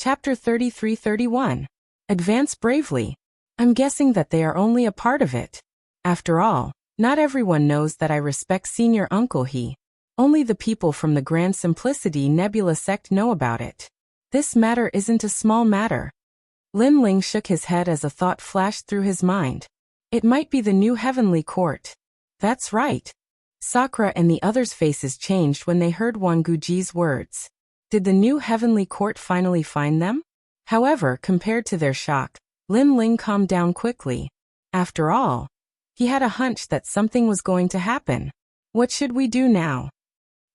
Chapter 33-31. Advance bravely. I'm guessing that they are only a part of it. After all, not everyone knows that I respect Senior Uncle He. Only the people from the Grand Simplicity Nebula sect know about it. This matter isn't a small matter. Lin Ling shook his head as a thought flashed through his mind. It might be the new heavenly court. That's right. Sakura and the others' faces changed when they heard Wang Guji's words. Did the new heavenly court finally find them? However, compared to their shock, Lin Ling calmed down quickly. After all, he had a hunch that something was going to happen. What should we do now?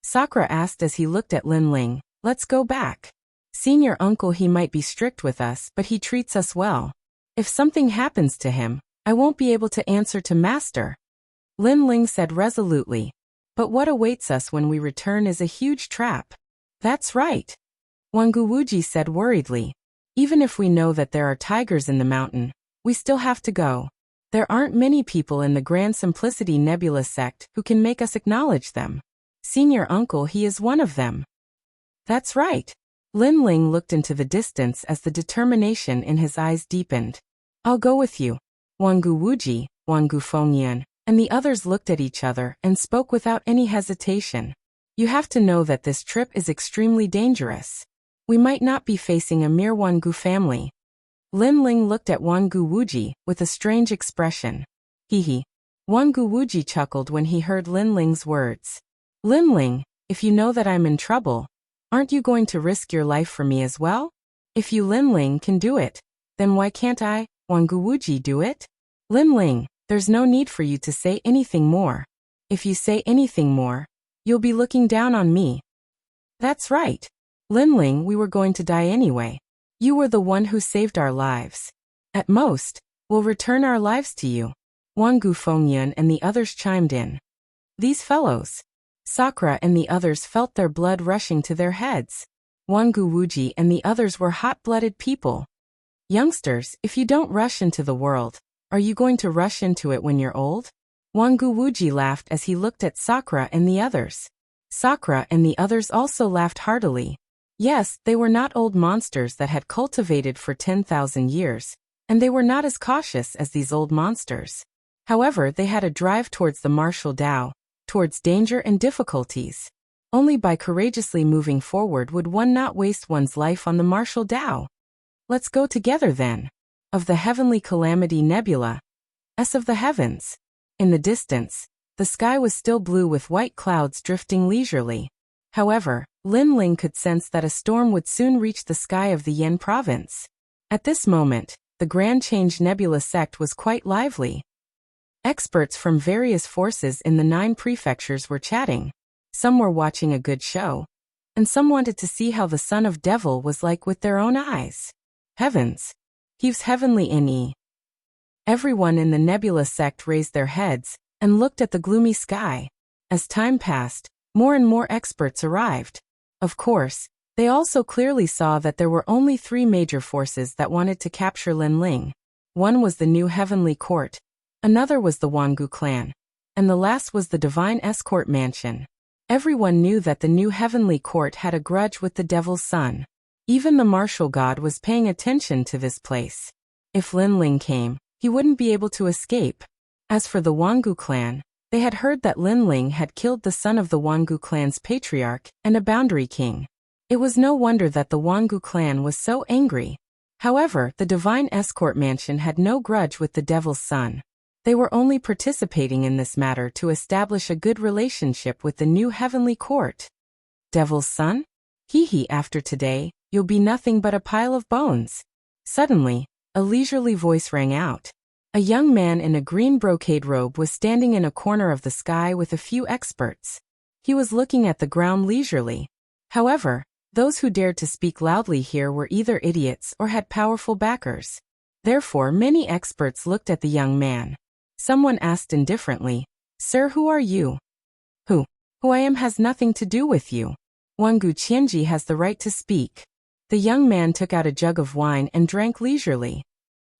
Sakura asked as he looked at Lin Ling. Let's go back. Senior Uncle He might be strict with us, but he treats us well. If something happens to him, I won't be able to answer to Master. Lin Ling said resolutely. But what awaits us when we return is a huge trap. That's right. Wang Guwuji said worriedly. Even if we know that there are tigers in the mountain, we still have to go. There aren't many people in the Grand Simplicity Nebula sect who can make us acknowledge them. Senior Uncle He is one of them. That's right. Lin Ling looked into the distance as the determination in his eyes deepened. I'll go with you. Wang Guwuji, Wang Gufengyan, and the others looked at each other and spoke without any hesitation. You have to know that this trip is extremely dangerous. We might not be facing a mere Wang Gu family. Lin Ling looked at Wang Guwuji with a strange expression. Hee. Wang Guwuji chuckled when he heard Lin Ling's words. Lin Ling, if you know that I'm in trouble, aren't you going to risk your life for me as well? If you Lin Ling can do it, then why can't I, Wang Guwuji, do it? Lin Ling, there's no need for you to say anything more. If you say anything more, you'll be looking down on me. That's right. Lin Ling, we were going to die anyway. You were the one who saved our lives. At most, we'll return our lives to you. Wang Gufengyan and the others chimed in. These fellows. Sakura and the others felt their blood rushing to their heads. Wang Guwuji and the others were hot-blooded people. Youngsters, if you don't rush into the world, are you going to rush into it when you're old? Wang Guwuji laughed as he looked at Sakura and the others. Sakura and the others also laughed heartily. Yes, they were not old monsters that had cultivated for 10,000 years, and they were not as cautious as these old monsters. However, they had a drive towards the martial Tao, towards danger and difficulties. Only by courageously moving forward would one not waste one's life on the martial Tao. Let's go together then. Of the heavenly calamity nebula. Of the heavens. In the distance, the sky was still blue with white clouds drifting leisurely. However, Lin Ling could sense that a storm would soon reach the sky of the Yen province. At this moment, the Grand Change Nebula sect was quite lively. Experts from various forces in the 9 prefectures were chatting. Some were watching a good show, and some wanted to see how the Son of Devil was like with their own eyes. Heavens! He's heavenly in E. Everyone in the Nebula sect raised their heads and looked at the gloomy sky. As time passed, more and more experts arrived. Of course, they also clearly saw that there were only 3 major forces that wanted to capture Lin Ling. One was the new heavenly court, another was the Wangu clan, and the last was the divine escort mansion. Everyone knew that the new heavenly court had a grudge with the devil's son. Even the martial god was paying attention to this place. If Lin Ling came, he wouldn't be able to escape. As for the Wangu clan, they had heard that Lin Ling had killed the son of the Wangu clan's patriarch and a boundary king. It was no wonder that the Wangu clan was so angry. However, the divine escort mansion had no grudge with the devil's son. They were only participating in this matter to establish a good relationship with the new heavenly court. Devil's son? Hee, after today, you'll be nothing but a pile of bones. Suddenly, a leisurely voice rang out. A young man in a green brocade robe was standing in a corner of the sky with a few experts. He was looking at the ground leisurely. However, those who dared to speak loudly here were either idiots or had powerful backers. Therefore, many experts looked at the young man. Someone asked indifferently, "Sir, who are you?" Who I am has nothing to do with you. Wangu Qianji has the right to speak. The young man took out a jug of wine and drank leisurely.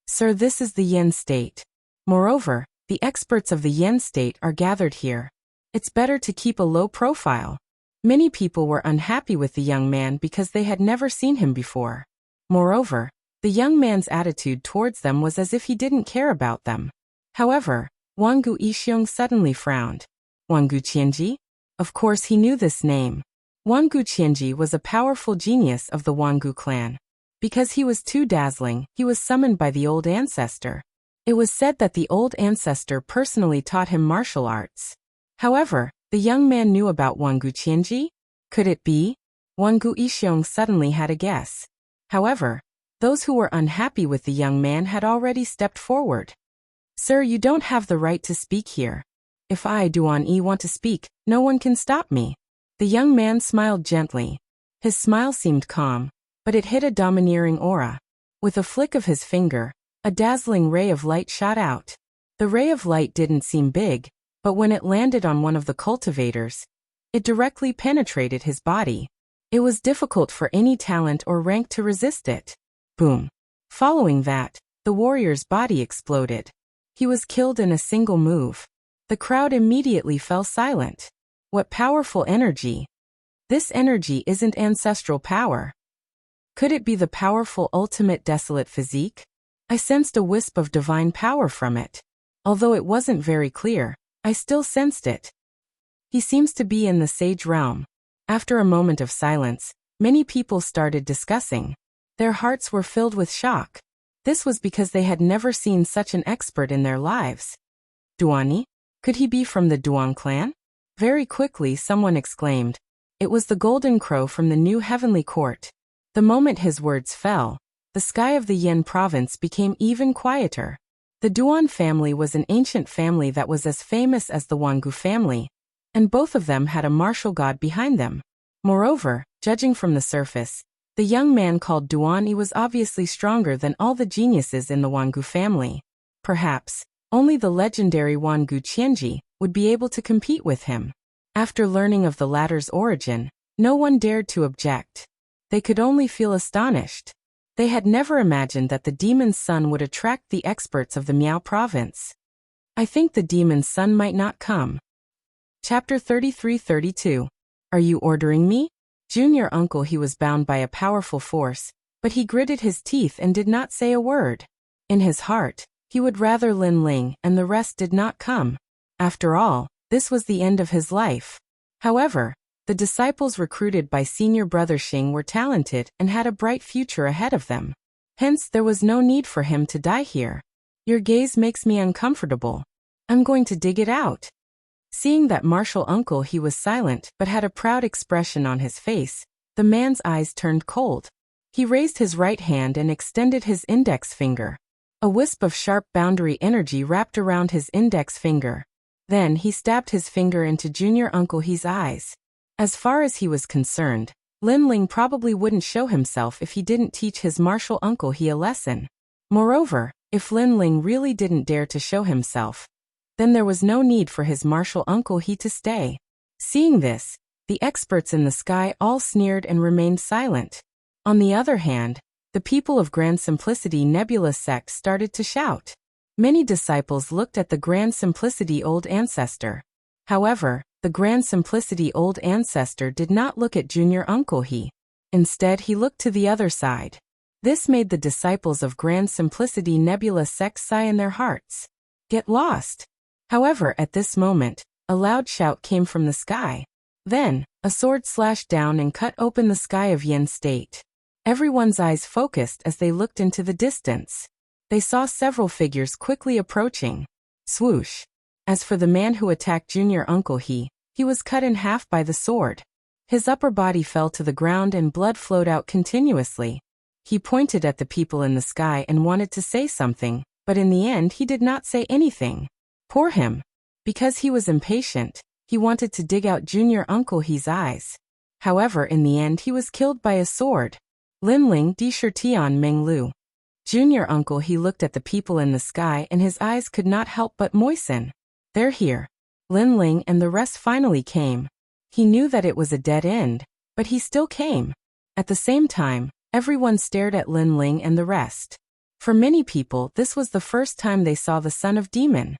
Sir, this is the Yen state. Moreover, the experts of the Yen state are gathered here. It's better to keep a low profile. Many people were unhappy with the young man because they had never seen him before. Moreover, the young man's attitude towards them was as if he didn't care about them. However, Wangu Ishiong suddenly frowned. Wangu Qianji? Of course he knew this name. Wangu Qianji was a powerful genius of the Wangu clan. Because he was too dazzling, he was summoned by the old ancestor. It was said that the old ancestor personally taught him martial arts. However, the young man knew about Wangu Qianji? Could it be? Wangu Ishiong suddenly had a guess. However, those who were unhappy with the young man had already stepped forward. Sir, you don't have the right to speak here. If I, Duan Yi, want to speak, no one can stop me. The young man smiled gently. His smile seemed calm, but it hid a domineering aura. With a flick of his finger, a dazzling ray of light shot out. The ray of light didn't seem big, but when it landed on one of the cultivators, it directly penetrated his body. It was difficult for any talent or rank to resist it. Boom. Following that, the warrior's body exploded. He was killed in a single move. The crowd immediately fell silent. What powerful energy! This energy isn't ancestral power. Could it be the powerful ultimate desolate physique? I sensed a wisp of divine power from it. Although it wasn't very clear, I still sensed it. He seems to be in the sage realm. After a moment of silence, many people started discussing. Their hearts were filled with shock. This was because they had never seen such an expert in their lives. Duani? Could he be from the Duan clan? Very quickly someone exclaimed. It was the golden crow from the new heavenly court. The moment his words fell, the sky of the Yin province became even quieter. The Duan family was an ancient family that was as famous as the Wangu family, and both of them had a martial god behind them. Moreover, judging from the surface, the young man called Duan Yi was obviously stronger than all the geniuses in the Wangu family. Perhaps, only the legendary Wangu Qianji would be able to compete with him. After learning of the latter's origin, no one dared to object. They could only feel astonished. They had never imagined that the demon's son would attract the experts of the Miao province. I think the demon's son might not come. Chapter 33-32. Are you ordering me? Junior uncle, he was bound by a powerful force, but he gritted his teeth and did not say a word. In his heart, he would rather Lin Ling and the rest did not come. After all, this was the end of his life. However, the disciples recruited by senior brother Xing were talented and had a bright future ahead of them. Hence, there was no need for him to die here. Your gaze makes me uncomfortable. I'm going to dig it out. Seeing that martial uncle, he was silent but had a proud expression on his face, the man's eyes turned cold. He raised his right hand and extended his index finger. A wisp of sharp boundary energy wrapped around his index finger. Then he stabbed his finger into Junior Uncle He's eyes. As far as he was concerned, Lin Ling probably wouldn't show himself if he didn't teach his martial uncle he a lesson. Moreover, if Lin Ling really didn't dare to show himself, then there was no need for his martial uncle he to stay. Seeing this, the experts in the sky all sneered and remained silent. On the other hand, the people of Grand Simplicity Nebula sect started to shout. Many disciples looked at the Grand Simplicity Old Ancestor. However, the Grand Simplicity Old Ancestor did not look at Junior Uncle He. Instead, he looked to the other side. This made the disciples of Grand Simplicity Nebula sect sigh in their hearts. Get lost! However, at this moment, a loud shout came from the sky. Then, a sword slashed down and cut open the sky of Yin State. Everyone's eyes focused as they looked into the distance. They saw several figures quickly approaching. Swoosh! As for the man who attacked Junior Uncle He was cut in half by the sword. His upper body fell to the ground and blood flowed out continuously. He pointed at the people in the sky and wanted to say something, but in the end he did not say anything. Poor him. Because he was impatient, he wanted to dig out Junior Uncle He's eyes. However, in the end he was killed by a sword. Lin Ling Di Shirtian Meng Lu. Junior Uncle He looked at the people in the sky and his eyes could not help but moisten. They're here. Lin Ling and the rest finally came. He knew that it was a dead end, but he still came. At the same time, everyone stared at Lin Ling and the rest. For many people, this was the first time they saw the son of demon.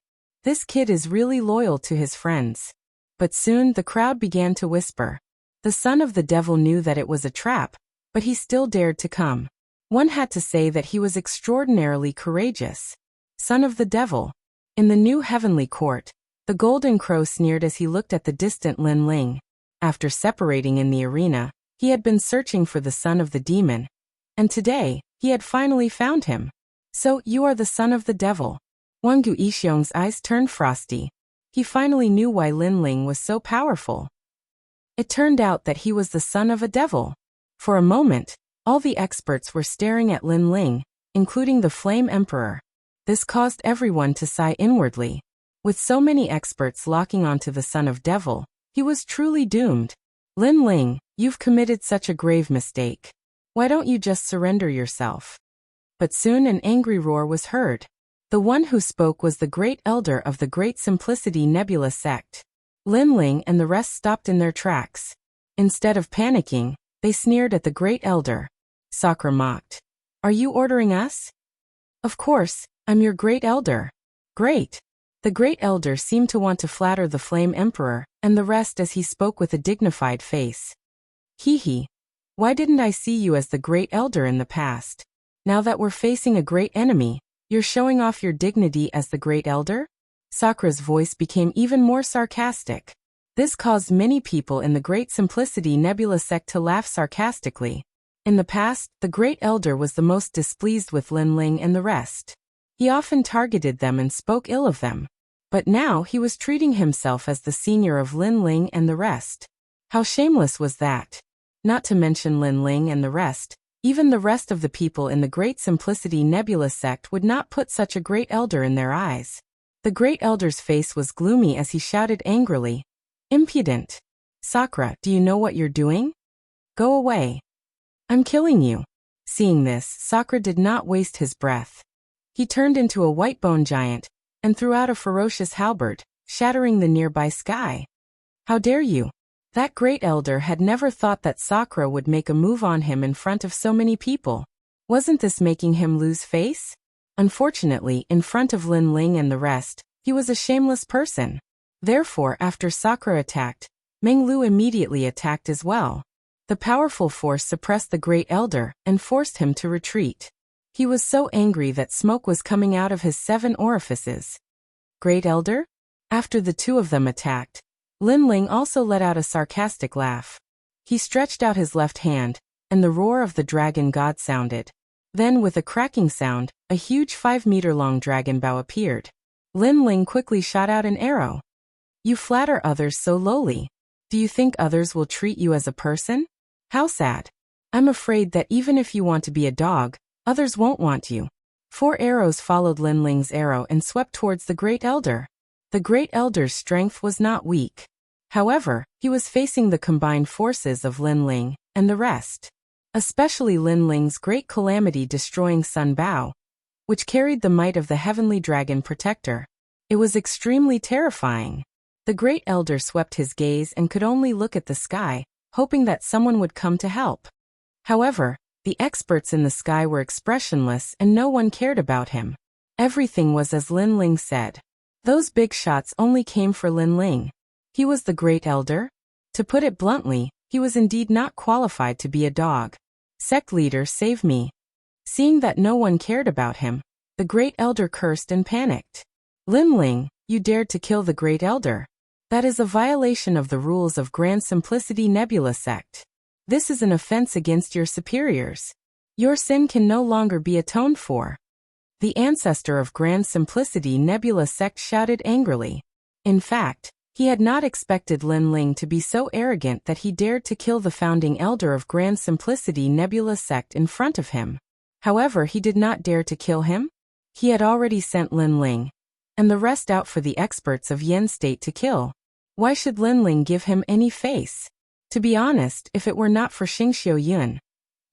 This kid is really loyal to his friends. But soon the crowd began to whisper. The son of the devil knew that it was a trap, but he still dared to come. One had to say that he was extraordinarily courageous. Son of the devil. In the new heavenly court, the golden crow sneered as he looked at the distant Lin Ling. After separating in the arena, he had been searching for the son of the demon, and today, he had finally found him. So, you are the son of the devil. Wang Guixiong's eyes turned frosty. He finally knew why Lin Ling was so powerful. It turned out that he was the son of a devil. For a moment, all the experts were staring at Lin Ling, including the Flame Emperor. This caused everyone to sigh inwardly. With so many experts locking onto the son of devil, he was truly doomed. Lin Ling, you've committed such a grave mistake. Why don't you just surrender yourself? But soon an angry roar was heard. The one who spoke was the great elder of the Great Simplicity Nebula sect. Lin Ling and the rest stopped in their tracks. Instead of panicking, they sneered at the great elder. Sakura mocked. Are you ordering us? Of course, I'm your great elder. Great. The great elder seemed to want to flatter the Flame Emperor and the rest as he spoke with a dignified face. Hee hee. Why didn't I see you as the great elder in the past? Now that we're facing a great enemy, you're showing off your dignity as the great elder? Sakura's voice became even more sarcastic. This caused many people in the Great Simplicity Nebula sect to laugh sarcastically. In the past, the great elder was the most displeased with Lin Ling and the rest. He often targeted them and spoke ill of them. But now he was treating himself as the senior of Lin Ling and the rest. How shameless was that? Not to mention Lin Ling and the rest, even the rest of the people in the Great Simplicity Nebula sect would not put such a great elder in their eyes. The great elder's face was gloomy as he shouted angrily. Impudent! Sakura, do you know what you're doing? Go away. I'm killing you. Seeing this, Sakura did not waste his breath. He turned into a white bone giant and threw out a ferocious halberd, shattering the nearby sky. How dare you! That great elder had never thought that Sakura would make a move on him in front of so many people. Wasn't this making him lose face? Unfortunately, in front of Lin Ling and the rest, he was a shameless person. Therefore, after Sakura attacked, Meng Lu immediately attacked as well. The powerful force suppressed the great elder and forced him to retreat. He was so angry that smoke was coming out of his 7 orifices. Great elder? After the two of them attacked, Lin Ling also let out a sarcastic laugh. He stretched out his left hand, and the roar of the dragon god sounded. Then with a cracking sound, a huge 5-meter-long dragon bow appeared. Lin Ling quickly shot out an arrow. You flatter others so lowly. Do you think others will treat you as a person? How sad. I'm afraid that even if you want to be a dog, others won't want you. 4 arrows followed Lin Ling's arrow and swept towards the great elder. The great elder's strength was not weak. However, he was facing the combined forces of Lin Ling and the rest. Especially Lin Ling's great calamity-destroying Sun Bao, which carried the might of the heavenly dragon protector. It was extremely terrifying. The great elder swept his gaze and could only look at the sky, hoping that someone would come to help. However, the experts in the sky were expressionless and no one cared about him. Everything was as Lin Ling said. Those big shots only came for Lin Ling. He was the great elder? To put it bluntly, he was indeed not qualified to be a dog. Sect leader, save me. Seeing that no one cared about him, the great elder cursed and panicked. Lin Ling, you dared to kill the great elder. That is a violation of the rules of Grand Simplicity Nebula sect. This is an offense against your superiors. Your sin can no longer be atoned for. The ancestor of Grand Simplicity Nebula sect shouted angrily. In fact, he had not expected Lin Ling to be so arrogant that he dared to kill the founding elder of Grand Simplicity Nebula sect in front of him. However, he did not dare to kill him. He had already sent Lin Ling and the rest out for the experts of Yen State to kill. Why should Lin Ling give him any face? To be honest, if it were not for Xingxiu Yun,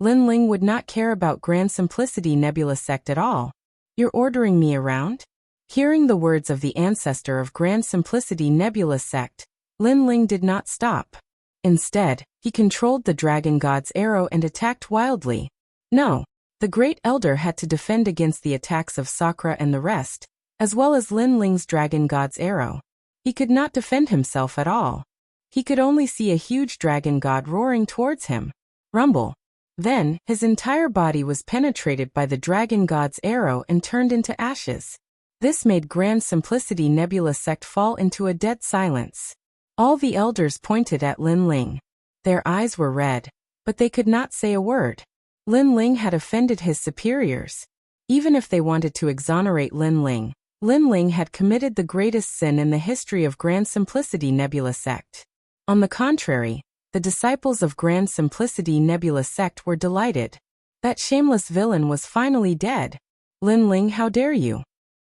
Lin Ling would not care about Grand Simplicity Nebula sect at all. You're ordering me around? Hearing the words of the ancestor of Grand Simplicity Nebula sect, Lin Ling did not stop. Instead, he controlled the dragon god's arrow and attacked wildly. No, the great elder had to defend against the attacks of Sakura and the rest, as well as Lin Ling's dragon god's arrow. He could not defend himself at all. He could only see a huge dragon god roaring towards him. Rumble. Then, his entire body was penetrated by the dragon god's arrow and turned into ashes. This made Grand Simplicity Nebula sect fall into a dead silence. All the elders pointed at Lin Ling. Their eyes were red, but they could not say a word. Lin Ling had offended his superiors. Even if they wanted to exonerate Lin Ling had committed the greatest sin in the history of Grand Simplicity Nebula sect. On the contrary, the disciples of Grand Simplicity Nebula sect were delighted. That shameless villain was finally dead. Lin Ling, how dare you?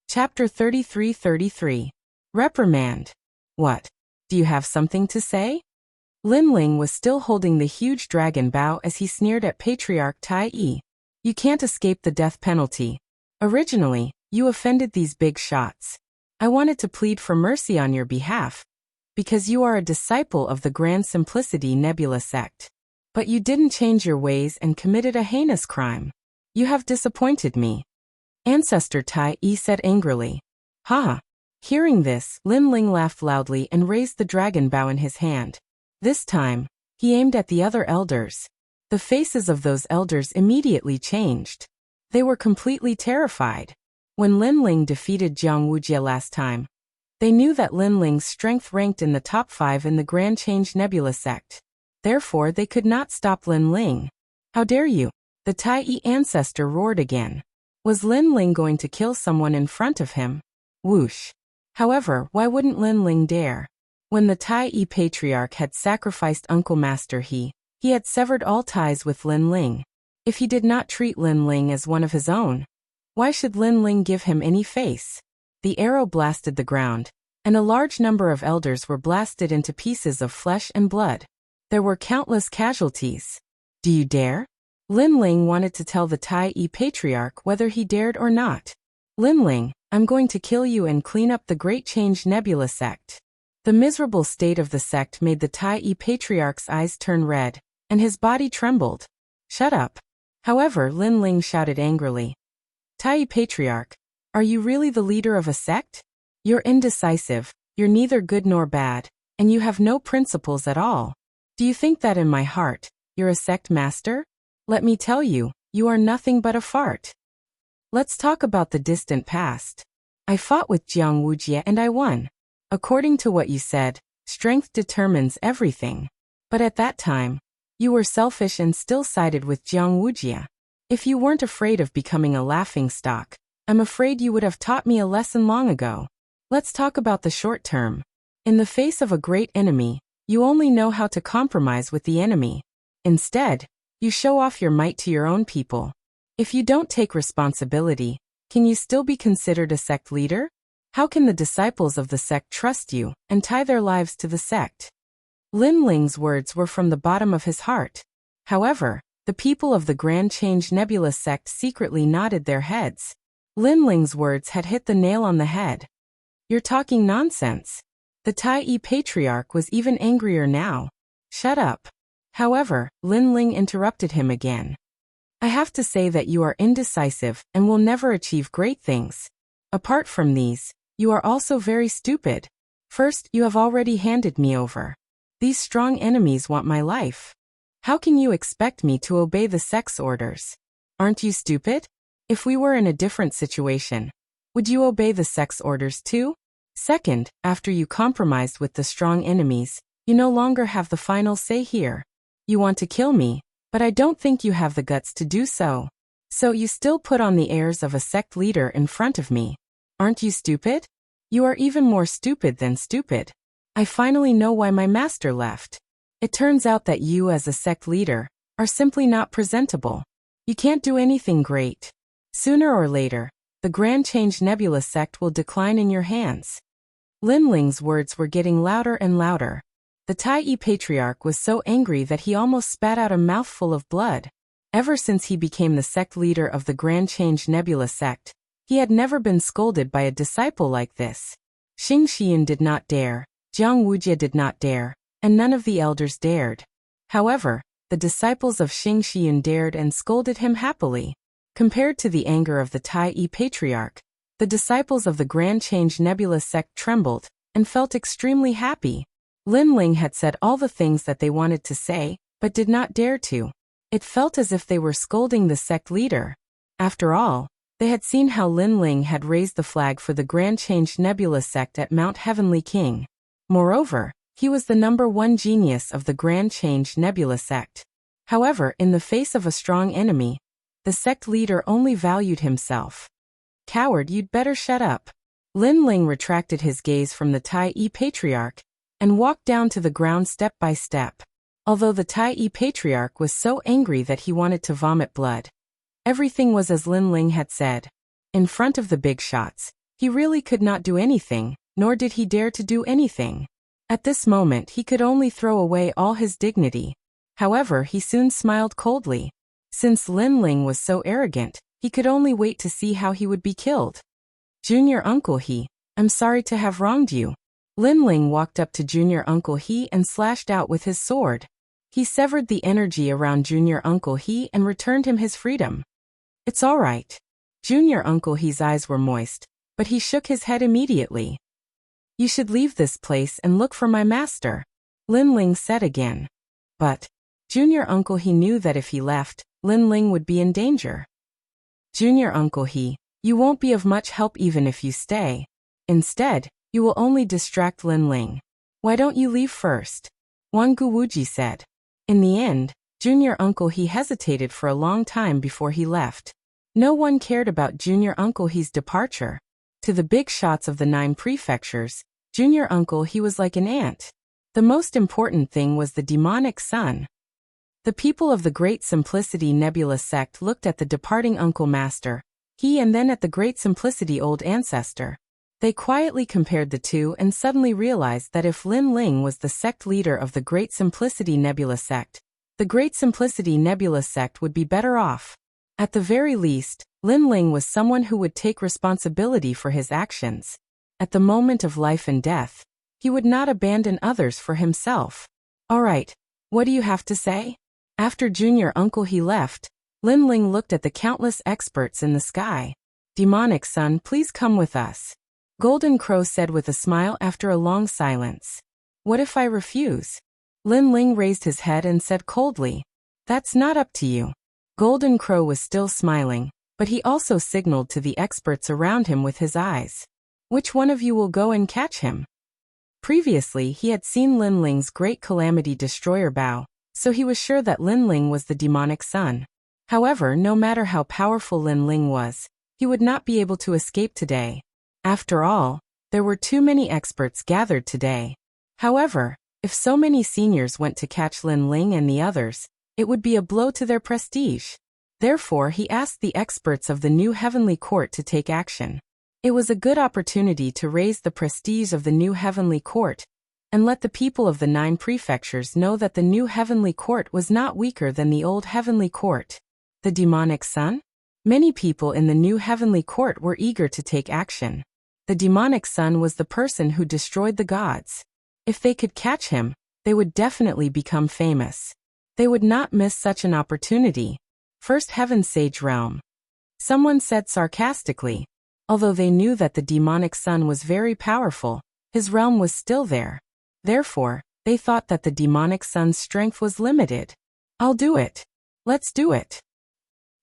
Chapter 33-33. Reprimand. What? Do you have something to say? Lin Ling was still holding the huge dragon bow as he sneered at Patriarch Tai Yi. You can't escape the death penalty. Originally, you offended these big shots. I wanted to plead for mercy on your behalf, because you are a disciple of the Grand Simplicity Nebula sect. But you didn't change your ways and committed a heinous crime. You have disappointed me. Ancestor Tai Yi said angrily. Ha! Hearing this, Lin Ling laughed loudly and raised the dragon bow in his hand. This time, he aimed at the other elders. The faces of those elders immediately changed. They were completely terrified. When Lin Ling defeated Jiang Wuxia last time, they knew that Lin Ling's strength ranked in the top 5 in the Grand Change Nebula sect. Therefore, they could not stop Lin Ling. How dare you? The Tai Yi ancestor roared again. Was Lin Ling going to kill someone in front of him? Whoosh. However, why wouldn't Lin Ling dare? When the Tai Yi patriarch had sacrificed Uncle Master He had severed all ties with Lin Ling. If he did not treat Lin Ling as one of his own, why should Lin Ling give him any face? The arrow blasted the ground, and a large number of elders were blasted into pieces of flesh and blood. There were countless casualties. Do you dare? Lin Ling wanted to tell the Tai Yi patriarch whether he dared or not. Lin Ling, I'm going to kill you and clean up the Great Change Nebula sect. The miserable state of the sect made the Tai Yi patriarch's eyes turn red, and his body trembled. Shut up. However, Lin Ling shouted angrily. Tai Yi patriarch, are you really the leader of a sect? You're indecisive, you're neither good nor bad, and you have no principles at all. Do you think that in my heart, you're a sect master? Let me tell you, you are nothing but a fart. Let's talk about the distant past. I fought with Jiang Wuxia and I won. According to what you said, strength determines everything. But at that time, you were selfish and still sided with Jiang Wuxia. If you weren't afraid of becoming a laughingstock, I'm afraid you would have taught me a lesson long ago. Let's talk about the short term. In the face of a great enemy, you only know how to compromise with the enemy. Instead, you show off your might to your own people. If you don't take responsibility, can you still be considered a sect leader? How can the disciples of the sect trust you and tie their lives to the sect? Lin Ling's words were from the bottom of his heart. However, the people of the Grand Change Nebula sect secretly nodded their heads. Lin Ling's words had hit the nail on the head. You're talking nonsense. The Tai Yi patriarch was even angrier now. Shut up. However, Lin Ling interrupted him again. I have to say that you are indecisive and will never achieve great things. Apart from these, you are also very stupid. First, you have already handed me over. These strong enemies want my life. How can you expect me to obey the sect's orders? Aren't you stupid? If we were in a different situation, would you obey the sect's orders too? Second, after you compromised with the strong enemies, you no longer have the final say here. You want to kill me, but I don't think you have the guts to do so. So you still put on the airs of a sect leader in front of me. Aren't you stupid? You are even more stupid than stupid. I finally know why my master left. It turns out that you as a sect leader are simply not presentable. You can't do anything great. Sooner or later, the Grand Change Nebula sect will decline in your hands. Lin Ling's words were getting louder and louder. The Tai Yi patriarch was so angry that he almost spat out a mouthful of blood. Ever since he became the sect leader of the Grand Change Nebula sect, he had never been scolded by a disciple like this. Xing Xian did not dare, Jiang Wuxia did not dare, and none of the elders dared. However, the disciples of Xing Xian dared and scolded him happily. Compared to the anger of the Tai Yi patriarch, the disciples of the Grand Change Nebula sect trembled and felt extremely happy. Lin Ling had said all the things that they wanted to say, but did not dare to. It felt as if they were scolding the sect leader. After all, they had seen how Lin Ling had raised the flag for the Grand Changed Nebula sect at Mount Heavenly King. Moreover, he was the #1 genius of the Grand Changed Nebula sect. However, in the face of a strong enemy, the sect leader only valued himself. Coward, you'd better shut up. Lin Ling retracted his gaze from the Tai-E Patriarch and walked down to the ground step by step. Although the Tai-E Patriarch was so angry that he wanted to vomit blood, everything was as Lin Ling had said. In front of the big shots, he really could not do anything, nor did he dare to do anything. At this moment he could only throw away all his dignity. However, he soon smiled coldly. Since Lin Ling was so arrogant, he could only wait to see how he would be killed. Junior Uncle He, I'm sorry to have wronged you. Lin Ling walked up to Junior Uncle He and slashed out with his sword. He severed the energy around Junior Uncle He and returned him his freedom. It's all right. Junior Uncle He's eyes were moist, but he shook his head immediately. You should leave this place and look for my master, Lin Ling said again. But Junior Uncle He knew that if he left, Lin Ling would be in danger. Junior Uncle He, you won't be of much help even if you stay. Instead, you will only distract Lin Ling. Why don't you leave first? Wang Guwuji said. In the end, Junior Uncle He hesitated for a long time before he left. No one cared about Junior Uncle He's departure. To the big shots of the 9 prefectures, Junior Uncle He was like an ant. The most important thing was the demonic sun. The people of the Great Simplicity Nebula sect looked at the departing Uncle Master, He, and then at the Great Simplicity Old Ancestor. They quietly compared the two and suddenly realized that if Lin Ling was the sect leader of the Great Simplicity Nebula sect, the Great Simplicity Nebula sect would be better off. At the very least, Lin Ling was someone who would take responsibility for his actions. At the moment of life and death, he would not abandon others for himself. All right, what do you have to say? After Junior Uncle He left, Lin Ling looked at the countless experts in the sky. Demonic Sun, please come with us. Golden Crow said with a smile after a long silence. What if I refuse? Lin Ling raised his head and said coldly. That's not up to you. Golden Crow was still smiling, but he also signaled to the experts around him with his eyes. Which one of you will go and catch him? Previously he had seen Lin Ling's Great Calamity Destroyer bow, so he was sure that Lin Ling was the demonic sun. However, no matter how powerful Lin Ling was, he would not be able to escape today. After all, there were too many experts gathered today. However, if so many seniors went to catch Lin Ling and the others, it would be a blow to their prestige. Therefore, he asked the experts of the new Heavenly Court to take action. It was a good opportunity to raise the prestige of the new Heavenly Court, and let the people of the 9 prefectures know that the new Heavenly Court was not weaker than the old Heavenly Court. The demonic sun? Many people in the new Heavenly Court were eager to take action. The demonic sun was the person who destroyed the gods. If they could catch him, they would definitely become famous. They would not miss such an opportunity. First Heaven Sage Realm. Someone said sarcastically. Although they knew that the demonic sun was very powerful, his realm was still there. Therefore, they thought that the demonic sun's strength was limited. I'll do it. Let's do it.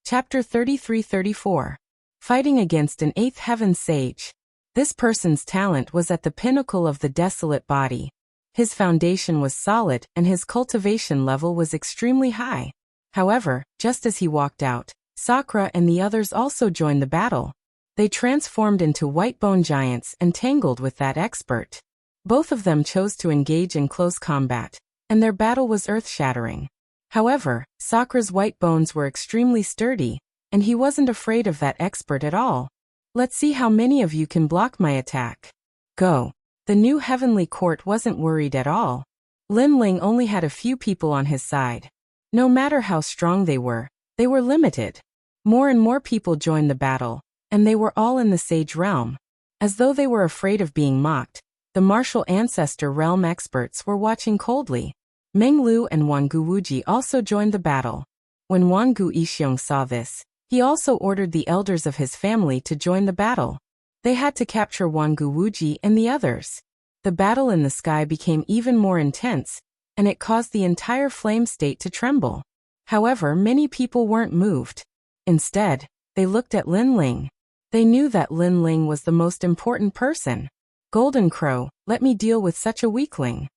Chapter 33-34. Fighting against an 8th Heaven Sage. This person's talent was at the pinnacle of the desolate body. His foundation was solid and his cultivation level was extremely high. However, just as he walked out, Sakura and the others also joined the battle. They transformed into white bone giants and tangled with that expert. Both of them chose to engage in close combat, and their battle was earth-shattering. However, Sakura's white bones were extremely sturdy, and he wasn't afraid of that expert at all. Let's see how many of you can block my attack. Go. The new Heavenly Court wasn't worried at all. Lin Ling only had a few people on his side. No matter how strong they were limited. More and more people joined the battle, and they were all in the Sage Realm. As though they were afraid of being mocked, the Martial Ancestor Realm experts were watching coldly. Meng Lu and Wang Guwuji also joined the battle. When Wang Gu Yixiong saw this, he also ordered the elders of his family to join the battle. They had to capture Wang Guwuji and the others. The battle in the sky became even more intense, and it caused the entire flame state to tremble. However, many people weren't moved. Instead, they looked at Lin Ling. They knew that Lin Ling was the most important person. Golden Crow, let me deal with such a weakling.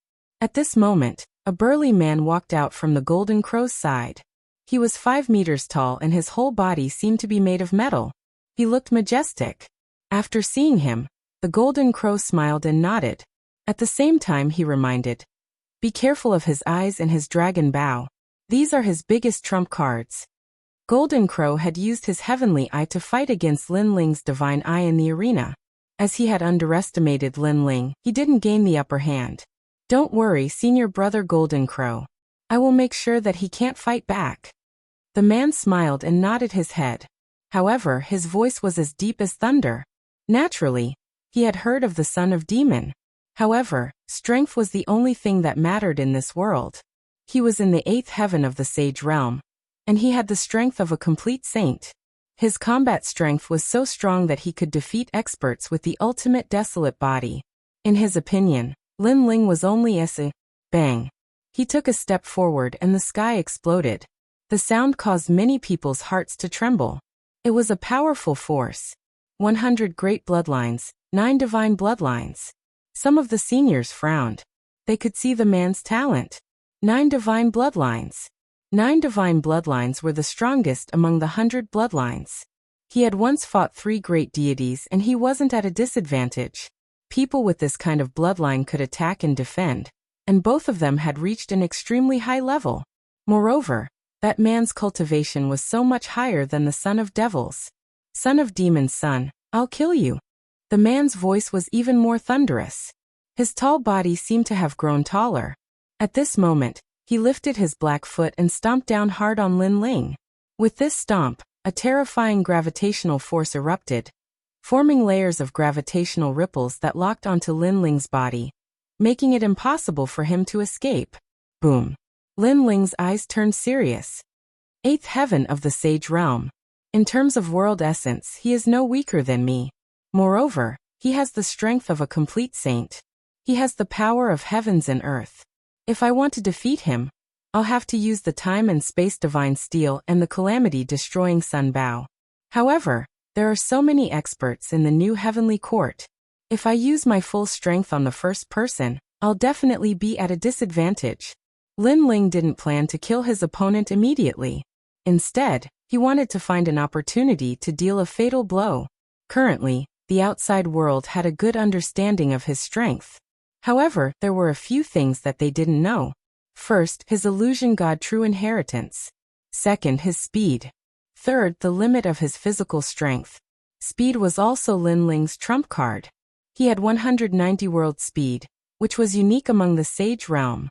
At this moment, a burly man walked out from the Golden Crow's side. He was 5 meters tall and his whole body seemed to be made of metal. He looked majestic. After seeing him, the Golden Crow smiled and nodded. At the same time he reminded, "Be careful of his eyes and his dragon bow. These are his biggest trump cards." Golden Crow had used his heavenly eye to fight against Lin Ling's divine eye in the arena. As he had underestimated Lin Ling, he didn't gain the upper hand. "Don't worry, senior brother Golden Crow. I will make sure that he can't fight back." The man smiled and nodded his head. However, his voice was as deep as thunder. Naturally, he had heard of the son of demon. However, strength was the only thing that mattered in this world. He was in the 8th heaven of the sage realm, and he had the strength of a complete saint. His combat strength was so strong that he could defeat experts with the ultimate desolate body. In his opinion, Lin Ling was only a bang. He took a step forward and the sky exploded. The sound caused many people's hearts to tremble. It was a powerful force. 100 great bloodlines, 9 divine bloodlines. Some of the seniors frowned. They could see the man's talent. 9 divine bloodlines. 9 divine bloodlines were the strongest among the 100 bloodlines. He had once fought 3 great deities and he wasn't at a disadvantage. People with this kind of bloodline could attack and defend, and both of them had reached an extremely high level. Moreover, that man's cultivation was so much higher than the son of devils. "Son of demon's son, I'll kill you." The man's voice was even more thunderous. His tall body seemed to have grown taller. At this moment, he lifted his black foot and stomped down hard on Lin Ling. With this stomp, a terrifying gravitational force erupted, forming layers of gravitational ripples that locked onto Lin Ling's body, making it impossible for him to escape. Boom. Lin Ling's eyes turned serious. 8th heaven of the sage realm. In terms of world essence, he is no weaker than me. Moreover, he has the strength of a complete saint. He has the power of heavens and earth. If I want to defeat him, I'll have to use the time and space divine steel and the calamity-destroying sun bow. However, there are so many experts in the new heavenly court. If I use my full strength on the first person, I'll definitely be at a disadvantage. Lin Ling didn't plan to kill his opponent immediately. Instead, he wanted to find an opportunity to deal a fatal blow. Currently, the outside world had a good understanding of his strength. However, there were a few things that they didn't know. First, his illusion god true inheritance. Second, his speed. Third, the limit of his physical strength. Speed was also Lin Ling's trump card. He had 190 world speed, which was unique among the sage realm.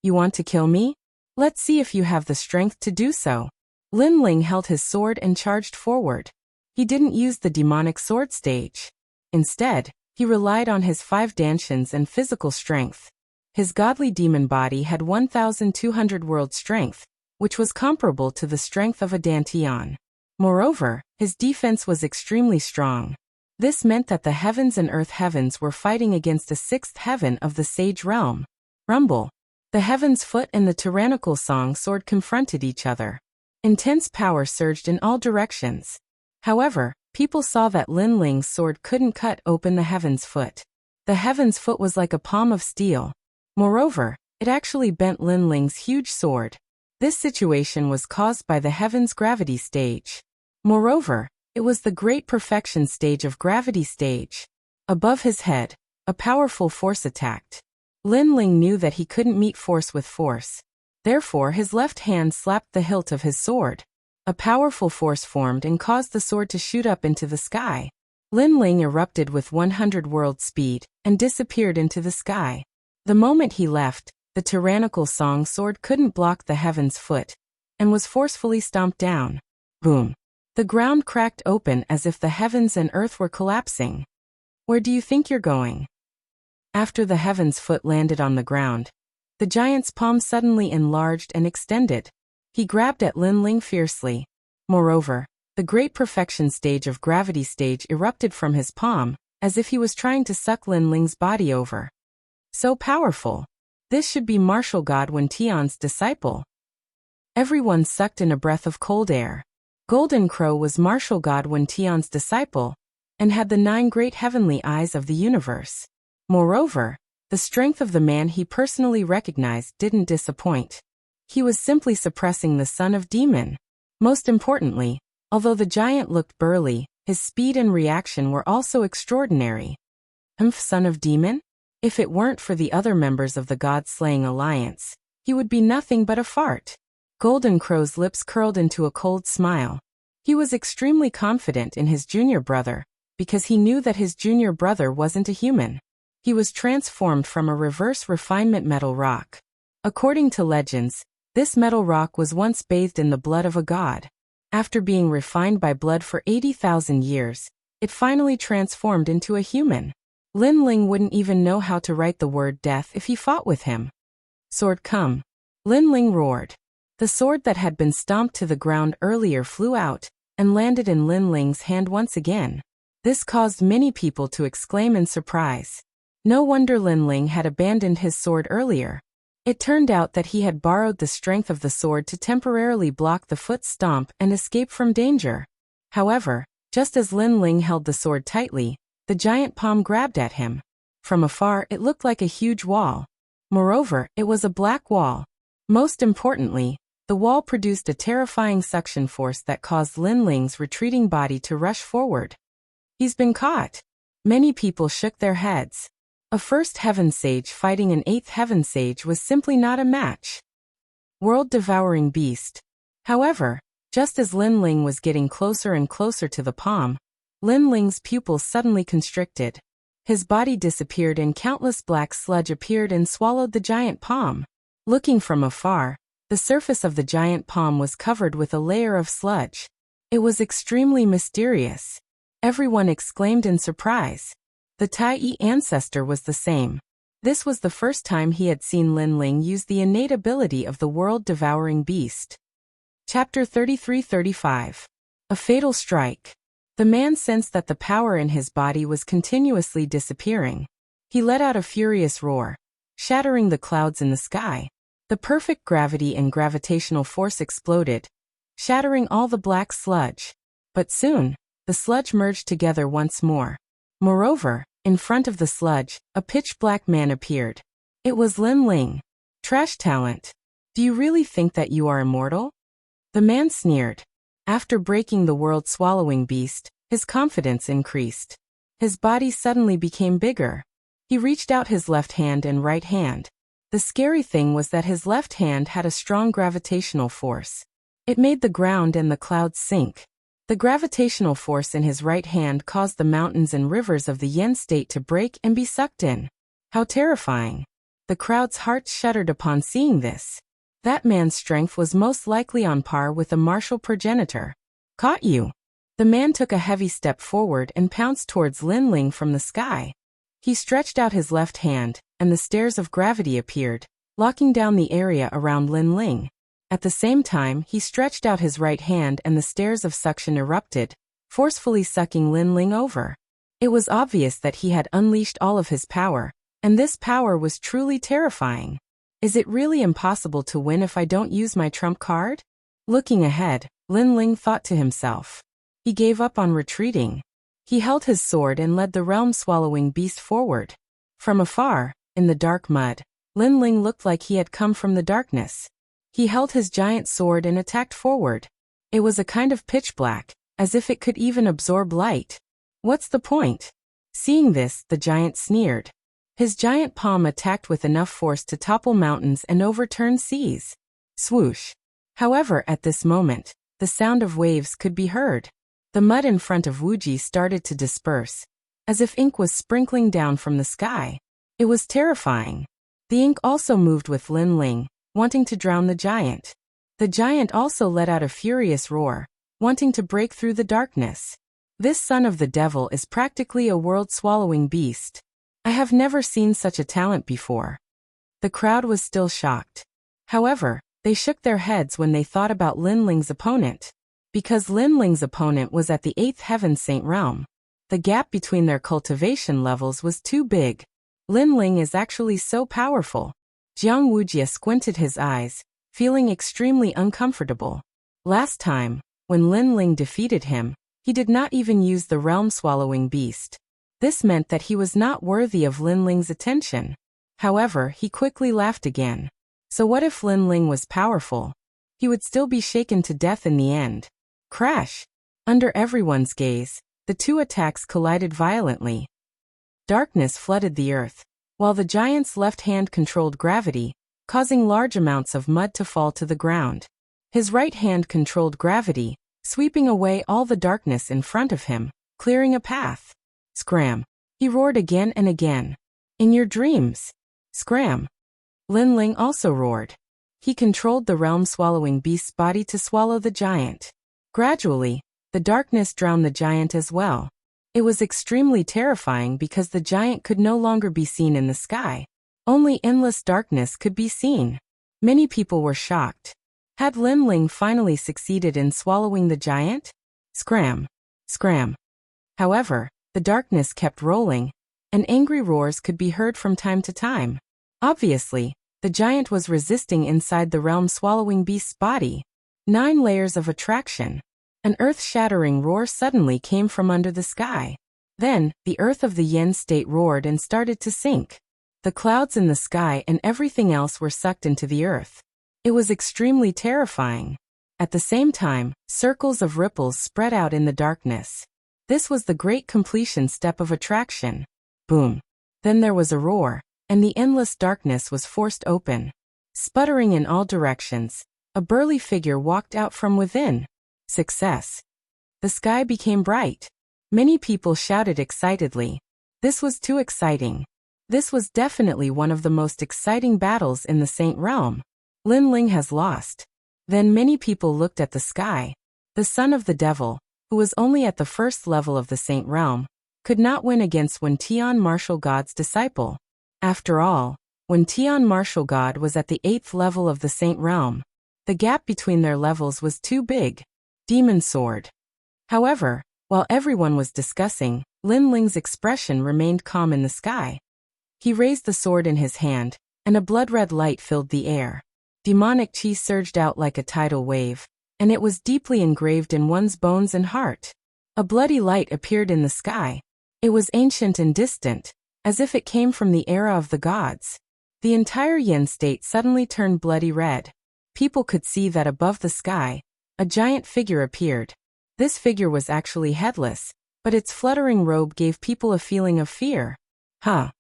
"You want to kill me? Let's see if you have the strength to do so." Lin Ling held his sword and charged forward. He didn't use the demonic sword stage. Instead, he relied on his 5 dantians and physical strength. His godly demon body had 1,200 world strength, which was comparable to the strength of a dantian. Moreover, his defense was extremely strong. This meant that the heavens and earth heavens were fighting against the 6th heaven of the sage realm. Rumble. The heaven's foot and the tyrannical song sword confronted each other. Intense power surged in all directions. However, people saw that Lin Ling's sword couldn't cut open the heaven's foot. The heaven's foot was like a palm of steel. Moreover, it actually bent Lin Ling's huge sword. This situation was caused by the heaven's gravity stage. Moreover, it was the great perfection stage of gravity stage. Above his head, a powerful force attacked. Lin Ling knew that he couldn't meet force with force. Therefore, his left hand slapped the hilt of his sword. A powerful force formed and caused the sword to shoot up into the sky. Lin Ling erupted with 100 world speed and disappeared into the sky. The moment he left, the tyrannical song sword couldn't block the heaven's foot and was forcefully stomped down. Boom. The ground cracked open as if the heavens and earth were collapsing. "Where do you think you're going?" After the heaven's foot landed on the ground, the giant's palm suddenly enlarged and extended. He grabbed at Lin Ling fiercely. Moreover, the great perfection stage of gravity stage erupted from his palm, as if he was trying to suck Lin Ling's body over. So powerful. This should be martial god Wen Tian's disciple. Everyone sucked in a breath of cold air. Golden Crow was martial god Wen Tian's disciple, and had the 9 great heavenly eyes of the universe. Moreover, the strength of the man he personally recognized didn't disappoint. He was simply suppressing the son of demon. Most importantly, although the giant looked burly, his speed and reaction were also extraordinary. Son of demon? If it weren't for the other members of the God-slaying alliance, he would be nothing but a fart. Golden Crow's lips curled into a cold smile. He was extremely confident in his junior brother, because he knew that his junior brother wasn't a human. He was transformed from a reverse refinement metal rock. According to legends, this metal rock was once bathed in the blood of a god. After being refined by blood for 80,000 years, it finally transformed into a human. Lin Ling wouldn't even know how to write the word death if he fought with him. Sword come. Lin Ling roared. The sword that had been stomped to the ground earlier flew out, and landed in Lin Ling's hand once again. This caused many people to exclaim in surprise. No wonder Lin Ling had abandoned his sword earlier. It turned out that he had borrowed the strength of the sword to temporarily block the foot stomp and escape from danger. However, just as Lin Ling held the sword tightly, the giant palm grabbed at him. From afar it looked like a huge wall. Moreover, it was a black wall. Most importantly, the wall produced a terrifying suction force that caused Lin Ling's retreating body to rush forward. He's been caught. Many people shook their heads. A first heaven sage fighting an 8th heaven sage was simply not a match. World-devouring beast. However, just as Lin Ling was getting closer and closer to the palm, Lin Ling's pupils suddenly constricted. His body disappeared and countless black sludge appeared and swallowed the giant palm. Looking from afar, the surface of the giant palm was covered with a layer of sludge. It was extremely mysterious. Everyone exclaimed in surprise. The Tai ancestor was the same. This was the first time he had seen Lin Ling use the innate ability of the world-devouring beast. Chapter 33-35. A fatal strike. The man sensed that the power in his body was continuously disappearing. He let out a furious roar, shattering the clouds in the sky. The perfect gravity and gravitational force exploded, shattering all the black sludge. But soon, the sludge merged together once more. Moreover, in front of the sludge, a pitch-black man appeared. It was Lin Ling. Trash talent. Do you really think that you are immortal? The man sneered. After breaking the world-swallowing beast, his confidence increased. His body suddenly became bigger. He reached out his left hand and right hand. The scary thing was that his left hand had a strong gravitational force. It made the ground and the clouds sink. The gravitational force in his right hand caused the mountains and rivers of the Yen state to break and be sucked in. How terrifying. The crowd's hearts shuddered upon seeing this. That man's strength was most likely on par with a martial progenitor. Caught you. The man took a heavy step forward and pounced towards Lin Ling from the sky. He stretched out his left hand, and the stairs of gravity appeared, locking down the area around Lin Ling. At the same time, he stretched out his right hand and the stairs of suction erupted, forcefully sucking Lin Ling over. It was obvious that he had unleashed all of his power, and this power was truly terrifying. Is it really impossible to win if I don't use my trump card? Looking ahead, Lin Ling thought to himself. He gave up on retreating. He held his sword and led the realm-swallowing beast forward. From afar, in the dark mud, Lin Ling looked like he had come from the darkness. He held his giant sword and attacked forward. It was a kind of pitch black, as if it could even absorb light. What's the point? Seeing this, the giant sneered. His giant palm attacked with enough force to topple mountains and overturn seas. Swoosh. However, at this moment, the sound of waves could be heard. The mud in front of Wuxia started to disperse, as if ink was sprinkling down from the sky. It was terrifying. The ink also moved with Lin Ling, wanting to drown the giant. The giant also let out a furious roar, wanting to break through the darkness. This son of the devil is practically a world-swallowing beast. I have never seen such a talent before. The crowd was still shocked. However, they shook their heads when they thought about Lin Ling's opponent. Because Lin Ling's opponent was at the 8th heaven saint realm, the gap between their cultivation levels was too big. Lin Ling is actually so powerful. Jiang Wuxia squinted his eyes, feeling extremely uncomfortable. Last time, when Lin Ling defeated him, he did not even use the realm-swallowing beast. This meant that he was not worthy of Lin Ling's attention. However, he quickly laughed again. So what if Lin Ling was powerful? He would still be shaken to death in the end. Crash! Under everyone's gaze, the two attacks collided violently. Darkness flooded the earth, while the giant's left hand controlled gravity, causing large amounts of mud to fall to the ground. His right hand controlled gravity, sweeping away all the darkness in front of him, clearing a path. Scram! He roared again and again. In your dreams! Scram! Lin Ling also roared. He controlled the realm-swallowing beast's body to swallow the giant. Gradually, the darkness drowned the giant as well. It was extremely terrifying because the giant could no longer be seen in the sky. Only endless darkness could be seen. Many people were shocked. Had Lin Ling finally succeeded in swallowing the giant? Scram! Scram! However, the darkness kept rolling, and angry roars could be heard from time to time. Obviously, the giant was resisting inside the realm-swallowing beast's body. 9 layers of attraction. An earth-shattering roar suddenly came from under the sky. Then, the earth of the Yen state roared and started to sink. The clouds in the sky and everything else were sucked into the earth. It was extremely terrifying. At the same time, circles of ripples spread out in the darkness. This was the great completion step of attraction. Boom. Then there was a roar, and the endless darkness was forced open. Sputtering in all directions, a burly figure walked out from within. Success. The sky became bright. Many people shouted excitedly. This was too exciting. This was definitely one of the most exciting battles in the Saint Realm. Lin Ling has lost. Then many people looked at the sky. The son of the devil, who was only at the first level of the Saint Realm, could not win against Wen Tian Martial God's disciple. After all, Wen Tian Martial God was at the 8th level of the Saint Realm. The gap between their levels was too big. Demon Sword. However, while everyone was discussing, Lin Ling's expression remained calm in the sky. He raised the sword in his hand, and a blood-red light filled the air. Demonic chi surged out like a tidal wave, and it was deeply engraved in one's bones and heart. A bloody light appeared in the sky. It was ancient and distant, as if it came from the era of the gods. The entire Yen state suddenly turned bloody red. People could see that above the sky, a giant figure appeared. This figure was actually headless, but its fluttering robe gave people a feeling of fear. Huh.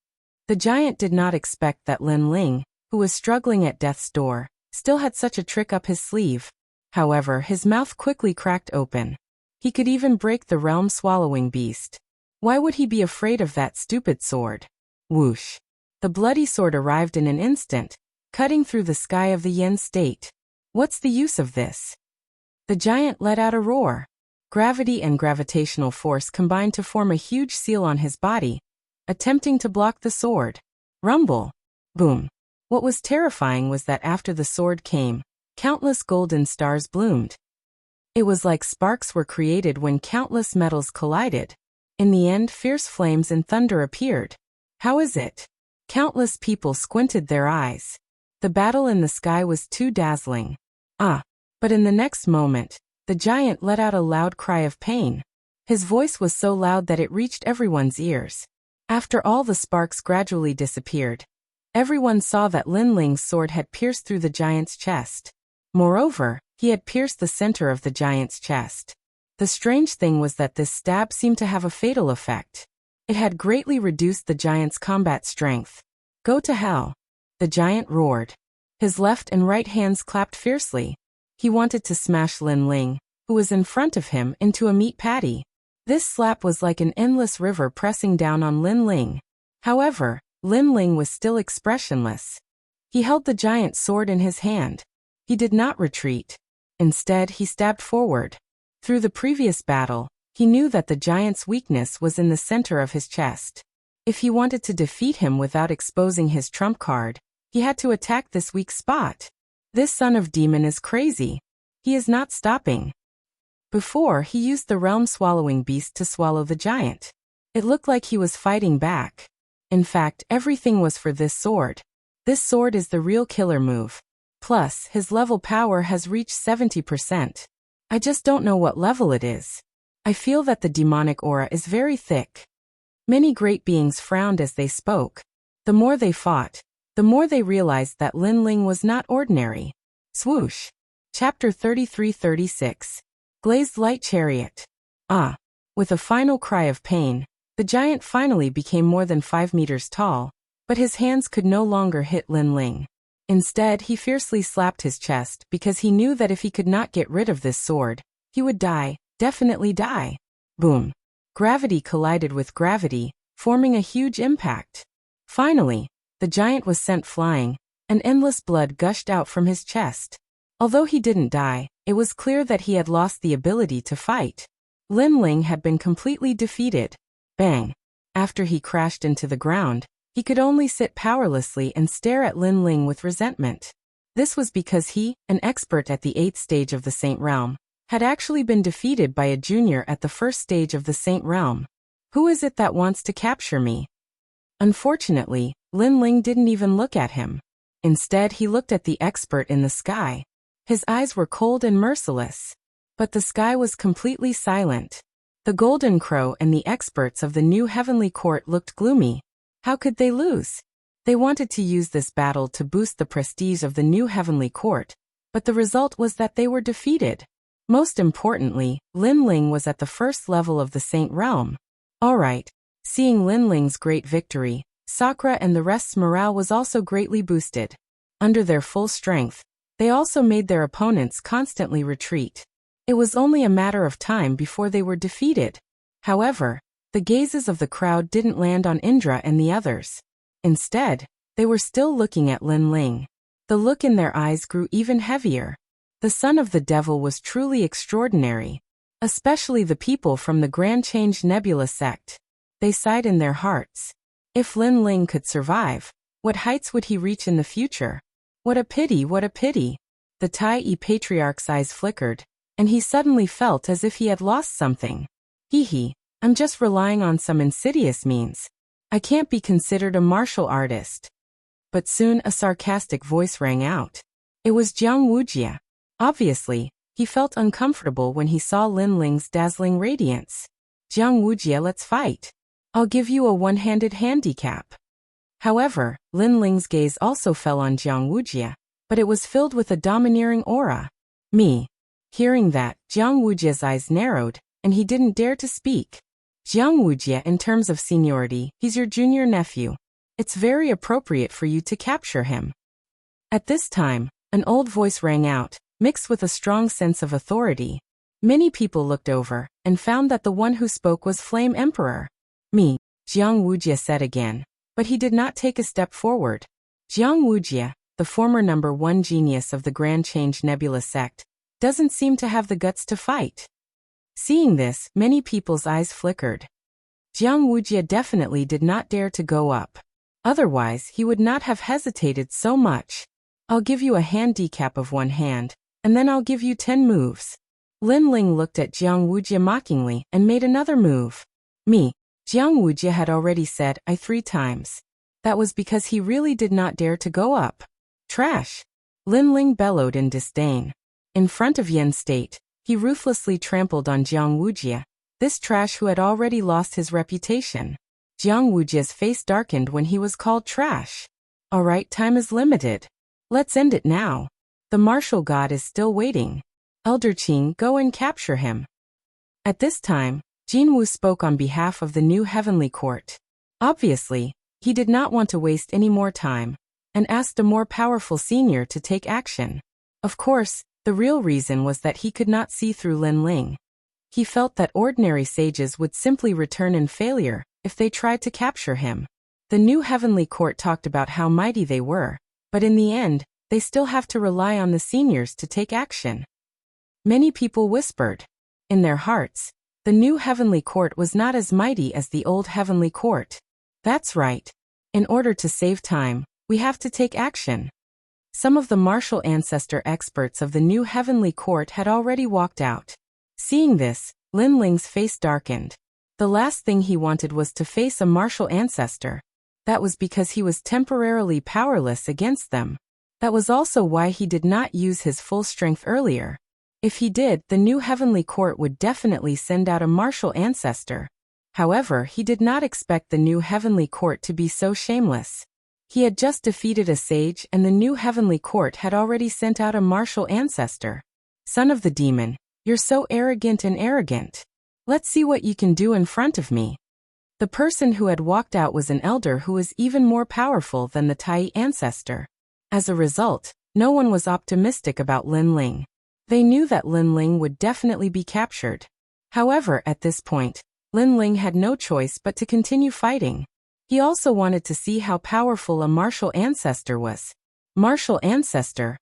The giant did not expect that Lin Ling, who was struggling at death's door, still had such a trick up his sleeve. However, his mouth quickly cracked open. He could even break the realm-swallowing beast. Why would he be afraid of that stupid sword? Whoosh. The bloody sword arrived in an instant, cutting through the sky of the Yen state. What's the use of this? The giant let out a roar. Gravity and gravitational force combined to form a huge seal on his body, attempting to block the sword. Rumble. Boom. What was terrifying was that after the sword came, countless golden stars bloomed. It was like sparks were created when countless metals collided. In the end, fierce flames and thunder appeared. How is it? Countless people squinted their eyes. The battle in the sky was too dazzling. But in the next moment, the giant let out a loud cry of pain. His voice was so loud that it reached everyone's ears. After all the sparks gradually disappeared, everyone saw that Lin Ling's sword had pierced through the giant's chest. Moreover, he had pierced the center of the giant's chest. The strange thing was that this stab seemed to have a fatal effect. It had greatly reduced the giant's combat strength. Go to hell. The giant roared. His left and right hands clapped fiercely. He wanted to smash Lin Ling, who was in front of him, into a meat patty. This slap was like an endless river pressing down on Lin Ling. However, Lin Ling was still expressionless. He held the giant's sword in his hand. He did not retreat. Instead, he stabbed forward. Through the previous battle, he knew that the giant's weakness was in the center of his chest. If he wanted to defeat him without exposing his trump card, he had to attack this weak spot. This son of demon is crazy. He is not stopping. Before, he used the realm-swallowing beast to swallow the giant. It looked like he was fighting back. In fact, everything was for this sword. This sword is the real killer move. Plus, his level power has reached 70%. I just don't know what level it is. I feel that the demonic aura is very thick. Many great beings frowned as they spoke. The more they fought, the more they realized that Lin Ling was not ordinary. Swoosh. Chapter 33-36. Glazed Light Chariot. Ah. With a final cry of pain, the giant finally became more than 5 meters tall, but his hands could no longer hit Lin Ling. Instead, he fiercely slapped his chest because he knew that if he could not get rid of this sword, he would die, definitely die. Boom. Gravity collided with gravity, forming a huge impact. Finally, the giant was sent flying, and endless blood gushed out from his chest. Although he didn't die, it was clear that he had lost the ability to fight. Lin Ling had been completely defeated. Bang. After he crashed into the ground, he could only sit powerlessly and stare at Lin Ling with resentment. This was because he, an expert at the 8th stage of the Saint Realm, had actually been defeated by a junior at the 1st stage of the Saint Realm. Who is it that wants to capture me? Unfortunately, Lin Ling didn't even look at him. Instead, he looked at the expert in the sky. His eyes were cold and merciless. But the sky was completely silent. The Golden Crow and the experts of the new Heavenly Court looked gloomy. How could they lose? They wanted to use this battle to boost the prestige of the new Heavenly Court, but the result was that they were defeated. Most importantly, Lin Ling was at the 1st level of the Saint Realm. Alright. Seeing Lin Ling's great victory, Sakura and the rest's morale was also greatly boosted. Under their full strength, they also made their opponents constantly retreat. It was only a matter of time before they were defeated. However, the gazes of the crowd didn't land on Indra and the others. Instead, they were still looking at Lin Ling. The look in their eyes grew even heavier. The son of the devil was truly extraordinary. Especially the people from the Grand Change Nebula sect. They sighed in their hearts. If Lin Ling could survive, what heights would he reach in the future? What a pity, what a pity. The Tai Patriarch's eyes flickered, and he suddenly felt as if he had lost something. Hee, I'm just relying on some insidious means. I can't be considered a martial artist. But soon a sarcastic voice rang out. It was Wuxia. Obviously, he felt uncomfortable when he saw Lin Ling's dazzling radiance. Wuxia, let's fight. I'll give you a one-handed handicap. However, Lin Ling's gaze also fell on Wuxia, but it was filled with a domineering aura. Me. Hearing that, Wuxia's eyes narrowed, and he didn't dare to speak. Wuxia, in terms of seniority, he's your junior nephew. It's very appropriate for you to capture him. At this time, an old voice rang out, mixed with a strong sense of authority. Many people looked over, and found that the one who spoke was Flame Emperor. Me, Wuxia said again, but he did not take a step forward. Wuxia, the former number 1 genius of the Grand Change Nebula sect, doesn't seem to have the guts to fight. Seeing this, many people's eyes flickered. Wuxia definitely did not dare to go up. Otherwise, he would not have hesitated so much. I'll give you a handicap of 1 hand, and then I'll give you 10 moves. Lin Ling looked at Wuxia mockingly and made another move. Me. Wuxia had already said I 3 times. That was because he really did not dare to go up. Trash. Lin Ling bellowed in disdain. In front of Yen State, he ruthlessly trampled on Wuxia, this trash who had already lost his reputation. Wuxia's face darkened when he was called trash. Alright, time is limited. Let's end it now. The martial god is still waiting. Elder Qing, go and capture him. At this time, Jinwu spoke on behalf of the new Heavenly Court. Obviously, he did not want to waste any more time, and asked a more powerful senior to take action. Of course, the real reason was that he could not see through Lin Ling. He felt that ordinary sages would simply return in failure if they tried to capture him. The new Heavenly Court talked about how mighty they were, but in the end, they still have to rely on the seniors to take action. Many people whispered. In their hearts, the new Heavenly Court was not as mighty as the old Heavenly Court. That's right. In order to save time, we have to take action. Some of the martial ancestor experts of the new Heavenly Court had already walked out. Seeing this, Lin Ling's face darkened. The last thing he wanted was to face a martial ancestor. That was because he was temporarily powerless against them. That was also why he did not use his full strength earlier. If he did, the new heavenly court would definitely send out a martial ancestor. However, he did not expect the new heavenly court to be so shameless. He had just defeated a sage and the new heavenly court had already sent out a martial ancestor. Son of the demon, you're so arrogant and arrogant. Let's see what you can do in front of me. The person who had walked out was an elder who was even more powerful than the Tai ancestor. As a result, no one was optimistic about Lin Ling. They knew that Lin Ling would definitely be captured. However, at this point, Lin Ling had no choice but to continue fighting. He also wanted to see how powerful a martial ancestor was. Martial ancestor,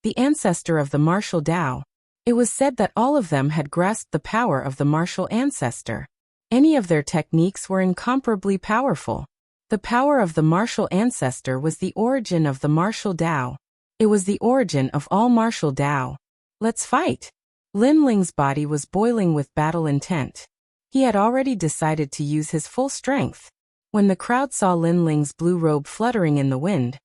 the ancestor of the martial Tao. It was said that all of them had grasped the power of the martial ancestor. Any of their techniques were incomparably powerful. The power of the martial ancestor was the origin of the martial Tao. It was the origin of all martial Tao. Let's fight. Lin Ling's body was boiling with battle intent. He had already decided to use his full strength. When the crowd saw Lin Ling's blue robe fluttering in the wind,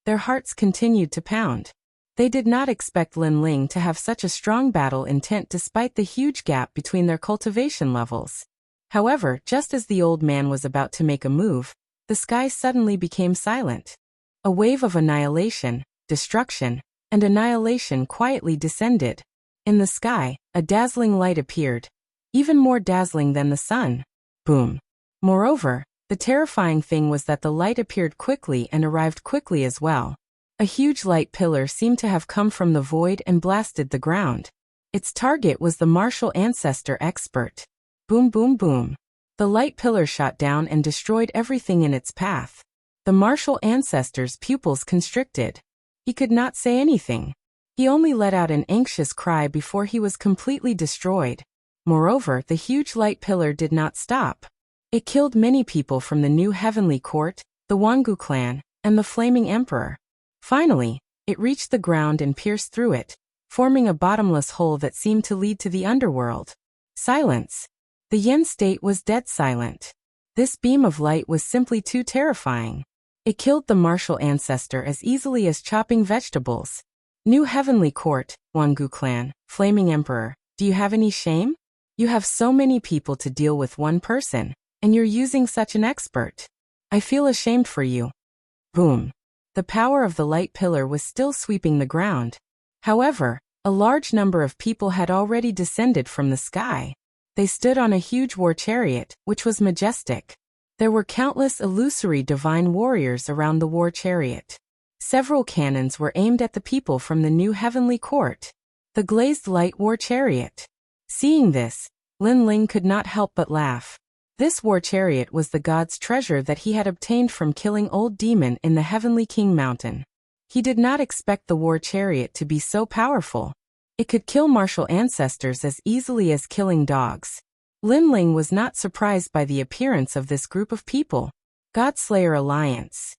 their hearts continued to pound. They did not expect Lin Ling to have such a strong battle intent despite the huge gap between their cultivation levels. However, just as the old man was about to make a move, the sky suddenly became silent. A wave of annihilation, destruction, and annihilation quietly descended. In the sky, a dazzling light appeared, even more dazzling than the sun. Boom. Moreover, the terrifying thing was that the light appeared quickly and arrived quickly as well. A huge light pillar seemed to have come from the void and blasted the ground. Its target was the martial ancestor expert. Boom boom boom. The light pillar shot down and destroyed everything in its path. The martial ancestor's pupils constricted. He could not say anything. He only let out an anxious cry before he was completely destroyed. Moreover, the huge light pillar did not stop. It killed many people from the new heavenly court, the Wangu clan, and the flaming emperor. Finally, it reached the ground and pierced through it, forming a bottomless hole that seemed to lead to the underworld. Silence. The Yen state was dead silent. This beam of light was simply too terrifying. It killed the martial ancestor as easily as chopping vegetables. New heavenly court, Wangu clan, flaming emperor, do you have any shame? You have so many people to deal with one person, and you're using such an expert. I feel ashamed for you. Boom. The power of the light pillar was still sweeping the ground. However, a large number of people had already descended from the sky. They stood on a huge war chariot, which was majestic. There were countless illusory divine warriors around the war chariot. Several cannons were aimed at the people from the new heavenly court. The glazed light war chariot. Seeing this, Lin Ling could not help but laugh. This war chariot was the god's treasure that he had obtained from killing Old Demon in the Heavenly King Mountain. He did not expect the war chariot to be so powerful. It could kill martial ancestors as easily as killing dogs. Lin Ling was not surprised by the appearance of this group of people. Godslayer Alliance.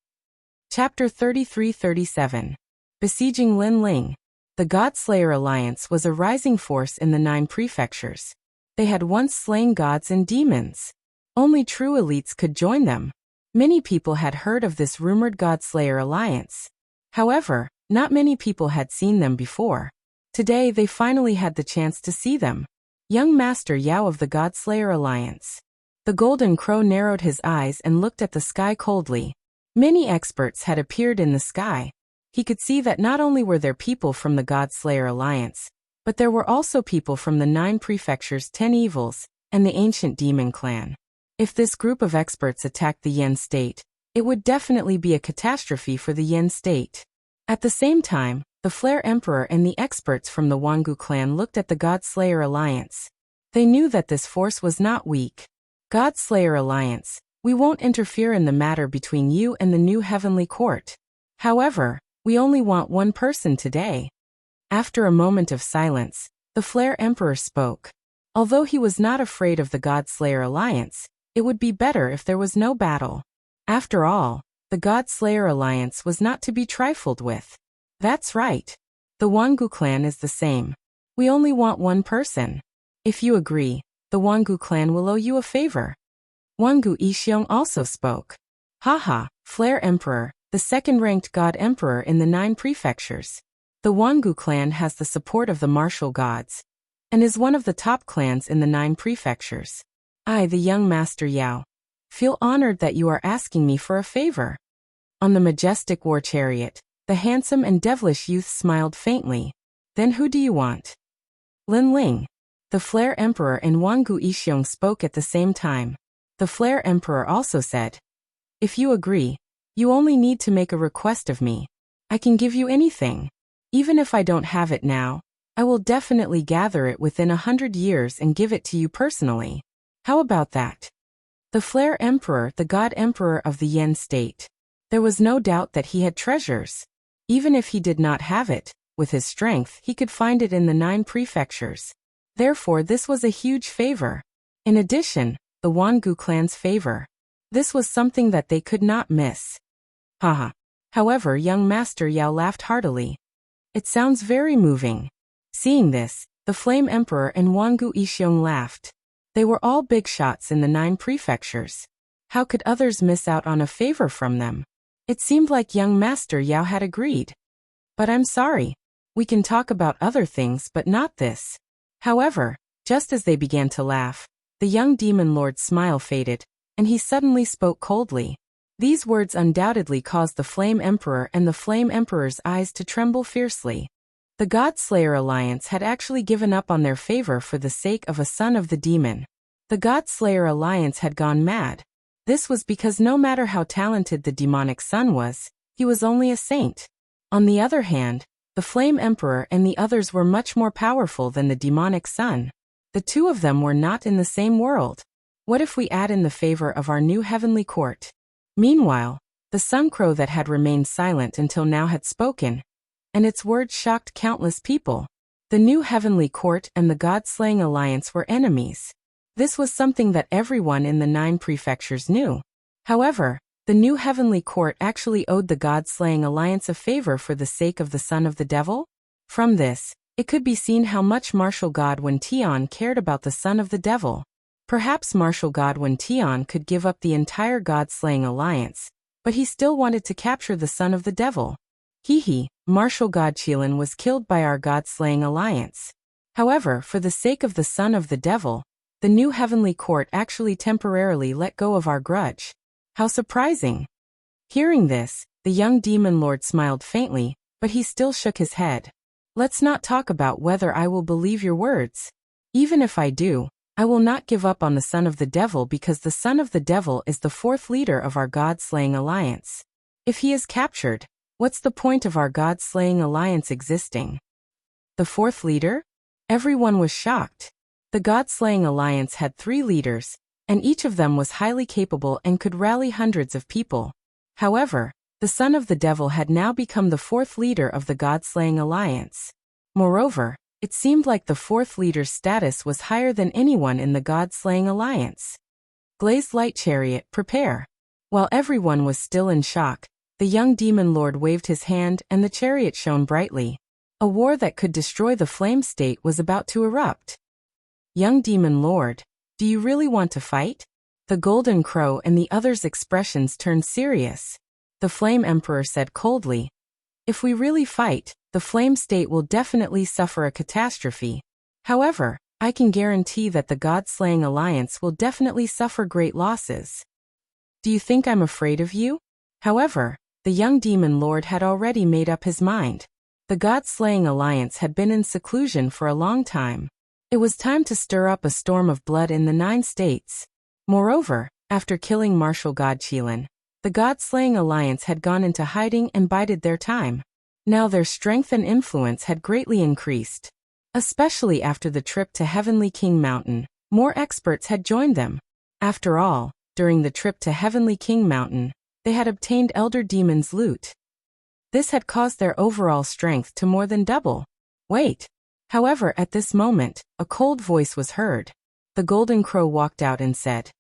Chapter 33-37. Besieging Lin Ling. The Godslayer Alliance was a rising force in the 9 prefectures. They had once slain gods and demons. Only true elites could join them. Many people had heard of this rumored Godslayer Alliance. However, not many people had seen them before. Today they finally had the chance to see them. Young Master Yao of the Godslayer Alliance. The Golden Crow narrowed his eyes and looked at the sky coldly. Many experts had appeared in the sky. He could see that not only were there people from the Godslayer Alliance, but there were also people from the 9 prefectures, 10 evils, and the ancient demon clan. If this group of experts attacked the Yen state, it would definitely be a catastrophe for the Yen state. At the same time, the Flare Emperor and the experts from the Wangu clan looked at the Godslayer Alliance. They knew that this force was not weak. Godslayer Alliance, we won't interfere in the matter between you and the new heavenly court. However, we only want one person today. After a moment of silence, the Flare Emperor spoke. Although he was not afraid of the Godslayer Alliance, it would be better if there was no battle. After all, the Godslayer Alliance was not to be trifled with. That's right. The Wangu clan is the same. We only want one person. If you agree, the Wangu clan will owe you a favor. Wangu Ishiong also spoke. Haha, Flare Emperor, the second-ranked god emperor in the 9 prefectures. The Wangu clan has the support of the martial gods, and is one of the top clans in the 9 prefectures. I, the young master Yao, feel honored that you are asking me for a favor. On the majestic war chariot, the handsome and devilish youth smiled faintly. Then who do you want? Lin Ling. The Flare Emperor and Wangu Ishiong spoke at the same time. The Flare Emperor also said, if you agree, you only need to make a request of me. I can give you anything. Even if I don't have it now, I will definitely gather it within 100 years and give it to you personally. How about that? The Flare Emperor, the God Emperor of the Yen state. There was no doubt that he had treasures. Even if he did not have it, with his strength he could find it in the 9 prefectures. Therefore this was a huge favor. In addition, the Wangu clan's favor. This was something that they could not miss. Haha. However, young Master Yao laughed heartily. It sounds very moving. Seeing this, the Flame Emperor and Wangu Ishiong laughed. They were all big shots in the 9 prefectures. How could others miss out on a favor from them? It seemed like young Master Yao had agreed. But I'm sorry. We can talk about other things but not this. However, just as they began to laugh, the young demon lord's smile faded, and he suddenly spoke coldly. These words undoubtedly caused the Flame Emperor and the Flame Emperor's eyes to tremble fiercely. The God-Slayer Alliance had actually given up on their favor for the sake of a son of the demon. The God-Slayer Alliance had gone mad. This was because no matter how talented the demonic son was, he was only a saint. On the other hand, the Flame Emperor and the others were much more powerful than the demonic son. The two of them were not in the same world. What if we add in the favor of our new heavenly court? Meanwhile, the Sun Crow that had remained silent until now had spoken, and its words shocked countless people. The new heavenly court and the God-Slaying Alliance were enemies. This was something that everyone in the 9 prefectures knew. However, the new heavenly court actually owed the God-Slaying Alliance a favor for the sake of the son of the devil? From this, it could be seen how much Martial God Wen Tian cared about the son of the devil. Perhaps Martial God Wen Tian could give up the entire God-Slaying Alliance, but he still wanted to capture the son of the devil. Martial God Qilin was killed by our God-Slaying Alliance. However, for the sake of the son of the devil, the new heavenly court actually temporarily let go of our grudge. How surprising! Hearing this, the young demon lord smiled faintly, but he still shook his head. Let's not talk about whether I will believe your words. Even if I do, I will not give up on the son of the devil because the son of the devil is the 4th leader of our God-Slaying Alliance. If he is captured, what's the point of our God-Slaying Alliance existing? The 4th leader? Everyone was shocked. The God-Slaying Alliance had 3 leaders, and each of them was highly capable and could rally hundreds of people. However, the son of the devil had now become the 4th leader of the God-Slaying Alliance. Moreover, it seemed like the 4th leader's status was higher than anyone in the God-Slaying Alliance. Glazed Light Chariot, prepare. While everyone was still in shock, the young demon lord waved his hand and the chariot shone brightly. A war that could destroy the flame state was about to erupt. Young demon lord, do you really want to fight? The golden crow and the others' expressions turned serious. The Flame Emperor said coldly, if we really fight, the flame state will definitely suffer a catastrophe. However, I can guarantee that the God-Slaying Alliance will definitely suffer great losses. Do you think I'm afraid of you? However, the young demon lord had already made up his mind. The God-Slaying Alliance had been in seclusion for a long time. It was time to stir up a storm of blood in the 9 states. Moreover, after killing Martial God Qilin, the God-Slaying Alliance had gone into hiding and bided their time. Now their strength and influence had greatly increased. Especially after the trip to Heavenly King Mountain, more experts had joined them. After all, during the trip to Heavenly King Mountain, they had obtained Elder Demon's loot. This had caused their overall strength to more than double. Wait. However, at this moment, a cold voice was heard. The Golden Crow walked out and said,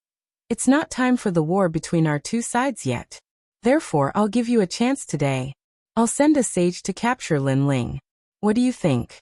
it's not time for the war between our 2 sides yet. Therefore, I'll give you a chance today. I'll send a sage to capture Lin Ling. What do you think?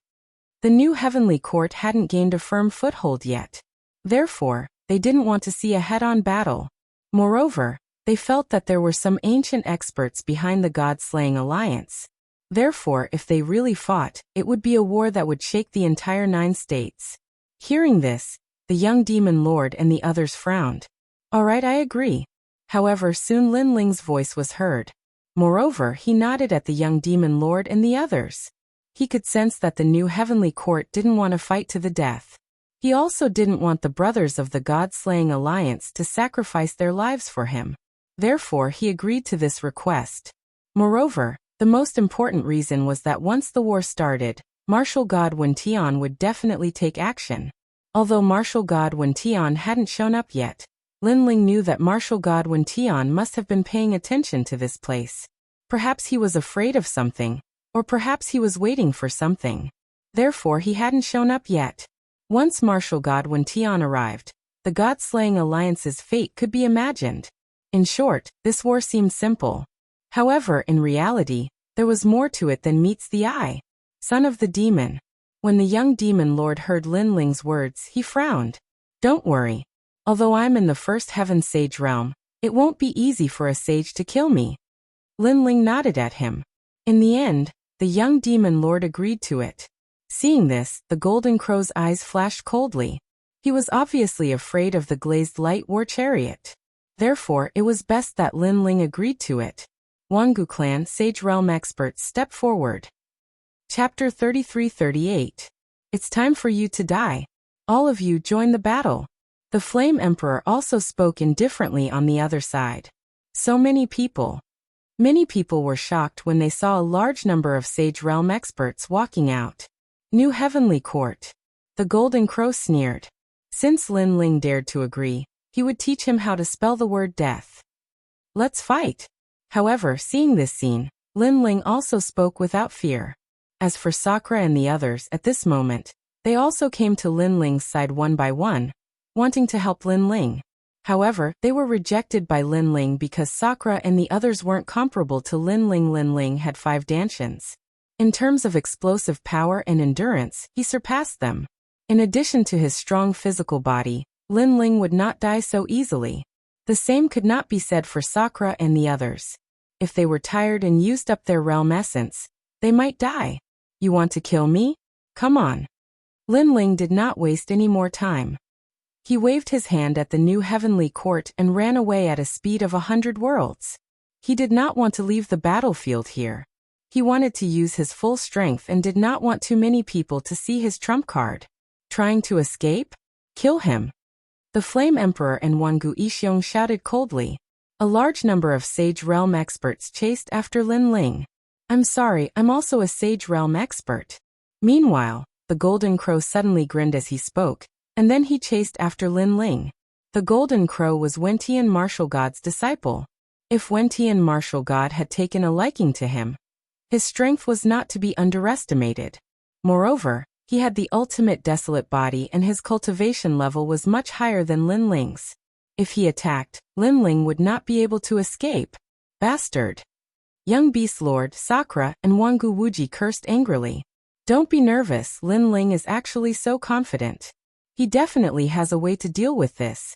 The new heavenly court hadn't gained a firm foothold yet. Therefore, they didn't want to see a head-on battle. Moreover, They felt that there were some ancient experts behind the God-slaying alliance. Therefore, if they really fought, it would be a war that would shake the entire 9 states. Hearing this, the young demon lord and the others frowned. All right, I agree. However, soon Lin Ling's voice was heard. Moreover, he nodded at the young demon lord and the others. He could sense that the new heavenly court didn't want to fight to the death. He also didn't want the brothers of the God-slaying alliance to sacrifice their lives for him. Therefore, he agreed to this request. Moreover, the most important reason was that once the war started, Martial God Wen Tian would definitely take action. Although Martial God Wen Tian hadn't shown up yet, Lin Ling knew that Martial God Wen Tian must have been paying attention to this place. Perhaps he was afraid of something, or perhaps he was waiting for something. Therefore, he hadn't shown up yet. Once Martial God Wen Tian arrived, the God-slaying alliance's fate could be imagined. In short, this war seemed simple. However, in reality, there was more to it than meets the eye. Son of the demon. When the young demon lord heard Lin Ling's words, he frowned. Don't worry. Although I'm in the first heaven sage realm, it won't be easy for a sage to kill me. Lin Ling nodded at him. In the end, the young demon lord agreed to it. Seeing this, the golden crow's eyes flashed coldly. He was obviously afraid of the glazed light war chariot. Therefore, it was best that Lin Ling agreed to it. Wangu clan Sage Realm experts step forward. Chapter 33-38. It's time for you to die. All of you join the battle. The Flame Emperor also spoke indifferently on the other side. So many people. Many people were shocked when they saw a large number of Sage Realm experts walking out. New Heavenly Court. The Golden Crow sneered. Since Lin Ling dared to agree, he would teach him how to spell the word death. Let's fight. However, seeing this scene, Lin Ling also spoke without fear. As for Sakura and the others at this moment, they also came to Lin Ling's side one by one, wanting to help Lin Ling. However, they were rejected by Lin Ling because Sakura and the others weren't comparable to Lin Ling. Lin Ling had 5 dantians. In terms of explosive power and endurance, he surpassed them. In addition to his strong physical body, Lin Ling would not die so easily. The same could not be said for Sakura and the others. If they were tired and used up their realm essence, they might die. You want to kill me? Come on. Lin Ling did not waste any more time. He waved his hand at the new heavenly court and ran away at a speed of 100 worlds. He did not want to leave the battlefield here. He wanted to use his full strength and did not want too many people to see his trump card. Trying to escape? Kill him. The Flame Emperor and Wangu Ishiong shouted coldly. A large number of Sage Realm experts chased after Lin Ling. I'm sorry, I'm also a Sage Realm expert. Meanwhile, the Golden Crow suddenly grinned as he spoke, and then he chased after Lin Ling. The Golden Crow was Wen Tian Martial God's disciple. If Wen Tian Martial God had taken a liking to him, his strength was not to be underestimated. Moreover, he had the ultimate desolate body and his cultivation level was much higher than Lin Ling's. If he attacked, Lin Ling would not be able to escape. Bastard. Young Beast Lord Sakura and Wangu Wuji cursed angrily. Don't be nervous, Lin Ling is actually so confident. He definitely has a way to deal with this.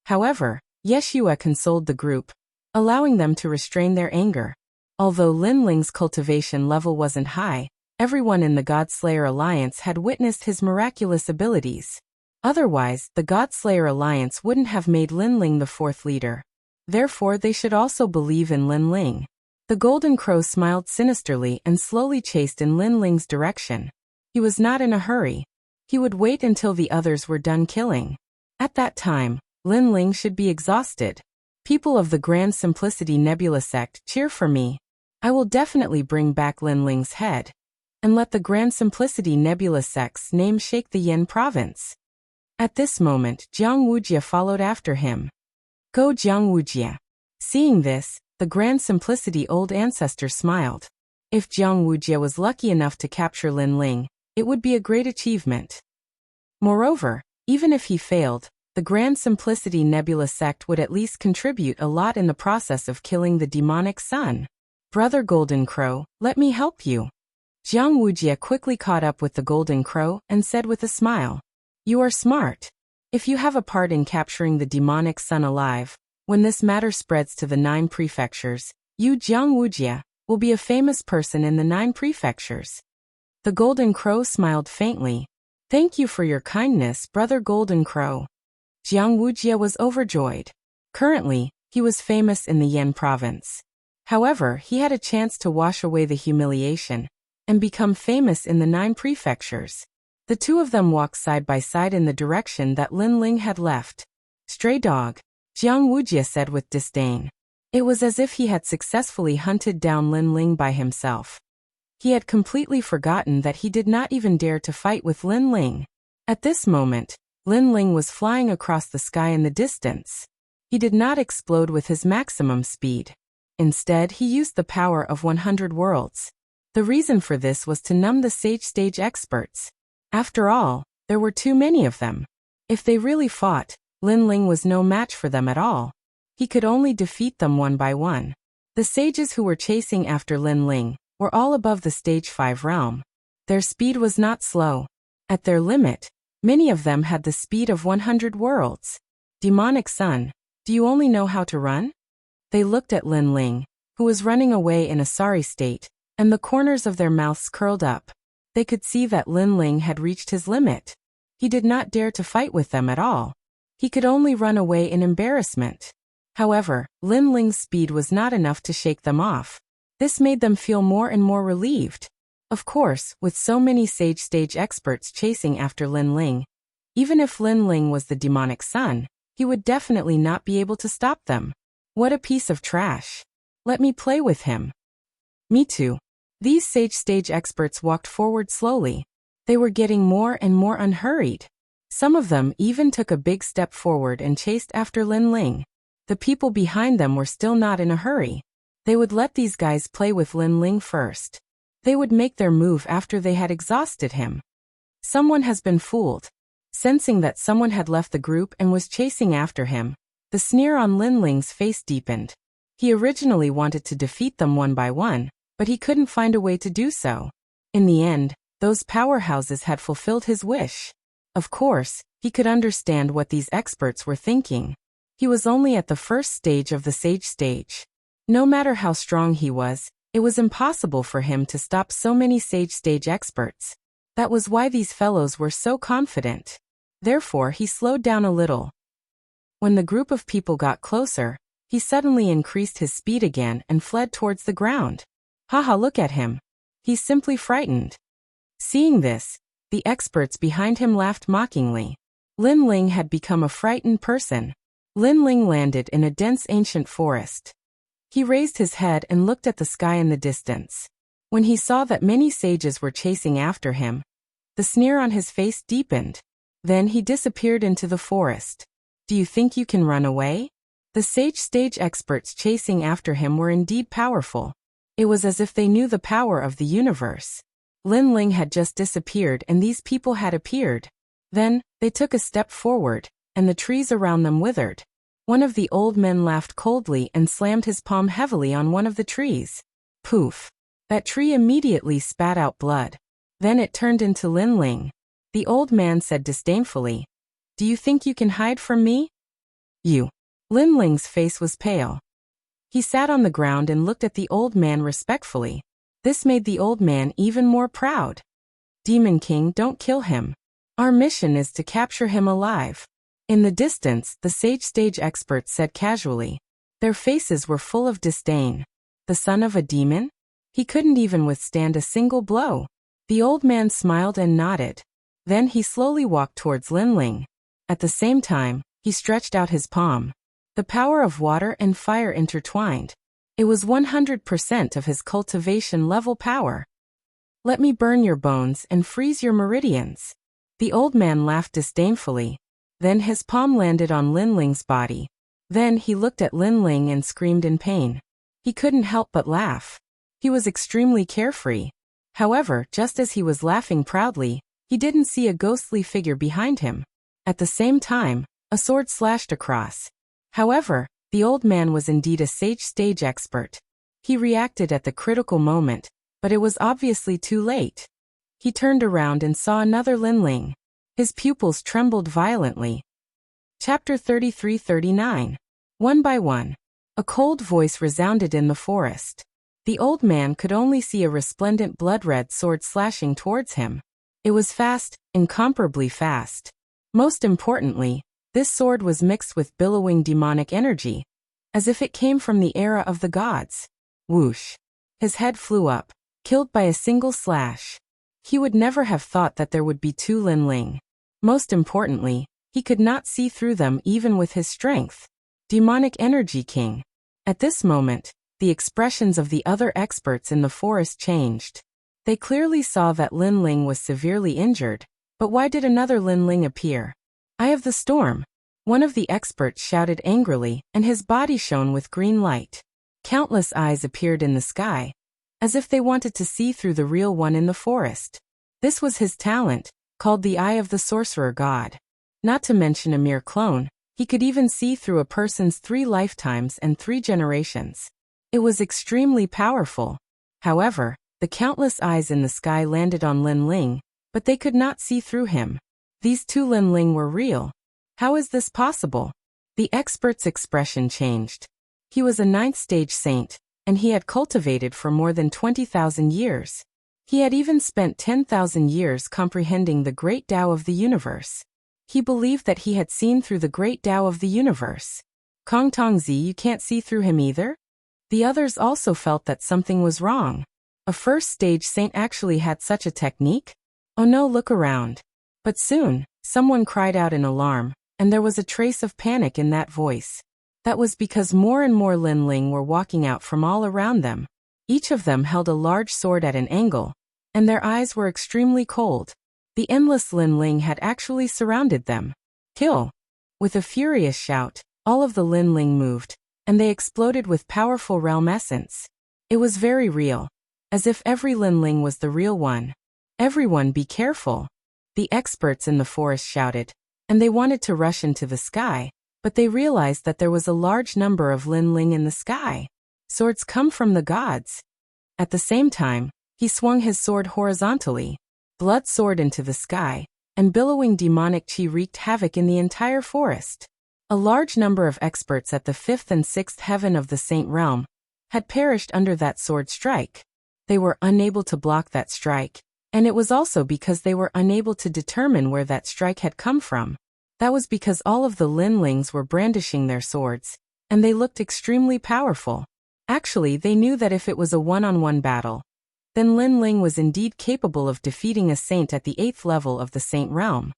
However, Yeshua consoled the group, allowing them to restrain their anger. Although Lin Ling's cultivation level wasn't high, everyone in the Godslayer Alliance had witnessed his miraculous abilities. Otherwise, the Godslayer Alliance wouldn't have made Lin Ling the 4th leader. Therefore, they should also believe in Lin Ling. The Golden Crow smiled sinisterly and slowly chased in Lin Ling's direction. He was not in a hurry. He would wait until the others were done killing. At that time, Lin Ling should be exhausted. People of the Grand Simplicity Nebula sect, cheer for me. I will definitely bring back Lin Ling's head. And let the Grand Simplicity Nebula sect's name shake the Yin province. At this moment, Jiang Wujia followed after him. Go Jiang Wujia. Seeing this, the Grand Simplicity Old Ancestor smiled. If Jiang Wujia was lucky enough to capture Lin Ling, it would be a great achievement. Moreover, even if he failed, the Grand Simplicity Nebula sect would at least contribute a lot in the process of killing the demonic sun. Brother Golden Crow, let me help you. Jiang Wujia quickly caught up with the Golden Crow and said with a smile. You are smart. If you have a part in capturing the demonic sun alive, When this matter spreads to the 9 prefectures, you Jiang Wuxia will be a famous person in the 9 prefectures. The Golden Crow smiled faintly. Thank you for your kindness, Brother Golden Crow. Jiang Wuxia was overjoyed. Currently, he was famous in the Yan province. However, he had a chance to wash away the humiliation and become famous in the 9 prefectures. The two of them walked side by side in the direction that Lin Ling had left. Stray dog, Jiang Wuxia said with disdain. It was as if he had successfully hunted down Lin Ling by himself. He had completely forgotten that he did not even dare to fight with Lin Ling. At this moment, Lin Ling was flying across the sky in the distance. He did not explode with his maximum speed. Instead, he used the power of 100 worlds. The reason for this was to numb the sage stage experts. After all, there were too many of them. If they really fought, Lin Ling was no match for them at all. He could only defeat them one by one. The sages who were chasing after Lin Ling were all above the stage 5 realm. Their speed was not slow. At their limit, many of them had the speed of 100 worlds. Demonic Son, do you only know how to run? They looked at Lin Ling, who was running away in a sorry state, and the corners of their mouths curled up. They could see that Lin Ling had reached his limit. He did not dare to fight with them at all. He could only run away in embarrassment. However, Lin Ling's speed was not enough to shake them off. This made them feel more and more relieved. Of course, with so many sage stage experts chasing after Lin Ling, even if Lin Ling was the demonic son, he would definitely not be able to stop them. What a piece of trash. Let me play with him. Me too. These sage stage experts walked forward slowly. They were getting more and more unhurried. Some of them even took a big step forward and chased after Lin Ling. The people behind them were still not in a hurry. They would let these guys play with Lin Ling first. They would make their move after they had exhausted him. Someone has been fooled. Sensing that someone had left the group and was chasing after him, the sneer on Lin Ling's face deepened. He originally wanted to defeat them one by one, but he couldn't find a way to do so. In the end, those powerhouses had fulfilled his wish. Of course, he could understand what these experts were thinking. He was only at the first stage of the sage stage. No matter how strong he was, it was impossible for him to stop so many sage stage experts. That was why these fellows were so confident. Therefore, he slowed down a little. When the group of people got closer, he suddenly increased his speed again and fled towards the ground. Haha, look at him. He's simply frightened. Seeing this, the experts behind him laughed mockingly. Lin Ling had become a frightened person. Lin Ling landed in a dense ancient forest. He raised his head and looked at the sky in the distance. When he saw that many sages were chasing after him, the sneer on his face deepened. Then he disappeared into the forest. Do you think you can run away? The sage stage experts chasing after him were indeed powerful. It was as if they knew the power of the universe. Lin Ling had just disappeared and these people had appeared. Then, they took a step forward, and the trees around them withered. One of the old men laughed coldly and slammed his palm heavily on one of the trees. Poof! That tree immediately spat out blood. Then it turned into Lin Ling. The old man said disdainfully, "Do you think you can hide from me?" You. Lin Ling's face was pale. He sat on the ground and looked at the old man respectfully. This made the old man even more proud. Demon King, don't kill him. Our mission is to capture him alive. In the distance, the sage stage experts said casually. Their faces were full of disdain. The son of a demon? He couldn't even withstand a single blow. The old man smiled and nodded. Then he slowly walked towards Lin Ling. At the same time, he stretched out his palm. The power of water and fire intertwined. It was 100% of his cultivation level power. Let me burn your bones and freeze your meridians. The old man laughed disdainfully. Then his palm landed on Lin Ling's body. Then he looked at Lin Ling and screamed in pain. He couldn't help but laugh. He was extremely carefree. However, just as he was laughing proudly, he didn't see a ghostly figure behind him. At the same time, a sword slashed across. However, the old man was indeed a sage stage expert. He reacted at the critical moment, but it was obviously too late. He turned around and saw another Lin Ling. His pupils trembled violently. Chapter 33-39. One by one, a cold voice resounded in the forest. The old man could only see a resplendent blood-red sword slashing towards him. It was fast, incomparably fast. Most importantly, this sword was mixed with billowing demonic energy, as if it came from the era of the gods. Whoosh! His head flew up, killed by a single slash. He would never have thought that there would be two Lin Ling. Most importantly, he could not see through them even with his strength. Demonic energy king. At this moment, the expressions of the other experts in the forest changed. They clearly saw that Lin Ling was severely injured, but why did another Lin Ling appear? Eye of the storm. One of the experts shouted angrily, and his body shone with green light. Countless eyes appeared in the sky, as if they wanted to see through the real one in the forest. This was his talent, called the Eye of the Sorcerer God. Not to mention a mere clone, he could even see through a person's 3 lifetimes and 3 generations. It was extremely powerful. However, the countless eyes in the sky landed on Lin Ling, but they could not see through him. These two Lin Ling were real. How is this possible? The expert's expression changed. He was a 9th stage saint, and he had cultivated for more than 20,000 years. He had even spent 10,000 years comprehending the great Tao of the universe. He believed that he had seen through the great Tao of the universe. Kong Tongzi, you can't see through him either? The others also felt that something was wrong. A 1st stage saint actually had such a technique? Oh no, look around. But soon, someone cried out in alarm, and there was a trace of panic in that voice. That was because more and more Lin Ling were walking out from all around them. Each of them held a large sword at an angle, and their eyes were extremely cold. The endless Lin Ling had actually surrounded them. Kill! With a furious shout, all of the Lin Ling moved, and they exploded with powerful realm essence. It was very real, as if every Lin Ling was the real one. Everyone be careful! The experts in the forest shouted, and they wanted to rush into the sky, but they realized that there was a large number of Lin Ling in the sky. Swords come from the gods. At the same time, he swung his sword horizontally, blood soared into the sky, and billowing demonic chi wreaked havoc in the entire forest. A large number of experts at the 5th and 6th heaven of the Saint Realm had perished under that sword strike. They were unable to block that strike, and it was also because they were unable to determine where that strike had come from. That was because all of the Lin Lings were brandishing their swords, and they looked extremely powerful. Actually, they knew that if it was a one-on-one battle, then Lin Ling was indeed capable of defeating a saint at the 8th level of the Saint Realm.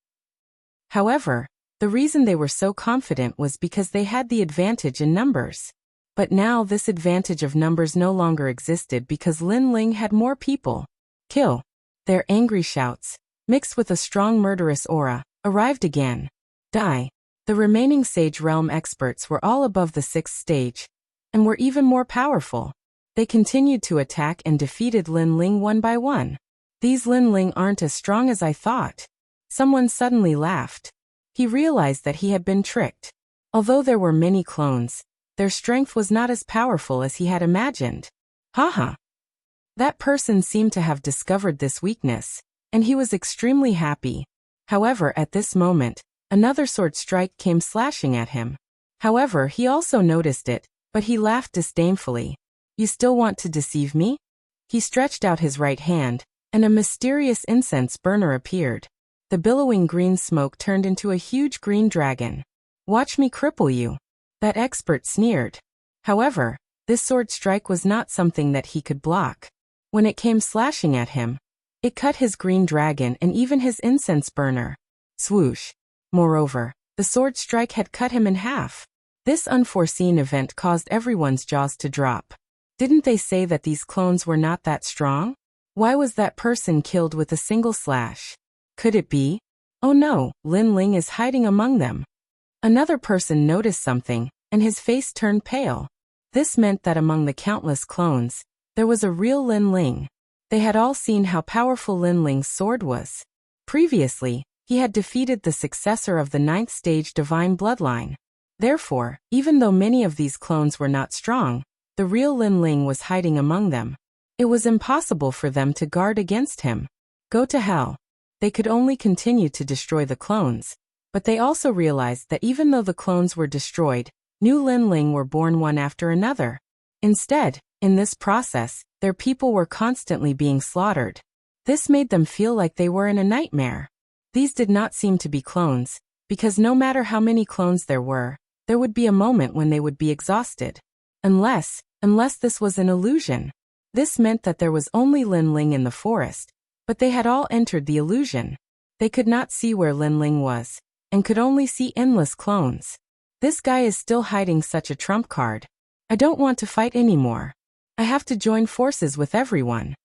However, the reason they were so confident was because they had the advantage in numbers. But now this advantage of numbers no longer existed because Lin Ling had more people. Kill! Their angry shouts, mixed with a strong murderous aura, arrived again. Die! The remaining Sage Realm experts were all above the 6th stage, and were even more powerful. They continued to attack and defeated Lin Ling one by one. These Lin Ling aren't as strong as I thought. Someone suddenly laughed. He realized that he had been tricked. Although there were many clones, their strength was not as powerful as he had imagined. Haha! That person seemed to have discovered this weakness, and he was extremely happy. However, at this moment, another sword strike came slashing at him. However, he also noticed it, but he laughed disdainfully. You still want to deceive me? He stretched out his right hand, and a mysterious incense burner appeared. The billowing green smoke turned into a huge green dragon. Watch me cripple you. That expert sneered. However, this sword strike was not something that he could block. When it came slashing at him, it cut his green dragon and even his incense burner. Swoosh. Moreover, the sword strike had cut him in half. This unforeseen event caused everyone's jaws to drop. Didn't they say that these clones were not that strong? Why was that person killed with a single slash? Could it be? Oh no, Lin Ling is hiding among them. Another person noticed something, and his face turned pale. This meant that among the countless clones, there was a real Lin Ling. They had all seen how powerful Lin Ling's sword was. Previously, he had defeated the successor of the 9th stage divine bloodline. Therefore, even though many of these clones were not strong, the real Lin Ling was hiding among them. It was impossible for them to guard against him. Go to hell. They could only continue to destroy the clones, but they also realized that even though the clones were destroyed, New Linling were born one after another. Instead, in this process, their people were constantly being slaughtered. This made them feel like they were in a nightmare. These did not seem to be clones, because no matter how many clones there would be a moment when they would be exhausted. Unless this was an illusion. This meant that there was only Linling in the forest, but they had all entered the illusion. They could not see where Linling was, and could only see endless clones. This guy is still hiding such a trump card. I don't want to fight anymore. I have to join forces with everyone.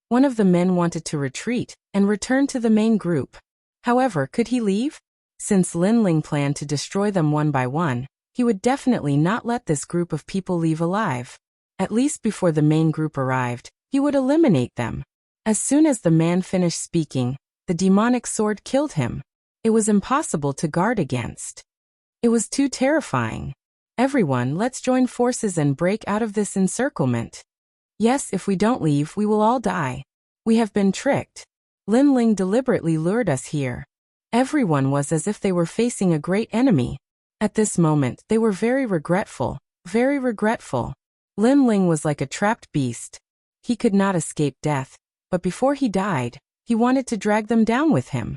One of the men wanted to retreat and return to the main group. However, could he leave? Since Linling planned to destroy them one by one, he would definitely not let this group of people leave alive. At least before the main group arrived, he would eliminate them. As soon as the man finished speaking, the demonic sword killed him. It was impossible to guard against. It was too terrifying. Everyone, let's join forces and break out of this encirclement. Yes, if we don't leave, we will all die. We have been tricked. Linling deliberately lured us here. Everyone was as if they were facing a great enemy. At this moment, they were very regretful, very regretful. Linling was like a trapped beast. He could not escape death, but before he died, he wanted to drag them down with him.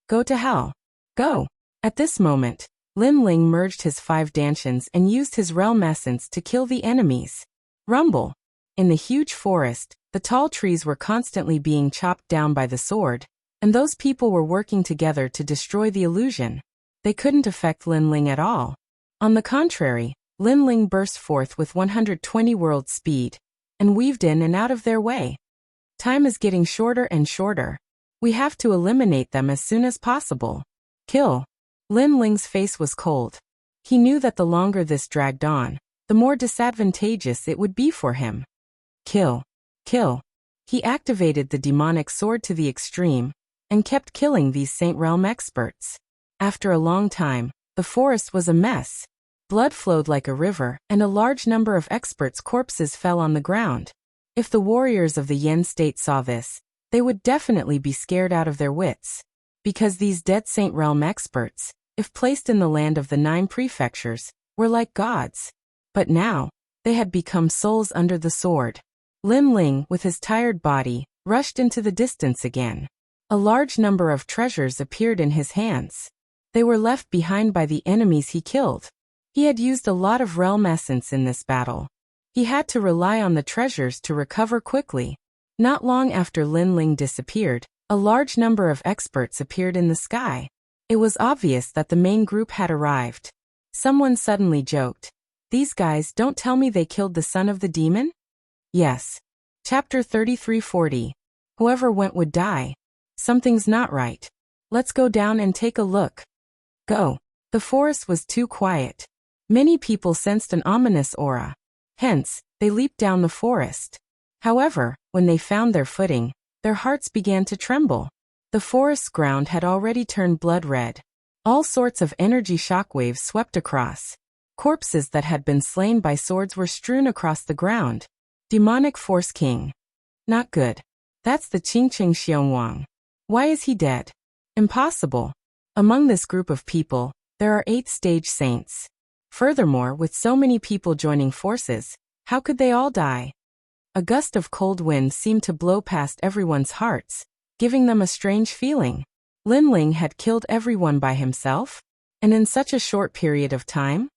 Go to hell. Go. At this moment, Linling merged his 5 dantians and used his realm essence to kill the enemies. Rumble. In the huge forest, the tall trees were constantly being chopped down by the sword, and those people were working together to destroy the illusion. They couldn't affect Linling at all. On the contrary, Linling burst forth with 120 world speed, and weaved in and out of their way. Time is getting shorter and shorter. We have to eliminate them as soon as possible. Kill. Linling's face was cold. He knew that the longer this dragged on, the more disadvantageous it would be for him. Kill. Kill. He activated the demonic sword to the extreme, and kept killing these Saint Realm experts. After a long time, the forest was a mess. Blood flowed like a river, and a large number of experts' corpses fell on the ground. If the warriors of the Yen state saw this, they would definitely be scared out of their wits. Because these dead Saint Realm experts, if placed in the land of the 9 prefectures, were like gods. But now, they had become souls under the sword. Linling, with his tired body, rushed into the distance again. A large number of treasures appeared in his hands. They were left behind by the enemies he killed. He had used a lot of realm essence in this battle. He had to rely on the treasures to recover quickly. Not long after Linling disappeared, a large number of experts appeared in the sky. It was obvious that the main group had arrived. Someone suddenly joked, "These guys don't tell me they killed the son of the demon?" Yes. Chapter 3340. Whoever went would die. Something's not right. Let's go down and take a look. Go. The forest was too quiet. Many people sensed an ominous aura. Hence, they leaped down the forest. However, when they found their footing, their hearts began to tremble. The forest's ground had already turned blood red. All sorts of energy shockwaves swept across. Corpses that had been slain by swords were strewn across the ground. Demonic Force King. Not good. That's the Qingqing Xiongwang. Why is he dead? Impossible. Among this group of people, there are 8 stage saints. Furthermore, with so many people joining forces, how could they all die? A gust of cold wind seemed to blow past everyone's hearts, giving them a strange feeling. Linling had killed everyone by himself? And in such a short period of time?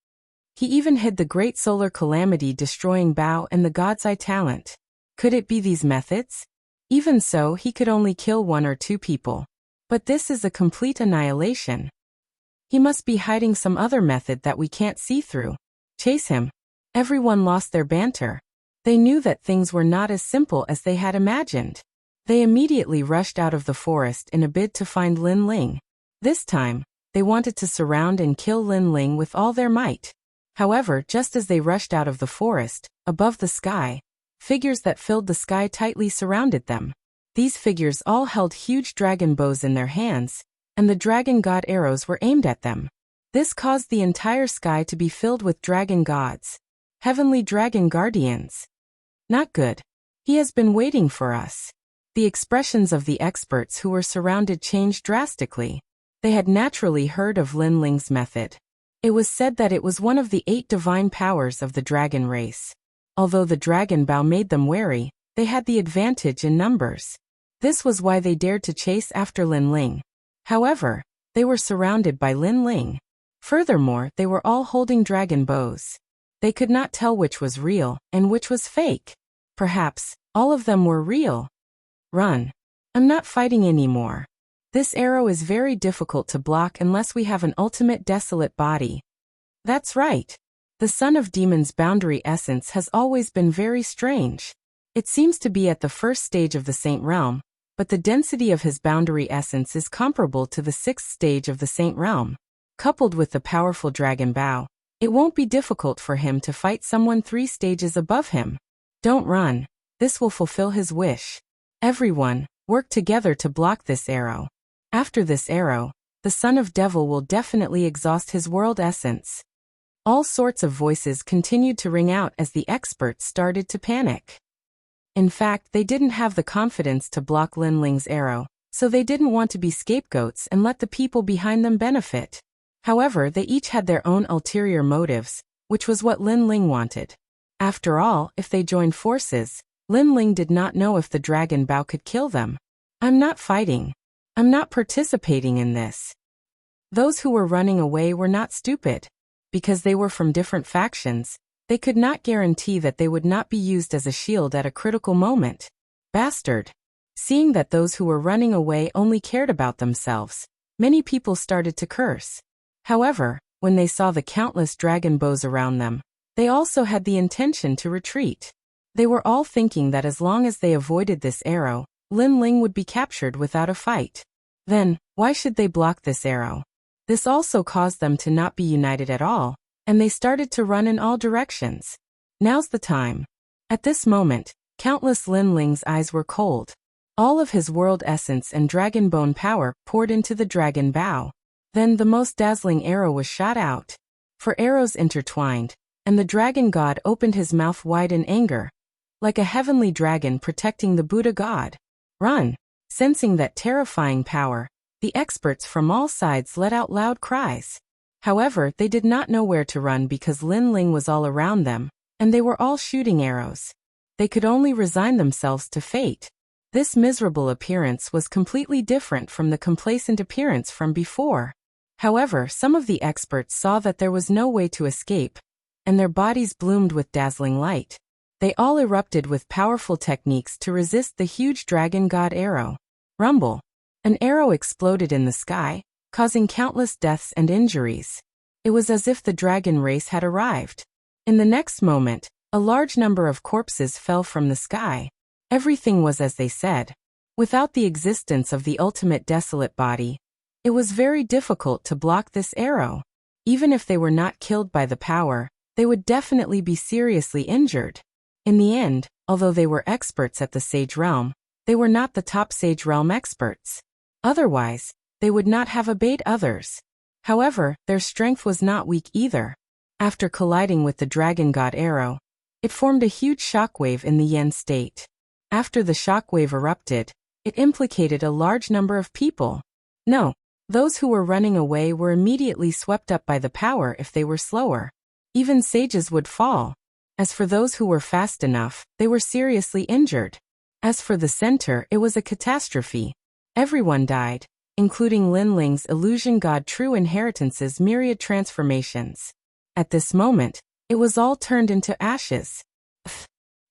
He even hid the great solar calamity destroying Bao and the God's Eye talent. Could it be these methods? Even so, he could only kill 1 or 2 people. But this is a complete annihilation. He must be hiding some other method that we can't see through. Chase him. Everyone lost their banter. They knew that things were not as simple as they had imagined. They immediately rushed out of the forest in a bid to find Linling. This time, they wanted to surround and kill Linling with all their might. However, just as they rushed out of the forest, above the sky, figures that filled the sky tightly surrounded them. These figures all held huge dragon bows in their hands, and the dragon god arrows were aimed at them. This caused the entire sky to be filled with dragon gods. Heavenly dragon guardians. Not good. He has been waiting for us. The expressions of the experts who were surrounded changed drastically. They had naturally heard of Linling's method. It was said that it was one of the 8 divine powers of the dragon race. Although the dragon bow made them wary, they had the advantage in numbers. This was why they dared to chase after Lin Ling. However, they were surrounded by Lin Ling. Furthermore, they were all holding dragon bows. They could not tell which was real and which was fake. Perhaps all of them were real. Run. I'm not fighting anymore. This arrow is very difficult to block unless we have an ultimate desolate body. That's right. The Son of Demon's boundary essence has always been very strange. It seems to be at the first stage of the Saint Realm, but the density of his boundary essence is comparable to the 6th stage of the Saint Realm. Coupled with the powerful dragon bow, it won't be difficult for him to fight someone 3 stages above him. Don't run. This will fulfill his wish. Everyone, work together to block this arrow. After this arrow, the Son of Devil will definitely exhaust his world essence. All sorts of voices continued to ring out as the experts started to panic. In fact, they didn't have the confidence to block Lin Ling's arrow, so they didn't want to be scapegoats and let the people behind them benefit. However, they each had their own ulterior motives, which was what Lin Ling wanted. After all, if they joined forces, Lin Ling did not know if the dragon bow could kill them. I'm not fighting. I'm not participating in this. Those who were running away were not stupid. Because they were from different factions, they could not guarantee that they would not be used as a shield at a critical moment. Bastard. Seeing that those who were running away only cared about themselves, many people started to curse. However, when they saw the countless dragon bows around them, they also had the intention to retreat. They were all thinking that as long as they avoided this arrow, Lin Ling would be captured without a fight. Then, why should they block this arrow? This also caused them to not be united at all, and they started to run in all directions. Now's the time. At this moment, countless Lin Ling's eyes were cold. All of his world essence and dragon bone power poured into the dragon bow. Then the most dazzling arrow was shot out. For arrows intertwined, and the dragon god opened his mouth wide in anger, like a heavenly dragon protecting the Buddha god. Run! Sensing that terrifying power, the experts from all sides let out loud cries. However, they did not know where to run because Lin Ling was all around them, and they were all shooting arrows. They could only resign themselves to fate. This miserable appearance was completely different from the complacent appearance from before. However, some of the experts saw that there was no way to escape, and their bodies bloomed with dazzling light. They all erupted with powerful techniques to resist the huge dragon god arrow. Rumble. An arrow exploded in the sky, causing countless deaths and injuries. It was as if the dragon race had arrived. In the next moment, a large number of corpses fell from the sky. Everything was as they said. Without the existence of the ultimate desolate body, it was very difficult to block this arrow. Even if they were not killed by the power, they would definitely be seriously injured. In the end, although they were experts at the Sage Realm, they were not the top Sage Realm experts. Otherwise, they would not have obeyed others. However, their strength was not weak either. After colliding with the dragon god arrow, it formed a huge shockwave in the Yen state. After the shockwave erupted, it implicated a large number of people. No, those who were running away were immediately swept up by the power if they were slower. Even sages would fall. As for those who were fast enough, they were seriously injured. As for the center, it was a catastrophe. Everyone died, including Lin Ling's illusion god True Inheritance's myriad transformations. At this moment, it was all turned into ashes.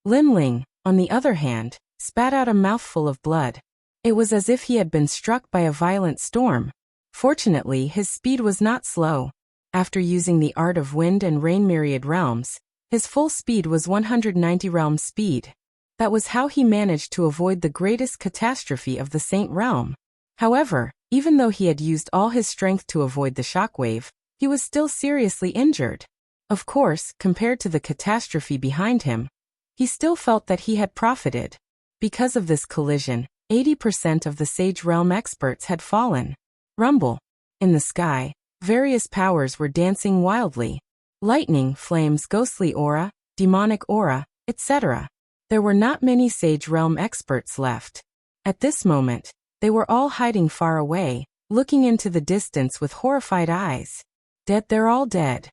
Lin Ling, on the other hand, spat out a mouthful of blood. It was as if he had been struck by a violent storm. Fortunately, his speed was not slow. After using the art of wind and rain myriad realms, his full speed was 190 realm speed. That was how he managed to avoid the greatest catastrophe of the Saint Realm. However, even though he had used all his strength to avoid the shockwave, he was still seriously injured. Of course, compared to the catastrophe behind him, he still felt that he had profited. Because of this collision, 80% of the Sage Realm experts had fallen. Rumble. In the sky, various powers were dancing wildly. Lightning, flames, ghostly aura, demonic aura, etc. There were not many Sage Realm experts left. At this moment, they were all hiding far away, looking into the distance with horrified eyes. Dead, they're all dead.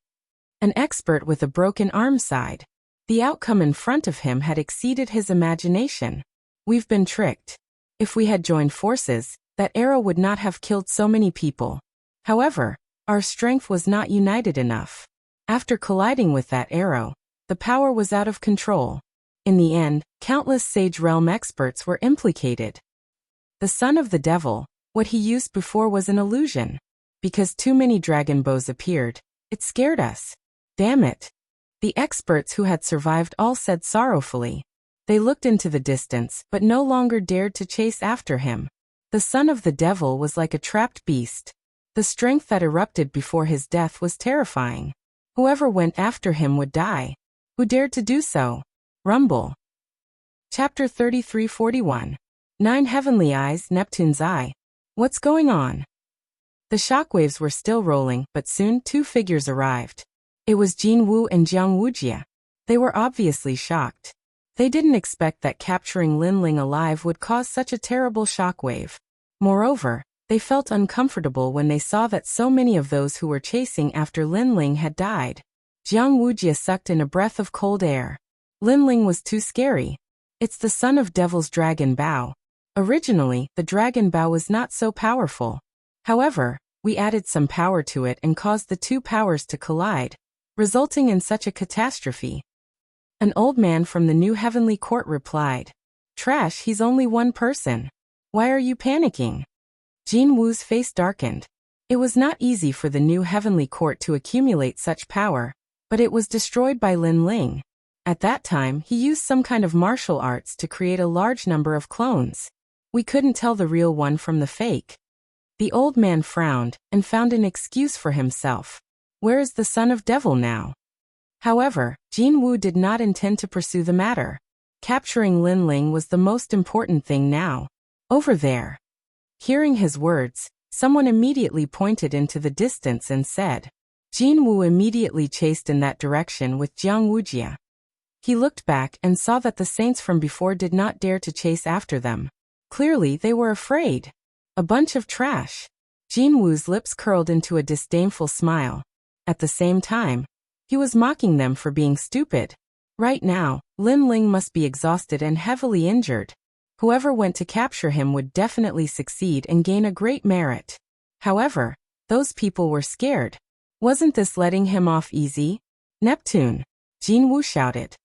An expert with a broken arm sighed. The outcome in front of him had exceeded his imagination. We've been tricked. If we had joined forces, that arrow would not have killed so many people. However, our strength was not united enough. After colliding with that arrow, the power was out of control. In the end, countless Sage Realm experts were implicated. The son of the devil, what he used before was an illusion. Because too many dragon bows appeared, it scared us. Damn it. The experts who had survived all said sorrowfully. They looked into the distance but no longer dared to chase after him. The son of the devil was like a trapped beast. The strength that erupted before his death was terrifying. Whoever went after him would die. Who dared to do so? Rumble. Chapter 3341. 9 Heavenly Eyes, Neptune's Eye. What's going on? The shockwaves were still rolling, but soon 2 figures arrived. It was Jin Wu and Jiang Wujia. They were obviously shocked. They didn't expect that capturing Lin Ling alive would cause such a terrible shockwave. Moreover, they felt uncomfortable when they saw that so many of those who were chasing after Lin Ling had died. Jiang Wujia sucked in a breath of cold air. Lin Ling was too scary. It's the son of Devil's Dragon Bow. Originally, the Dragon Bow was not so powerful. However, we added some power to it and caused the 2 powers to collide, resulting in such a catastrophe. An old man from the new heavenly court replied. Trash, he's only one person. Why are you panicking? Jin Wu's face darkened. It was not easy for the new heavenly court to accumulate such power, but it was destroyed by Lin Ling. At that time, he used some kind of martial arts to create a large number of clones. We couldn't tell the real one from the fake. The old man frowned and found an excuse for himself. Where is the son of devil now? However, Jin Wu did not intend to pursue the matter. Capturing Lin Ling was the most important thing now. Over there. Hearing his words, someone immediately pointed into the distance and said. Jin Wu immediately chased in that direction with Jiang Wujia. He looked back and saw that the saints from before did not dare to chase after them. Clearly they were afraid. A bunch of trash. Jin Wu's lips curled into a disdainful smile. At the same time, he was mocking them for being stupid. Right now, Lin Ling must be exhausted and heavily injured. Whoever went to capture him would definitely succeed and gain a great merit. However, those people were scared. Wasn't this letting him off easy? Neptune! Jin Wu shouted.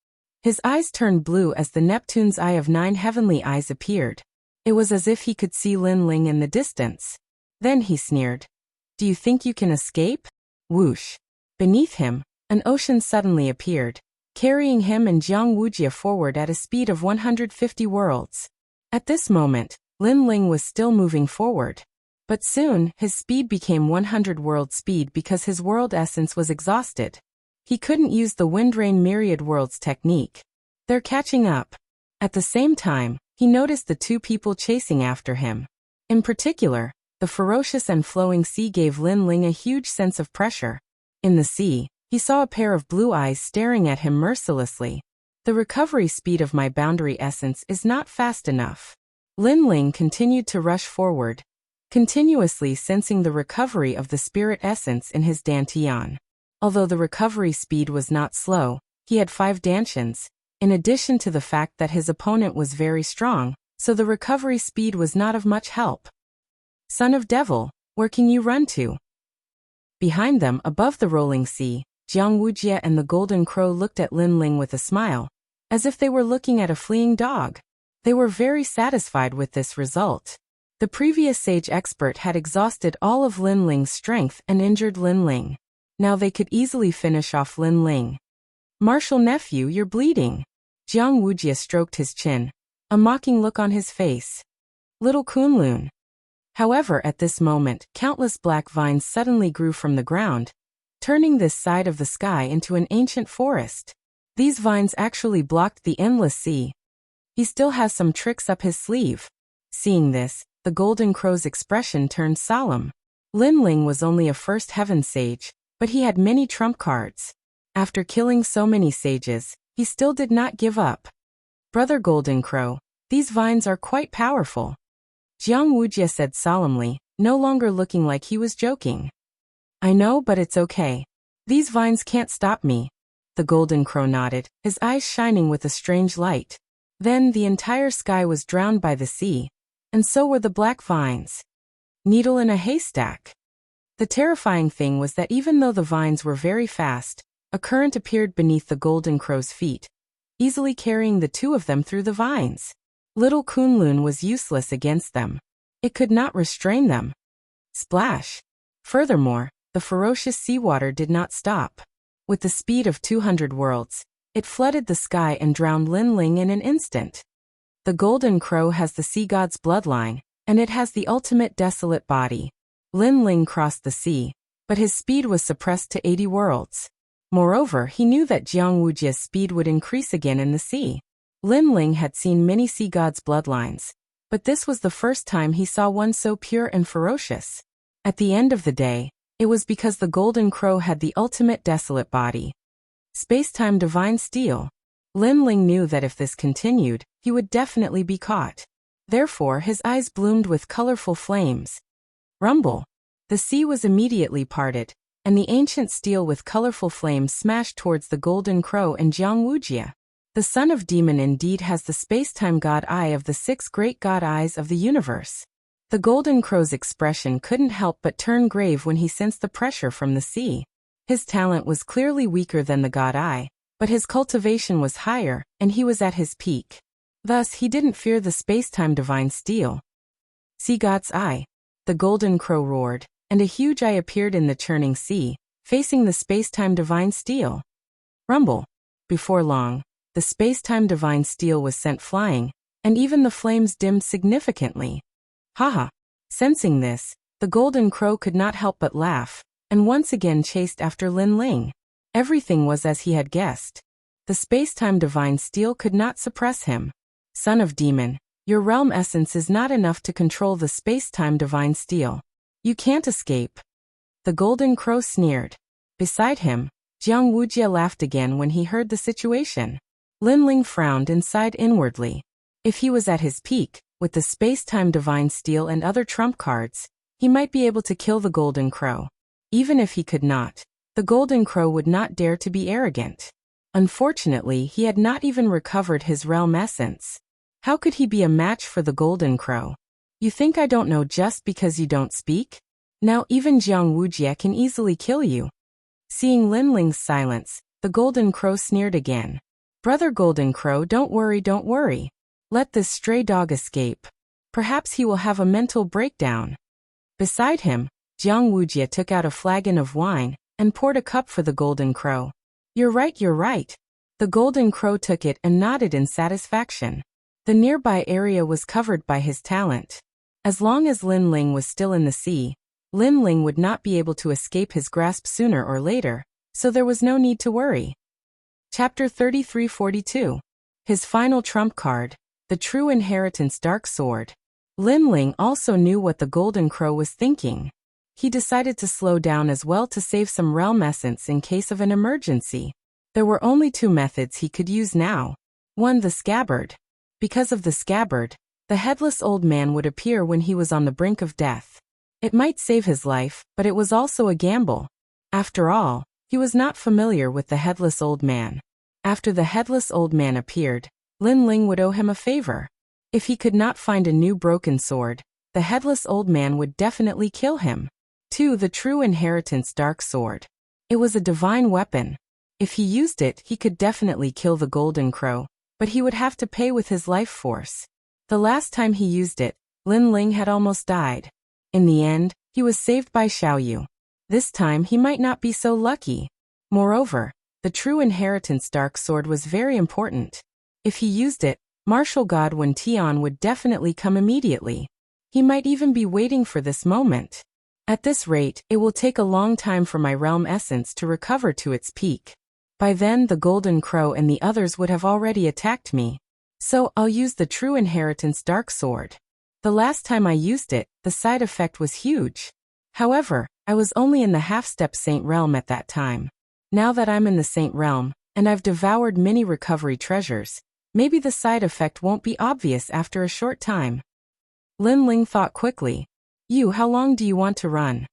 His eyes turned blue as the Neptune's Eye of 9 Heavenly Eyes appeared. It was as if he could see Lin Ling in the distance. Then he sneered. Do you think you can escape? Whoosh. Beneath him, an ocean suddenly appeared, carrying him and Jiang Wujia forward at a speed of 150 worlds. At this moment, Lin Ling was still moving forward. But soon, his speed became 100 world speed because his world essence was exhausted. He couldn't use the Windrain Myriad Worlds technique. They're catching up. At the same time, he noticed the 2 people chasing after him. In particular, the ferocious and flowing sea gave Lin Ling a huge sense of pressure. In the sea, he saw a pair of blue eyes staring at him mercilessly. The recovery speed of my boundary essence is not fast enough. Lin Ling continued to rush forward, continuously sensing the recovery of the spirit essence in his dantian. Although the recovery speed was not slow, he had 5 dantians, in addition to the fact that his opponent was very strong, so the recovery speed was not of much help. Son of Devil, where can you run to? Behind them, above the rolling sea, Jiang Wujia and the Golden Crow looked at Lin Ling with a smile, as if they were looking at a fleeing dog. They were very satisfied with this result. The previous sage expert had exhausted all of Lin Ling's strength and injured Lin Ling. Now they could easily finish off Lin Ling. Martial nephew, you're bleeding. Jiang Wujia stroked his chin, a mocking look on his face. Little Kunlun. However, at this moment, countless black vines suddenly grew from the ground, turning this side of the sky into an ancient forest. These vines actually blocked the endless sea. He still has some tricks up his sleeve. Seeing this, the Golden Crow's expression turned solemn. Lin Ling was only a first heaven sage, but he had many trump cards. After killing so many sages, he still did not give up. Brother Golden Crow, these vines are quite powerful. Jiang Wujia said solemnly, no longer looking like he was joking. I know, but it's okay. These vines can't stop me. The golden crow nodded, his eyes shining with a strange light. Then the entire sky was drowned by the sea, and so were the black vines. Needle in a haystack. The terrifying thing was that even though the vines were very fast, a current appeared beneath the golden crow's feet, easily carrying the two of them through the vines. Little Kunlun was useless against them. It could not restrain them. Splash! Furthermore, the ferocious seawater did not stop. With the speed of 200 worlds, it flooded the sky and drowned Lin Ling in an instant. The golden crow has the sea god's bloodline, and it has the ultimate desolate body. Lin Ling crossed the sea, but his speed was suppressed to 80 worlds. Moreover, he knew that Jiang Wujia's speed would increase again in the sea. Lin Ling had seen many sea gods' bloodlines, but this was the first time he saw one so pure and ferocious. At the end of the day, it was because the golden crow had the ultimate desolate body. Space-time divine steel. Lin Ling knew that if this continued, he would definitely be caught. Therefore, his eyes bloomed with colorful flames. Rumble. The sea was immediately parted, and the ancient steel with colorful flames smashed towards the golden crow and Jiang Wujia. The son of demon indeed has the space-time god eye of the 6 great god eyes of the universe. The golden crow's expression couldn't help but turn grave when he sensed the pressure from the sea. His talent was clearly weaker than the god eye, but his cultivation was higher, and he was at his peak. Thus, he didn't fear the space-time divine steel. Sea god's eye. The golden crow roared, and a huge eye appeared in the churning sea, facing the space-time divine steel. Rumble. Before long, the space-time divine steel was sent flying, and even the flames dimmed significantly. Haha. Sensing this, the golden crow could not help but laugh, and once again chased after Lin Ling. Everything was as he had guessed. The space-time divine steel could not suppress him. Son of demon, your realm essence is not enough to control the space-time divine steel. You can't escape. The golden crow sneered. Beside him, Jiang Wujia laughed again when he heard the situation. Lin Ling frowned and sighed inwardly. If he was at his peak, with the space-time divine steel and other trump cards, he might be able to kill the golden crow. Even if he could not, the golden crow would not dare to be arrogant. Unfortunately, he had not even recovered his realm essence. How could he be a match for the golden crow? You think I don't know just because you don't speak? Now even Jiang Wujia can easily kill you. Seeing Lin Ling's silence, the golden crow sneered again. Brother golden crow, don't worry. Let this stray dog escape. Perhaps he will have a mental breakdown. Beside him, Jiang Wujia took out a flagon of wine and poured a cup for the golden crow. You're right. The golden crow took it and nodded in satisfaction. The nearby area was covered by his talent. As long as Lin Ling was still in the sea, Lin Ling would not be able to escape his grasp sooner or later, so there was no need to worry. Chapter 3342. His final trump card. The True Inheritance Dark Sword. Lin Ling also knew what the golden crow was thinking. He decided to slow down as well to save some realm essence in case of an emergency. There were only 2 methods he could use now. 1. The scabbard. Because of the scabbard, the headless old man would appear when he was on the brink of death. It might save his life, but it was also a gamble. After all, he was not familiar with the headless old man. After the headless old man appeared, Lin Ling would owe him a favor. If he could not find a new broken sword, the headless old man would definitely kill him. 2. The True Inheritance Dark Sword. It was a divine weapon. If he used it, he could definitely kill the golden crow, but he would have to pay with his life force. The last time he used it, Lin Ling had almost died. In the end, he was saved by Xiaoyu. This time he might not be so lucky. Moreover, the True Inheritance Dark Sword was very important. If he used it, martial god Wen Tian would definitely come immediately. He might even be waiting for this moment. At this rate, it will take a long time for my realm essence to recover to its peak. By then the golden crow and the others would have already attacked me. So I'll use the True Inheritance Dark Sword. The last time I used it, the side effect was huge. However, I was only in the half-step Saint realm at that time. Now that I'm in the Saint realm, and I've devoured many recovery treasures, maybe the side effect won't be obvious after a short time. Lin Ling thought quickly. How long do you want to run?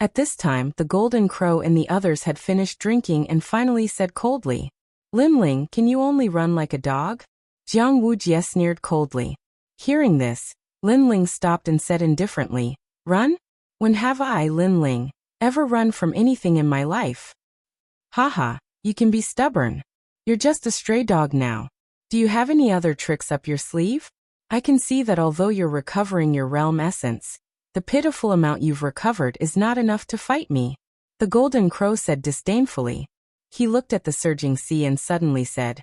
At this time, the Golden Crow and the others had finished drinking and finally said coldly, "Linling, can you only run like a dog?" Jiang Wujie sneered coldly. Hearing this, Linling stopped and said indifferently, "Run? When have I, Linling, ever run from anything in my life?" "Haha, you can be stubborn. You're just a stray dog now. Do you have any other tricks up your sleeve? I can see that although you're recovering your realm essence, the pitiful amount you've recovered is not enough to fight me," the Golden Crow said disdainfully. He looked at the surging sea and suddenly said,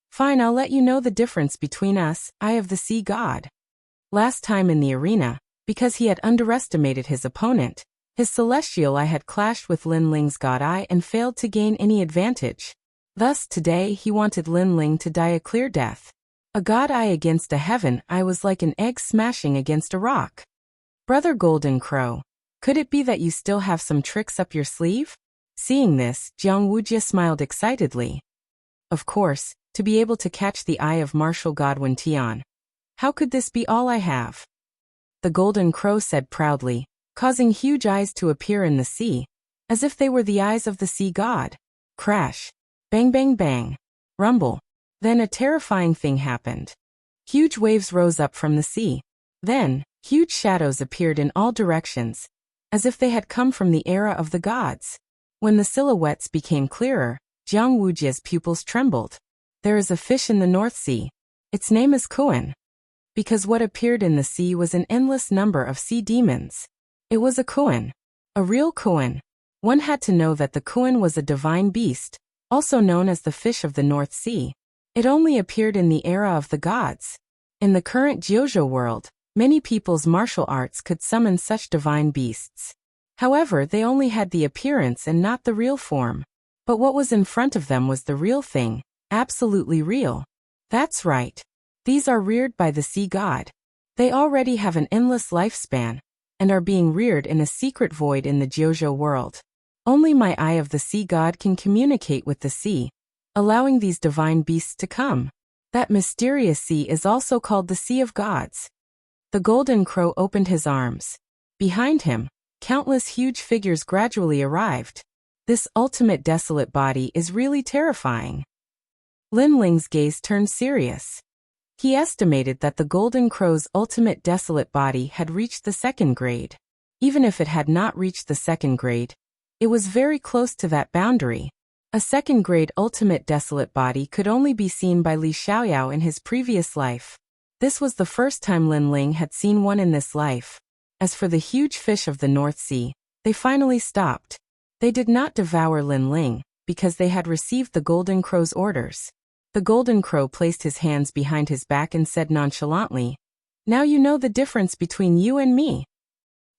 "Fine, I'll let you know the difference between us, Eye of the Sea God." Last time in the arena, because he had underestimated his opponent, his celestial eye had clashed with Linling's God Eye and failed to gain any advantage. Thus today he wanted Linling to die a clear death. A God Eye against a Heaven Eye was like an egg smashing against a rock. "Brother Golden Crow, could it be that you still have some tricks up your sleeve?" Seeing this, Jiang Wujie smiled excitedly. "Of course, to be able to catch the eye of martial god Wen Tian. How could this be all I have?" The Golden Crow said proudly, causing huge eyes to appear in the sea, as if they were the eyes of the sea god. Crash! Bang bang bang! Rumble! Then a terrifying thing happened. Huge waves rose up from the sea. Then, huge shadows appeared in all directions, as if they had come from the era of the gods. When the silhouettes became clearer, Jiang Wujie's pupils trembled. "There is a fish in the North Sea. Its name is Kuan." Because what appeared in the sea was an endless number of sea demons. It was a Kuan. A real Kuan. One had to know that the Kuan was a divine beast, also known as the fish of the North Sea. It only appeared in the era of the gods. In the current Jiuzhou world, many people's martial arts could summon such divine beasts. However, they only had the appearance and not the real form. But what was in front of them was the real thing, absolutely real. That's right. These are reared by the sea god. They already have an endless lifespan, and are being reared in a secret void in the Jiuzhou world. Only my Eye of the Sea God can communicate with the sea, allowing these divine beasts to come. That mysterious sea is also called the Sea of Gods. The Golden Crow opened his arms. Behind him, countless huge figures gradually arrived. This ultimate desolate body is really terrifying. Linling's gaze turned serious. He estimated that the Golden Crow's ultimate desolate body had reached the 2nd grade. Even if it had not reached the 2nd grade, it was very close to that boundary. A 2nd grade ultimate desolate body could only be seen by Li Xiaoyao in his previous life. This was the first time Linling had seen one in this life. As for the huge fish of the North Sea, they finally stopped. They did not devour Linling, because they had received the Golden Crow's orders. The Golden Crow placed his hands behind his back and said nonchalantly, "Now you know the difference between you and me.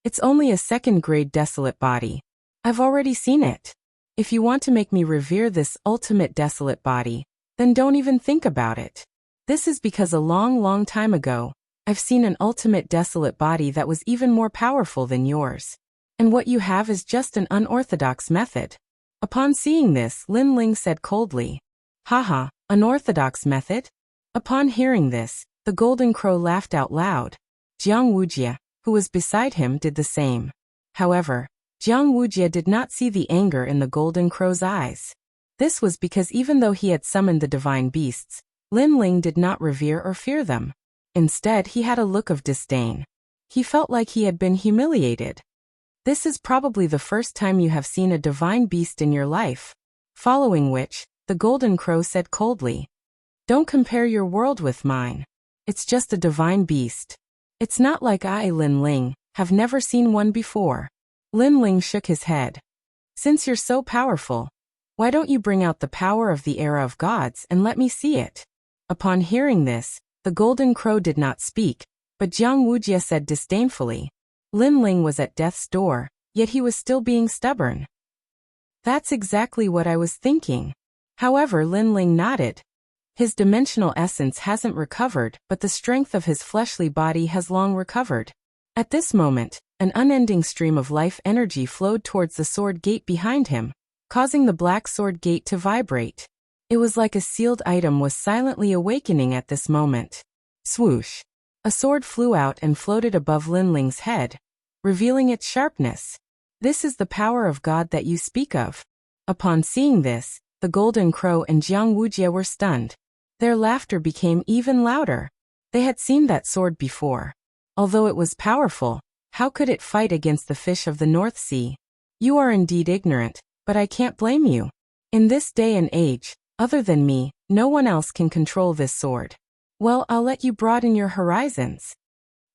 It's only a 2nd grade desolate body. I've already seen it. If you want to make me revere this ultimate desolate body, then don't even think about it. This is because a long, long time ago, I've seen an ultimate desolate body that was even more powerful than yours. And what you have is just an unorthodox method." Upon seeing this, Linling said coldly, "Haha, unorthodox method?" Upon hearing this, the Golden Crow laughed out loud. Jiang Wujie, who was beside him, did the same. However, Jiang Wujie did not see the anger in the Golden Crow's eyes. This was because even though he had summoned the divine beasts, Linling did not revere or fear them. Instead, he had a look of disdain. He felt like he had been humiliated. "This is probably the first time you have seen a divine beast in your life." Following which, the Golden Crow said coldly, "Don't compare your world with mine. It's just a divine beast. It's not like I, Linling, have never seen one before." Linling shook his head. "Since you're so powerful, why don't you bring out the power of the era of gods and let me see it?" Upon hearing this, the Golden Crow did not speak, but Jiang Wujie said disdainfully. Linling was at death's door, yet he was still being stubborn. "That's exactly what I was thinking." However, Linling nodded. His dimensional essence hasn't recovered, but the strength of his fleshly body has long recovered. At this moment, an unending stream of life energy flowed towards the sword gate behind him, causing the black sword gate to vibrate. It was like a sealed item was silently awakening at this moment. Swoosh! A sword flew out and floated above Linling's head, revealing its sharpness. This is the power of God that you speak of. Upon seeing this, the Golden Crow and Wuxia were stunned. Their laughter became even louder. They had seen that sword before. Although it was powerful, how could it fight against the fish of the North Sea? You are indeed ignorant, but I can't blame you. In this day and age, other than me, no one else can control this sword. Well, I'll let you broaden your horizons.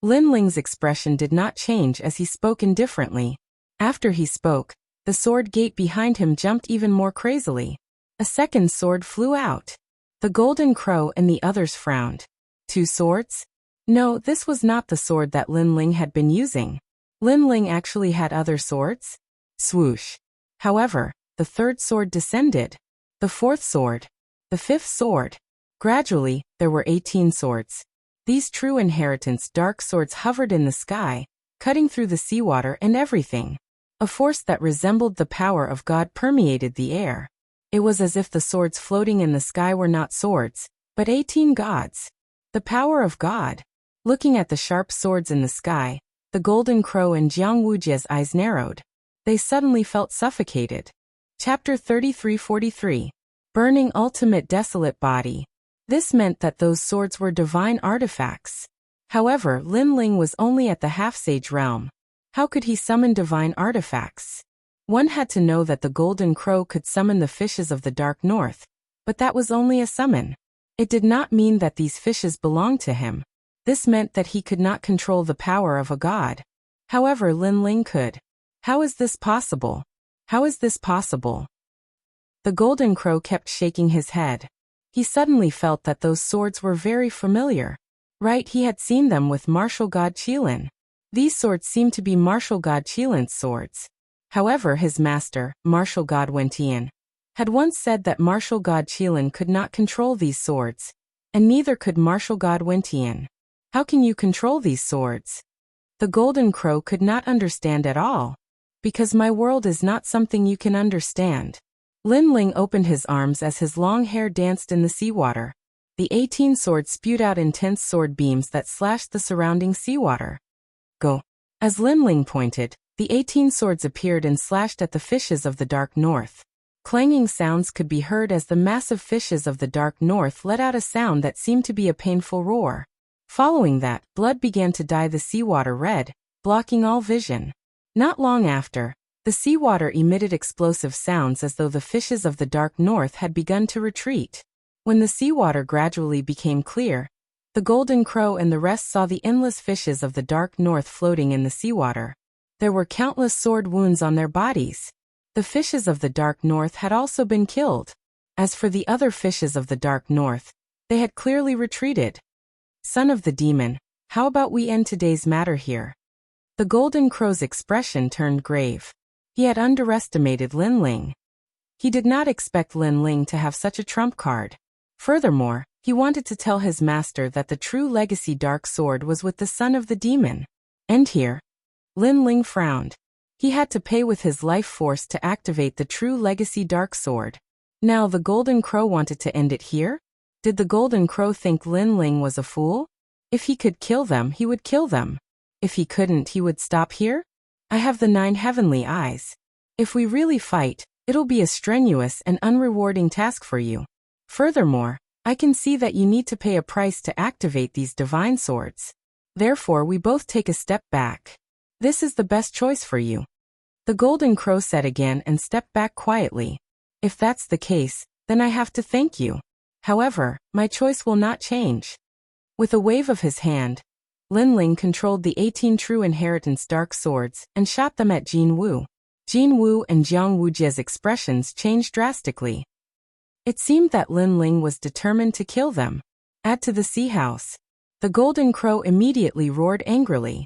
Lin Ling's expression did not change as he spoke indifferently. After he spoke, the sword gate behind him jumped even more crazily. A second sword flew out. The Golden Crow and the others frowned. 2 swords? No, this was not the sword that Lin Ling had been using. Lin Ling actually had other swords? Swoosh. However, the 3rd sword descended. The 4th sword. The 5th sword. Gradually, there were 18 swords. These true inheritance dark swords hovered in the sky, cutting through the seawater and everything. A force that resembled the power of God permeated the air. It was as if the swords floating in the sky were not swords, but 18 gods. The power of God. Looking at the sharp swords in the sky, the Golden Crow and Wuxia's eyes narrowed. They suddenly felt suffocated. Chapter 33:43. Burning Ultimate Desolate Body. This meant that those swords were divine artifacts. However, Lin Ling was only at the half-sage realm. How could he summon divine artifacts? One had to know that the Golden Crow could summon the fishes of the Dark North, but that was only a summon. It did not mean that these fishes belonged to him. This meant that he could not control the power of a god. However, Lin Ling could. How is this possible? How is this possible? The Golden Crow kept shaking his head. He suddenly felt that those swords were very familiar. Right, he had seen them with martial god Qilin. These swords seemed to be martial god Qilin's swords. However, his master, martial god Wentian, had once said that martial god Qilin could not control these swords, and neither could martial god Wentian. How can you control these swords? The Golden Crow could not understand at all. Because my world is not something you can understand. Lin Ling opened his arms as his long hair danced in the seawater. The 18 swords spewed out intense sword beams that slashed the surrounding seawater. Go. As Lin Ling pointed, the 18 swords appeared and slashed at the fishes of the Dark North. Clanging sounds could be heard as the massive fishes of the Dark North let out a sound that seemed to be a painful roar. Following that, blood began to dye the seawater red, blocking all vision. Not long after, the seawater emitted explosive sounds as though the fishes of the Dark North had begun to retreat. When the seawater gradually became clear, the Golden Crow and the rest saw the endless fishes of the Dark North floating in the seawater. There were countless sword wounds on their bodies. The fishes of the Dark North had also been killed. As for the other fishes of the Dark North, they had clearly retreated. Son of the demon, how about we end today's matter here? The Golden Crow's expression turned grave. He had underestimated Lin Ling. He did not expect Lin Ling to have such a trump card. Furthermore, he wanted to tell his master that the true legacy dark sword was with the son of the demon. And here, Lin Ling frowned. He had to pay with his life force to activate the true legacy dark sword. Now the Golden Crow wanted to end it here? Did the Golden Crow think Lin Ling was a fool? If he could kill them, he would kill them. If he couldn't, he would stop here? I have the 9 heavenly eyes. If we really fight, it'll be a strenuous and unrewarding task for you. Furthermore, I can see that you need to pay a price to activate these divine swords. Therefore, we both take a step back. This is the best choice for you. The Golden Crow said again and stepped back quietly. If that's the case, then I have to thank you. However, my choice will not change. With a wave of his hand, Lin Ling controlled the 18 true inheritance dark swords and shot them at Jin Wu. Jin Wu and Wuxia's expressions changed drastically. It seemed that Lin Ling was determined to kill them. Add to the sea house. The Golden Crow immediately roared angrily.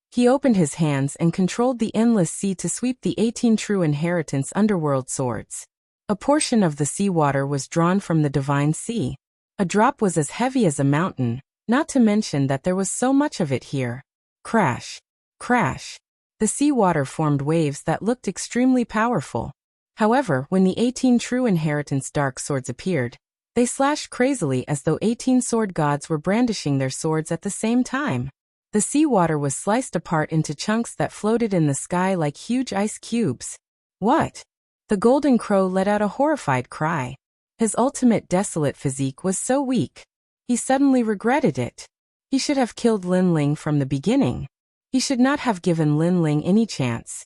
He opened his hands and controlled the endless sea to sweep the 18 true inheritance underworld swords. A portion of the seawater was drawn from the divine sea. A drop was as heavy as a mountain, not to mention that there was so much of it here. Crash. Crash. The seawater formed waves that looked extremely powerful. However, when the 18 true inheritance dark swords appeared, they slashed crazily as though 18 sword gods were brandishing their swords at the same time. The seawater was sliced apart into chunks that floated in the sky like huge ice cubes. What? The golden crow let out a horrified cry. His ultimate desolate physique was so weak. He suddenly regretted it. He should have killed Lin Ling from the beginning. He should not have given Lin Ling any chance.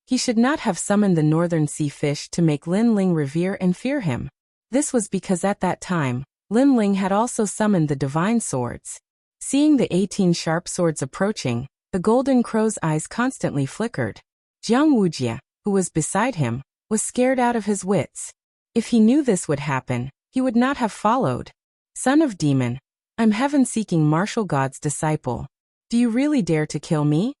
He should not have summoned the northern sea fish to make Lin Ling revere and fear him. This was because at that time, Lin Ling had also summoned the divine swords. Seeing the 18 sharp swords approaching, the golden crow's eyes constantly flickered. Jiang Wuxia, who was beside him, was scared out of his wits. If he knew this would happen, he would not have followed. Son of demon, I'm heaven-seeking martial god's disciple. Do you really dare to kill me?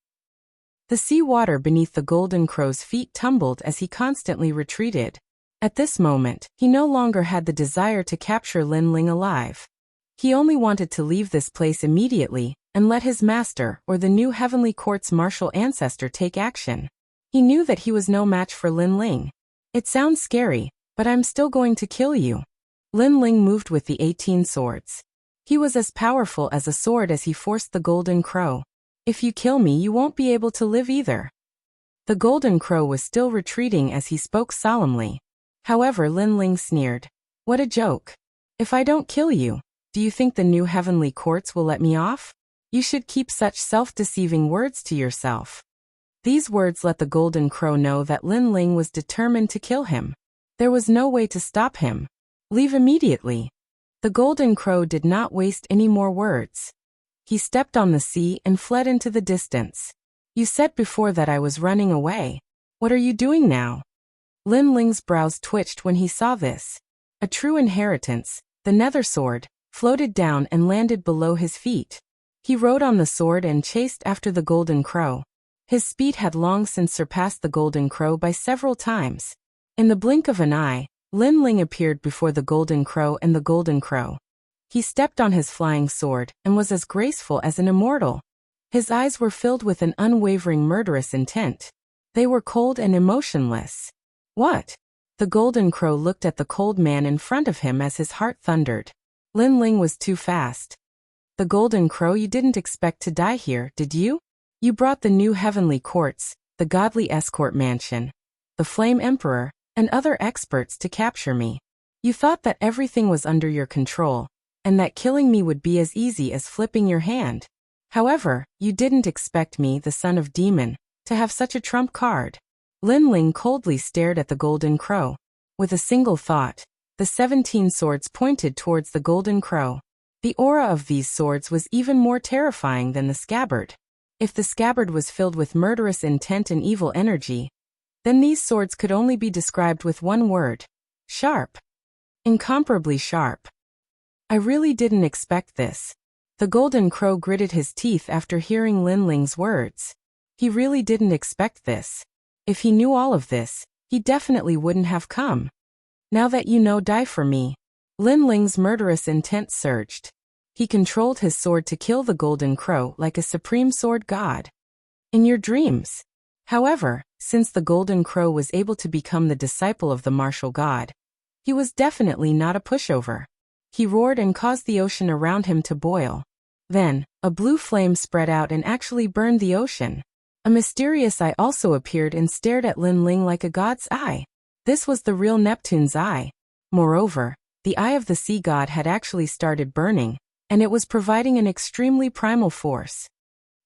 The sea water beneath the golden crow's feet tumbled as he constantly retreated. At this moment, he no longer had the desire to capture Lin Ling alive. He only wanted to leave this place immediately and let his master or the new heavenly court's martial ancestor take action. He knew that he was no match for Lin Ling. It sounds scary, but I'm still going to kill you. Lin Ling moved with the 18 swords. He was as powerful as a sword as he forced the golden crow. If you kill me, you won't be able to live either. The golden crow was still retreating as he spoke solemnly. However, Lin Ling sneered. What a joke. If I don't kill you, do you think the new heavenly courts will let me off? You should keep such self-deceiving words to yourself. These words let the golden crow know that Lin Ling was determined to kill him. There was no way to stop him. Leave immediately. The golden crow did not waste any more words. He stepped on the sea and fled into the distance. You said before that I was running away. What are you doing now? Lin Ling's brows twitched when he saw this. A true inheritance, the nether sword, floated down and landed below his feet. He rode on the sword and chased after the golden crow. His speed had long since surpassed the golden crow by several times. In the blink of an eye, Lin Ling appeared before the golden crow and the golden crow. He stepped on his flying sword and was as graceful as an immortal. His eyes were filled with an unwavering murderous intent. They were cold and emotionless. What? The golden crow looked at the cold man in front of him as his heart thundered. Lin Ling was too fast. The golden crow, you didn't expect to die here, did you? You brought the new heavenly courts, the godly escort mansion, the flame emperor, and other experts to capture me. You thought that everything was under your control, and that killing me would be as easy as flipping your hand. However, you didn't expect me, the son of demon, to have such a trump card. Lin Ling coldly stared at the golden crow. With a single thought, the 17 swords pointed towards the golden crow. The aura of these swords was even more terrifying than the scabbard. If the scabbard was filled with murderous intent and evil energy, then these swords could only be described with one word. Sharp. Incomparably sharp. I really didn't expect this. The golden crow gritted his teeth after hearing Lin Ling's words. He really didn't expect this. If he knew all of this, he definitely wouldn't have come. Now that you know, die for me. Lin Ling's murderous intent surged. He controlled his sword to kill the golden crow like a supreme sword god. In your dreams. However, since the golden crow was able to become the disciple of the martial god, he was definitely not a pushover. He roared and caused the ocean around him to boil. Then, a blue flame spread out and actually burned the ocean. A mysterious eye also appeared and stared at Lin Ling like a god's eye. This was the real Neptune's eye. Moreover, the eye of the sea god had actually started burning, and it was providing an extremely primal force.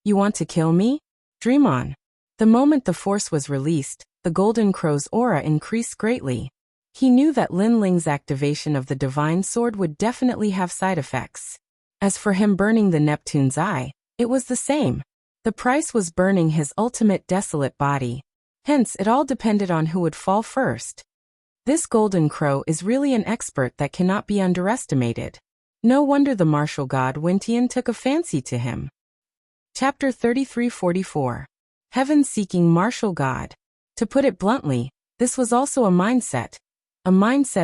You want to kill me? Dream on. The moment the force was released, the golden crow's aura increased greatly. He knew that Lin Ling's activation of the divine sword would definitely have side effects. As for him burning the Neptune's eye, it was the same. The price was burning his ultimate desolate body. Hence, it all depended on who would fall first. This golden crow is really an expert that cannot be underestimated. No wonder the martial god Wintian took a fancy to him. Chapter 3344. Heaven-seeking martial god. To put it bluntly, this was also a mindset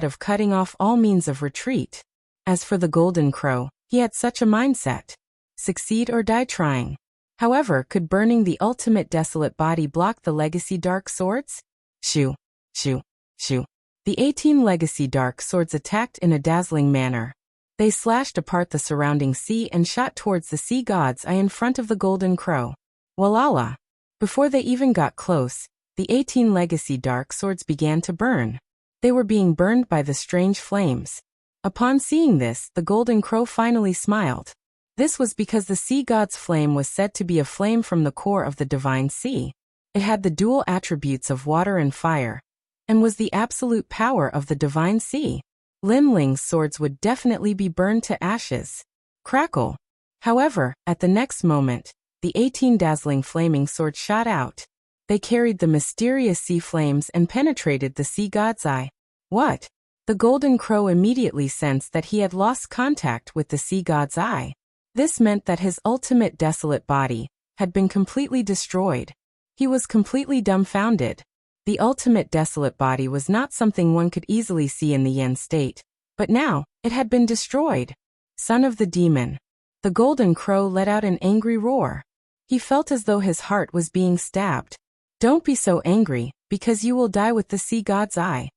of cutting off all means of retreat. As for the golden crow, he had such a mindset. Succeed or die trying. However, could burning the ultimate desolate body block the legacy dark swords? Shoo, shoo, shoo. The 18 legacy dark swords attacked in a dazzling manner. They slashed apart the surrounding sea and shot towards the sea god's eye in front of the golden crow. Walala! Before they even got close, the 18 legacy dark swords began to burn. They were being burned by the strange flames. Upon seeing this, the golden crow finally smiled. This was because the sea god's flame was said to be a flame from the core of the divine sea. It had the dual attributes of water and fire, and was the absolute power of the divine sea. Lin Ling's swords would definitely be burned to ashes. Crackle! However, at the next moment, the 18 dazzling flaming swords shot out. They carried the mysterious sea flames and penetrated the sea god's eye. What? The golden crow immediately sensed that he had lost contact with the sea god's eye. This meant that his ultimate desolate body had been completely destroyed. He was completely dumbfounded. The ultimate desolate body was not something one could easily see in the yen state, but now, it had been destroyed. Son of the demon. The golden crow let out an angry roar. He felt as though his heart was being stabbed. Don't be so angry, because you will die with the sea god's eye.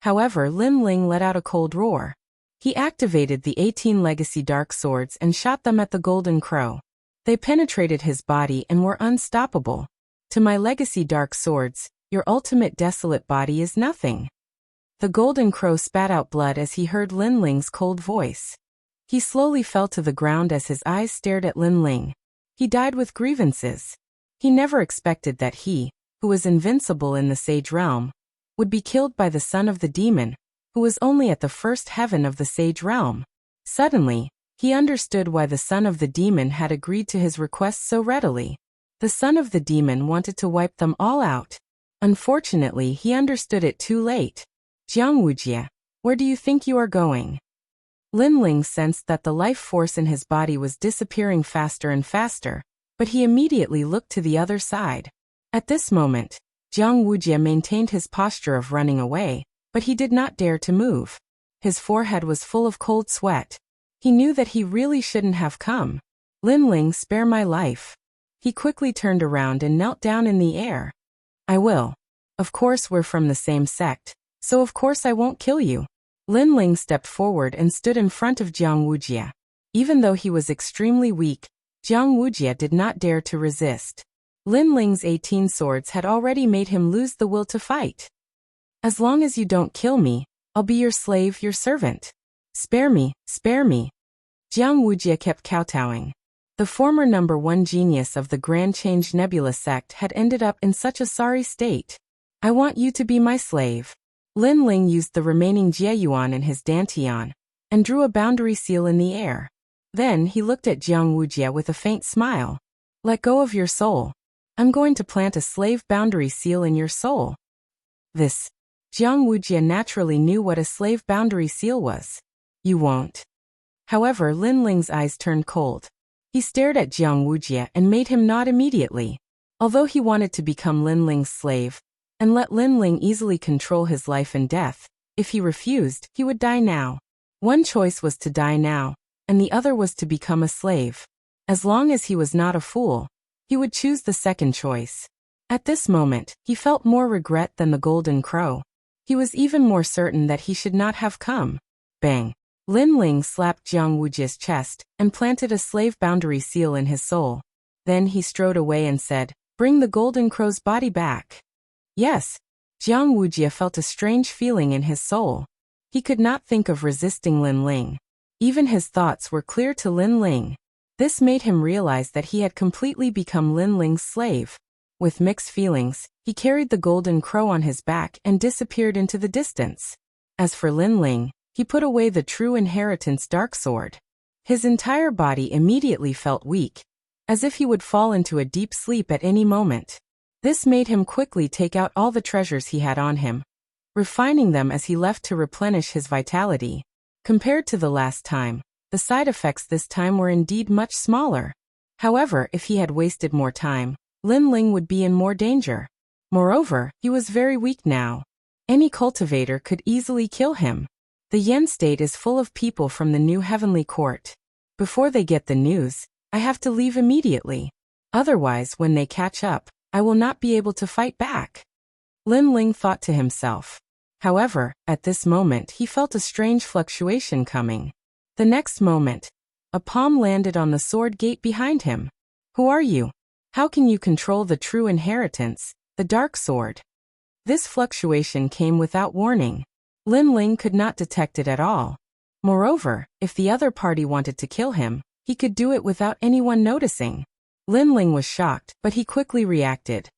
However, Lin Ling let out a cold roar. He activated the 18 legacy dark swords and shot them at the golden crow. They penetrated his body and were unstoppable. To my legacy dark swords, your ultimate desolate body is nothing. The golden crow spat out blood as he heard Lin Ling's cold voice. He slowly fell to the ground as his eyes stared at Lin Ling. He died with grievances. He never expected that he, who was invincible in the sage realm, would be killed by the son of the demon, who was only at the first heaven of the sage realm. Suddenly, he understood why the son of the demon had agreed to his request so readily. The son of the demon wanted to wipe them all out. Unfortunately, he understood it too late. Jiang Wuxia, where do you think you are going? Lin Ling sensed that the life force in his body was disappearing faster and faster, but he immediately looked to the other side. At this moment, Jiang Wuxia maintained his posture of running away, but he did not dare to move. His forehead was full of cold sweat. He knew that he really shouldn't have come. Lin Ling, spare my life. He quickly turned around and knelt down in the air. I will. Of course we're from the same sect, so of course I won't kill you. Lin Ling stepped forward and stood in front of Jiang Wuxia. Even though he was extremely weak, Jiang Wuxia did not dare to resist. Lin Ling's 18 swords had already made him lose the will to fight. As long as you don't kill me, I'll be your slave, your servant. Spare me, spare me. Jiang Wuxia kept kowtowing. The former #1 genius of the Grand Change Nebula sect had ended up in such a sorry state. I want you to be my slave. Lin Ling used the remaining Jieyuan in his dantian, and drew a boundary seal in the air. Then he looked at Jiang Wuxia with a faint smile. Let go of your soul. I'm going to plant a slave boundary seal in your soul. This. Jiang Wuxia naturally knew what a slave boundary seal was. You won't. However, Lin Ling's eyes turned cold. He stared at Jiang Wuxia and made him nod immediately. Although he wanted to become Lin Ling's slave, and let Lin Ling easily control his life and death, if he refused, he would die now. One choice was to die now, and the other was to become a slave. As long as he was not a fool, he would choose the second choice. At this moment, he felt more regret than the golden crow. He was even more certain that he should not have come. Bang! Lin Ling slapped Jiang Wuxia's chest and planted a slave boundary seal in his soul. Then he strode away and said, Bring the golden crow's body back. Yes. Jiang Wuxia felt a strange feeling in his soul. He could not think of resisting Lin Ling. Even his thoughts were clear to Lin Ling. This made him realize that he had completely become Lin Ling's slave. With mixed feelings, he carried the golden crow on his back and disappeared into the distance. As for Lin Ling, he put away the true inheritance dark sword. His entire body immediately felt weak, as if he would fall into a deep sleep at any moment. This made him quickly take out all the treasures he had on him, refining them as he left to replenish his vitality. Compared to the last time, the side effects this time were indeed much smaller. However, if he had wasted more time, Lin Ling would be in more danger. Moreover, he was very weak now. Any cultivator could easily kill him. The Yen state is full of people from the new heavenly court. Before they get the news, I have to leave immediately. Otherwise, when they catch up, I will not be able to fight back. Lin Ling thought to himself. However, at this moment he felt a strange fluctuation coming. The next moment, a palm landed on the sword gate behind him. Who are you? How can you control the true inheritance, the dark sword? This fluctuation came without warning. Lin Ling could not detect it at all. Moreover, if the other party wanted to kill him, he could do it without anyone noticing. Lin Ling was shocked, but he quickly reacted.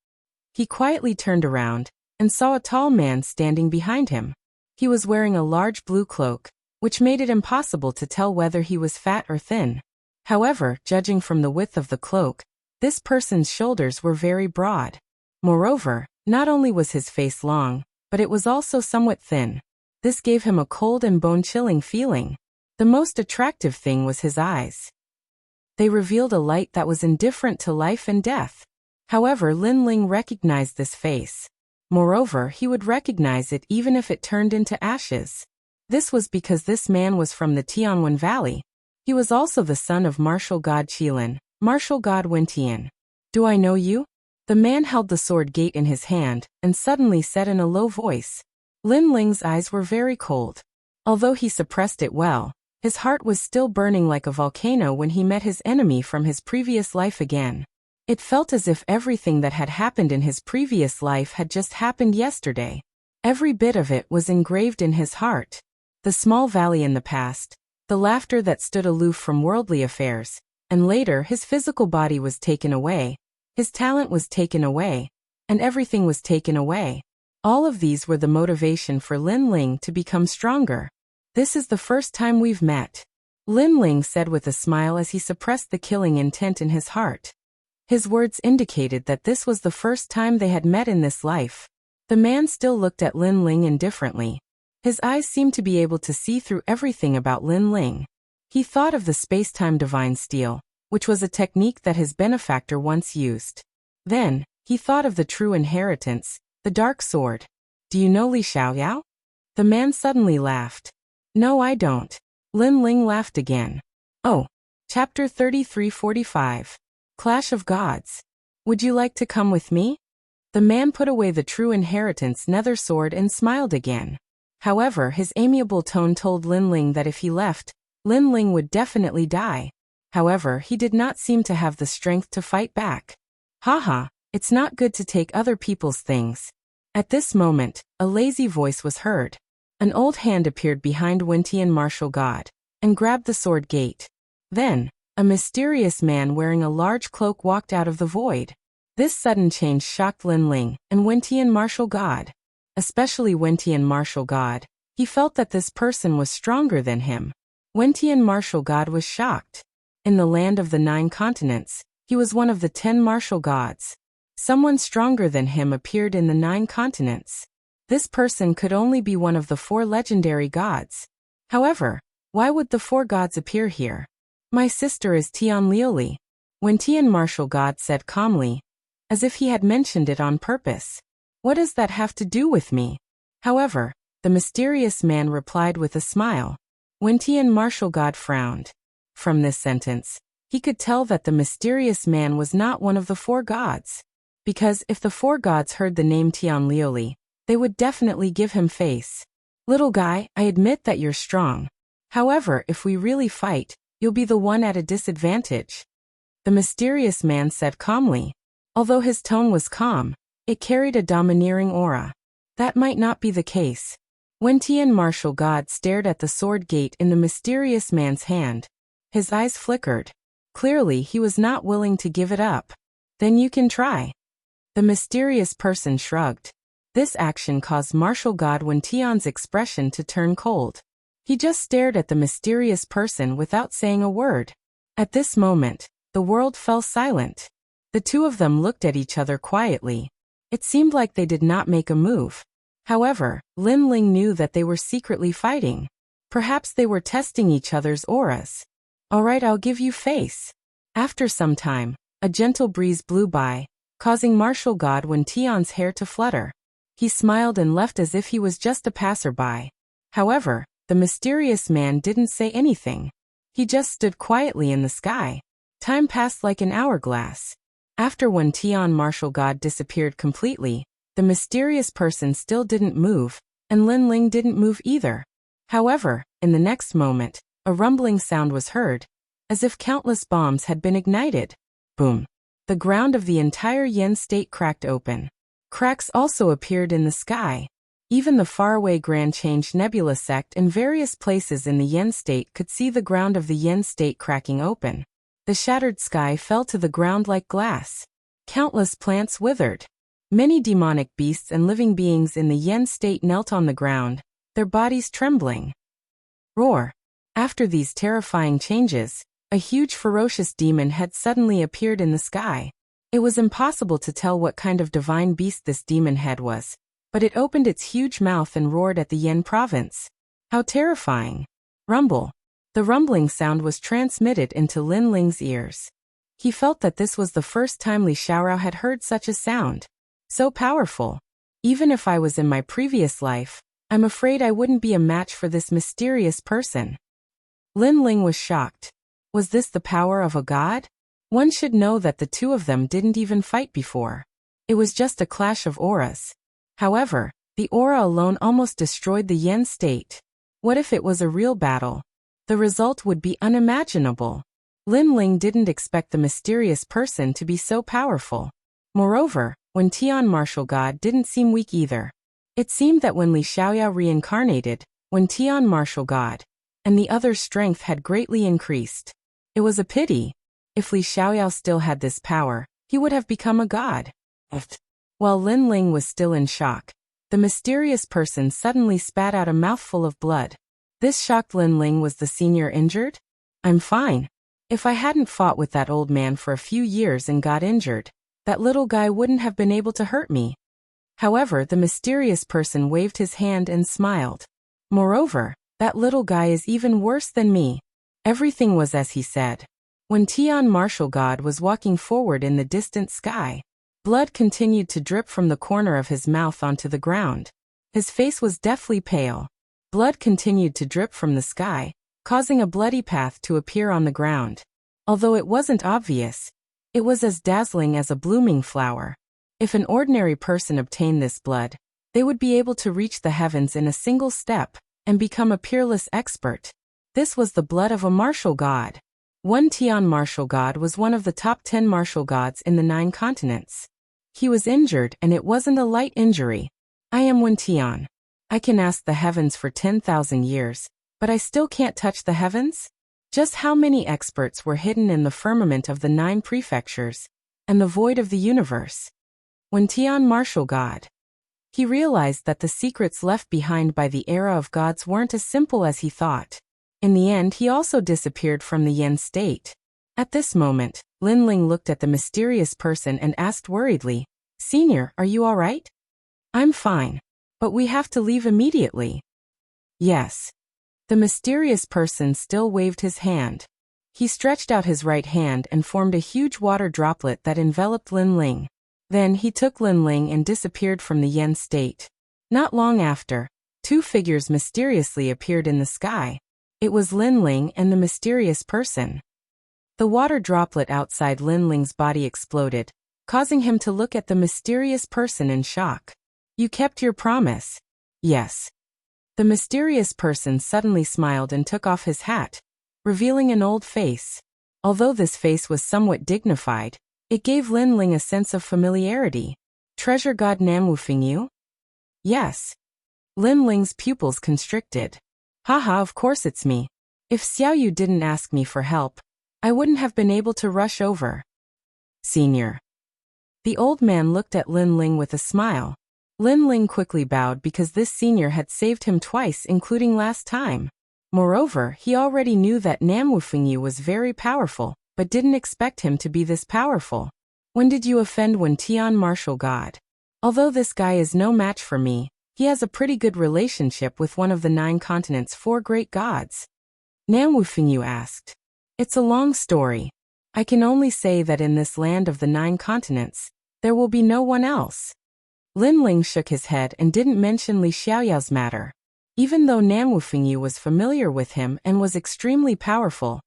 He quietly turned around and saw a tall man standing behind him. He was wearing a large blue cloak, which made it impossible to tell whether he was fat or thin. However, judging from the width of the cloak, this person's shoulders were very broad. Moreover, not only was his face long, but it was also somewhat thin. This gave him a cold and bone-chilling feeling. The most attractive thing was his eyes. They revealed a light that was indifferent to life and death. However, Lin Ling recognized this face. Moreover, he would recognize it even if it turned into ashes. This was because this man was from the Tianwen Valley. He was also the son of martial god Qilin, martial god Wentian. Do I know you? The man held the sword gate in his hand and suddenly said in a low voice. Lin Ling's eyes were very cold. Although he suppressed it well, his heart was still burning like a volcano when he met his enemy from his previous life again. It felt as if everything that had happened in his previous life had just happened yesterday. Every bit of it was engraved in his heart. The small valley in the past, the laughter that stood aloof from worldly affairs, and later his physical body was taken away, his talent was taken away, and everything was taken away. All of these were the motivation for Lin Ling to become stronger. This is the first time we've met, Lin Ling said with a smile as he suppressed the killing intent in his heart. His words indicated that this was the first time they had met in this life. The man still looked at Lin Ling indifferently. His eyes seemed to be able to see through everything about Lin Ling. He thought of the space-time divine steel, which was a technique that his benefactor once used. Then, he thought of the true inheritance, the dark sword. Do you know Li Xiaoyao? The man suddenly laughed. No, I don't. Lin Ling laughed again. Oh. Chapter 33:45. Clash of Gods. Would you like to come with me? The man put away the true inheritance nether sword and smiled again. However, his amiable tone told Lin Ling that if he left, Lin Ling would definitely die. However, he did not seem to have the strength to fight back. Haha, it's not good to take other people's things. At this moment, a lazy voice was heard. An old hand appeared behind Wentian martial god and grabbed the sword gate. Then, a mysterious man wearing a large cloak walked out of the void. This sudden change shocked Lin Ling and Wentian martial god. Especially Wentian martial god. He felt that this person was stronger than him. Wentian martial god was shocked. In the land of the 9 continents, he was one of the 10 martial gods. Someone stronger than him appeared in the 9 continents. This person could only be one of the 4 legendary gods. However, why would the 4 gods appear here? My sister is Tian Liuli, Wentian martial god said calmly, as if he had mentioned it on purpose. What does that have to do with me? However, the mysterious man replied with a smile. Wentian martial god frowned. From this sentence, he could tell that the mysterious man was not one of the 4 gods. Because if the 4 gods heard the name Tian Liuli, they would definitely give him face. Little guy, I admit that you're strong. However, if we really fight, you'll be the one at a disadvantage. The mysterious man said calmly. Although his tone was calm, it carried a domineering aura. That might not be the case. Wentian martial god stared at the sword gate in the mysterious man's hand. His eyes flickered. Clearly, he was not willing to give it up. Then you can try. The mysterious person shrugged. This action caused martial god Wentian's expression to turn cold. He just stared at the mysterious person without saying a word. At this moment, the world fell silent. The two of them looked at each other quietly. It seemed like they did not make a move. However, Lin Ling knew that they were secretly fighting. Perhaps they were testing each other's auras. Alright, I'll give you face. After some time, a gentle breeze blew by, causing martial god Wentian's hair to flutter. He smiled and left as if he was just a passerby. However, the mysterious man didn't say anything. He just stood quietly in the sky. Time passed like an hourglass. After Wentian martial god disappeared completely, the mysterious person still didn't move, and Lin Ling didn't move either. However, in the next moment, A rumbling sound was heard, as if countless bombs had been ignited. Boom! The ground of the entire Yen state cracked open. Cracks also appeared in the sky. Even the faraway Grand Change Nebula sect in various places in the Yen state could see the ground of the Yen state cracking open. The shattered sky fell to the ground like glass. Countless plants withered. Many demonic beasts and living beings in the Yen state knelt on the ground, their bodies trembling. Roar! After these terrifying changes, a huge ferocious demon had suddenly appeared in the sky. It was impossible to tell what kind of divine beast this demon head was, but it opened its huge mouth and roared at the Yen province. How terrifying! Rumble! The rumbling sound was transmitted into Lin Ling's ears. He felt that this was the first time Li Xiaorao had heard such a sound. So powerful. Even if I was in my previous life, I'm afraid I wouldn't be a match for this mysterious person. Lin Ling was shocked. Was this the power of a god? One should know that the two of them didn't even fight before. It was just a clash of auras. However, the aura alone almost destroyed the Yen state. What if it was a real battle? The result would be unimaginable. Lin Ling didn't expect the mysterious person to be so powerful. Moreover, Wen Tian martial god didn't seem weak either. It seemed that when Li Xiaoyao reincarnated, Wen Tian martial god, and the other's strength had greatly increased. It was a pity. If Li Xiaoyao still had this power, he would have become a god. While Lin Ling was still in shock, the mysterious person suddenly spat out a mouthful of blood. This shocked Lin Ling. Was the senior injured? I'm fine. If I hadn't fought with that old man for a few years and got injured, that little guy wouldn't have been able to hurt me. However, the mysterious person waved his hand and smiled. Moreover, that little guy is even worse than me. Everything was as he said. When Tian martial god was walking forward in the distant sky, blood continued to drip from the corner of his mouth onto the ground. His face was deathly pale. Blood continued to drip from the sky, causing a bloody path to appear on the ground. Although it wasn't obvious, it was as dazzling as a blooming flower. If an ordinary person obtained this blood, they would be able to reach the heavens in a single step and become a peerless expert. This was the blood of a martial god. Wen Tian martial god was one of the top 10 martial gods in the 9 continents. He was injured, and it wasn't a light injury. I am Wen Tian. I can ask the heavens for 10,000 years, but I still can't touch the heavens? Just how many experts were hidden in the firmament of the 9 prefectures and the void of the universe? Wen Tian martial god. He realized that the secrets left behind by the era of gods weren't as simple as he thought. In the end, he also disappeared from the Yen state. At this moment, Lin Ling looked at the mysterious person and asked worriedly, "Senior, are you all right?" "I'm fine. But we have to leave immediately." "Yes." The mysterious person still waved his hand. He stretched out his right hand and formed a huge water droplet that enveloped Lin Ling. Then he took Lin Ling and disappeared from the Yen state. Not long after, 2 figures mysteriously appeared in the sky. It was Lin Ling and the mysterious person. The water droplet outside Lin Ling's body exploded, causing him to look at the mysterious person in shock. "You kept your promise." "Yes." The mysterious person suddenly smiled and took off his hat, revealing an old face. Although this face was somewhat dignified, it gave Lin Ling a sense of familiarity. "Treasure god Namwu Fingyu?" "Yes." Lin Ling's pupils constricted. "Haha, of course it's me. If Xiaoyu didn't ask me for help, I wouldn't have been able to rush over." "Senior." The old man looked at Lin Ling with a smile. Lin Ling quickly bowed because this senior had saved him twice, including last time. Moreover, he already knew that Namwu Fingyu was very powerful, but didn't expect him to be this powerful. "When did you offend Wen Tian martial god? Although this guy is no match for me, he has a pretty good relationship with one of the 9 continents' 4 great gods." Namwu Fingyu asked. "It's a long story. I can only say that in this land of the 9 continents, there will be no one else." Lin Ling shook his head and didn't mention Li Xiaoyao's matter. Even though Namwu Fingyu was familiar with him and was extremely powerful,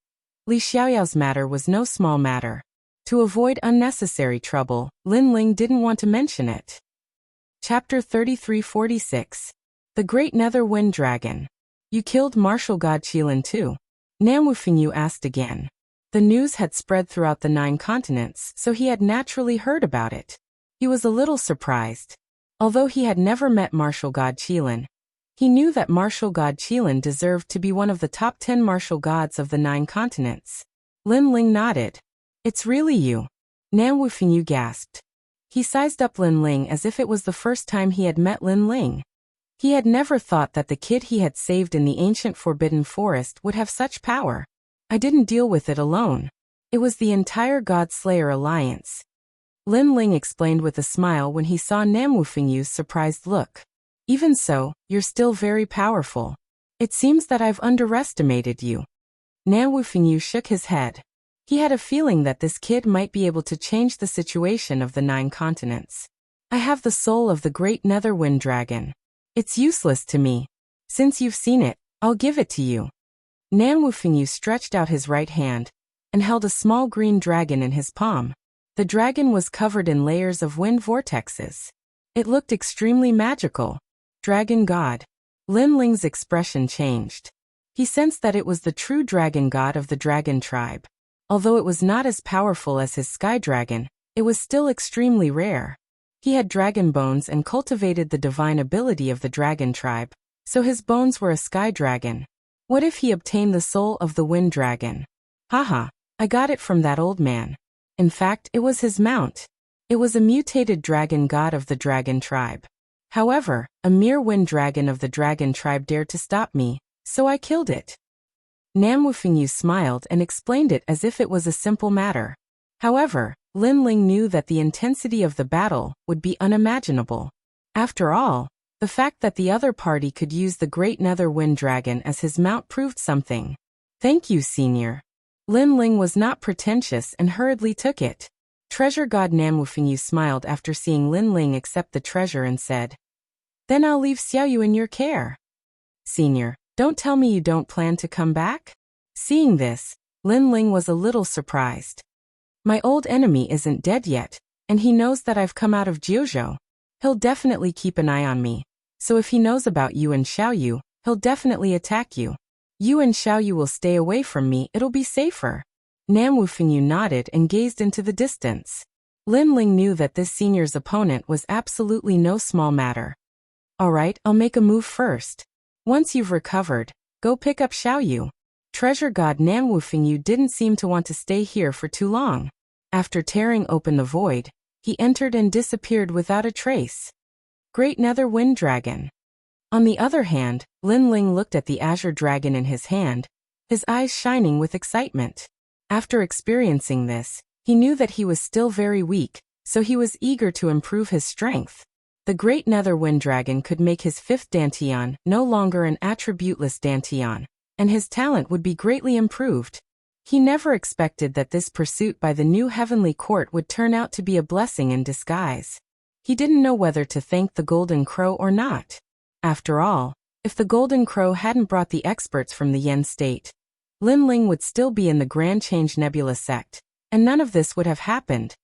Li Xiaoyao's matter was no small matter. To avoid unnecessary trouble, Lin Ling didn't want to mention it. Chapter 3346. The Great Nether Wind Dragon. You killed martial god Qilin too. Nam Wufingyu asked again. The news had spread throughout the 9 continents, so he had naturally heard about it. He was a little surprised. Although he had never met martial god Qilin, he knew that martial god Qilin deserved to be one of the top 10 martial gods of the 9 continents. Lin Ling nodded. It's really you. Nam Wufingyu gasped. He sized up Lin Ling as if it was the first time he had met Lin Ling. He had never thought that the kid he had saved in the ancient Forbidden Forest would have such power. I didn't deal with it alone. It was the entire God Slayer alliance. Lin Ling explained with a smile when he saw Nam Wufingyu's surprised look. Even so, you're still very powerful. It seems that I've underestimated you. Nam Wufingyu shook his head. He had a feeling that this kid might be able to change the situation of the 9 continents. I have the soul of the great nether wind dragon. It's useless to me. Since you've seen it, I'll give it to you. Nam Wufingyu stretched out his right hand and held a small green dragon in his palm. The dragon was covered in layers of wind vortexes. It looked extremely magical. Dragon God. Lin Ling's expression changed. He sensed that it was the true dragon god of the dragon tribe. Although it was not as powerful as his sky dragon, it was still extremely rare. He had dragon bones and cultivated the divine ability of the dragon tribe, so his bones were a sky dragon. What if he obtained the soul of the wind dragon? Haha, I got it from that old man. In fact, it was his mount. It was a mutated dragon god of the dragon tribe. However, a mere wind dragon of the dragon tribe dared to stop me, so I killed it. Nam Wufingyu smiled and explained it as if it was a simple matter. However, Lin Ling knew that the intensity of the battle would be unimaginable. After all, the fact that the other party could use the great nether wind dragon as his mount proved something. Thank you, senior. Lin Ling was not pretentious and hurriedly took it. Treasure god Nam Wufingyu smiled after seeing Lin Ling accept the treasure and said, Then I'll leave Xiaoyu in your care. Senior, don't tell me you don't plan to come back? Seeing this, Lin Ling was a little surprised. My old enemy isn't dead yet, and he knows that I've come out of Jiuzhou. He'll definitely keep an eye on me. So if he knows about you and Xiaoyu, he'll definitely attack you. You and Xiaoyu will stay away from me, it'll be safer. Nam Wufingyu nodded and gazed into the distance. Lin Ling knew that this senior's opponent was absolutely no small matter. Alright, I'll make a move first. Once you've recovered, go pick up Xiaoyu. Treasure god Nam Wufingyu didn't seem to want to stay here for too long. After tearing open the void, he entered and disappeared without a trace. Great Nether Wind Dragon. On the other hand, Lin Ling looked at the azure dragon in his hand, his eyes shining with excitement. After experiencing this, he knew that he was still very weak, so he was eager to improve his strength. The great Nether Wind Dragon could make his 5th Dantian no longer an attributeless Dantian, and his talent would be greatly improved. He never expected that this pursuit by the new heavenly court would turn out to be a blessing in disguise. He didn't know whether to thank the Golden Crow or not. After all, if the Golden Crow hadn't brought the experts from the Yen state, Lin Ling would still be in the Grand Change Nebula sect, and none of this would have happened.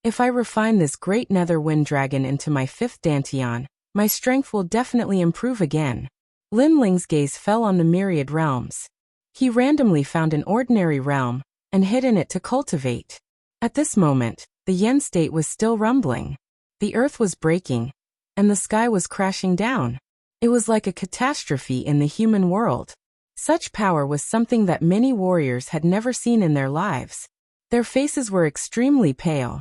If I refine this great Nether Wind Dragon into my 5th Dantian, my strength will definitely improve again. Lin Ling's gaze fell on the myriad realms. He randomly found an ordinary realm and hid in it to cultivate. At this moment, the Yen state was still rumbling. The earth was breaking, and the sky was crashing down. It was like a catastrophe in the human world. Such power was something that many warriors had never seen in their lives. Their faces were extremely pale.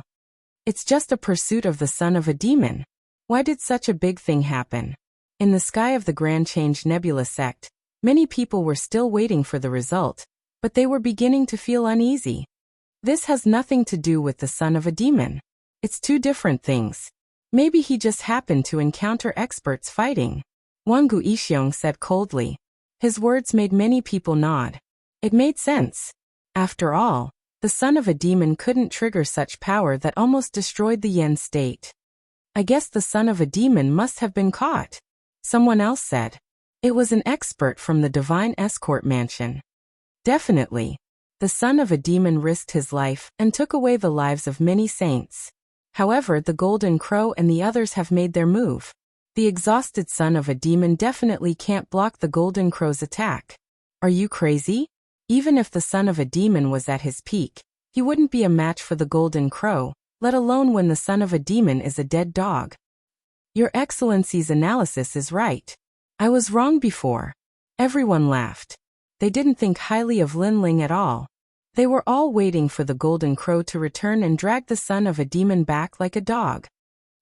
It's just a pursuit of the son of a demon. Why did such a big thing happen? In the sky of the Grand Change Nebula sect, many people were still waiting for the result, but they were beginning to feel uneasy. This has nothing to do with the son of a demon. It's 2 different things. Maybe he just happened to encounter experts fighting. Wang Guixiong said coldly. His words made many people nod. It made sense. After all, the son of a demon couldn't trigger such power that almost destroyed the Yen state. I guess the son of a demon must have been caught. Someone else said. It was an expert from the Divine Escort Mansion. Definitely. The son of a demon risked his life and took away the lives of many saints. However, the Golden Crow and the others have made their move. The exhausted son of a demon definitely can't block the Golden Crow's attack. Are you crazy? Even if the son of a demon was at his peak, he wouldn't be a match for the golden crow, let alone when the son of a demon is a dead dog. Your Excellency's analysis is right. I was wrong before. Everyone laughed. They didn't think highly of Lin Ling at all. They were all waiting for the golden crow to return and drag the son of a demon back like a dog.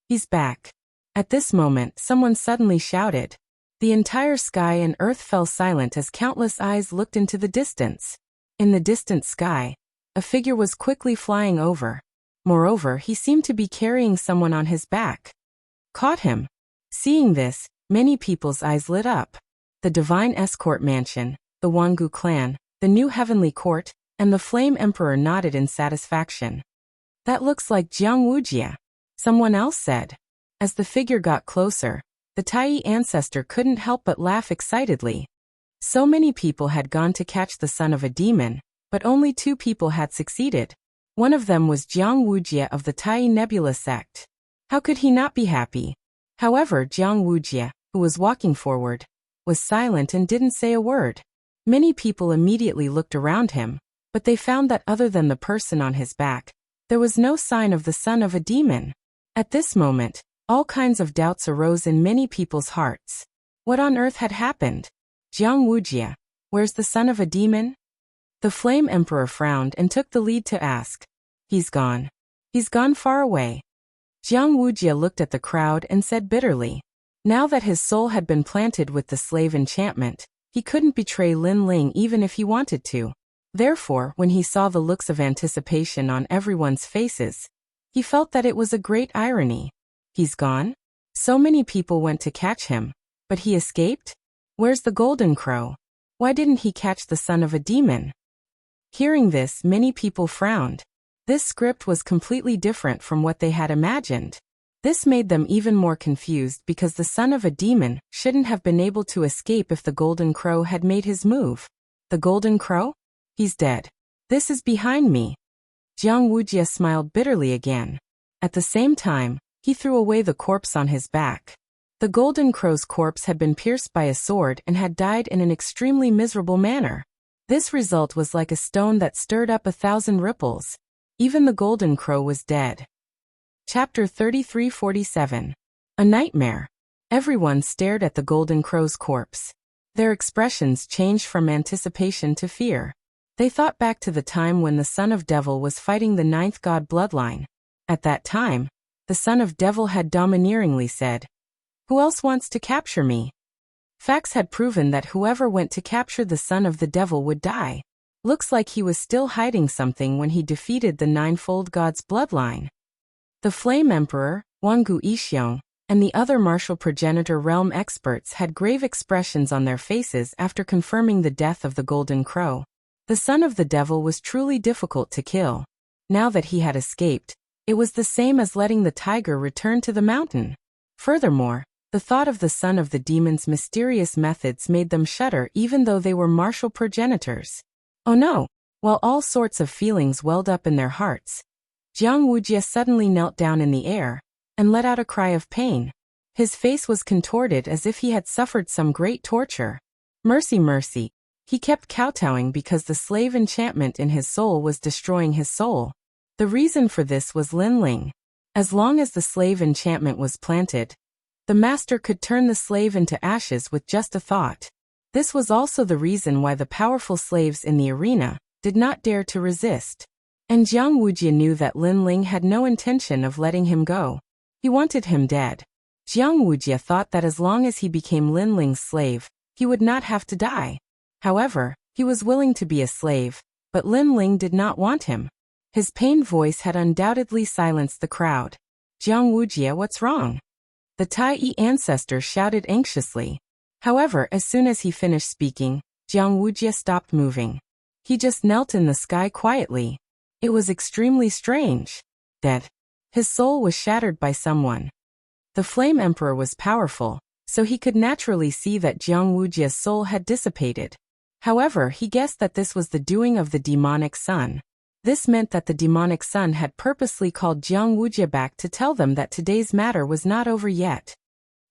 He's back. At this moment, someone suddenly shouted. The entire sky and earth fell silent as countless eyes looked into the distance. In the distant sky, a figure was quickly flying over. Moreover, he seemed to be carrying someone on his back. Caught him. Seeing this, many people's eyes lit up. The divine escort mansion, the Wangu clan, the new heavenly court, and the Flame Emperor nodded in satisfaction. That looks like Wuxia, someone else said. As the figure got closer, the Tai ancestor couldn't help but laugh excitedly. So many people had gone to catch the son of a demon, but only 2 people had succeeded. One of them was Wuxia of the Tai Nebula sect. How could he not be happy? However, Wuxia, who was walking forward, was silent and didn't say a word. Many people immediately looked around him, but they found that other than the person on his back, there was no sign of the son of a demon. At this moment, all kinds of doubts arose in many people's hearts. What on earth had happened? Wuxia, where's the son of a demon? The Flame Emperor frowned and took the lead to ask. He's gone. He's gone far away. Wuxia looked at the crowd and said bitterly. Now that his soul had been planted with the slave enchantment, he couldn't betray Lin Ling even if he wanted to. Therefore, when he saw the looks of anticipation on everyone's faces, he felt that it was a great irony. He's gone? So many people went to catch him, but he escaped? Where's the golden crow? Why didn't he catch the son of a demon? Hearing this, many people frowned. This script was completely different from what they had imagined. This made them even more confused because the son of a demon shouldn't have been able to escape if the golden crow had made his move. The golden crow? He's dead. This is behind me. Wuxia smiled bitterly again. At the same time, he threw away the corpse on his back. The golden crow's corpse had been pierced by a sword and had died in an extremely miserable manner. This result was like a stone that stirred up 1,000 ripples. Even the golden crow was dead. Chapter 3347. A nightmare. Everyone stared at the golden crow's corpse. Their expressions changed from anticipation to fear. They thought back to the time when the son of devil was fighting the 9th god bloodline. At that time, the son of devil had domineeringly said, "Who else wants to capture me?" Facts had proven that whoever went to capture the son of the devil would die. Looks like he was still hiding something when he defeated the ninefold god's bloodline. The Flame Emperor, Wangu Ishiong, and the other martial progenitor realm experts had grave expressions on their faces after confirming the death of the golden crow. The son of the devil was truly difficult to kill. Now that he had escaped, it was the same as letting the tiger return to the mountain. Furthermore, the thought of the son of the demon's mysterious methods made them shudder even though they were martial progenitors. Oh no! While all sorts of feelings welled up in their hearts, Wuxia suddenly knelt down in the air and let out a cry of pain. His face was contorted as if he had suffered some great torture. Mercy, mercy! He kept kowtowing because the slave enchantment in his soul was destroying his soul. The reason for this was Lin Ling. As long as the slave enchantment was planted, the master could turn the slave into ashes with just a thought. This was also the reason why the powerful slaves in the arena did not dare to resist. And Wuxia knew that Lin Ling had no intention of letting him go. He wanted him dead. Wuxia thought that as long as he became Lin Ling's slave, he would not have to die. However, he was willing to be a slave, but Lin Ling did not want him. His pained voice had undoubtedly silenced the crowd. Wuxia, what's wrong? The Tai ancestor shouted anxiously. However, as soon as he finished speaking, Wuxia stopped moving. He just knelt in the sky quietly. It was extremely strange. Dead. His soul was shattered by someone. The Flame Emperor was powerful, so he could naturally see that Wuxia's soul had dissipated. However, he guessed that this was the doing of the demonic sun. This meant that the demonic sun had purposely called Wuxia back to tell them that today's matter was not over yet.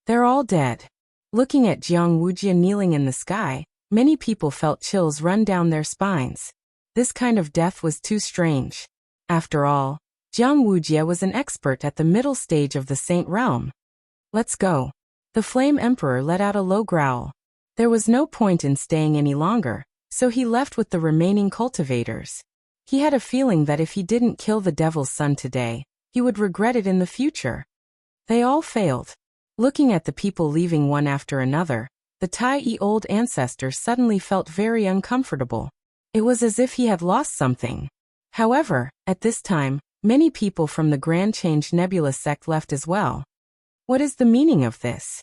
They're all dead. Looking at Wuxia kneeling in the sky, Many people felt chills run down their spines. This kind of death was too strange. After all, Jiang Wuxia was an expert at the middle stage of the Saint Realm. Let's go. The Flame Emperor let out a low growl. There was no point in staying any longer, so he left with the remaining cultivators. He had a feeling that if he didn't kill the Devil's Son today, he would regret it in the future. They all failed. Looking at the people leaving one after another, the Tai old ancestor suddenly felt very uncomfortable. It was as if he had lost something. However, at this time, many people from the Grand Change Nebula sect left as well. What is the meaning of this?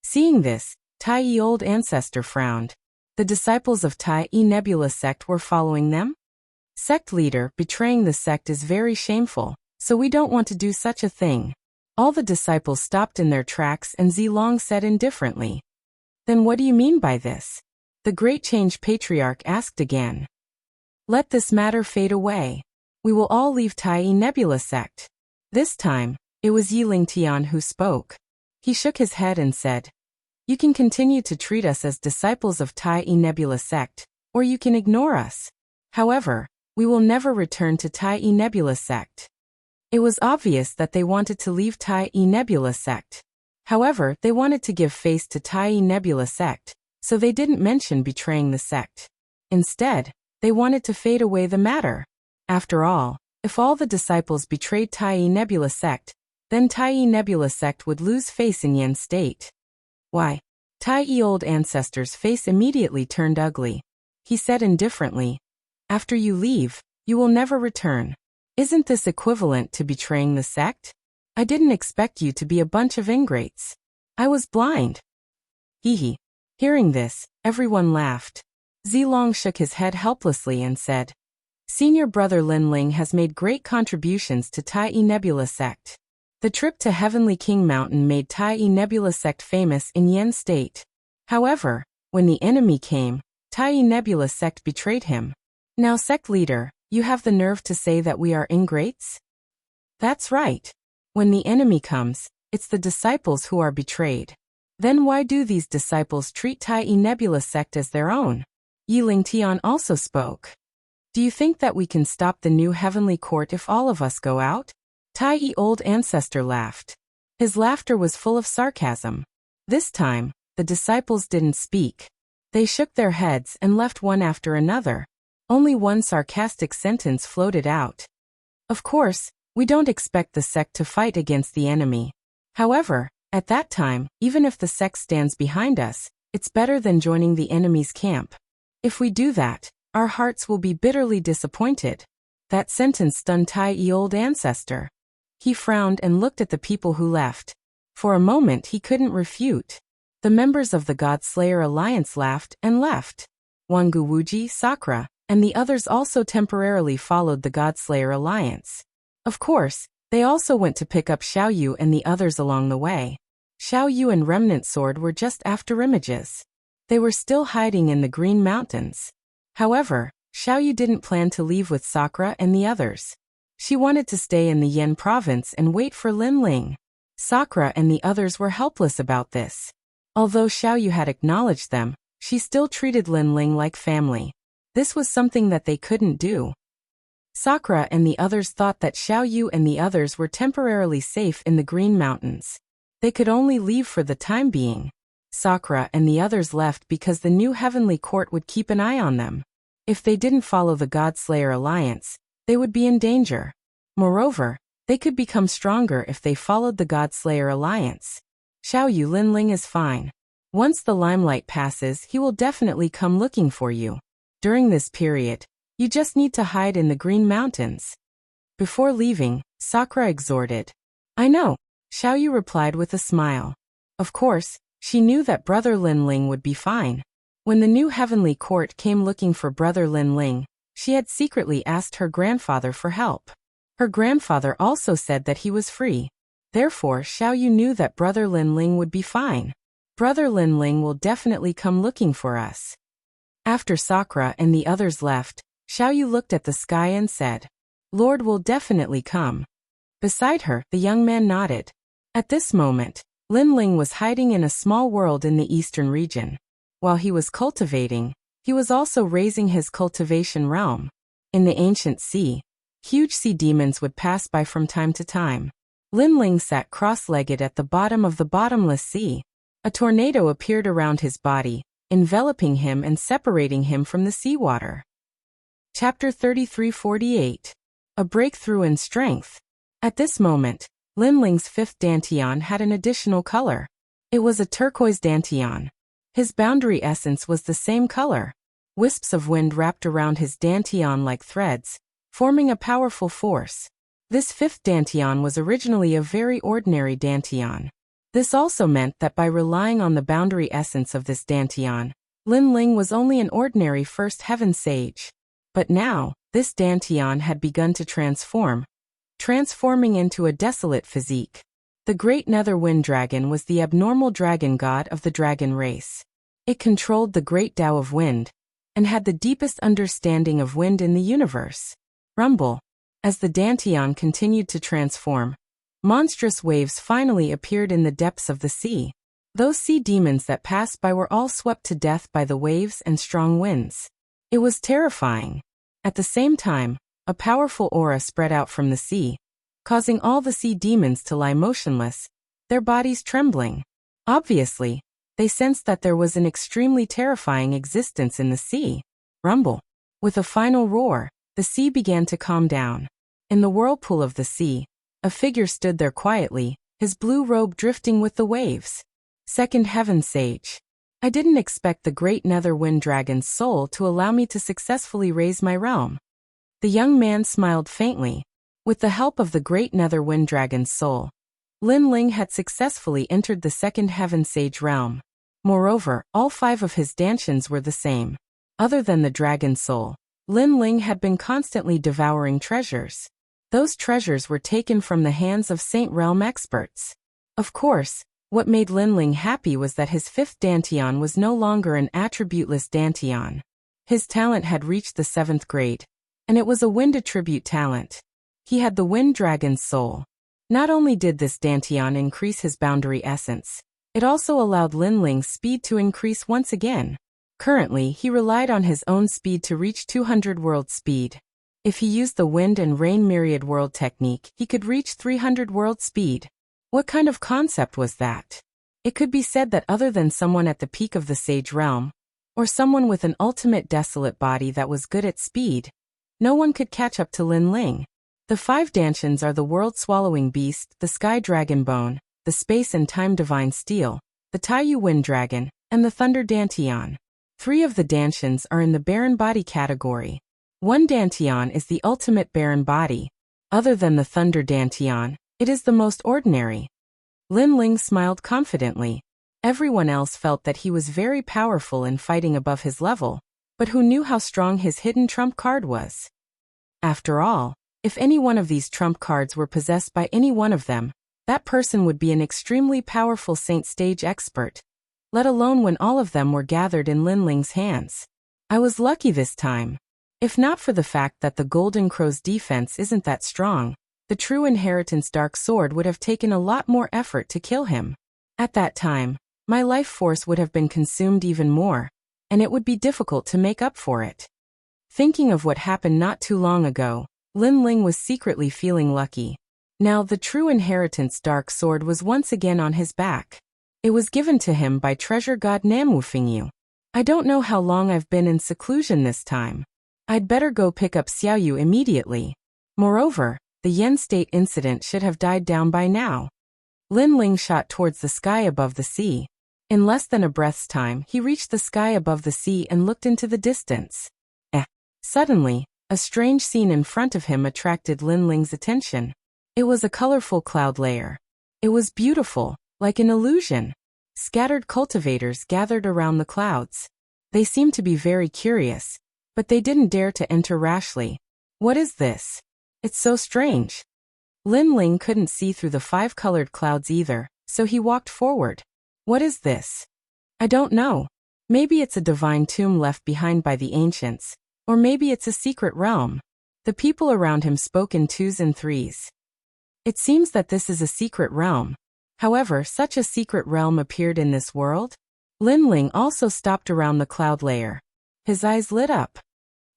Seeing this, Tai old ancestor frowned. The disciples of Tai Nebula sect were following them? Sect leader, betraying the sect is very shameful, so we don't want to do such a thing. All the disciples stopped in their tracks and Zilong said indifferently. Then what do you mean by this? The Great Change Patriarch asked again. Let this matter fade away. We will all leave Tai Nebula sect. This time, it was Yiling Tian who spoke. He shook his head and said, you can continue to treat us as disciples of Tai Nebula sect, or you can ignore us. However, we will never return to Tai Nebula sect. It was obvious that they wanted to leave Tai Nebula sect. However, they wanted to give face to Tai Nebula sect, so they didn't mention betraying the sect. Instead, they wanted to fade away the matter. After all, if all the disciples betrayed Tai Nebula sect, then Tai Nebula sect would lose face in Yen state. Why? Tai old ancestor's face immediately turned ugly. He said indifferently, after you leave, you will never return. Isn't this equivalent to betraying the sect? I didn't expect you to be a bunch of ingrates. I was blind. Hee. Hearing this, everyone laughed. Zilong shook his head helplessly and said, Senior brother Lin Ling has made great contributions to Tai Nebula sect. The trip to Heavenly King Mountain made Tai Nebula sect famous in Yen state. However, when the enemy came, Tai Nebula sect betrayed him. Now sect leader, you have the nerve to say that we are ingrates? That's right. When the enemy comes, it's the disciples who are betrayed. Then why do these disciples treat Tai Nebula sect as their own? Yiling Tian also spoke. Do you think that we can stop the new heavenly court if all of us go out? Tai old ancestor laughed. His laughter was full of sarcasm. This time, the disciples didn't speak. They shook their heads and left one after another. Only one sarcastic sentence floated out. Of course, we don't expect the sect to fight against the enemy. However, at that time, even if the sect stands behind us, it's better than joining the enemy's camp. If we do that, our hearts will be bitterly disappointed. That sentence stunned Tai old ancestor. He frowned and looked at the people who left. For a moment he couldn't refute. The members of the God-Slayer Alliance laughed and left. Wangu Wuji, Sakura, and the others also temporarily followed the God-Slayer Alliance. Of course, they also went to pick up Xiaoyu and the others along the way. Xiaoyu and Remnant Sword were just after images. They were still hiding in the Green Mountains. However, Xiaoyu didn't plan to leave with Sakura and the others. She wanted to stay in the Yen province and wait for Lin Ling. Sakura and the others were helpless about this. Although Xiaoyu had acknowledged them, she still treated Lin Ling like family. This was something that they couldn't do. Sakura and the others thought that Xiaoyu and the others were temporarily safe in the Green Mountains. They could only leave for the time being. Sakura and the others left because the new heavenly court would keep an eye on them. If they didn't follow the God-Slayer Alliance, they would be in danger. Moreover, they could become stronger if they followed the God-Slayer Alliance. Xiaoyu Lin Ling is fine. Once the limelight passes, he will definitely come looking for you. During this period, you just need to hide in the Green Mountains. Before leaving, Sakura exhorted. I know, Xiaoyu replied with a smile. Of course, she knew that Brother Lin Ling would be fine. When the new heavenly court came looking for Brother Lin Ling, she had secretly asked her grandfather for help. Her grandfather also said that he was free. Therefore, Xiaoyu knew that Brother Lin Ling would be fine. Brother Lin Ling will definitely come looking for us. After Sakura and the others left, Xiaoyu looked at the sky and said, Lord will definitely come. Beside her, the young man nodded. At this moment, Lin Ling was hiding in a small world in the eastern region. While he was cultivating, he was also raising his cultivation realm. In the ancient sea, huge sea demons would pass by from time to time. Lin Ling sat cross-legged at the bottom of the bottomless sea. A tornado appeared around his body, enveloping him and separating him from the seawater. Chapter 3348. A breakthrough in strength. At this moment, Lin Ling's fifth dantian had an additional color. It was a turquoise dantian. His boundary essence was the same color. Wisps of wind wrapped around his dantian like threads, forming a powerful force. This fifth dantian was originally a very ordinary dantian. This also meant that by relying on the boundary essence of this dantian, Lin Ling was only an ordinary first heaven sage. But now, this dantian had begun to transforming into a desolate physique. The great nether wind dragon was the abnormal dragon god of the dragon race. It controlled the great Tao of wind, and had the deepest understanding of wind in the universe. Rumble. As the dantian continued to transform, monstrous waves finally appeared in the depths of the sea. Those sea demons that passed by were all swept to death by the waves and strong winds. It was terrifying. At the same time, a powerful aura spread out from the sea, causing all the sea demons to lie motionless, their bodies trembling. Obviously, they sensed that there was an extremely terrifying existence in the sea. Rumble. With a final roar, the sea began to calm down. In the whirlpool of the sea, a figure stood there quietly, his blue robe drifting with the waves. Second Heaven Sage. I didn't expect the great nether wind dragon's soul to allow me to successfully raise my realm. The young man smiled faintly. With the help of the great nether wind dragon's soul, Lin Ling had successfully entered the second heaven sage realm. Moreover, all 5 of his dantians were the same. Other than the dragon soul, Lin Ling had been constantly devouring treasures. Those treasures were taken from the hands of Saint Realm experts. Of course, what made Lin Ling happy was that his 5th dantian was no longer an attributeless dantian. His talent had reached the 7th grade, and it was a wind attribute talent. He had the wind dragon's soul. Not only did this dantian increase his boundary essence, it also allowed Lin Ling's speed to increase once again. Currently, he relied on his own speed to reach 200 world speed. If he used the wind and rain myriad world technique, he could reach 300 world speed. What kind of concept was that? It could be said that other than someone at the peak of the sage realm, or someone with an ultimate desolate body that was good at speed, no one could catch up to Lin Ling. The 5 dantians are the world-swallowing beast, the sky dragon bone, the space and time divine steel, the Taiyu wind dragon, and the thunder dantian. 3 of the dantians are in the barren body category. One dantian is the ultimate barren body. Other than the thunder dantian, it is the most ordinary. Lin Ling smiled confidently. Everyone else felt that he was very powerful in fighting above his level, but who knew how strong his hidden trump card was? After all, if any one of these trump cards were possessed by any one of them, that person would be an extremely powerful saint stage expert, let alone when all of them were gathered in Lin Ling's hands. I was lucky this time. If not for the fact that the Golden Crow's defense isn't that strong, the True Inheritance Dark Sword would have taken a lot more effort to kill him. At that time, my life force would have been consumed even more, and it would be difficult to make up for it. Thinking of what happened not too long ago, Lin Ling was secretly feeling lucky. Now the True Inheritance Dark Sword was once again on his back. It was given to him by treasure god Namwufingyu. I don't know how long I've been in seclusion this time. I'd better go pick up Xiaoyu immediately. Moreover, the Yen State incident should have died down by now. Lin Ling shot towards the sky above the sea. In less than a breath's time, he reached the sky above the sea and looked into the distance. Suddenly, a strange scene in front of him attracted Lin Ling's attention. It was a colorful cloud layer. It was beautiful, like an illusion. Scattered cultivators gathered around the clouds. They seemed to be very curious, but they didn't dare to enter rashly. What is this? It's so strange. Lin Ling couldn't see through the 5-colored clouds either, so he walked forward. What is this? I don't know. Maybe it's a divine tomb left behind by the ancients, or maybe it's a secret realm. The people around him spoke in 2s and 3s. It seems that this is a secret realm. However, such a secret realm appeared in this world? Lin Ling also stopped around the cloud layer. His eyes lit up.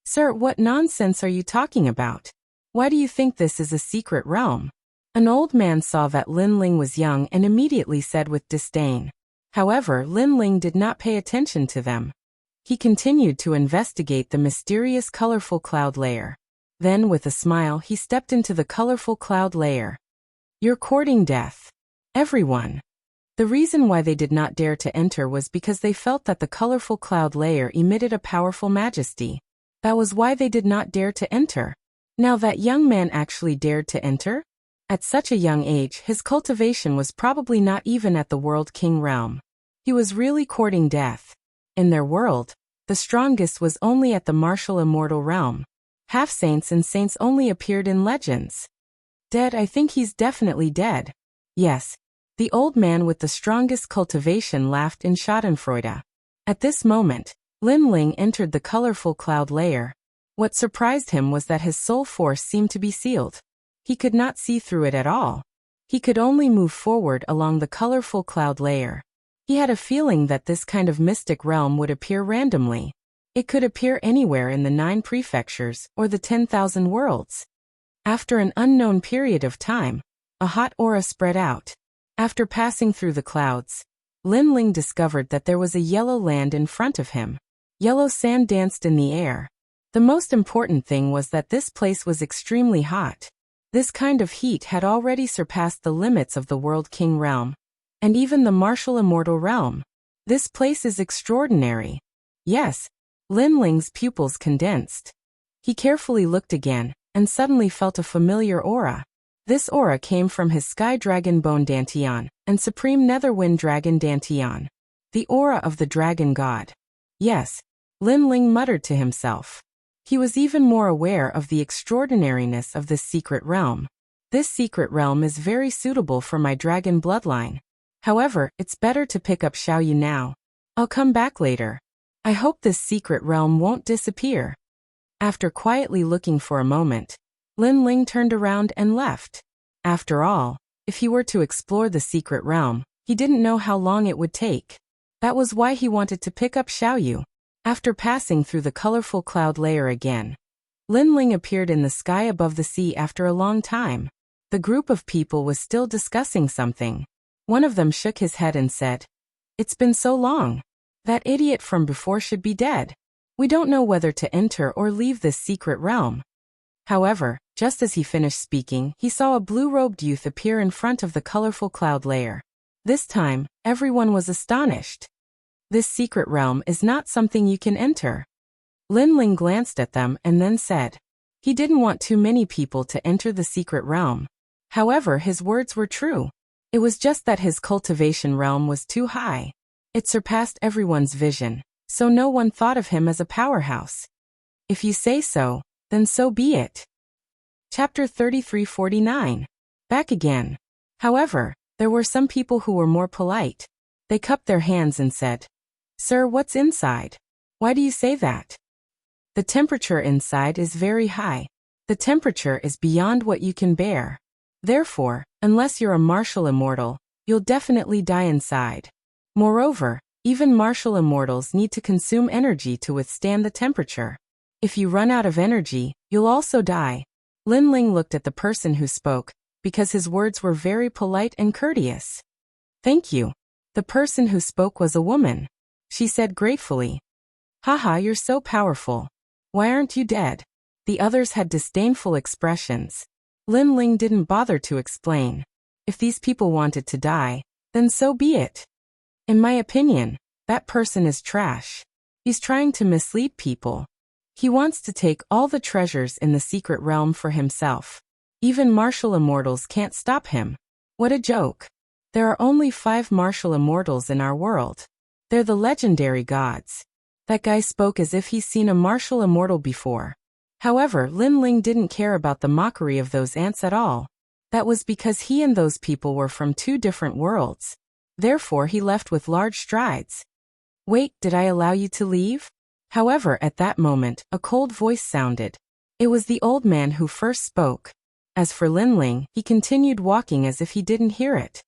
Sir, what nonsense are you talking about? Why do you think this is a secret realm? An old man saw that Lin Ling was young and immediately said with disdain. However, Lin Ling did not pay attention to them. He continued to investigate the mysterious colorful cloud layer. Then, with a smile, he stepped into the colorful cloud layer. You're courting death. Everyone. The reason why they did not dare to enter was because they felt that the colorful cloud layer emitted a powerful majesty. That was why they did not dare to enter. Now that young man actually dared to enter? At such a young age, his cultivation was probably not even at the World King realm. He was really courting death. In their world, the strongest was only at the martial immortal realm. Half-saints and saints only appeared in legends. Dead, I think he's definitely dead. Yes. The old man with the strongest cultivation laughed in schadenfreude. At this moment, Lin Ling entered the colorful cloud layer. What surprised him was that his soul force seemed to be sealed. He could not see through it at all. He could only move forward along the colorful cloud layer. He had a feeling that this kind of mystic realm would appear randomly. It could appear anywhere in the 9 prefectures or the 10,000 worlds. After an unknown period of time, a hot aura spread out. After passing through the clouds, Lin Ling discovered that there was a yellow land in front of him. Yellow sand danced in the air. The most important thing was that this place was extremely hot. This kind of heat had already surpassed the limits of the World King realm, and even the martial immortal realm. This place is extraordinary. Yes. Lin Ling's pupils condensed. He carefully looked again, and suddenly felt a familiar aura. This aura came from his Sky Dragon Bone Dantian and Supreme Netherwind Dragon Dantian. The aura of the Dragon God. Yes. Lin Ling muttered to himself. He was even more aware of the extraordinariness of this secret realm. This secret realm is very suitable for my dragon bloodline. However, it's better to pick up Xiaoyu now. I'll come back later. I hope this secret realm won't disappear. After quietly looking for a moment, Lin Ling turned around and left. After all, if he were to explore the secret realm, he didn't know how long it would take. That was why he wanted to pick up Xiaoyu. After passing through the colorful cloud layer again, Lin Ling appeared in the sky above the sea after a long time. The group of people was still discussing something. One of them shook his head and said, "It's been so long. That idiot from before should be dead. We don't know whether to enter or leave this secret realm." However, just as he finished speaking, he saw a blue-robed youth appear in front of the colorful cloud layer. This time, everyone was astonished. This secret realm is not something you can enter. Lin Ling glanced at them and then said. He didn't want too many people to enter the secret realm. However, his words were true. It was just that his cultivation realm was too high. It surpassed everyone's vision, so no one thought of him as a powerhouse. If you say so, then so be it. Chapter 3349. Back again. However, there were some people who were more polite. They cupped their hands and said, "Sir, what's inside? Why do you say that?" The temperature inside is very high. The temperature is beyond what you can bear. Therefore, unless you're a martial immortal, you'll definitely die inside. Moreover, even martial immortals need to consume energy to withstand the temperature. If you run out of energy, you'll also die. Lin Ling looked at the person who spoke, because his words were very polite and courteous. "Thank you." The person who spoke was a woman. She said gratefully, "Haha, you're so powerful. Why aren't you dead?" The others had disdainful expressions. Lin Ling didn't bother to explain. If these people wanted to die, then so be it. In my opinion, that person is trash. He's trying to mislead people. He wants to take all the treasures in the secret realm for himself. Even martial immortals can't stop him. What a joke. There are only 5 martial immortals in our world. They're the legendary gods. That guy spoke as if he's seen a martial immortal before. However, Lin Ling didn't care about the mockery of those ants at all. That was because he and those people were from 2 different worlds. Therefore, he left with large strides. "Wait, did I allow you to leave?" However, at that moment, a cold voice sounded. It was the old man who first spoke. As for Lin Ling, he continued walking as if he didn't hear it.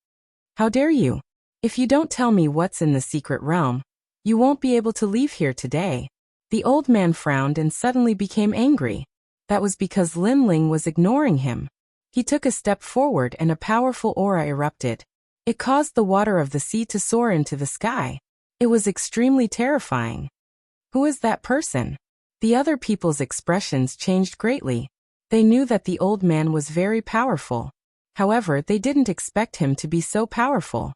"How dare you? If you don't tell me what's in the secret realm, You won't be able to leave here today. The old man frowned and suddenly became angry. That was because Lin Ling was ignoring him. He took a step forward and a powerful aura erupted. It caused the water of the sea to soar into the sky. It was extremely terrifying. Who is that person? The other people's expressions changed greatly. They knew that the old man was very powerful. However, they didn't expect him to be so powerful.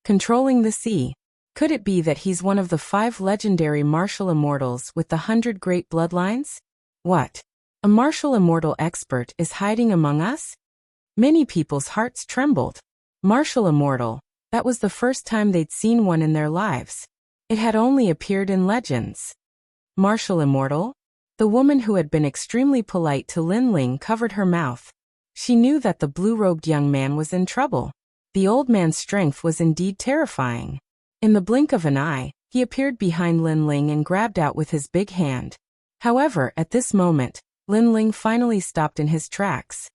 Controlling the sea. Could it be that he's one of the 5 legendary martial immortals with the 100 great bloodlines? What? A martial immortal expert is hiding among us? Many people's hearts trembled. Martial immortal. That was the first time they'd seen one in their lives. It had only appeared in legends. Martial immortal? The woman who had been extremely polite to Lin Ling covered her mouth. She knew that the blue-robed young man was in trouble. The old man's strength was indeed terrifying. In the blink of an eye, he appeared behind Lin Ling and grabbed out with his big hand. However, at this moment, Lin Ling finally stopped in his tracks.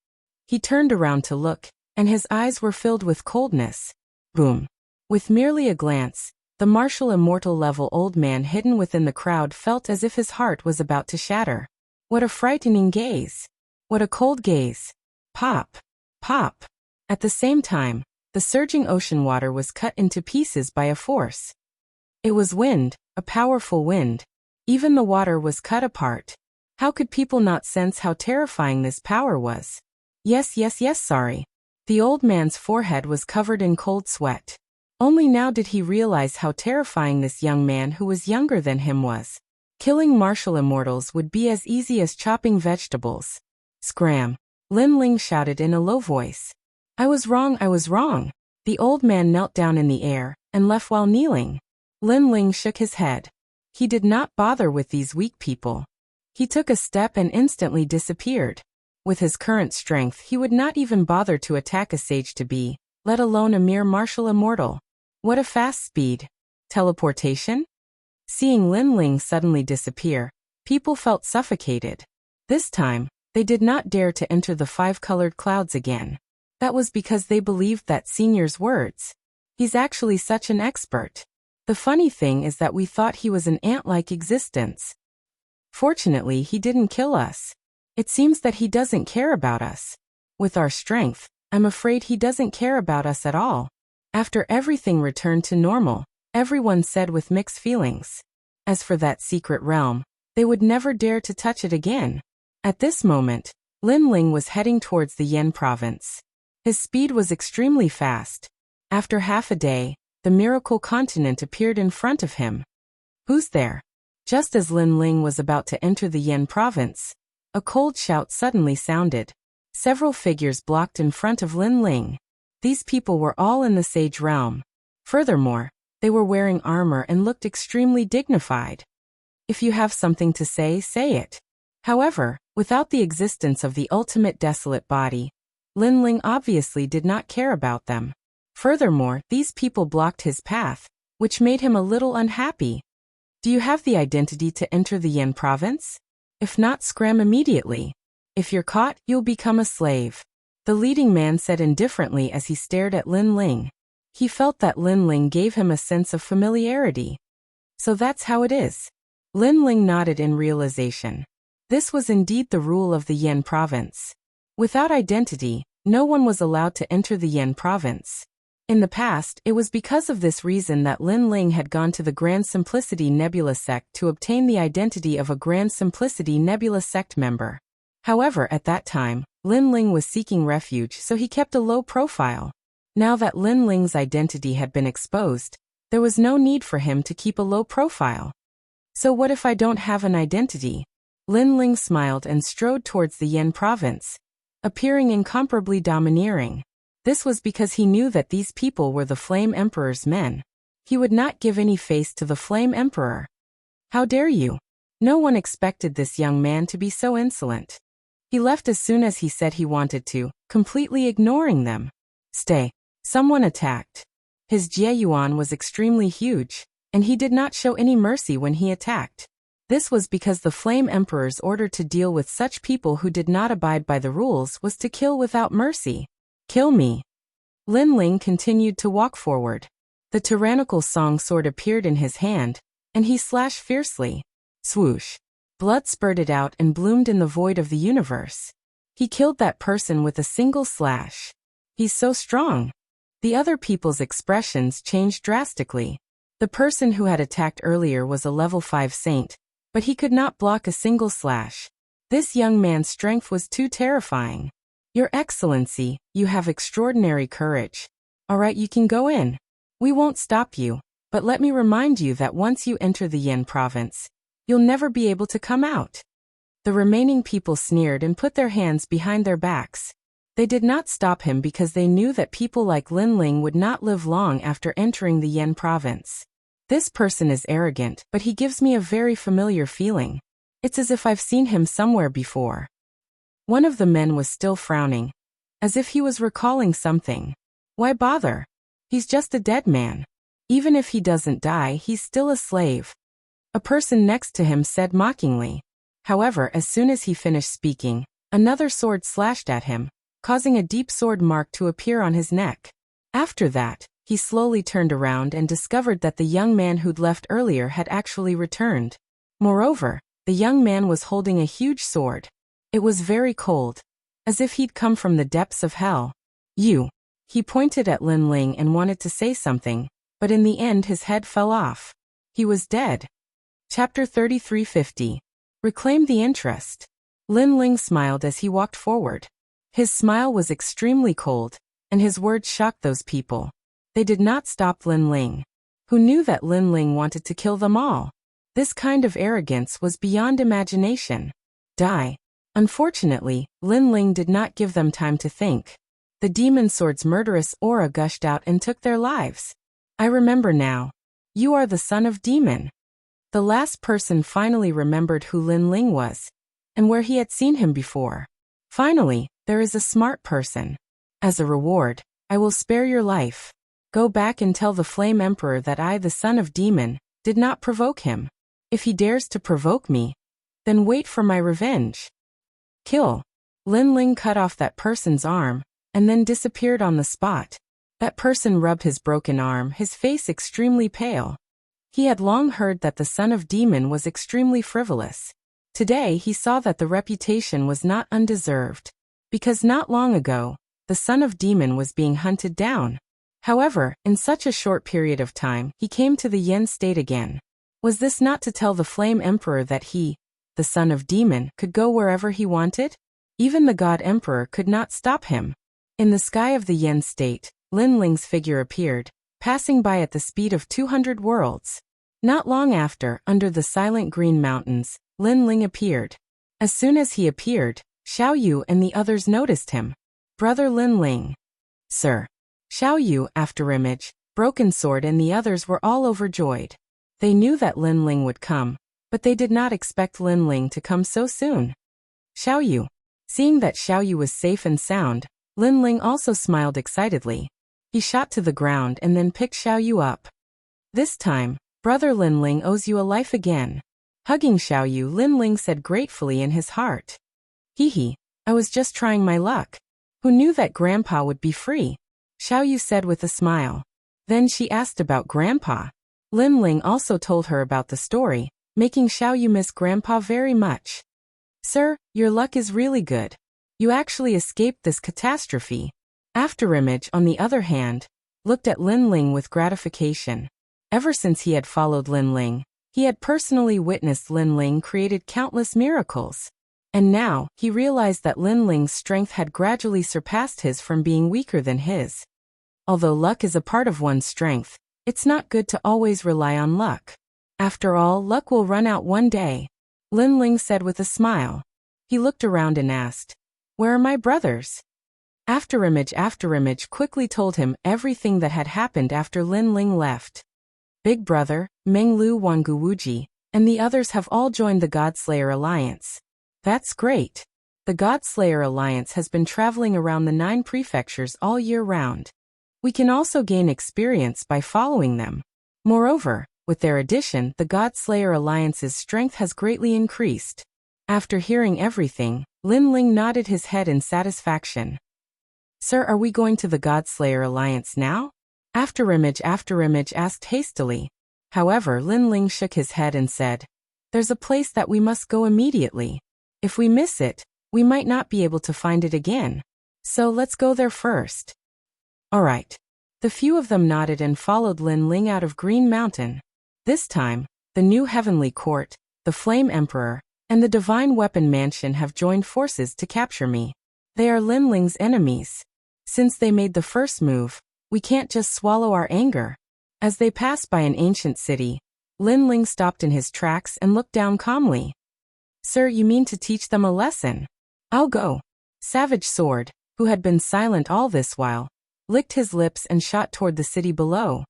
He turned around to look, and his eyes were filled with coldness. Boom. With merely a glance, the martial immortal level old man hidden within the crowd felt as if his heart was about to shatter. What a frightening gaze. What a cold gaze. Pop. Pop. At the same time, the surging ocean water was cut into pieces by a force. It was wind, a powerful wind. Even the water was cut apart. How could people not sense how terrifying this power was? Yes, sorry. The old man's forehead was covered in cold sweat. Only now did he realize how terrifying this young man who was younger than him was. Killing martial immortals would be as easy as chopping vegetables. Scram! Lin Ling shouted in a low voice. I was wrong. The old man knelt down in the air and left while kneeling. Lin Ling shook his head. He did not bother with these weak people. He took a step and instantly disappeared. With his current strength, he would not even bother to attack a sage-to-be, let alone a mere martial immortal. What a fast speed. Teleportation? Seeing Lin Ling suddenly disappear, people felt suffocated. This time, they did not dare to enter the 5-colored clouds again. That was because they believed that senior's words. He's actually such an expert. The funny thing is that we thought he was an ant-like existence. Fortunately, he didn't kill us. It seems that he doesn't care about us. With our strength, I'm afraid he doesn't care about us at all. After everything returned to normal, everyone said with mixed feelings. As for that secret realm, they would never dare to touch it again. At this moment, Lin Ling was heading towards the Yen province. His speed was extremely fast. After half a day, the miracle continent appeared in front of him. Who's there? Just as Lin Ling was about to enter the Yen province, a cold shout suddenly sounded. Several figures blocked in front of Lin Ling. These people were all in the sage realm. Furthermore, they were wearing armor and looked extremely dignified. If you have something to say, say it. However, without the existence of the ultimate desolate body, Lin Ling obviously did not care about them. Furthermore, these people blocked his path, which made him a little unhappy. Do you have the identity to enter the Yen province? If not, scram immediately. If you're caught, you'll become a slave. The leading man said indifferently as he stared at Lin Ling. He felt that Lin Ling gave him a sense of familiarity. So that's how it is. Lin Ling nodded in realization. This was indeed the rule of the Yen province. Without identity, no one was allowed to enter the Yen province. In the past, it was because of this reason that Lin Ling had gone to the Grand Simplicity Nebula sect to obtain the identity of a Grand Simplicity Nebula sect member. However, at that time, Lin Ling was seeking refuge, so he kept a low profile. Now that Lin Ling's identity had been exposed, there was no need for him to keep a low profile. So what if I don't have an identity? Lin Ling smiled and strode towards the Yen province, appearing incomparably domineering. This was because he knew that these people were the Flame Emperor's men. He would not give any face to the Flame Emperor. How dare you? No one expected this young man to be so insolent. He left as soon as he said he wanted to, completely ignoring them. Stay. Someone attacked. His Jie Yuan was extremely huge, and he did not show any mercy when he attacked. This was because the Flame Emperor's order to deal with such people who did not abide by the rules was to kill without mercy. Kill me. Lin Ling continued to walk forward. The tyrannical song sword appeared in his hand, and he slashed fiercely. Swoosh! Blood spurted out and bloomed in the void of the universe. He killed that person with a single slash. He's so strong. The other people's expressions changed drastically. The person who had attacked earlier was a level 5 saint, but he could not block a single slash. This young man's strength was too terrifying. Your Excellency, you have extraordinary courage. All right, you can go in. We won't stop you, but let me remind you that once you enter the Yin province, you'll never be able to come out. The remaining people sneered and put their hands behind their backs. They did not stop him because they knew that people like Lin Ling would not live long after entering the Yin province. This person is arrogant, but he gives me a very familiar feeling. It's as if I've seen him somewhere before. One of the men was still frowning, as if he was recalling something. Why bother? He's just a dead man. Even if he doesn't die, he's still a slave. A person next to him said mockingly. However, as soon as he finished speaking, another sword slashed at him, causing a deep sword mark to appear on his neck. After that, he slowly turned around and discovered that the young man who'd left earlier had actually returned. Moreover, the young man was holding a huge sword. It was very cold, as if he'd come from the depths of hell. You. He pointed at Lin Ling and wanted to say something, but in the end his head fell off. He was dead. Chapter 3350. Reclaim the interest. Lin Ling smiled as he walked forward. His smile was extremely cold, and his words shocked those people. They did not stop Lin Ling, who knew that Lin Ling wanted to kill them all. This kind of arrogance was beyond imagination. Die. Unfortunately, Lin Ling did not give them time to think. The demon sword's murderous aura gushed out and took their lives. I remember now. You are the son of demon. The last person finally remembered who Lin Ling was, and where he had seen him before. Finally, there is a smart person. As a reward, I will spare your life. Go back and tell the Flame Emperor that I, the son of demon, did not provoke him. If he dares to provoke me, then wait for my revenge. Kill. Lin Ling cut off that person's arm, and then disappeared on the spot. That person rubbed his broken arm, his face extremely pale. He had long heard that the son of demon was extremely frivolous. Today he saw that the reputation was not undeserved, because not long ago, the son of demon was being hunted down. However, in such a short period of time, he came to the Yin state again. Was this not to tell the Flame Emperor that he, the son of demon, could go wherever he wanted? Even the God Emperor could not stop him. In the sky of the Yin state, Lin Ling's figure appeared, passing by at the speed of 200 worlds. Not long after, under the silent green mountains, Lin Ling appeared. As soon as he appeared, Xiao Yu and the others noticed him. Brother Lin Ling. Sir. Xiao Yu, Afterimage, Broken Sword and the others were all overjoyed. They knew that Lin Ling would come, but they did not expect Lin Ling to come so soon. Xiao Yu. Seeing that Xiao Yu was safe and sound, Lin Ling also smiled excitedly. He shot to the ground and then picked Xiao Yu up. This time, Brother Lin Ling owes you a life again. Hugging Xiao Yu, Lin Ling said gratefully in his heart. Hee, I was just trying my luck. Who knew that Grandpa would be free? Xiao Yu said with a smile. Then she asked about Grandpa. Lin Ling also told her about the story, making Xiao Yu miss Grandpa very much. Sir, your luck is really good. You actually escaped this catastrophe. Afterimage, on the other hand, looked at Lin Ling with gratification. Ever since he had followed Lin Ling, he had personally witnessed Lin Ling created countless miracles. And now, he realized that Lin Ling's strength had gradually surpassed his from being weaker than his. Although luck is a part of one's strength, it's not good to always rely on luck. After all, luck will run out one day. Lin Ling said with a smile. He looked around and asked, Where are my brothers? Afterimage quickly told him everything that had happened after Lin Ling left. Big Brother, Menglu Wanguwuji, and the others have all joined the Godslayer Alliance. That's great. The Godslayer Alliance has been traveling around the 9 prefectures all year round. We can also gain experience by following them. Moreover, with their addition, the Godslayer Alliance's strength has greatly increased. After hearing everything, Lin Ling nodded his head in satisfaction. Sir, are we going to the Godslayer Alliance now? Afterimage asked hastily. However, Lin Ling shook his head and said, "There's a place that we must go immediately. If we miss it, we might not be able to find it again. So let's go there first." All right. The few of them nodded and followed Lin Ling out of Green Mountain. This time, the new Heavenly Court, the Flame Emperor, and the Divine Weapon Mansion have joined forces to capture me. They are Lin Ling's enemies. Since they made the first move, we can't just swallow our anger. As they passed by an ancient city, Lin Ling stopped in his tracks and looked down calmly. "Sir, you mean to teach them a lesson?" "I'll go." Savage Sword, who had been silent all this while, licked his lips and shot toward the city below.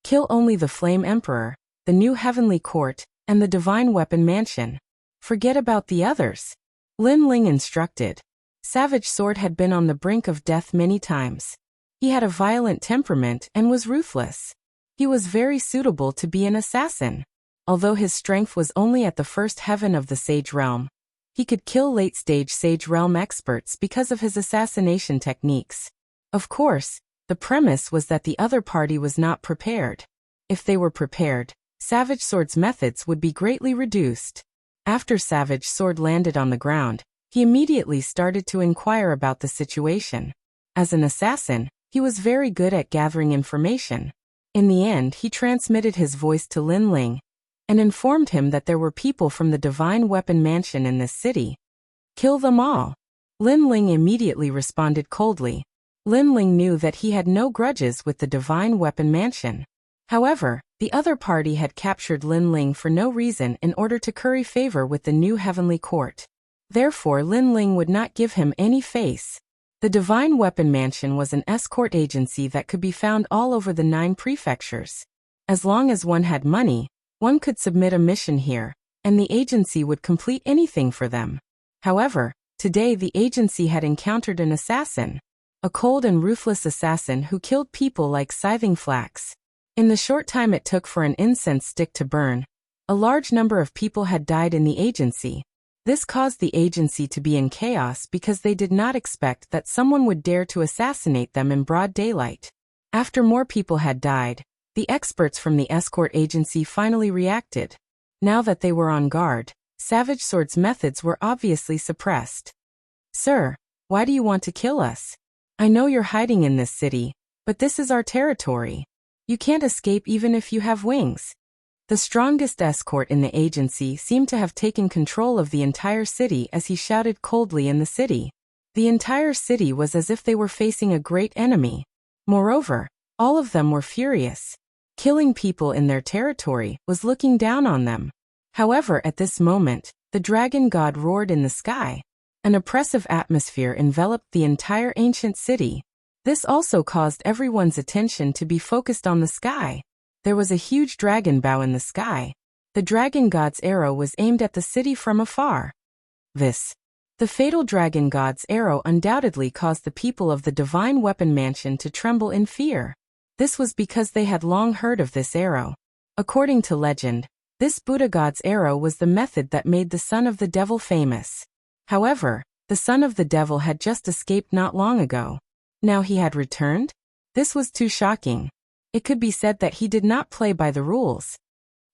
"Kill only the Flame Emperor, the new Heavenly Court, and the Divine Weapon Mansion. Forget about the others," Lin Ling instructed. Savage Sword had been on the brink of death many times. He had a violent temperament and was ruthless. He was very suitable to be an assassin. Although his strength was only at the first heaven of the Sage Realm, he could kill late-stage Sage Realm experts because of his assassination techniques. Of course, the premise was that the other party was not prepared. If they were prepared, Savage Sword's methods would be greatly reduced. After Savage Sword landed on the ground, he immediately started to inquire about the situation. As an assassin, he was very good at gathering information. In the end, he transmitted his voice to Lin Ling and informed him that there were people from the Divine Weapon Mansion in this city. "Kill them all." Lin Ling immediately responded coldly. Lin Ling knew that he had no grudges with the Divine Weapon Mansion. However, the other party had captured Lin Ling for no reason in order to curry favor with the new Heavenly Court. Therefore, Lin Ling would not give him any face. The Divine Weapon Mansion was an escort agency that could be found all over the 9 prefectures. As long as one had money, one could submit a mission here, and the agency would complete anything for them. However, today the agency had encountered an assassin. A cold and ruthless assassin who killed people like scything flax. In the short time it took for an incense stick to burn, a large number of people had died in the agency. This caused the agency to be in chaos because they did not expect that someone would dare to assassinate them in broad daylight. After more people had died, the experts from the escort agency finally reacted. Now that they were on guard, Savage Sword's methods were obviously suppressed. "Sir, why do you want to kill us? I know you're hiding in this city, but this is our territory. You can't escape even if you have wings." The strongest escort in the agency seemed to have taken control of the entire city as he shouted coldly in the city. The entire city was as if they were facing a great enemy. Moreover, all of them were furious. Killing people in their territory was looking down on them. However, at this moment, the dragon god roared in the sky. An oppressive atmosphere enveloped the entire ancient city. This also caused everyone's attention to be focused on the sky. There was a huge dragon bow in the sky. The dragon god's arrow was aimed at the city from afar. The fatal dragon god's arrow undoubtedly caused the people of the Divine Weapon Mansion to tremble in fear. This was because they had long heard of this arrow. According to legend, this Buddha god's arrow was the method that made the son of the devil famous. However, the son of the devil had just escaped not long ago. Now he had returned? This was too shocking. It could be said that he did not play by the rules.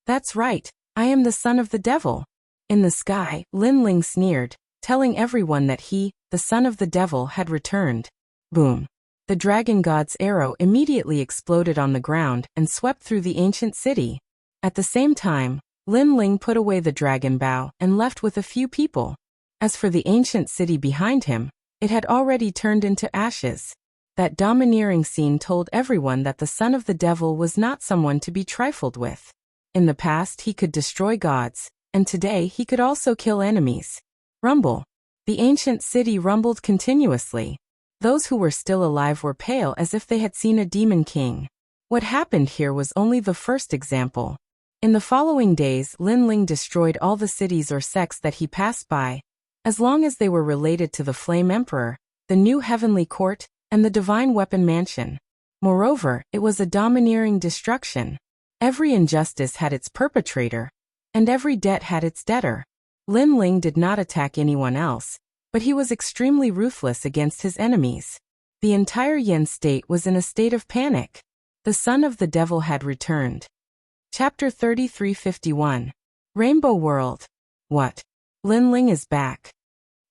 "That's right, I am the son of the devil." In the sky, Lin Ling sneered, telling everyone that he, the son of the devil, had returned. Boom. The dragon god's arrow immediately exploded on the ground and swept through the ancient city. At the same time, Lin Ling put away the dragon bow and left with a few people. As for the ancient city behind him, it had already turned into ashes. That domineering scene told everyone that the son of the devil was not someone to be trifled with. In the past he could destroy gods, and today he could also kill enemies. Rumble. The ancient city rumbled continuously. Those who were still alive were pale as if they had seen a demon king. What happened here was only the first example. In the following days, Lin Ling destroyed all the cities or sects that he passed by, as long as they were related to the Flame Emperor, the new Heavenly Court, and the Divine Weapon Mansion. Moreover, it was a domineering destruction. Every injustice had its perpetrator, and every debt had its debtor. Lin Ling did not attack anyone else, but he was extremely ruthless against his enemies. The entire Yen state was in a state of panic. The son of the devil had returned. Chapter 3351. Rainbow World. What? Lin Ling is back.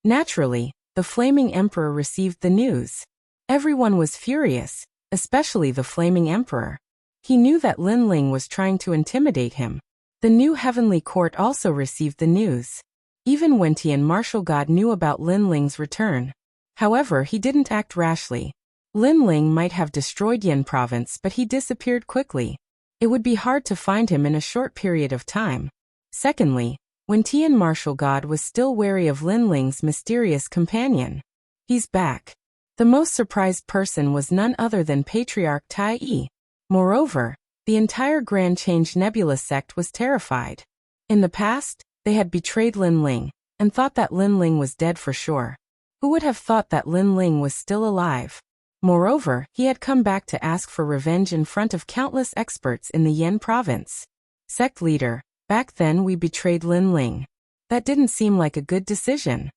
Naturally, the Flaming Emperor received the news. Everyone was furious, especially the Flaming Emperor. He knew that Lin Ling was trying to intimidate him. The new heavenly court also received the news. Even Wen Tian Martial God knew about Lin Ling's return. However, he didn't act rashly. Lin Ling might have destroyed Yan province, but he disappeared quickly. It would be hard to find him in a short period of time. Secondly, Wen Tian Martial God was still wary of Lin Ling's mysterious companion. He's back. The most surprised person was none other than Patriarch Tai Yi. Moreover, the entire Grand Change Nebula sect was terrified. In the past, they had betrayed Lin Ling, and thought that Lin Ling was dead for sure. Who would have thought that Lin Ling was still alive? Moreover, he had come back to ask for revenge in front of countless experts in the Yan province. Sect leader, back then we betrayed Lin Ling. That didn't seem like a good decision.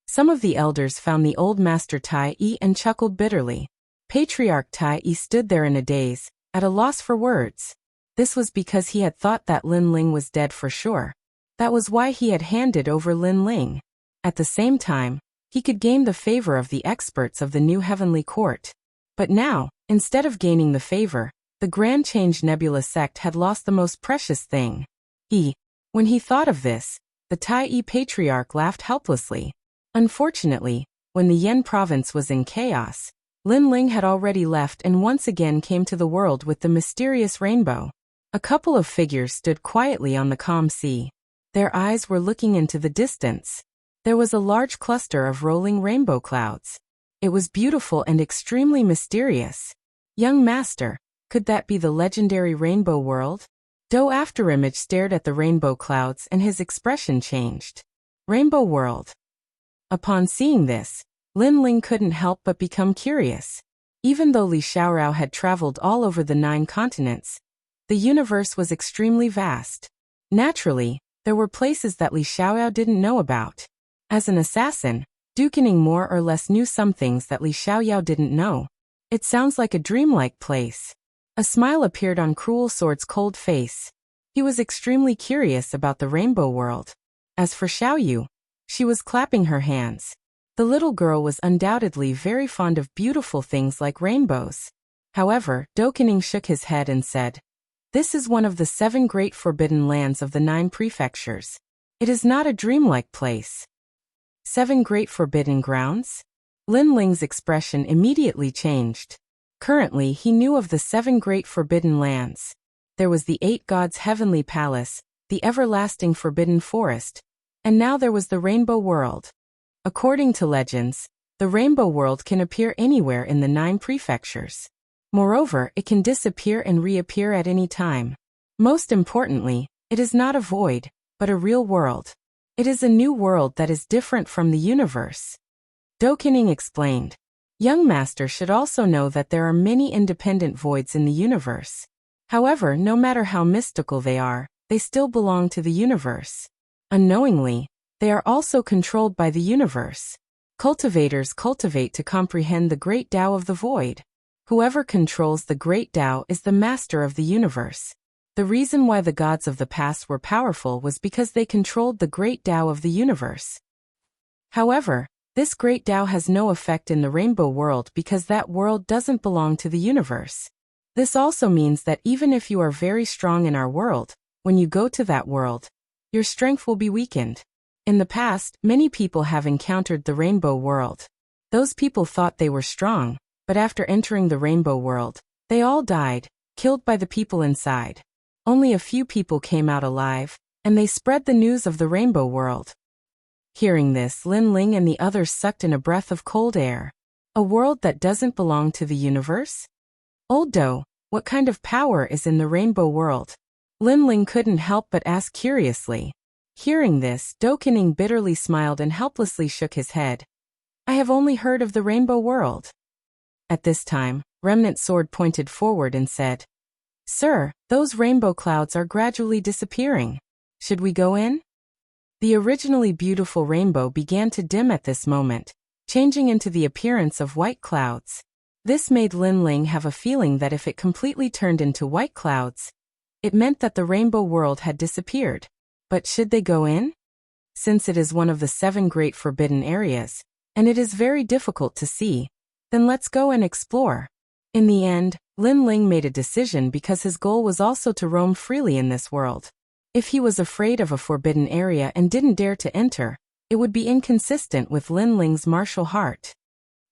Some of the elders found the old master Tai Yi and chuckled bitterly. Patriarch Tai Yi stood there in a daze, at a loss for words. This was because he had thought that Lin Ling was dead for sure. That was why he had handed over Lin Ling. At the same time, he could gain the favor of the experts of the new heavenly court. But now, instead of gaining the favor, the Grand Change Nebula sect had lost the most precious thing. When he thought of this, the Tai Yi Patriarch laughed helplessly. Unfortunately, when the Yan province was in chaos, Lin Ling had already left and once again came to the world with the mysterious rainbow. A couple of figures stood quietly on the calm sea. Their eyes were looking into the distance. There was a large cluster of rolling rainbow clouds. It was beautiful and extremely mysterious. Young master, could that be the legendary rainbow world? Do Afterimage stared at the rainbow clouds and his expression changed. Rainbow world. Upon seeing this, Lin Ling couldn't help but become curious. Even though Li Xiaorao had traveled all over the 9 continents, the universe was extremely vast. Naturally, there were places that Li Xiaorao didn't know about. As an assassin, Dukening more or less knew some things that Li Xiaoyao didn't know. It sounds like a dreamlike place. A smile appeared on Cruel Sword's cold face. He was extremely curious about the rainbow world. As for Xiaoyu, she was clapping her hands. The little girl was undoubtedly very fond of beautiful things like rainbows. However, Dukening shook his head and said, "This is one of the 7 great forbidden lands of the 9 prefectures. It is not a dreamlike place." 7 great forbidden grounds? Lin Ling's expression immediately changed. Currently, he knew of the 7 great forbidden lands. There was the 8 gods' heavenly palace, the everlasting forbidden forest, and now there was the rainbow world. According to legends, the rainbow world can appear anywhere in the 9 prefectures. Moreover, it can disappear and reappear at any time. Most importantly, it is not a void, but a real world. It is a new world that is different from the universe. Dukening explained. Young master should also know that there are many independent voids in the universe. However, no matter how mystical they are, they still belong to the universe. Unknowingly, they are also controlled by the universe. Cultivators cultivate to comprehend the great Tao of the void. Whoever controls the great Tao is the master of the universe. The reason why the gods of the past were powerful was because they controlled the great Tao of the universe. However, this great Tao has no effect in the rainbow world because that world doesn't belong to the universe. This also means that even if you are very strong in our world, when you go to that world, your strength will be weakened. In the past, many people have encountered the rainbow world. Those people thought they were strong, but after entering the rainbow world, they all died, killed by the people inside. Only a few people came out alive, and they spread the news of the rainbow world. Hearing this, Lin Ling and the others sucked in a breath of cold air. A world that doesn't belong to the universe? Old Do, what kind of power is in the rainbow world? Lin Ling couldn't help but ask curiously. Hearing this, Dukening bitterly smiled and helplessly shook his head. I have only heard of the rainbow world. At this time, Remnant Sword pointed forward and said, Sir, those rainbow clouds are gradually disappearing. Should we go in? The originally beautiful rainbow began to dim at this moment, changing into the appearance of white clouds. This made Lin Ling have a feeling that if it completely turned into white clouds, it meant that the rainbow world had disappeared. But should they go in? Since it is one of the 7 great forbidden areas, and it is very difficult to see, then let's go and explore. In the end, Lin Ling made a decision because his goal was also to roam freely in this world. If he was afraid of a forbidden area and didn't dare to enter, it would be inconsistent with Lin Ling's martial heart.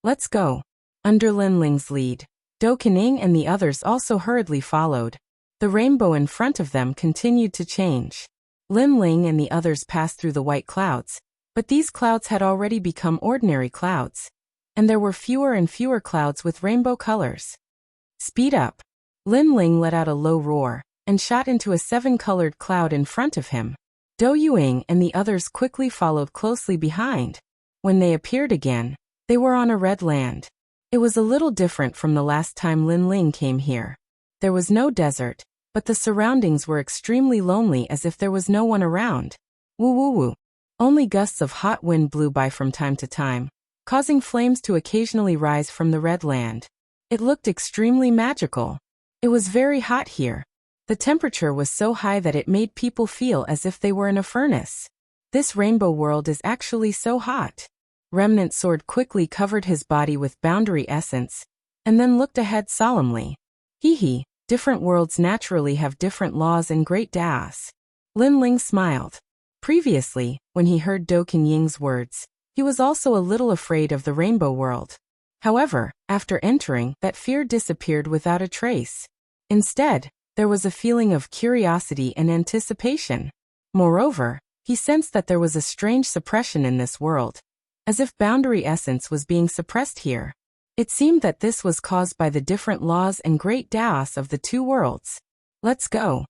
Let's go. Under Lin Ling's lead, Do Kening and the others also hurriedly followed. The rainbow in front of them continued to change. Lin Ling and the others passed through the white clouds, but these clouds had already become ordinary clouds, and there were fewer and fewer clouds with rainbow colors. Speed up. Lin Ling let out a low roar and shot into a 7-colored cloud in front of him. Do Yuing and the others quickly followed closely behind. When they appeared again, they were on a red land. It was a little different from the last time Lin Ling came here. There was no desert, but the surroundings were extremely lonely as if there was no one around. Woo woo woo. Only gusts of hot wind blew by from time to time, causing flames to occasionally rise from the red land. It looked extremely magical. It was very hot here. The temperature was so high that it made people feel as if they were in a furnace. This rainbow world is actually so hot. Remnant Sword quickly covered his body with boundary essence, and then looked ahead solemnly. Hee. Different worlds naturally have different laws and great das. Lin Ling smiled. Previously, when he heard Do Kenying's words, he was also a little afraid of the rainbow world. However, after entering, that fear disappeared without a trace. Instead, there was a feeling of curiosity and anticipation. Moreover, he sensed that there was a strange suppression in this world, as if boundary essence was being suppressed here. It seemed that this was caused by the different laws and great daos of the 2 worlds. Let's go.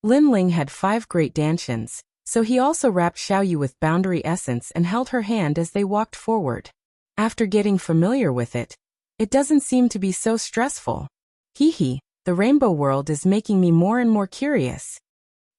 Lin Ling had 5 great dantians, so he also wrapped Xiaoyu with boundary essence and held her hand as they walked forward. After getting familiar with it, it doesn't seem to be so stressful. Hee. The rainbow world is making me more and more curious.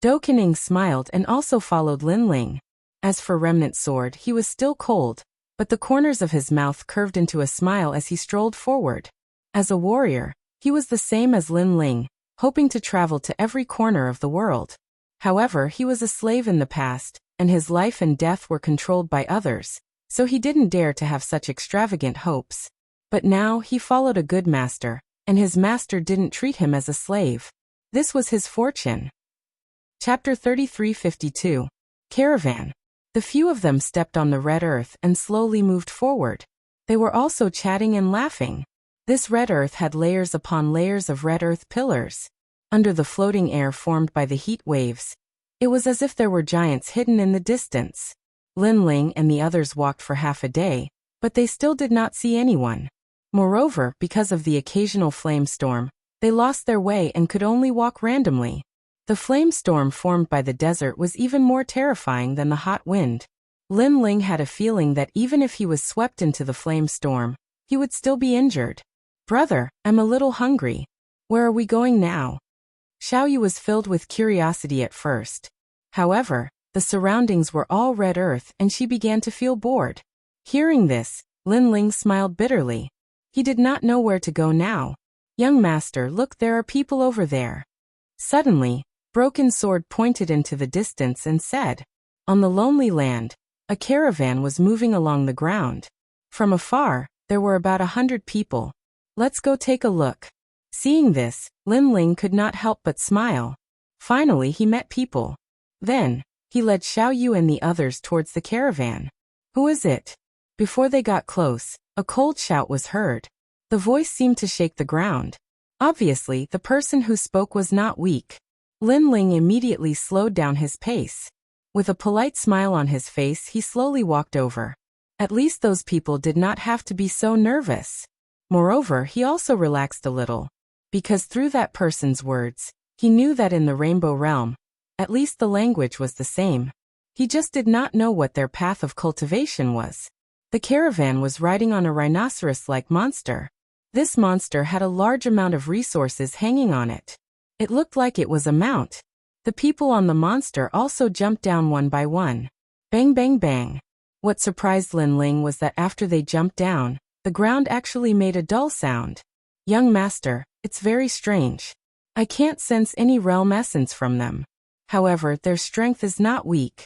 Do Kening smiled and also followed Lin Ling. As for Remnant Sword, he was still cold, but the corners of his mouth curved into a smile as he strolled forward. As a warrior, he was the same as Lin Ling, hoping to travel to every corner of the world. However, he was a slave in the past, and his life and death were controlled by others, so he didn't dare to have such extravagant hopes. But now he followed a good master, and his master didn't treat him as a slave. This was his fortune. Chapter 3352. Caravan. The few of them stepped on the red earth and slowly moved forward. They were also chatting and laughing. This red earth had layers upon layers of red earth pillars. Under the floating air formed by the heat waves, it was as if there were giants hidden in the distance. Lin Ling and the others walked for half a day, but they still did not see anyone. Moreover, because of the occasional flame storm, they lost their way and could only walk randomly. The flame storm formed by the desert was even more terrifying than the hot wind. Lin Ling had a feeling that even if he was swept into the flame storm, he would still be injured. Brother, I'm a little hungry. Where are we going now? Xiaoyu was filled with curiosity at first. However, the surroundings were all red earth and she began to feel bored. Hearing this, Lin Ling smiled bitterly. He did not know where to go now. Young master, look, there are people over there. Suddenly, Broken Sword pointed into the distance and said, on the lonely land, a caravan was moving along the ground. From afar, there were about 100 people. Let's go take a look. Seeing this, Lin Ling could not help but smile. Finally, he met people. Then, he led Xiaoyu and the others towards the caravan. Who is it? Before they got close, a cold shout was heard. The voice seemed to shake the ground. Obviously, the person who spoke was not weak. Lin Ling immediately slowed down his pace. With a polite smile on his face, he slowly walked over. At least those people did not have to be so nervous. Moreover, he also relaxed a little. Because through that person's words, he knew that in the Rainbow Realm, at least the language was the same. He just did not know what their path of cultivation was. The caravan was riding on a rhinoceros-like monster. This monster had a large amount of resources hanging on it. It looked like it was a mount. The people on the monster also jumped down one by one. Bang bang bang. What surprised Lin Ling was that after they jumped down, The ground actually made a dull sound. Young master, it's very strange. I can't sense any realm essence from them. However, their strength is not weak.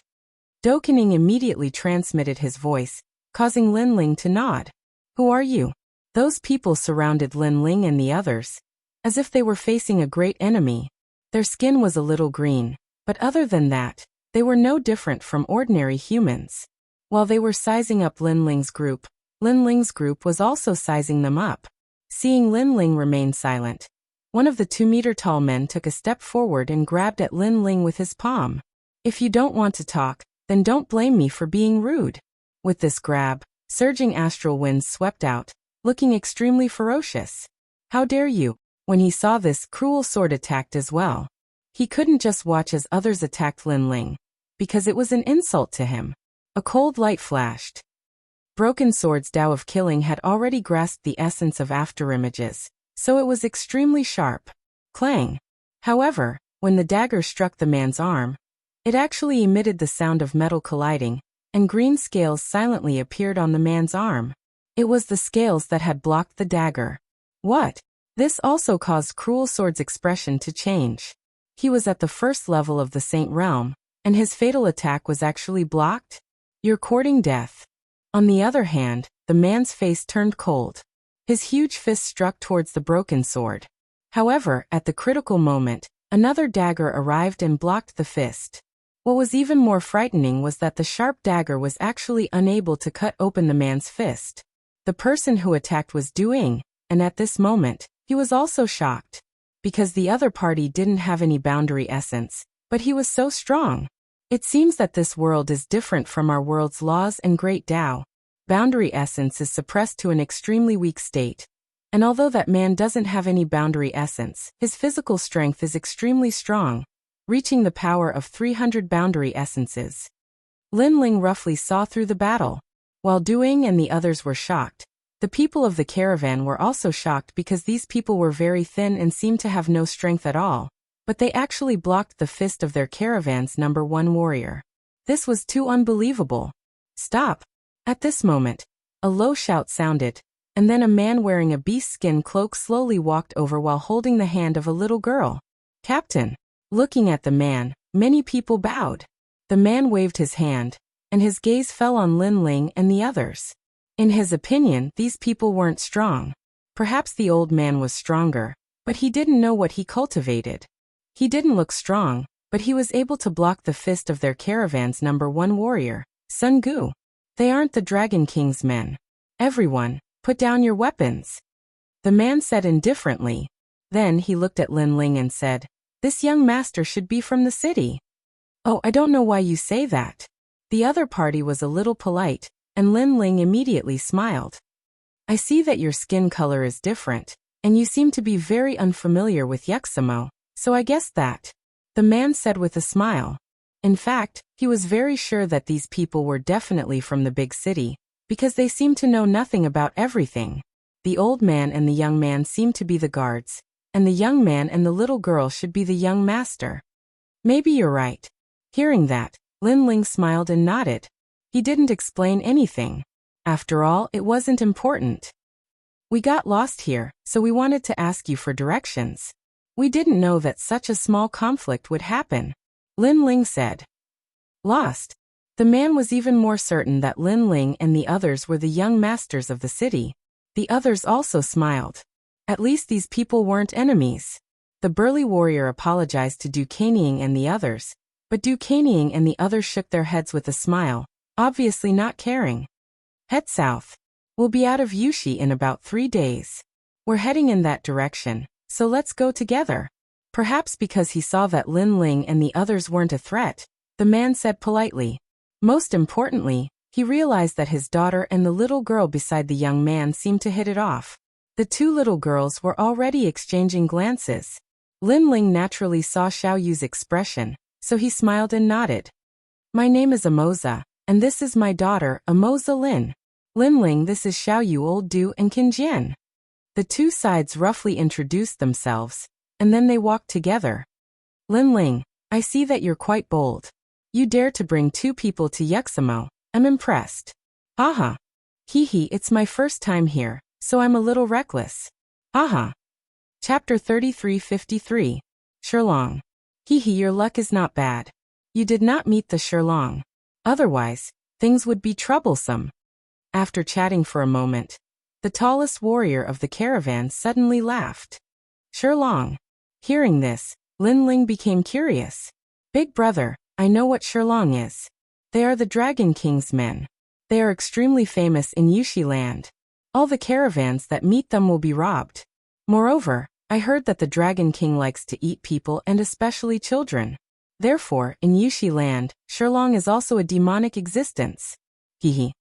Dokening immediately transmitted his voice, causing Lin Ling to nod. Who are you? Those people surrounded Lin Ling and the others, as if they were facing a great enemy. Their skin was a little green, but other than that, they were no different from ordinary humans. While they were sizing up Lin Ling's group was also sizing them up. Seeing Lin Ling remain silent, one of the 2-meter-tall men took a step forward and grabbed at Lin Ling with his palm. If you don't want to talk, then don't blame me for being rude. With this grab, surging astral winds swept out, looking extremely ferocious. How dare you? When he saw this, Cruel Sword attacked as well. He couldn't just watch as others attacked Lin Ling, because it was an insult to him. A cold light flashed. Broken Sword's Tao of Killing had already grasped the essence of afterimages, so it was extremely sharp. Clang. However, when the dagger struck the man's arm, it actually emitted the sound of metal colliding, and green scales silently appeared on the man's arm. It was the scales that had blocked the dagger. What? This also caused Cruel Sword's expression to change. He was at the first level of the Saint Realm, and his fatal attack was actually blocked? You're courting death. On the other hand, the man's face turned cold. His huge fist struck towards the broken sword. However, at the critical moment, another dagger arrived and blocked the fist. What was even more frightening was that the sharp dagger was actually unable to cut open the man's fist. The person who attacked was Du Ying, and at this moment, he was also shocked. Because the other party didn't have any boundary essence, but he was so strong. It seems that this world is different from our world's laws and great Tao. Boundary essence is suppressed to an extremely weak state. And although that man doesn't have any boundary essence, his physical strength is extremely strong, reaching the power of 300 boundary essences. Lin Ling roughly saw through the battle. While Du Ying and the others were shocked, the people of the caravan were also shocked because these people were very thin and seemed to have no strength at all, but they actually blocked the fist of their caravan's #1 warrior. This was too unbelievable. Stop! At this moment, a low shout sounded, and then a man wearing a beast skin cloak slowly walked over while holding the hand of a little girl. Captain! Looking at the man, many people bowed. The man waved his hand, and his gaze fell on Lin Ling and the others. In his opinion, these people weren't strong. Perhaps the old man was stronger, but he didn't know what he cultivated. He didn't look strong, but he was able to block the fist of their caravan's #1 warrior, Sun Gu. They aren't the Dragon King's men. Everyone, put down your weapons. The man said indifferently. Then he looked at Lin Ling and said, this young master should be from the city. Oh, I don't know why you say that. The other party was a little polite, and Lin Ling immediately smiled. I see that your skin color is different, and you seem to be very unfamiliar with Yuxamo, so I guessed that. The man said with a smile. In fact, he was very sure that these people were definitely from the big city, because they seemed to know nothing about everything. The old man and the young man seemed to be the guards, and the young man and the little girl should be the young master. Maybe you're right. Hearing that, Lin Ling smiled and nodded. He didn't explain anything. After all, it wasn't important. We got lost here, so we wanted to ask you for directions. We didn't know that such a small conflict would happen. Lin Ling said. Lost? The man was even more certain that Lin Ling and the others were the young masters of the city. The others also smiled. At least these people weren't enemies. The burly warrior apologized to Du Kanying and the others, but Du Kanying and the others shook their heads with a smile, obviously not caring. Head south. We'll be out of Yushi in about 3 days. We're heading in that direction, so let's go together. Perhaps because he saw that Lin Ling and the others weren't a threat, the man said politely. Most importantly, he realized that his daughter and the little girl beside the young man seemed to hit it off. The two little girls were already exchanging glances. Lin Ling naturally saw Xiao Yu's expression, so he smiled and nodded. My name is Amoza, and this is my daughter, Amoza Lin. Lin Ling, this is Xiao Yu, Old Du, and Qin Jian. The two sides roughly introduced themselves, and then they walked together. Lin Ling, I see that you're quite bold. You dare to bring 2 people to Yuxamo. I'm impressed. Haha. Hee hee, it's my first time here, so I'm a little reckless. Haha. Chapter 3353. Shirlong. Hee hee, your luck is not bad. You did not meet the Shirlong. Otherwise, things would be troublesome. After chatting for a moment, the tallest warrior of the caravan suddenly laughed. Shirlong. Hearing this, Lin Ling became curious. Big brother, I know what Shirlong is. They are the Dragon King's men. They are extremely famous in Yushi land. All the caravans that meet them will be robbed. Moreover, I heard that the Dragon King likes to eat people and especially children. Therefore, in Yushi land, Shirlong is also a demonic existence. Hehe.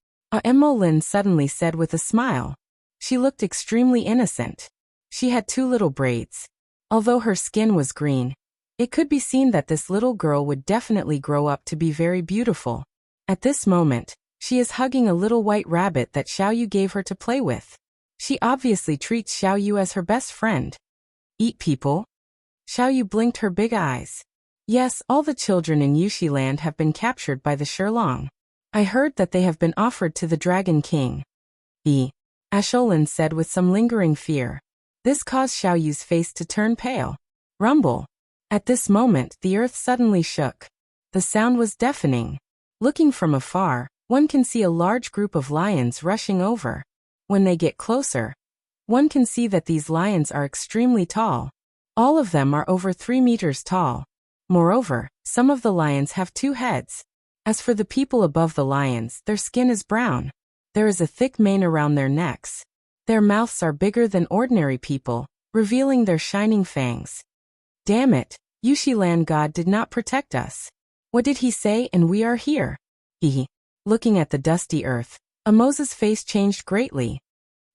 Mo Lin suddenly said with a smile. She looked extremely innocent. She had 2 little braids. Although her skin was green, it could be seen that this little girl would definitely grow up to be very beautiful. At this moment, she is hugging a little white rabbit that Xiaoyu gave her to play with. She obviously treats Xiaoyu as her best friend. Eat people? Xiaoyu blinked her big eyes. Yes, all the children in Yushi land have been captured by the Shirlong. I heard that they have been offered to the Dragon King. Asholin said with some lingering fear. This caused Xiaoyu's face to turn pale. Rumble. At this moment, the earth suddenly shook. The sound was deafening. Looking from afar, one can see a large group of lions rushing over. When they get closer, one can see that these lions are extremely tall. All of them are over 3 meters tall. Moreover, some of the lions have 2 heads. As for the people above the lions, their skin is brown. There is a thick mane around their necks. Their mouths are bigger than ordinary people, revealing their shining fangs. Damn it, Yushi land god did not protect us. What did he say? And we are here. Hehe. Looking at the dusty earth, Amoza's face changed greatly.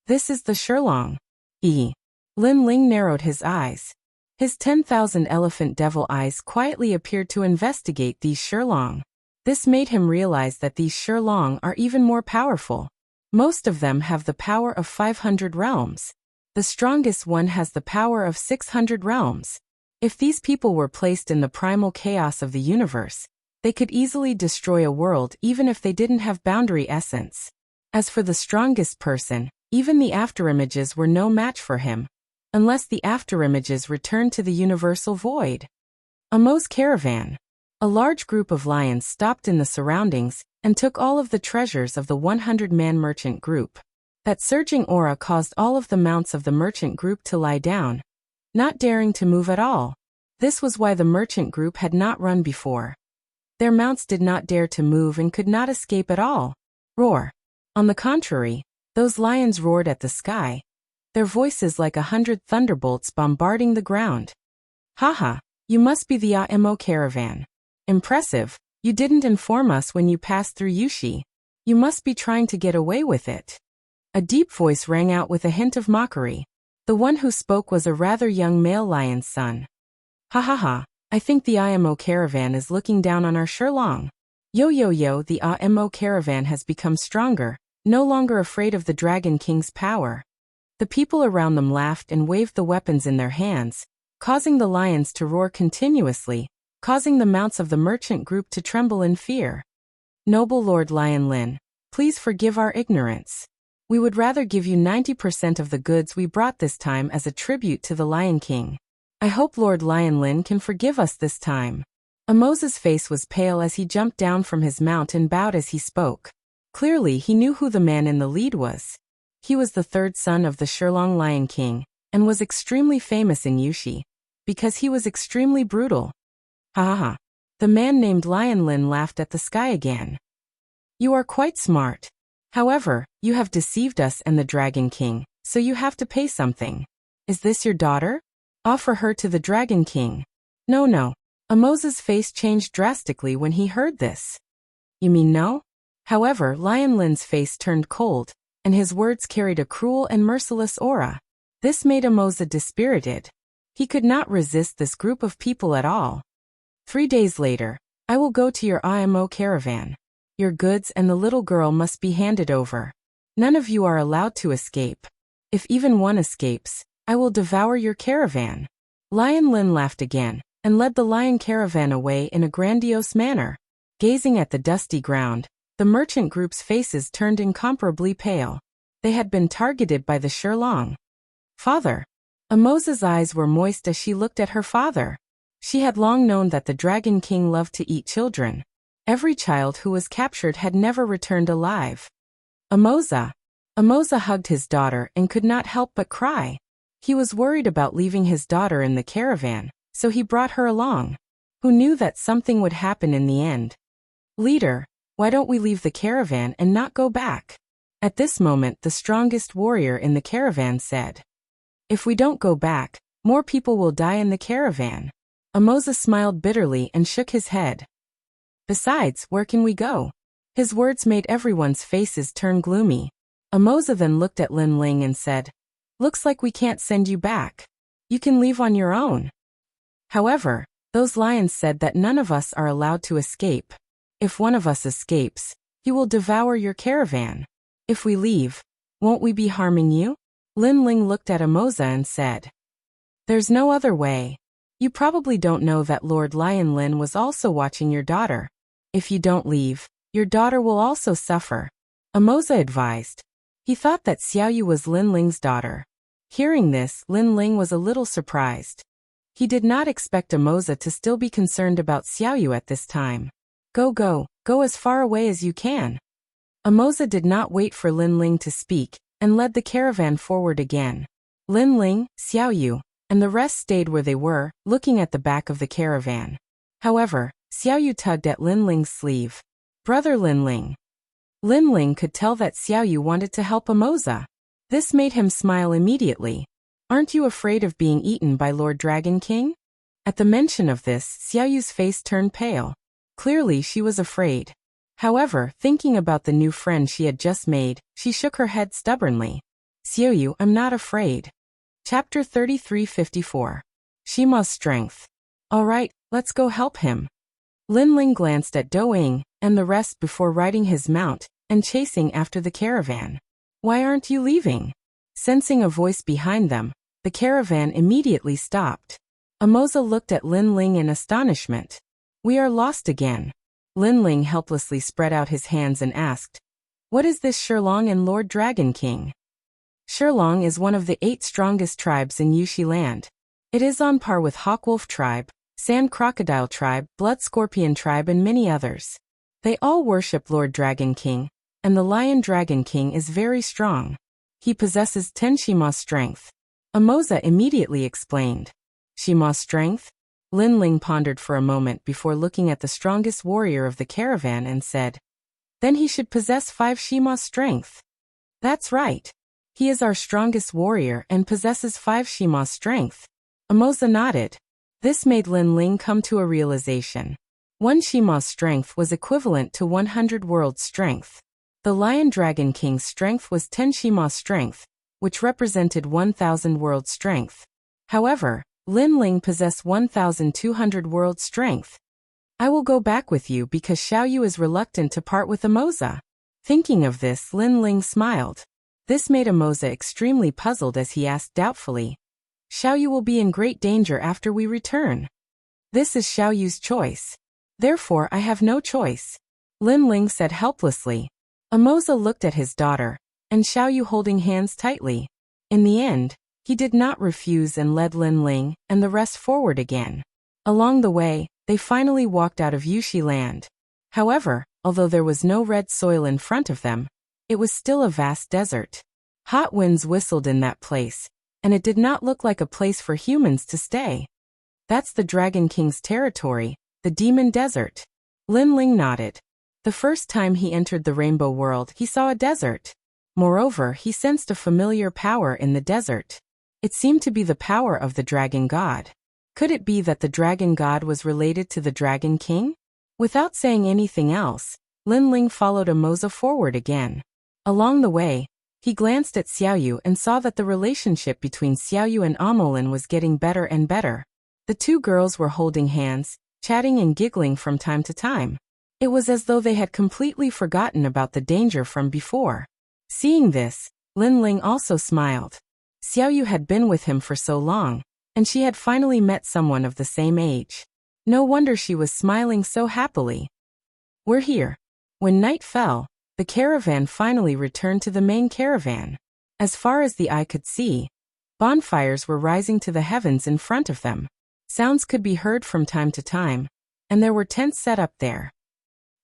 This is the Shirlong. Hehe. Lin Ling narrowed his eyes. His 10,000 elephant devil eyes quietly appeared to investigate these Shirlong. This made him realize that these Shirlong are even more powerful. Most of them have the power of 500 realms. The strongest one has the power of 600 realms. If these people were placed in the primal chaos of the universe, they could easily destroy a world even if they didn't have boundary essence. As for the strongest person, even the afterimages were no match for him, unless the afterimages returned to the universal void. Amo's caravan. A large group of lions stopped in the surroundings and took all of the treasures of the 100-man merchant group. That surging aura caused all of the mounts of the merchant group to lie down, not daring to move at all. This was why the merchant group had not run before. Their mounts did not dare to move and could not escape at all. Roar. On the contrary, those lions roared at the sky, their voices like 100 thunderbolts bombarding the ground. Haha, you must be the Mo caravan. Impressive, you didn't inform us when you passed through Yushi. You must be trying to get away with it. A deep voice rang out with a hint of mockery. The one who spoke was a rather young male lion's son. Ha ha ha, I think the Mo caravan is looking down on our Shirlong. Yo yo yo, the Mo caravan has become stronger, no longer afraid of the Dragon King's power. The people around them laughed and waved the weapons in their hands, causing the lions to roar continuously, causing the mounts of the merchant group to tremble in fear. Noble Lord Lion Lin, please forgive our ignorance. We would rather give you 90% of the goods we brought this time as a tribute to the Lion King. I hope Lord Lion Lin can forgive us this time. Amoza's face was pale as he jumped down from his mount and bowed as he spoke. Clearly he knew who the man in the lead was. He was the 3rd son of the Shirlong Lion King, and was extremely famous in Yushi, because he was extremely brutal. Ha ha ha. The man named Lion Lin laughed at the sky again. You are quite smart. However, you have deceived us and the Dragon King, so you have to pay something. Is this your daughter? Offer her to the Dragon King. No. Amoza's face changed drastically when he heard this. You mean no? However, Lion Lin's face turned cold, and his words carried a cruel and merciless aura. This made Amoza dispirited. He could not resist this group of people at all. 3 days later, I will go to your Mo caravan. Your goods and the little girl must be handed over. None of you are allowed to escape. If even one escapes, I will devour your caravan. Lion Lin laughed again, and led the lion caravan away in a grandiose manner. Gazing at the dusty ground, The merchant group's faces turned incomparably pale. They had been targeted by the Shurlong. Father. Amoza's eyes were moist as she looked at her father. She had long known that the Dragon King loved to eat children. Every child who was captured had never returned alive. Amoza. Amoza hugged his daughter and could not help but cry. He was worried about leaving his daughter in the caravan, so he brought her along. Who knew that something would happen in the end? Leader, why don't we leave the caravan and not go back? At this moment the strongest warrior in the caravan said. If we don't go back, more people will die in the caravan. Amoza smiled bitterly and shook his head. Besides, where can we go? His words made everyone's faces turn gloomy. Amoza then looked at Lin Ling and said, Looks like we can't send you back. You can leave on your own. However, those lions said that none of us are allowed to escape. If one of us escapes, he will devour your caravan. If we leave, won't we be harming you? Lin Ling looked at Amoza and said, There's no other way. You probably don't know that Lord Lion Lin was also watching your daughter. If you don't leave, your daughter will also suffer. Amoza advised. He thought that Xiaoyu was Lin Ling's daughter. Hearing this, Lin Ling was a little surprised. He did not expect Amoza to still be concerned about Xiaoyu at this time. Go as far away as you can. Amoza did not wait for Lin Ling to speak, and led the caravan forward again. Lin Ling, Xiaoyu, and the rest stayed where they were, looking at the back of the caravan. However, Xiaoyu tugged at Lin Ling's sleeve. Brother Lin Ling. Lin Ling could tell that Xiaoyu wanted to help Amoza. This made him smile immediately. Aren't you afraid of being eaten by Lord Dragon King? At the mention of this, Xiaoyu's face turned pale. Clearly she was afraid. However, thinking about the new friend she had just made, she shook her head stubbornly. Xiaoyu, I'm not afraid. Chapter 3354. Shima's Strength. Alright, let's go help him. Lin Ling glanced at Doing and the rest before riding his mount and chasing after the caravan. Why aren't you leaving? Sensing a voice behind them, the caravan immediately stopped. Amoza looked at Lin Ling in astonishment. We are lost again. Lin Ling helplessly spread out his hands and asked, What is this Shurlong and Lord Dragon King? Shurlong is one of the 8 strongest tribes in Yushi land. It is on par with Hawkwolf tribe, Sand Crocodile tribe, Blood Scorpion tribe and many others. They all worship Lord Dragon King, and the Lion Dragon King is very strong. He possesses 10 Shima strength. Amoza immediately explained. Shima strength? Lin Ling pondered for a moment before looking at the strongest warrior of the caravan and said, Then he should possess 5 Shima strength. That's right. He is our strongest warrior and possesses 5 Shima strength. Amoza nodded. This made Lin Ling come to a realization. 1 Shima strength was equivalent to 100 world strength. The Lion Dragon King's strength was 10 Shima strength, which represented 1,000 world strength. However, Lin Ling possessed 1,200 world strength. I will go back with you because Xiaoyu is reluctant to part with Amoza. Thinking of this, Lin Ling smiled. This made Amoza extremely puzzled as he asked doubtfully, Xiaoyu will be in great danger after we return. This is Xiaoyu's choice. Therefore I have no choice. Lin Ling said helplessly. Amoza looked at his daughter, and Xiaoyu holding hands tightly. In the end, he did not refuse and led Lin Ling and the rest forward again. Along the way, they finally walked out of Yushi land. However, although there was no red soil in front of them, it was still a vast desert. Hot winds whistled in that place, and it did not look like a place for humans to stay. That's the Dragon King's territory, the Demon Desert. Lin Ling nodded. The first time he entered the Rainbow World, he saw a desert. Moreover, he sensed a familiar power in the desert. It seemed to be the power of the Dragon God. Could it be that the Dragon God was related to the Dragon King? Without saying anything else, Lin Ling followed Amoza forward again. Along the way, he glanced at Xiaoyu and saw that the relationship between Xiaoyu and Amolin was getting better and better. The 2 girls were holding hands, chatting and giggling from time to time. It was as though they had completely forgotten about the danger from before. Seeing this, Lin Ling also smiled. Xiaoyu had been with him for so long, and she had finally met someone of the same age. No wonder she was smiling so happily. We're here. When night fell, the caravan finally returned to the main caravan. As far as the eye could see, bonfires were rising to the heavens in front of them. Sounds could be heard from time to time, and there were tents set up there.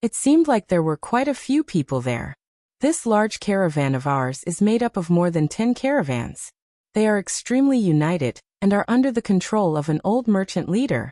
It seemed like there were quite a few people there. This large caravan of ours is made up of more than 10 caravans. They are extremely united and are under the control of an old merchant leader.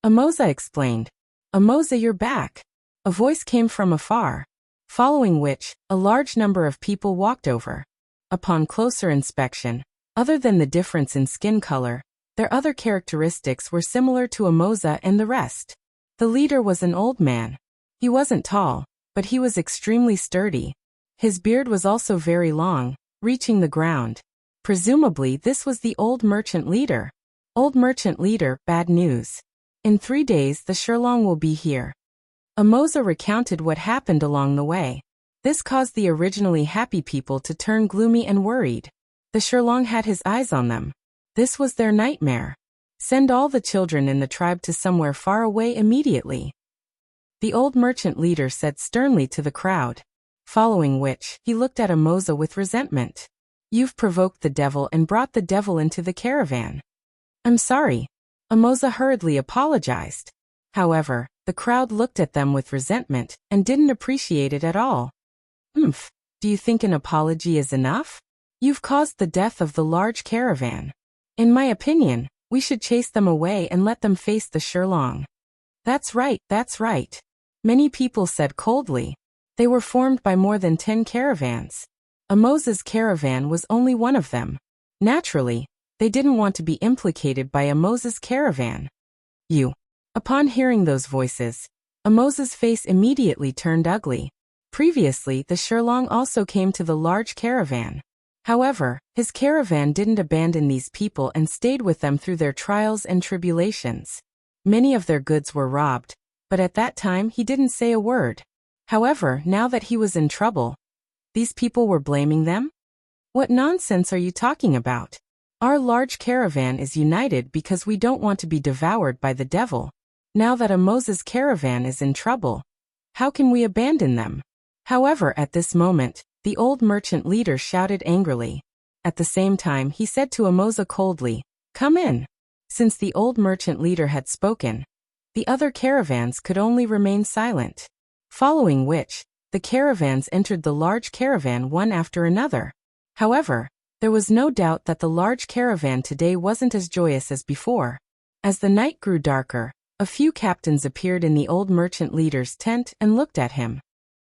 Amoza explained. Amoza, you're back. A voice came from afar, following which, a large number of people walked over. Upon closer inspection, other than the difference in skin color, their other characteristics were similar to Amoza and the rest. The leader was an old man. He wasn't tall, but he was extremely sturdy. His beard was also very long, reaching the ground. Presumably this was the old merchant leader. Old merchant leader, bad news. In 3 days the Shurlong will be here. Amoza recounted what happened along the way. This caused the originally happy people to turn gloomy and worried. The Shurlong had his eyes on them. This was their nightmare. Send all the children in the tribe to somewhere far away immediately, the old merchant leader said sternly to the crowd. Following which, he looked at Amoza with resentment. You've provoked the devil and brought the devil into the caravan. I'm sorry. Amoza hurriedly apologized. However, the crowd looked at them with resentment and didn't appreciate it at all. Do you think an apology is enough? You've caused the death of the large caravan. In my opinion, we should chase them away and let them face the Shurlong. That's right, that's right. Many people said coldly. They were formed by more than 10 caravans. Amoza's caravan was only one of them. Naturally, they didn't want to be implicated by Amoza's caravan. Upon hearing those voices, Amoza's face immediately turned ugly. Previously, the Shurlong also came to the large caravan. However, his caravan didn't abandon these people and stayed with them through their trials and tribulations. Many of their goods were robbed, but at that time he didn't say a word. However, now that he was in trouble, these people were blaming them? What nonsense are you talking about? Our large caravan is united because we don't want to be devoured by the devil. Now that Amoza's caravan is in trouble, how can we abandon them? However, at this moment, the old merchant leader shouted angrily. At the same time, he said to Amoza coldly, "Come in." Since the old merchant leader had spoken, the other caravans could only remain silent. Following which, the caravans entered the large caravan one after another. However, there was no doubt that the large caravan today wasn't as joyous as before. As the night grew darker, a few captains appeared in the old merchant leader's tent and looked at him.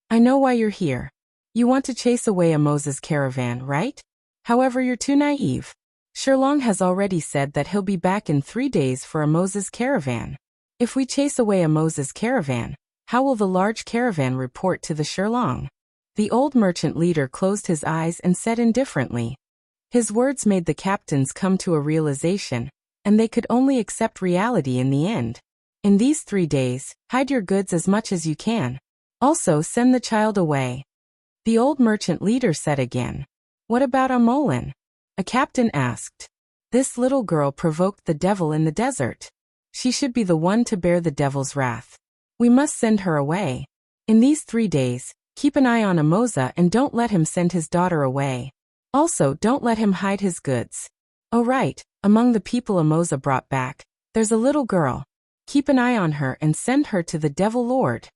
I know why you're here. You want to chase away Amoza's caravan, right? However, you're too naive. Shurlong has already said that he'll be back in 3 days for Amoza's caravan. If we chase away Amoza's caravan, how will the large caravan report to the Shurlong? The old merchant leader closed his eyes and said indifferently. His words made the captains come to a realization, and they could only accept reality in the end. In these 3 days, hide your goods as much as you can. Also send the child away. The old merchant leader said again. What about Amolin? A captain asked. This little girl provoked the devil in the desert. She should be the one to bear the devil's wrath. We must send her away. In these 3 days, keep an eye on Amoza and don't let him send his daughter away. Also, don't let him hide his goods. Oh right, among the people Amoza brought back, there's a little girl. Keep an eye on her and send her to the Devil Lord.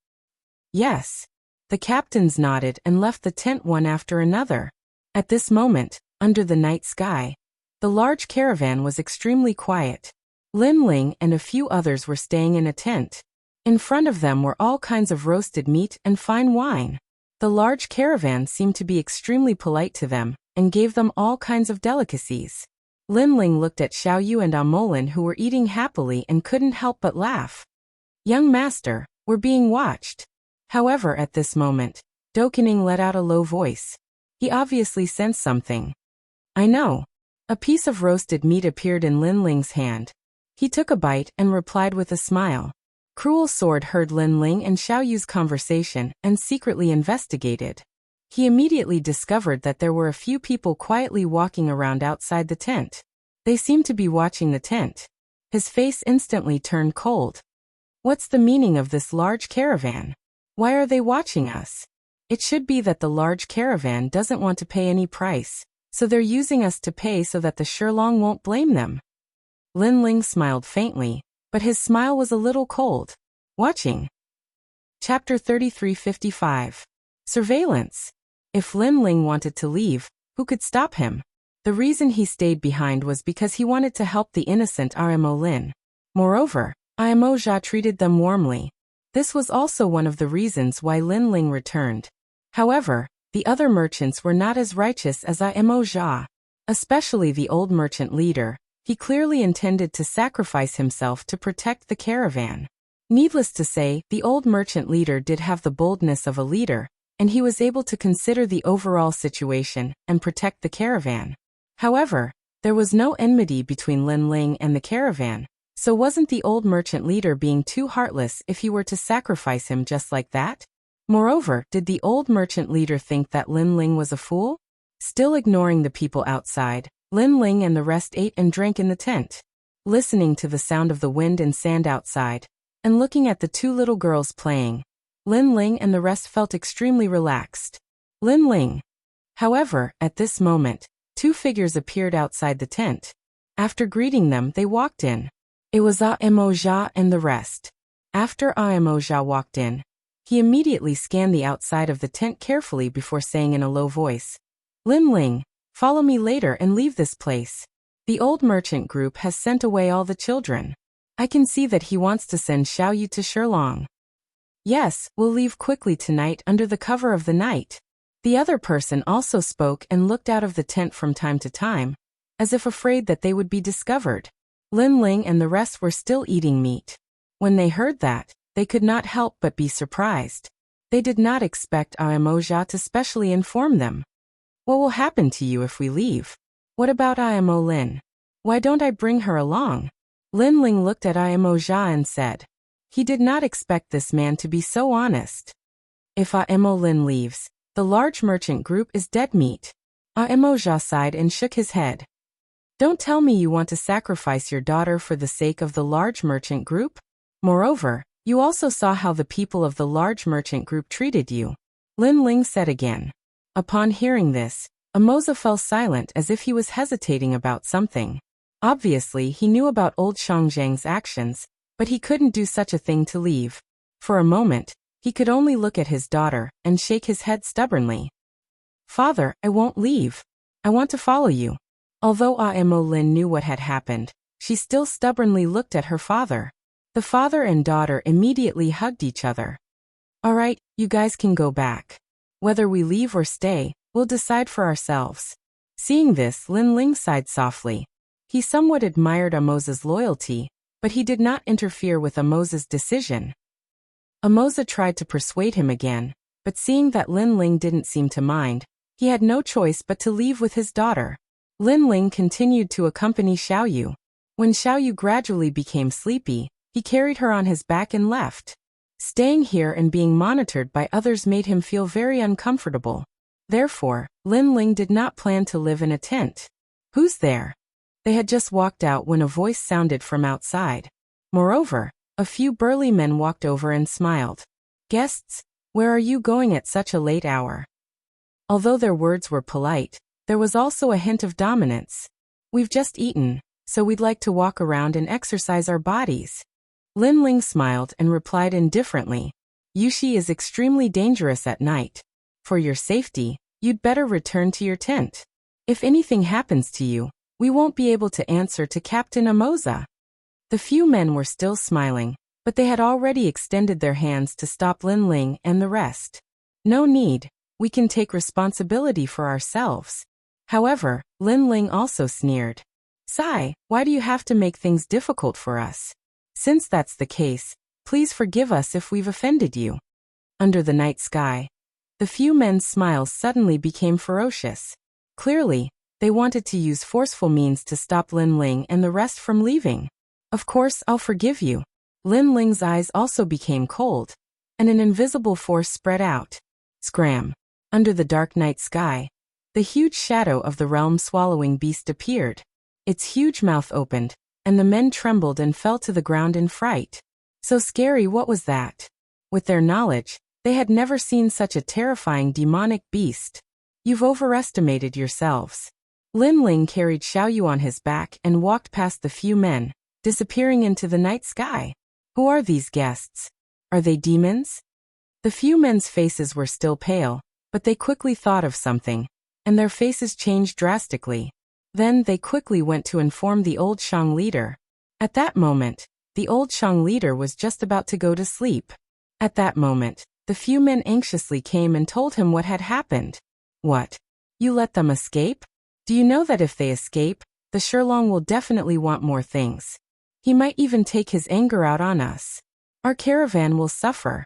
Yes. The captains nodded and left the tent one after another. At this moment, under the night sky, the large caravan was extremely quiet. Lin Ling and a few others were staying in a tent. In front of them were all kinds of roasted meat and fine wine. The large caravan seemed to be extremely polite to them and gave them all kinds of delicacies. Lin Ling looked at Xiao Yu and Amolin, who were eating happily and couldn't help but laugh. Young master, we're being watched. However, at this moment, Dokening let out a low voice. He obviously sensed something. I know. A piece of roasted meat appeared in Lin Ling's hand. He took a bite and replied with a smile. Cruel Sword heard Lin Ling and Xiao Yu's conversation and secretly investigated. He immediately discovered that there were a few people quietly walking around outside the tent. They seemed to be watching the tent. His face instantly turned cold. What's the meaning of this large caravan? Why are they watching us? It should be that the large caravan doesn't want to pay any price, so they're using us to pay so that the Shirlong won't blame them. Lin Ling smiled faintly, but his smile was a little cold. Watching. Chapter 3355. Surveillance. If Lin Ling wanted to leave, who could stop him? The reason he stayed behind was because he wanted to help the innocent Imo Lin. Moreover, Imo Jia treated them warmly. This was also one of the reasons why Lin Ling returned. However, the other merchants were not as righteous as Imo Jia. Especially the old merchant leader. He clearly intended to sacrifice himself to protect the caravan. Needless to say, the old merchant leader did have the boldness of a leader, and he was able to consider the overall situation and protect the caravan. However, there was no enmity between Lin Ling and the caravan, so wasn't the old merchant leader being too heartless if he were to sacrifice him just like that? Moreover, did the old merchant leader think that Lin Ling was a fool? Still ignoring the people outside, Lin Ling and the rest ate and drank in the tent. Listening to the sound of the wind and sand outside, and looking at the two little girls playing, Lin Ling and the rest felt extremely relaxed. Lin Ling. However, at this moment, two figures appeared outside the tent. After greeting them, they walked in. It was Imo Jia and the rest. After Imo Jia walked in, he immediately scanned the outside of the tent carefully before saying in a low voice, "Lin Ling, follow me later and leave this place. The old merchant group has sent away all the children. I can see that he wants to send Xiao Yu to Shilong. Yes, we'll leave quickly tonight under the cover of the night." The other person also spoke and looked out of the tent from time to time, as if afraid that they would be discovered. Lin Ling and the rest were still eating meat. When they heard that, they could not help but be surprised. They did not expect Imo Jia to specially inform them. "What will happen to you if we leave? What about Imo Lin? Why don't I bring her along?" Lin Ling looked at Imo Jia and said. He did not expect this man to be so honest. If Imo Lin leaves, the large merchant group is dead meat. Imo Jia sighed and shook his head. Don't tell me you want to sacrifice your daughter for the sake of the large merchant group? Moreover, you also saw how the people of the large merchant group treated you. Lin Ling said again. Upon hearing this, Amoza fell silent as if he was hesitating about something. Obviously, he knew about old Shangzhang's actions, but he couldn't do such a thing to leave. For a moment, he could only look at his daughter and shake his head stubbornly. "Father, I won't leave. I want to follow you." Although Imo Lin knew what had happened, she still stubbornly looked at her father. The father and daughter immediately hugged each other. "All right, you guys can go back. Whether we leave or stay, we'll decide for ourselves." Seeing this, Lin Ling sighed softly. He somewhat admired Amoza's loyalty, but he did not interfere with Amoza's decision. Amoza tried to persuade him again, but seeing that Lin Ling didn't seem to mind, he had no choice but to leave with his daughter. Lin Ling continued to accompany Xiao Yu. When Xiao Yu gradually became sleepy, he carried her on his back and left. Staying here and being monitored by others made him feel very uncomfortable. Therefore, Lin Ling did not plan to live in a tent. "Who's there?" They had just walked out when a voice sounded from outside. Moreover, a few burly men walked over and smiled. "Guests, where are you going at such a late hour?" Although their words were polite, there was also a hint of dominance. "We've just eaten, so we'd like to walk around and exercise our bodies." Lin Ling smiled and replied indifferently. "Yushi is extremely dangerous at night. For your safety, you'd better return to your tent. If anything happens to you, we won't be able to answer to Captain Amoza." The few men were still smiling, but they had already extended their hands to stop Lin Ling and the rest. "No need, we can take responsibility for ourselves." However, Lin Ling also sneered. "Sai, why do you have to make things difficult for us? Since that's the case, please forgive us if we've offended you." Under the night sky, the few men's smiles suddenly became ferocious. Clearly, they wanted to use forceful means to stop Lin Ling and the rest from leaving. "Of course, I'll forgive you." Lin Ling's eyes also became cold, and an invisible force spread out. Scram! Under the dark night sky, the huge shadow of the realm-swallowing beast appeared. Its huge mouth opened, and the men trembled and fell to the ground in fright. So scary, what was that? With their knowledge, They had never seen such a terrifying demonic beast. You've overestimated yourselves. Lin Ling carried Xiaoyu on his back and walked past the few men, disappearing into the night sky. Who are these guests? Are they demons? The few men's faces were still pale, but they quickly thought of something, and their faces changed drastically. Then they quickly went to inform the old Shang leader. At that moment, the old Shang leader was just about to go to sleep. At that moment, the few men anxiously came and told him what had happened. What? You let them escape? Do you know that if they escape, the Shilong will definitely want more things? He might even take his anger out on us. Our caravan will suffer.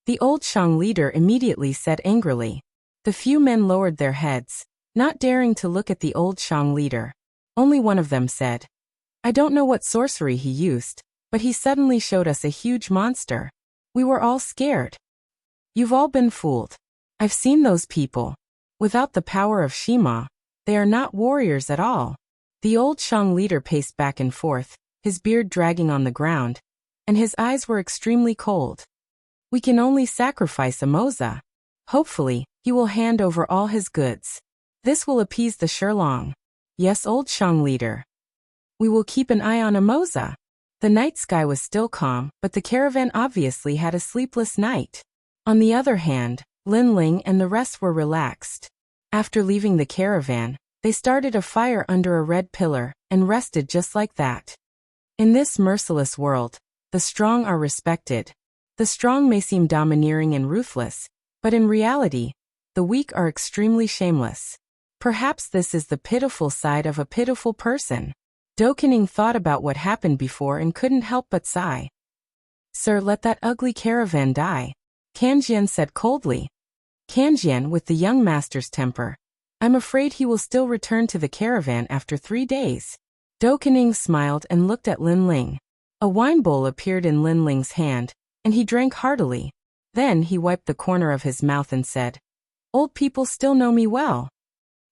The old Shang leader immediately said angrily. The few men lowered their heads, not daring to look at the old Shang leader. Only one of them said, I don't know what sorcery he used, but he suddenly showed us a huge monster. We were all scared. You've all been fooled. I've seen those people. Without the power of Shima, they are not warriors at all. The old Shang leader paced back and forth, his beard dragging on the ground, and his eyes were extremely cold. We can only sacrifice Amoza. Hopefully, he will hand over all his goods. This will appease the Shilong. Yes, old Shang leader. We will keep an eye on Amoza. The night sky was still calm, but the caravan obviously had a sleepless night. On the other hand, Lin Ling and the rest were relaxed. After leaving the caravan, they started a fire under a red pillar and rested just like that. In this merciless world, the strong are respected. The strong may seem domineering and ruthless, but in reality, the weak are extremely shameless. Perhaps this is the pitiful side of a pitiful person. Dokening thought about what happened before and couldn't help but sigh. Sir, let that ugly caravan die, Kanjian said coldly. Kanjian with the young master's temper. I'm afraid he will still return to the caravan after 3 days. Dokening smiled and looked at Lin Ling. A wine bowl appeared in Lin Ling's hand, and he drank heartily. Then he wiped the corner of his mouth and said, Old people still know me well.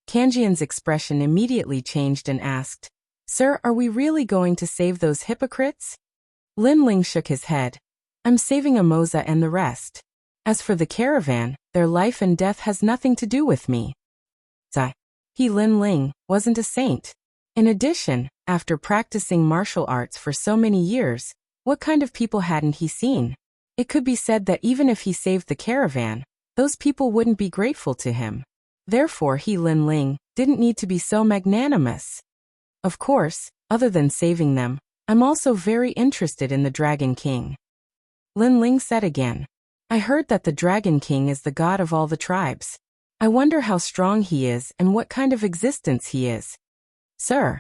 Kanjian's expression immediately changed and asked, Sir, are we really going to save those hypocrites? Lin Ling shook his head. I'm saving Amoza and the rest. As for the caravan, their life and death has nothing to do with me. He Lin Ling wasn't a saint. In addition, after practicing martial arts for so many years, what kind of people hadn't he seen? It could be said that even if he saved the caravan, those people wouldn't be grateful to him. Therefore he Lin Ling didn't need to be so magnanimous. Of course, other than saving them, I'm also very interested in the Dragon King. Lin Ling said again. I heard that the Dragon King is the god of all the tribes. I wonder how strong he is and what kind of existence he is. Sir.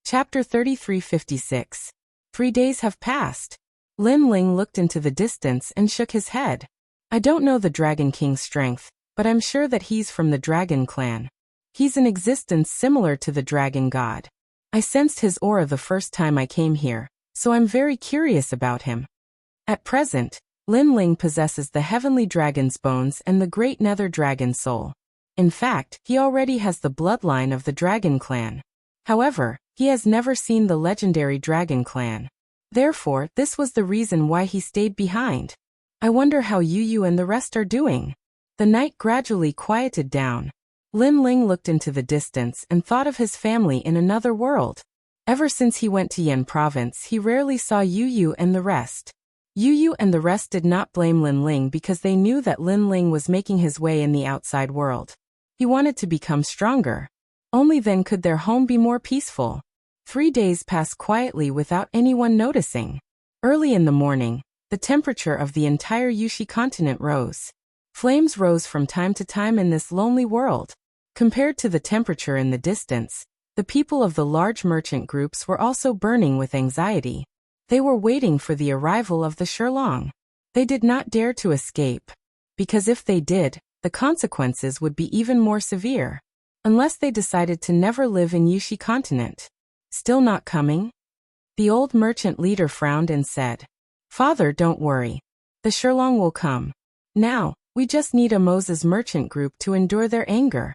Chapter 3356. 3 days have passed. Lin Ling looked into the distance and shook his head. I don't know the Dragon King's strength, but I'm sure that he's from the Dragon clan. He's an existence similar to the Dragon God. I sensed his aura the first time I came here, so I'm very curious about him. At present, Lin Ling possesses the heavenly dragon's bones and the great nether dragon soul. In fact, he already has the bloodline of the Dragon clan. However, he has never seen the legendary Dragon clan. Therefore, this was the reason why he stayed behind. I wonder how Yu and the rest are doing. The night gradually quieted down. Lin Ling looked into the distance and thought of his family in another world. Ever since he went to Yan province, he rarely saw Yu and the rest. Yu and the rest did not blame Lin Ling because they knew that Lin Ling was making his way in the outside world. He wanted to become stronger. Only then could their home be more peaceful. 3 days passed quietly without anyone noticing. Early in the morning, the temperature of the entire Yushi continent rose. Flames rose from time to time in this lonely world. Compared to the temperature in the distance, the people of the large merchant groups were also burning with anxiety. They were waiting for the arrival of the Shilong. They did not dare to escape, because if they did, the consequences would be even more severe. Unless they decided to never live in Yushi continent. Still not coming? The old merchant leader frowned and said, Father, don't worry. The Shilong will come. Now, we just need Amoza's merchant group to endure their anger.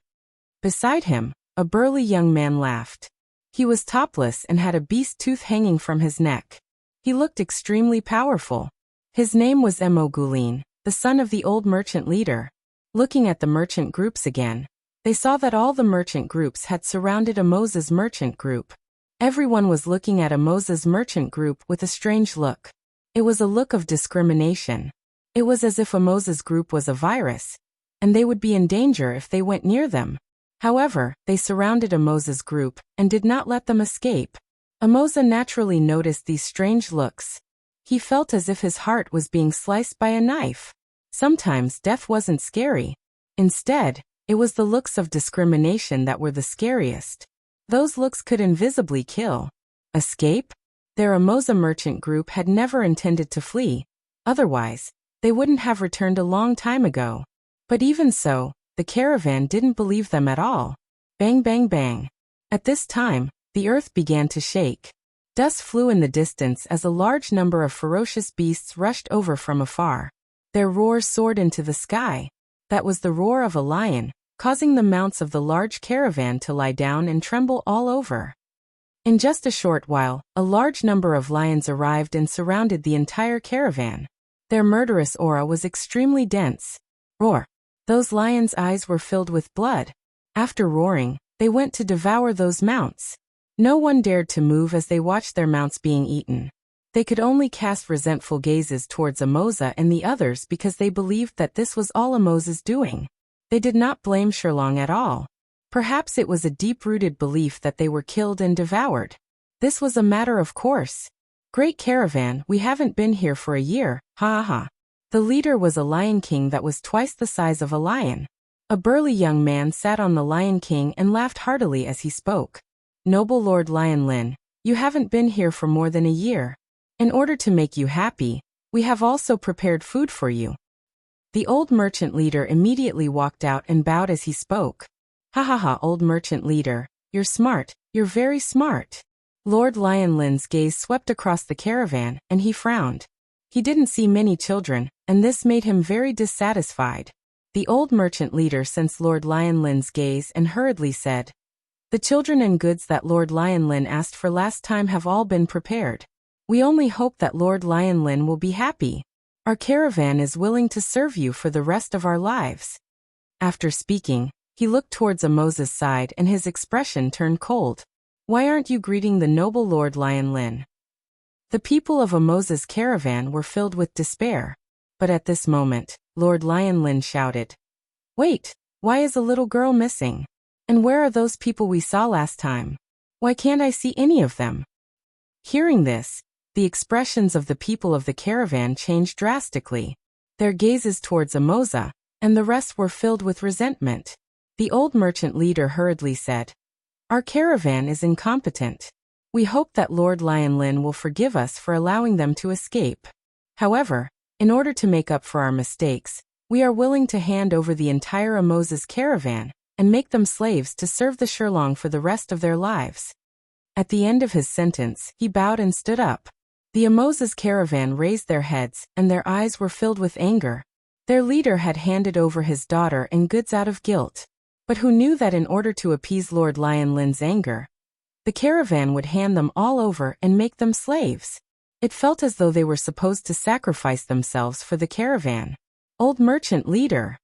Beside him, a burly young man laughed. He was topless and had a beast tooth hanging from his neck. He looked extremely powerful. His name was Mo Gulin, the son of the old merchant leader. Looking at the merchant groups again, they saw that all the merchant groups had surrounded Amoza's merchant group. Everyone was looking at Amoza's merchant group with a strange look. It was a look of discrimination. It was as if Amoza's group was a virus, and they would be in danger if they went near them. However, they surrounded Amoza's group and did not let them escape. Amoza naturally noticed these strange looks. He felt as if his heart was being sliced by a knife. Sometimes death wasn't scary. Instead, it was the looks of discrimination that were the scariest. Those looks could invisibly kill. Escape? Their Amoza merchant group had never intended to flee. Otherwise, they wouldn't have returned a long time ago. But even so, the caravan didn't believe them at all. Bang bang bang. At this time, the earth began to shake. Dust flew in the distance as a large number of ferocious beasts rushed over from afar. Their roars soared into the sky. That was the roar of a lion, causing the mounts of the large caravan to lie down and tremble all over. In just a short while, a large number of lions arrived and surrounded the entire caravan. Their murderous aura was extremely dense. Roar! Those lions' eyes were filled with blood. After roaring, they went to devour those mounts. No one dared to move as they watched their mounts being eaten. They could only cast resentful gazes towards Amoza and the others because they believed that this was all Amoza's doing. They did not blame Sherlong at all. Perhaps it was a deep-rooted belief that they were killed and devoured. This was a matter of course. Great caravan, we haven't been here for a year, ha ha ha. The leader was a lion king that was twice the size of a lion. A burly young man sat on the Lion King and laughed heartily as he spoke. Noble Lord Lion Lin, you haven't been here for more than a year. In order to make you happy, we have also prepared food for you. The old merchant leader immediately walked out and bowed as he spoke. Ha ha ha, old merchant leader, you're smart, you're very smart. Lord Lion Lin's gaze swept across the caravan and he frowned. He didn't see many children, and this made him very dissatisfied. The old merchant leader sensed Lord Lion Lin's gaze and hurriedly said, the children and goods that Lord Lion Lin asked for last time have all been prepared. We only hope that Lord Lion Lin will be happy. Our caravan is willing to serve you for the rest of our lives. After speaking, he looked towards Amoza's side and his expression turned cold. Why aren't you greeting the noble Lord Lion Lin? The people of Amoza's caravan were filled with despair. But at this moment, Lord Lion Lin shouted, wait, why is a little girl missing? And where are those people we saw last time? Why can't I see any of them? Hearing this, the expressions of the people of the caravan changed drastically. Their gazes towards Amoza, and the rest were filled with resentment. The old merchant leader hurriedly said, our caravan is incompetent. We hope that Lord Lion Lin will forgive us for allowing them to escape. However, in order to make up for our mistakes, we are willing to hand over the entire Amoza's caravan and make them slaves to serve the Sherlong for the rest of their lives. At the end of his sentence, he bowed and stood up. The Amoza's caravan raised their heads, and their eyes were filled with anger. Their leader had handed over his daughter and goods out of guilt. But who knew that in order to appease Lord Lion Lin's anger, the caravan would hand them all over and make them slaves? It felt as though they were supposed to sacrifice themselves for the caravan. Old merchant leader!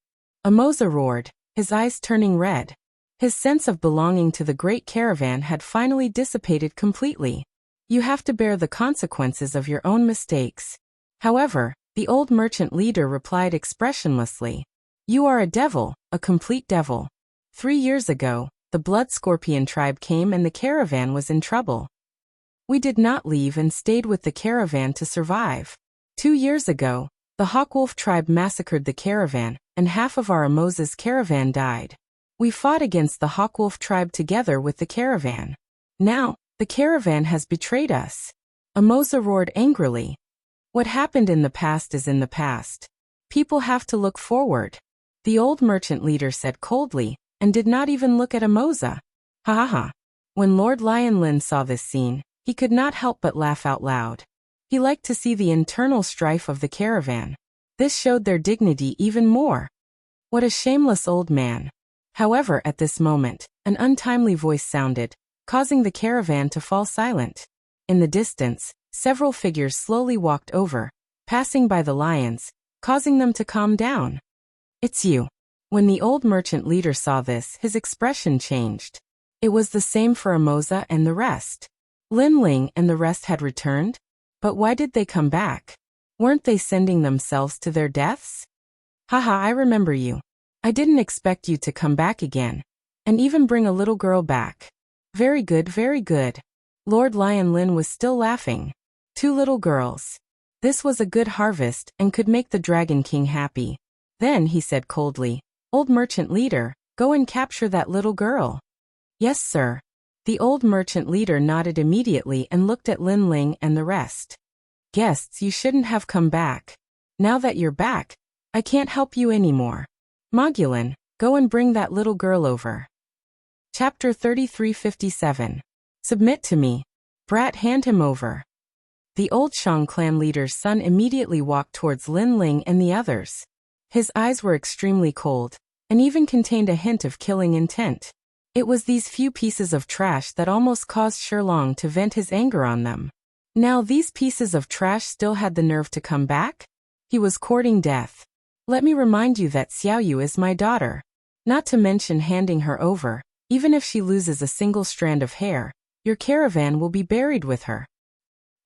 Amoza roared, his eyes turning red. His sense of belonging to the great caravan had finally dissipated completely. You have to bear the consequences of your own mistakes. However, the old merchant leader replied expressionlessly, you are a devil, a complete devil. 3 years ago, the Blood Scorpion tribe came and the caravan was in trouble. We did not leave and stayed with the caravan to survive. 2 years ago, the Hawkwolf tribe massacred the caravan, and half of our Amoza's caravan died. We fought against the Hawkwolf tribe together with the caravan. Now, the caravan has betrayed us. Amoza roared angrily. What happened in the past is in the past. People have to look forward. The old merchant leader said coldly, and did not even look at Amoza. Ha ha ha. When Lord Lion Lin saw this scene, he could not help but laugh out loud. He liked to see the internal strife of the caravan. This showed their dignity even more. What a shameless old man. However, at this moment, an untimely voice sounded, causing the caravan to fall silent. In the distance, several figures slowly walked over, passing by the lions, causing them to calm down. It's you. When the old merchant leader saw this, his expression changed. It was the same for Emoza and the rest. Lin Ling and the rest had returned? But why did they come back? Weren't they sending themselves to their deaths? Haha, I remember you. I didn't expect you to come back again. And even bring a little girl back. Very good, very good. Lord Lion Lin was still laughing. 2 little girls. This was a good harvest and could make the Dragon King happy. Then he said coldly, Old merchant leader, go and capture that little girl. Yes, sir. The old merchant leader nodded immediately and looked at Lin Ling and the rest. Guests, you shouldn't have come back. Now that you're back, I can't help you anymore. Mogulin, go and bring that little girl over. Chapter 3357. Submit to me. Brat, hand him over. The old Shang clan leader's son immediately walked towards Lin Ling and the others. His eyes were extremely cold, and even contained a hint of killing intent. It was these few pieces of trash that almost caused Shilong to vent his anger on them. Now these pieces of trash still had the nerve to come back? He was courting death. Let me remind you that Xiaoyu is my daughter. Not to mention handing her over, even if she loses a single strand of hair, your caravan will be buried with her.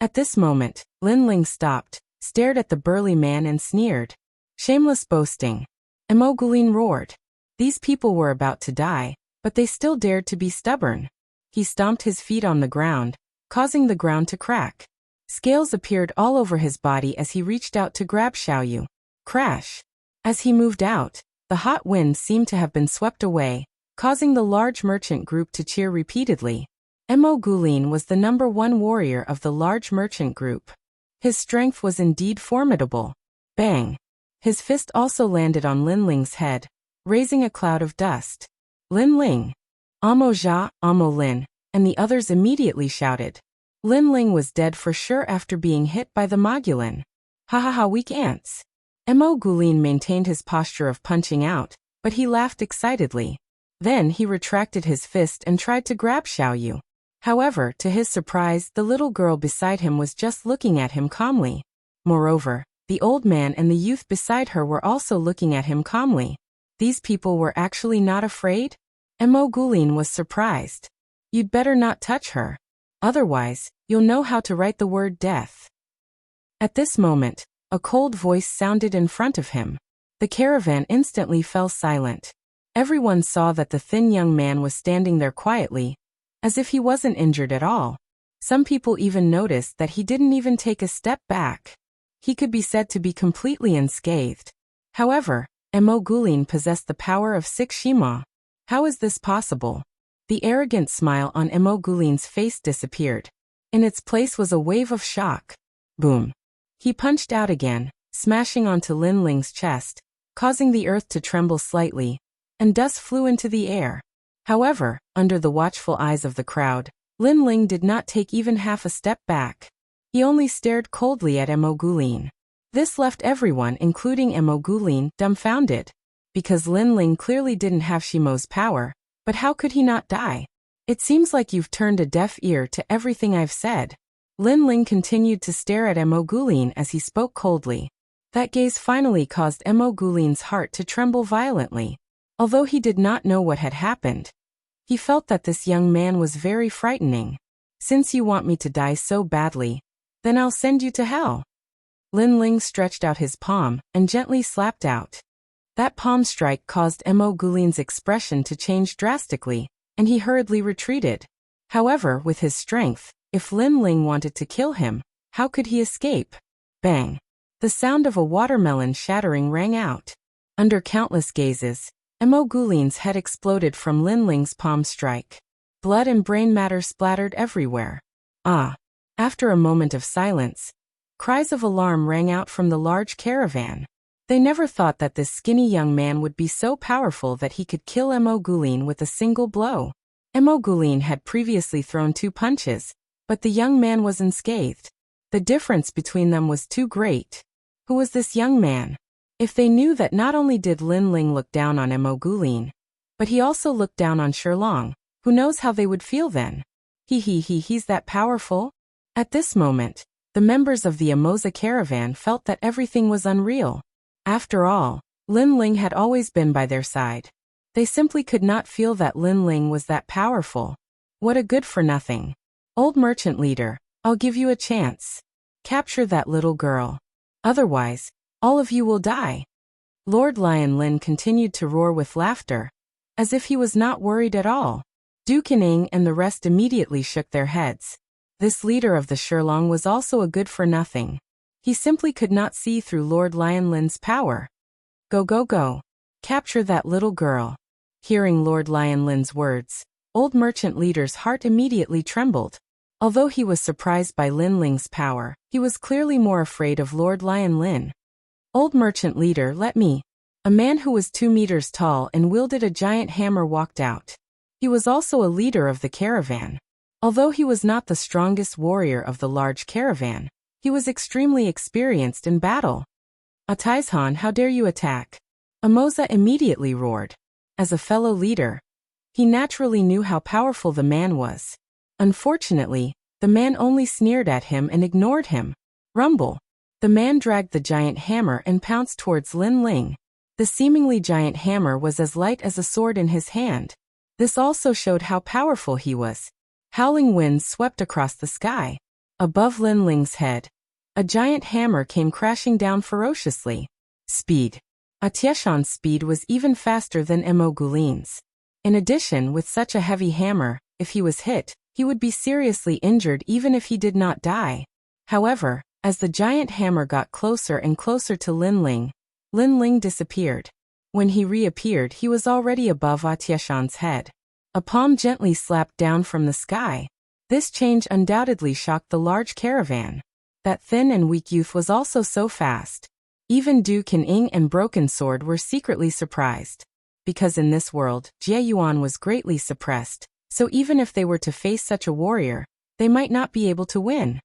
At this moment, Lin Ling stopped, stared at the burly man and sneered. Shameless boasting. Emogulin roared. These people were about to die, but they still dared to be stubborn. He stomped his feet on the ground, causing the ground to crack. Scales appeared all over his body as he reached out to grab Xiaoyu. Crash. As he moved out, the hot wind seemed to have been swept away, causing the large merchant group to cheer repeatedly. Emogulin was the #1 warrior of the large merchant group. His strength was indeed formidable. Bang. His fist also landed on Lin Ling's head, raising a cloud of dust. Lin Ling. Amo Jia, Amo Lin, and the others immediately shouted. Lin Ling was dead for sure after being hit by the Mogulin. Ha ha ha, weak ants. Emogulin maintained his posture of punching out, but he laughed excitedly. Then he retracted his fist and tried to grab Xiaoyu. However, to his surprise, the little girl beside him was just looking at him calmly. Moreover, the old man and the youth beside her were also looking at him calmly. These people were actually not afraid? Emogulin was surprised. You'd better not touch her. Otherwise, you'll know how to write the word death. At this moment, a cold voice sounded in front of him. The caravan instantly fell silent. Everyone saw that the thin young man was standing there quietly, as if he wasn't injured at all. Some people even noticed that he didn't even take a step back. He could be said to be completely unscathed. However, Emogulin possessed the power of 6 Shima. How is this possible? The arrogant smile on Emogulin's face disappeared. In its place was a wave of shock. Boom. He punched out again, smashing onto Lin Ling's chest, causing the earth to tremble slightly, and dust flew into the air. However, under the watchful eyes of the crowd, Lin Ling did not take even half a step back. He only stared coldly at Emogulin. This left everyone, including Emogulin, dumbfounded. Because Lin Ling clearly didn't have Shimo's power, but how could he not die? It seems like you've turned a deaf ear to everything I've said. Lin Ling continued to stare at Emogulin as he spoke coldly. That gaze finally caused Emogulin's heart to tremble violently. Although he did not know what had happened, he felt that this young man was very frightening. Since you want me to die so badly, then I'll send you to hell. Lin Ling stretched out his palm and gently slapped out. That palm strike caused Emogulin's expression to change drastically, and he hurriedly retreated. However, with his strength, if Lin Ling wanted to kill him, how could he escape? Bang! The sound of a watermelon shattering rang out. Under countless gazes, Emogulin's head exploded from Lin Ling's palm strike. Blood and brain matter splattered everywhere. Ah! After a moment of silence, cries of alarm rang out from the large caravan. They never thought that this skinny young man would be so powerful that he could kill Emogulin with a single blow. Emogulin had previously thrown 2 punches, but the young man was unscathed. The difference between them was too great. Who was this young man? If they knew that not only did Lin Ling look down on Emogulin, but he also looked down on Shilong, who knows how they would feel then? He's that powerful? At this moment, the members of the Emoza caravan felt that everything was unreal. After all, Lin Ling had always been by their side. They simply could not feel that Lin Ling was that powerful. What a good-for-nothing. Old merchant leader, I'll give you a chance. Capture that little girl. Otherwise, all of you will die. Lord Lion Lin continued to roar with laughter, as if he was not worried at all. Du Kening and the rest immediately shook their heads. This leader of the Shirlong was also a good-for-nothing. He simply could not see through Lord Lion Lin's power. Go go go. Capture that little girl. Hearing Lord Lion Lin's words, old merchant leader's heart immediately trembled. Although he was surprised by Lin Ling's power, he was clearly more afraid of Lord Lion Lin. Old merchant leader, let me. A man who was 2 meters tall and wielded a giant hammer walked out. He was also a leader of the caravan. Although he was not the strongest warrior of the large caravan, he was extremely experienced in battle. Ataizhan, how dare you attack? Amoza immediately roared. As a fellow leader, he naturally knew how powerful the man was. Unfortunately, the man only sneered at him and ignored him. Rumble. The man dragged the giant hammer and pounced towards Lin Ling. The seemingly giant hammer was as light as a sword in his hand. This also showed how powerful he was. Howling winds swept across the sky. Above Lin Ling's head, a giant hammer came crashing down ferociously. Speed. Atieshan's speed was even faster than Emogulin's. In addition, with such a heavy hammer, if he was hit, he would be seriously injured even if he did not die. However, as the giant hammer got closer and closer to Lin Ling disappeared. When he reappeared, he was already above Atieshan's head. A palm gently slapped down from the sky. This change undoubtedly shocked the large caravan. That thin and weak youth was also so fast. Even Du Kening and Broken Sword were secretly surprised. Because in this world, Jie Yuan was greatly suppressed, so even if they were to face such a warrior, they might not be able to win.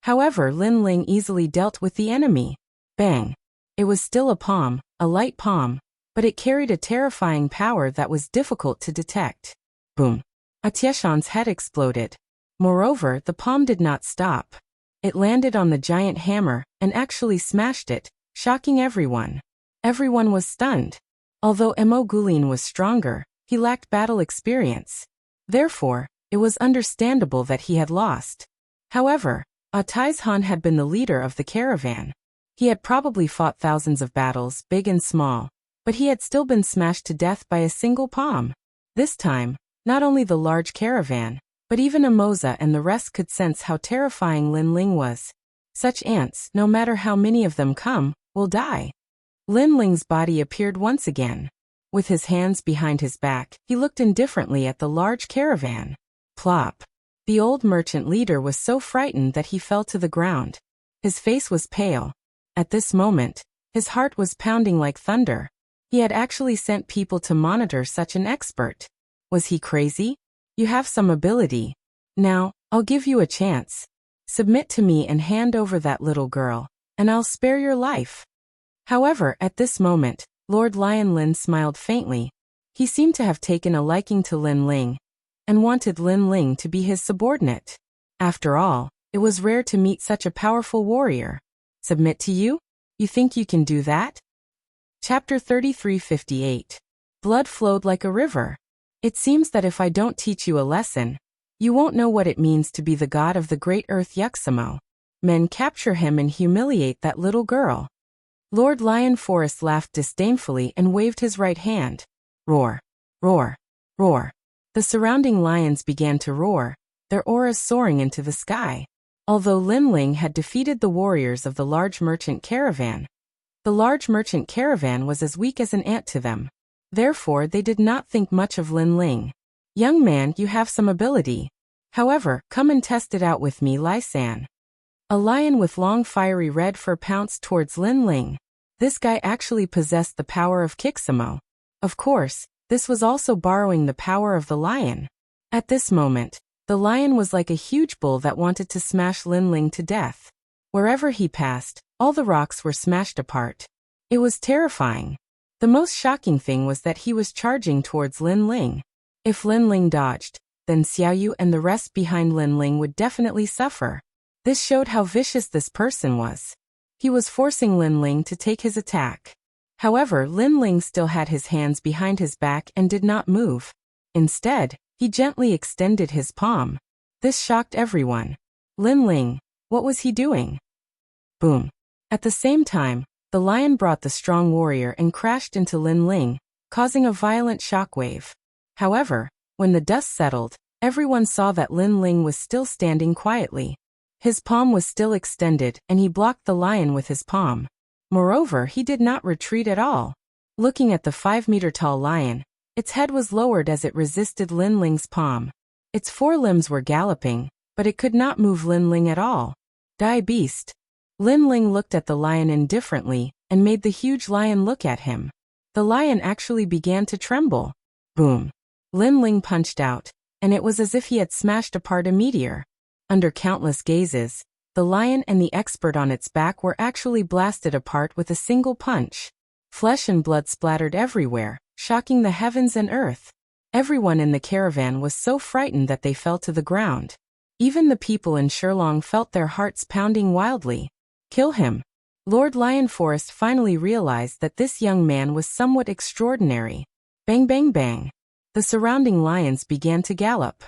However, Lin Ling easily dealt with the enemy. Bang! It was still a palm, a light palm, but it carried a terrifying power that was difficult to detect. Boom! Atieshan's head exploded. Moreover, the palm did not stop. It landed on the giant hammer and actually smashed it, shocking everyone. Everyone was stunned. Although Emogulin was stronger, he lacked battle experience. Therefore, it was understandable that he had lost. However, Ataizhan had been the leader of the caravan. He had probably fought thousands of battles, big and small, but he had still been smashed to death by a single palm. This time, not only the large caravan, but even Amoza and the rest could sense how terrifying Lin Ling was. Such ants, no matter how many of them come, will die. Lin Ling's body appeared once again. With his hands behind his back, he looked indifferently at the large caravan. Plop. The old merchant leader was so frightened that he fell to the ground. His face was pale. At this moment, his heart was pounding like thunder. He had actually sent people to monitor such an expert. Was he crazy? You have some ability. Now, I'll give you a chance. Submit to me and hand over that little girl, and I'll spare your life. However, at this moment, Lord Lion Lin smiled faintly. He seemed to have taken a liking to Lin Ling, and wanted Lin Ling to be his subordinate. After all, it was rare to meet such a powerful warrior. Submit to you? You think you can do that? Chapter 3358. Blood flowed like a river. It seems that if I don't teach you a lesson, you won't know what it means to be the god of the great earth Yuxamo. Men capture him and humiliate that little girl. Lord Lion Forest laughed disdainfully and waved his right hand. Roar, roar, roar. The surrounding lions began to roar, their auras soaring into the sky. Although Lin Ling had defeated the warriors of the large merchant caravan, the large merchant caravan was as weak as an ant to them. Therefore, they did not think much of Lin Ling. Young man, you have some ability. However, come and test it out with me, Lai San. A lion with long fiery red fur pounced towards Lin Ling. This guy actually possessed the power of Kixamo. Of course, this was also borrowing the power of the lion. At this moment, the lion was like a huge bull that wanted to smash Lin Ling to death. Wherever he passed, all the rocks were smashed apart. It was terrifying. The most shocking thing was that he was charging towards Lin Ling. If Lin Ling dodged, then Xiaoyu and the rest behind Lin Ling would definitely suffer. This showed how vicious this person was. He was forcing Lin Ling to take his attack. However, Lin Ling still had his hands behind his back and did not move. Instead, he gently extended his palm. This shocked everyone. Lin Ling, what was he doing? Boom. At the same time, the lion brought the strong warrior and crashed into Lin Ling, causing a violent shockwave. However, when the dust settled, everyone saw that Lin Ling was still standing quietly. His palm was still extended and he blocked the lion with his palm. Moreover, he did not retreat at all. Looking at the 5-meter-tall lion, its head was lowered as it resisted Lin Ling's palm. Its forelimbs were galloping, but it could not move Lin Ling at all. Die beast. Lin Ling looked at the lion indifferently and made the huge lion look at him. The lion actually began to tremble. Boom. Lin Ling punched out, and it was as if he had smashed apart a meteor. Under countless gazes, the lion and the expert on its back were actually blasted apart with a single punch. Flesh and blood splattered everywhere, shocking the heavens and earth. Everyone in the caravan was so frightened that they fell to the ground. Even the people in Shilong felt their hearts pounding wildly. Kill him. Lord Lion Forest finally realized that this young man was somewhat extraordinary. Bang bang bang. The surrounding lions began to gallop.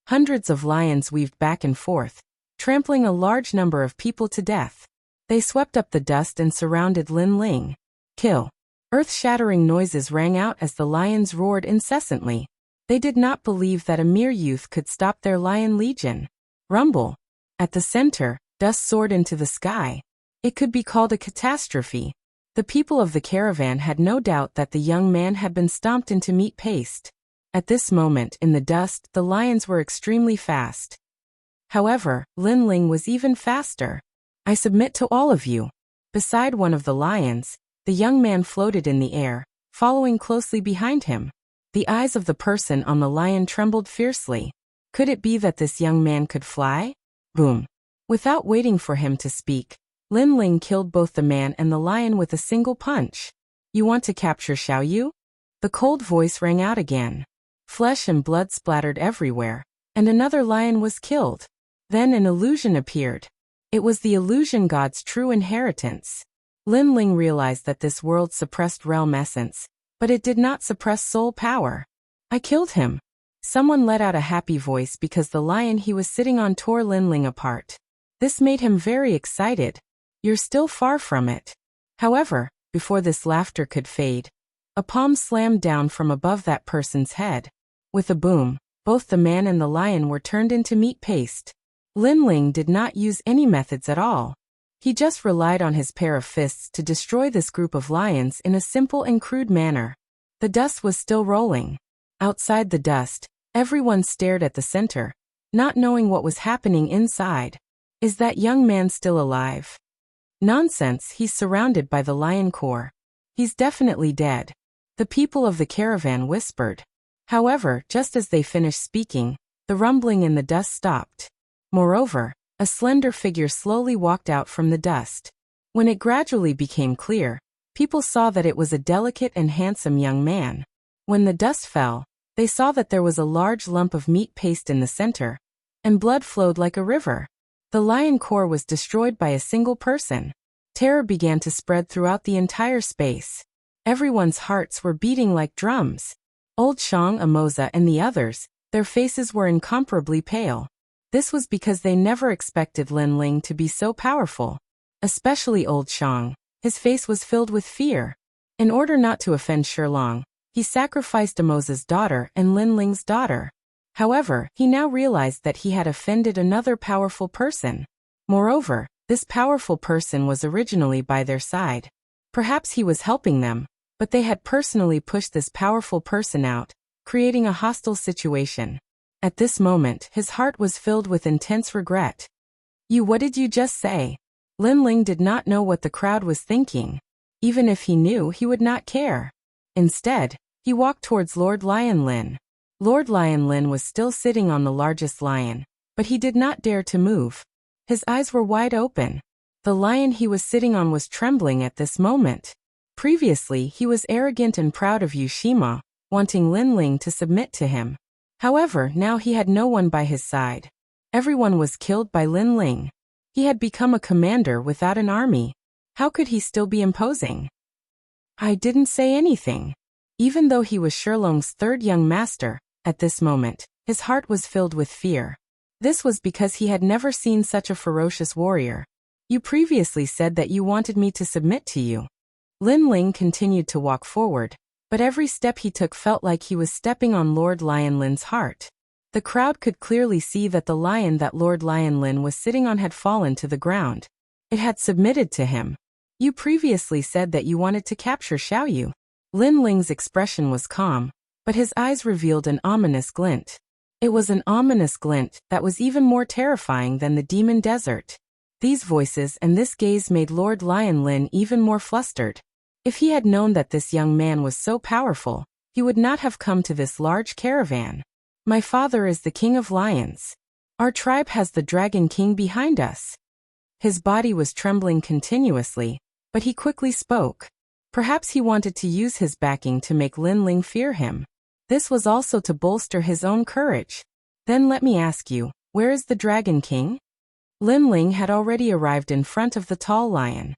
Hundreds of lions weaved back and forth, trampling a large number of people to death. They swept up the dust and surrounded Lin Ling. Kill. Earth-shattering noises rang out as the lions roared incessantly. They did not believe that a mere youth could stop their lion legion. Rumble. At the center, dust soared into the sky. It could be called a catastrophe. The people of the caravan had no doubt that the young man had been stomped into meat paste. At this moment in the dust, the lions were extremely fast. However, Lin Ling was even faster. I submit to all of you. Beside one of the lions, the young man floated in the air, following closely behind him. The eyes of the person on the lion trembled fiercely. Could it be that this young man could fly? Boom. Without waiting for him to speak, Lin Ling killed both the man and the lion with a single punch. You want to capture Xiaoyu? The cold voice rang out again. Flesh and blood splattered everywhere, and another lion was killed. Then an illusion appeared. It was the illusion god's true inheritance. Lin Ling realized that this world suppressed realm essence, but it did not suppress soul power. I killed him. Someone let out a happy voice because the lion he was sitting on tore Lin Ling apart. This made him very excited. You're still far from it. However, before this laughter could fade, a palm slammed down from above that person's head. With a boom, both the man and the lion were turned into meat paste. Lin Ling did not use any methods at all. He just relied on his pair of fists to destroy this group of lions in a simple and crude manner. The dust was still rolling. Outside the dust, everyone stared at the center, not knowing what was happening inside. Is that young man still alive? Nonsense, he's surrounded by the lion corps. He's definitely dead. The people of the caravan whispered. However, just as they finished speaking, the rumbling in the dust stopped. Moreover, a slender figure slowly walked out from the dust. When it gradually became clear, people saw that it was a delicate and handsome young man. When the dust fell, they saw that there was a large lump of meat paste in the center, and blood flowed like a river. The lion core was destroyed by a single person. Terror began to spread throughout the entire space. Everyone's hearts were beating like drums. Old Shang, Amoza, and the others, their faces were incomparably pale. This was because they never expected Lin Ling to be so powerful. Especially Old Shang. His face was filled with fear. In order not to offend Shilong, he sacrificed Amoza's daughter and Lin Ling's daughter. However, he now realized that he had offended another powerful person. Moreover, this powerful person was originally by their side. Perhaps he was helping them, but they had personally pushed this powerful person out, creating a hostile situation. At this moment, his heart was filled with intense regret. What did you just say? Lin Ling did not know what the crowd was thinking. Even if he knew, he would not care. Instead, he walked towards Lord Lion Lin. Lord Lion Lin was still sitting on the largest lion, but he did not dare to move. His eyes were wide open. The lion he was sitting on was trembling at this moment. Previously, he was arrogant and proud of Yushima, wanting Lin Ling to submit to him. However, now he had no one by his side. Everyone was killed by Lin Ling. He had become a commander without an army. How could he still be imposing? I didn't say anything. Even though he was Shilong's third young master, at this moment, his heart was filled with fear. This was because he had never seen such a ferocious warrior. You previously said that you wanted me to submit to you. Lin Ling continued to walk forward, but every step he took felt like he was stepping on Lord Lion Lin's heart. The crowd could clearly see that the lion that Lord Lion Lin was sitting on had fallen to the ground. It had submitted to him. You previously said that you wanted to capture Xiaoyu. Lin Ling's expression was calm, but his eyes revealed an ominous glint. It was an ominous glint that was even more terrifying than the demon desert. These voices and this gaze made Lord Lion Lin even more flustered. If he had known that this young man was so powerful, he would not have come to this large caravan. My father is the king of lions. Our tribe has the Dragon King behind us. His body was trembling continuously, but he quickly spoke. Perhaps he wanted to use his backing to make Lin Ling fear him. This was also to bolster his own courage. Then let me ask you, where is the Dragon King? Lin Ling had already arrived in front of the tall lion.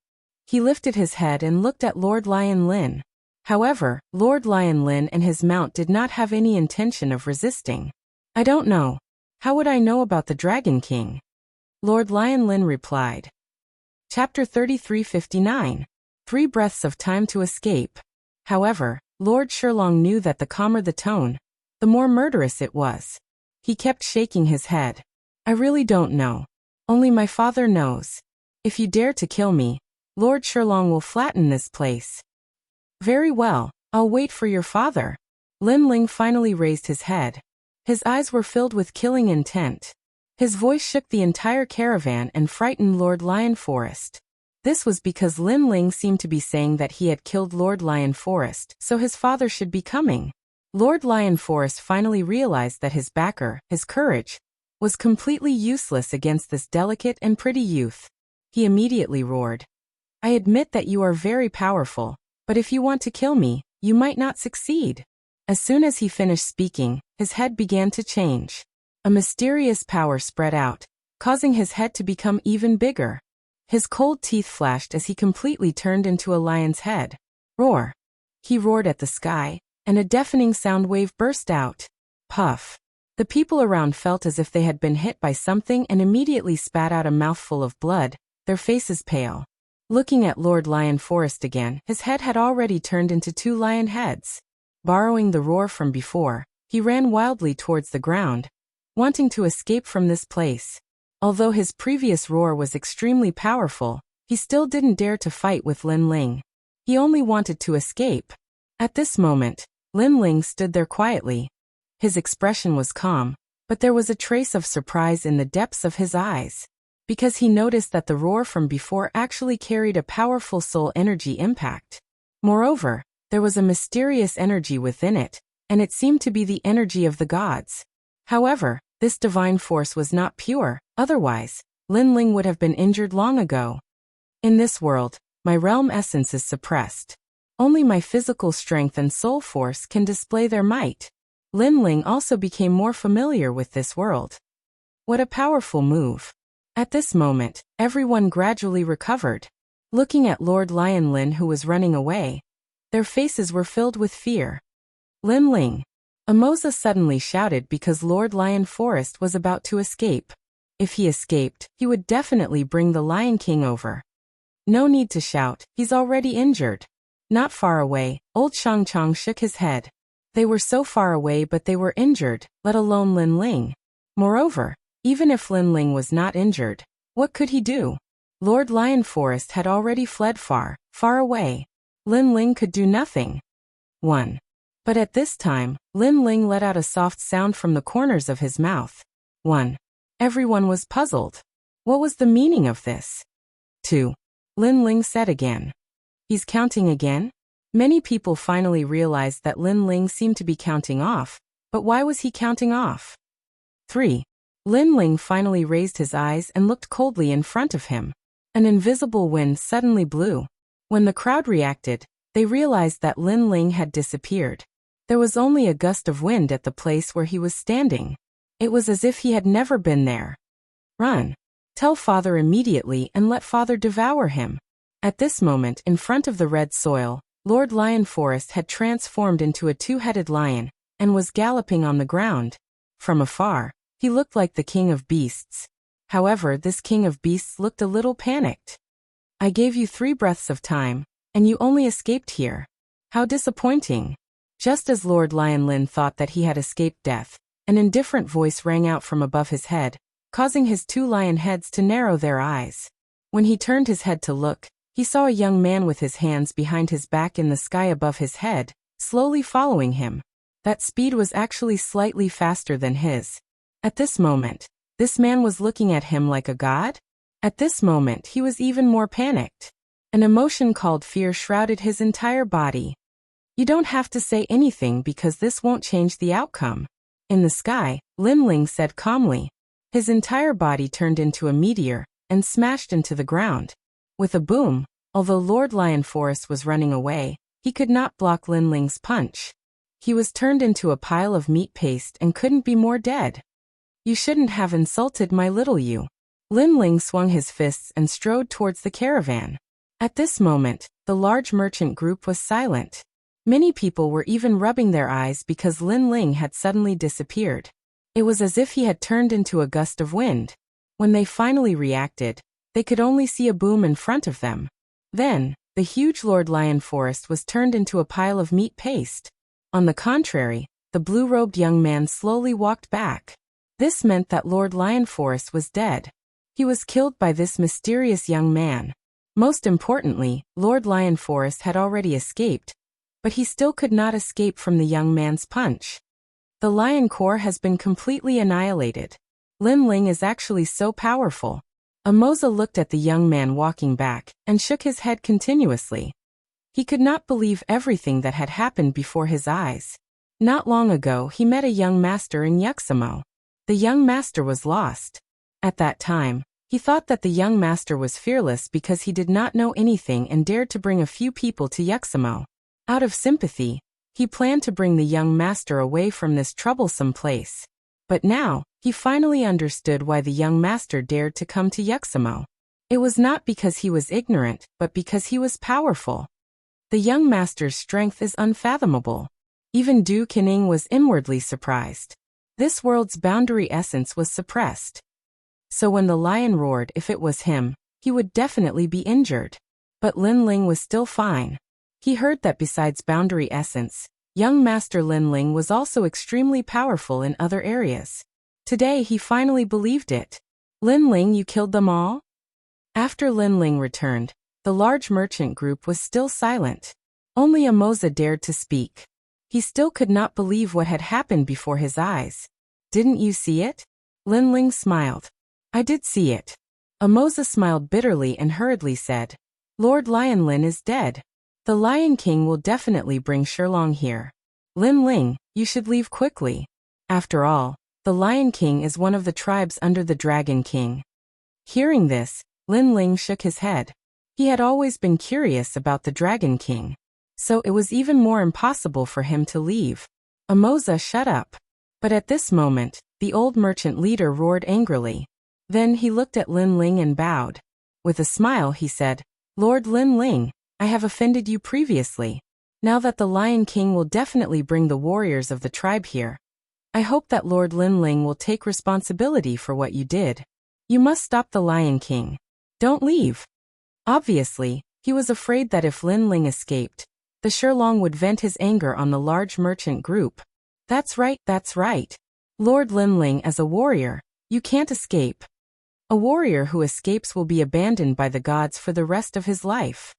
He lifted his head and looked at Lord Lion Lin. However, Lord Lion Lin and his mount did not have any intention of resisting. I don't know. How would I know about the Dragon King? Lord Lion Lin replied. Chapter 3359. 3 breaths of time to escape. However, Lord Shilong knew that the calmer the tone, the more murderous it was. He kept shaking his head. I really don't know. Only my father knows. If you dare to kill me, Lord Shilong will flatten this place. Very well, I'll wait for your father. Lin Ling finally raised his head. His eyes were filled with killing intent. His voice shook the entire caravan and frightened Lord Lion Forest. This was because Lin Ling seemed to be saying that he had killed Lord Lion Forest, so his father should be coming. Lord Lion Forest finally realized that his backer, his courage, was completely useless against this delicate and pretty youth. He immediately roared. I admit that you are very powerful, but if you want to kill me, you might not succeed. As soon as he finished speaking, his head began to change. A mysterious power spread out, causing his head to become even bigger. His cold teeth flashed as he completely turned into a lion's head. Roar! He roared at the sky, and a deafening sound wave burst out. Puff! The people around felt as if they had been hit by something and immediately spat out a mouthful of blood, their faces pale. Looking at Lord Lion Forest again, his head had already turned into 2 lion heads. Borrowing the roar from before, he ran wildly towards the ground, wanting to escape from this place. Although his previous roar was extremely powerful, he still didn't dare to fight with Lin Ling. He only wanted to escape. At this moment, Lin Ling stood there quietly. His expression was calm, but there was a trace of surprise in the depths of his eyes, because he noticed that the roar from before actually carried a powerful soul energy impact. Moreover, there was a mysterious energy within it, and it seemed to be the energy of the gods. However, this divine force was not pure, otherwise, Lin Ling would have been injured long ago. In this world, my realm essence is suppressed. Only my physical strength and soul force can display their might. Lin Ling also became more familiar with this world. What a powerful move. At this moment, everyone gradually recovered. Looking at Lord Lion Lin who was running away, their faces were filled with fear. Lin Ling. Amoza suddenly shouted because Lord Lion Forest was about to escape. If he escaped, he would definitely bring the Lion King over. No need to shout, he's already injured. Not far away, old Shangchang shook his head. They were so far away but they were injured, let alone Lin Ling. Moreover, even if Lin Ling was not injured, what could he do? Lord Lion Forest had already fled far, far away. Lin Ling could do nothing. 1. But at this time, Lin Ling let out a soft sound from the corners of his mouth. 1. Everyone was puzzled. What was the meaning of this? 2. Lin Ling said again. He's counting again? Many people finally realized that Lin Ling seemed to be counting off, but why was he counting off? 3. Lin Ling finally raised his eyes and looked coldly in front of him. An invisible wind suddenly blew. When the crowd reacted, they realized that Lin Ling had disappeared. There was only a gust of wind at the place where he was standing. It was as if he had never been there. Run. Tell father immediately and let father devour him. At this moment, in front of the red soil, Lord Lion Forest had transformed into a two-headed lion and was galloping on the ground. From afar, he looked like the king of beasts. However, this king of beasts looked a little panicked. I gave you 3 breaths of time, and you only escaped here. How disappointing. Just as Lord Lion Lin thought that he had escaped death, an indifferent voice rang out from above his head, causing his 2 lion heads to narrow their eyes. When he turned his head to look, he saw a young man with his hands behind his back in the sky above his head, slowly following him. That speed was actually slightly faster than his. At this moment, this man was looking at him like a god? At this moment he was even more panicked. An emotion called fear shrouded his entire body. You don't have to say anything because this won't change the outcome. In the sky, Lin Ling said calmly. His entire body turned into a meteor and smashed into the ground. With a boom, although Lord Lion Forest was running away, he could not block Lin Ling's punch. He was turned into a pile of meat paste and couldn't be more dead. You shouldn't have insulted my little you. Lin Ling swung his fists and strode towards the caravan. At this moment, the large merchant group was silent. Many people were even rubbing their eyes because Lin Ling had suddenly disappeared. It was as if he had turned into a gust of wind. When they finally reacted, they could only see a boom in front of them. Then, the huge Lord Lion Forest was turned into a pile of meat paste. On the contrary, the blue-robed young man slowly walked back. This meant that Lord Lion Forest was dead. He was killed by this mysterious young man. Most importantly, Lord Lion Forest had already escaped, but he still could not escape from the young man's punch. The Lion Core has been completely annihilated. Lin Ling is actually so powerful. Amoza looked at the young man walking back and shook his head continuously. He could not believe everything that had happened before his eyes. Not long ago he met a young master in Yuxamo. The young master was lost. At that time, he thought that the young master was fearless because he did not know anything and dared to bring a few people to Yuxamo. Out of sympathy, he planned to bring the young master away from this troublesome place. But now, he finally understood why the young master dared to come to Yuxamo. It was not because he was ignorant, but because he was powerful. The young master's strength is unfathomable. Even Du Qining was inwardly surprised. This world's boundary essence was suppressed. So when the lion roared, if it was him, he would definitely be injured. But Lin Ling was still fine. He heard that besides boundary essence, young Master Lin Ling was also extremely powerful in other areas. Today he finally believed it. Lin Ling, you killed them all? After Lin Ling returned, the large merchant group was still silent. Only Amoza dared to speak. He still could not believe what had happened before his eyes. Didn't you see it? Lin Ling smiled. I did see it. Amoza smiled bitterly and hurriedly said, Lord Lion Lin is dead. The Lion King will definitely bring Shilong here. Lin Ling, you should leave quickly. After all, the Lion King is one of the tribes under the Dragon King. Hearing this, Lin Ling shook his head. He had always been curious about the Dragon King, so it was even more impossible for him to leave. Amoza, shut up. But at this moment, the old merchant leader roared angrily. Then he looked at Lin Ling and bowed. With a smile he said, Lord Lin Ling, I have offended you previously. Now that the Lion King will definitely bring the warriors of the tribe here, I hope that Lord Lin Ling will take responsibility for what you did. You must stop the Lion King. Don't leave. Obviously, he was afraid that if Lin Ling escaped, the Shilong would vent his anger on the large merchant group. That's right, that's right. Lord Lin Ling, as a warrior, you can't escape. A warrior who escapes will be abandoned by the gods for the rest of his life.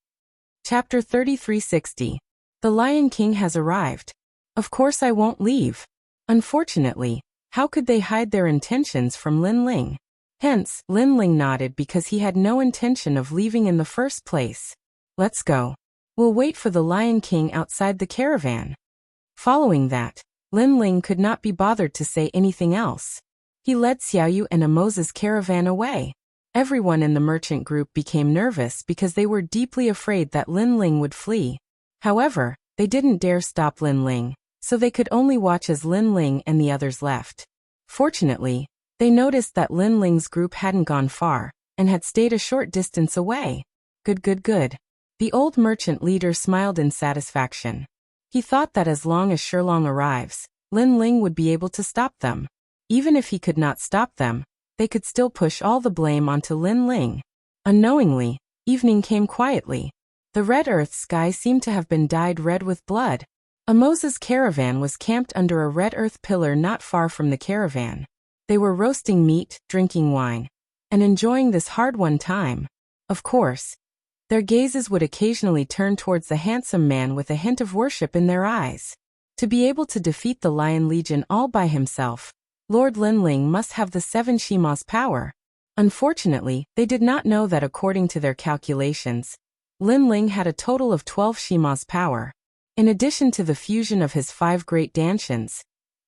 Chapter 3360. The Lion King has arrived. Of course I won't leave. Unfortunately, how could they hide their intentions from Lin Ling? Hence, Lin Ling nodded because he had no intention of leaving in the first place. Let's go. We'll wait for the Lion King outside the caravan. Following that, Lin Ling could not be bothered to say anything else. He led Xiaoyu and Amoza's caravan away. Everyone in the merchant group became nervous because they were deeply afraid that Lin Ling would flee. However, they didn't dare stop Lin Ling, so they could only watch as Lin Ling and the others left. Fortunately, they noticed that Lin Ling's group hadn't gone far, and had stayed a short distance away. Good, good, good. The old merchant leader smiled in satisfaction. He thought that as long as Shilong arrives, Lin Ling would be able to stop them. Even if he could not stop them, they could still push all the blame onto Lin Ling. Unknowingly, evening came quietly. The red earth sky seemed to have been dyed red with blood. A Moses caravan was camped under a red earth pillar not far from the caravan. They were roasting meat, drinking wine, and enjoying this hard-won time. Of course, their gazes would occasionally turn towards the handsome man with a hint of worship in their eyes. To be able to defeat the Lion Legion all by himself, Lord Lin Ling must have the 7 Shima's power. Unfortunately, they did not know that according to their calculations, Lin Ling had a total of 12 Shima's power. In addition to the fusion of his 5 great Danshians,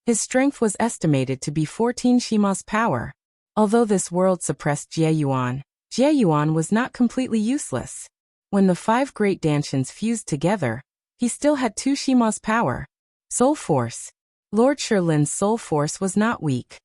his strength was estimated to be 14 Shima's power. Although this world suppressed Jieyuan was not completely useless. When the 5 great Danshians fused together, he still had 2 Shima's power. Soul Force. Lord Shilin's soul force was not weak.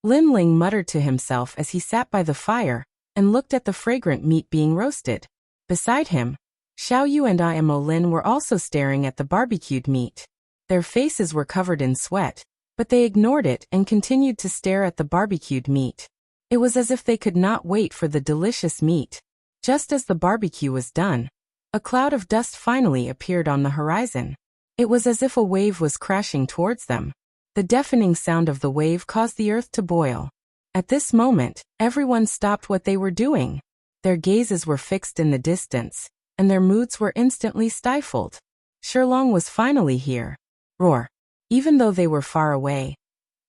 Lin Ling muttered to himself as he sat by the fire and looked at the fragrant meat being roasted. Beside him, Xiao Yu and Imo Lin were also staring at the barbecued meat. Their faces were covered in sweat, but they ignored it and continued to stare at the barbecued meat. It was as if they could not wait for the delicious meat. Just as the barbecue was done, a cloud of dust finally appeared on the horizon. It was as if a wave was crashing towards them. The deafening sound of the wave caused the earth to boil. At this moment, everyone stopped what they were doing. Their gazes were fixed in the distance, and their moods were instantly stifled. Shilong was finally here. Roar. Even though they were far away,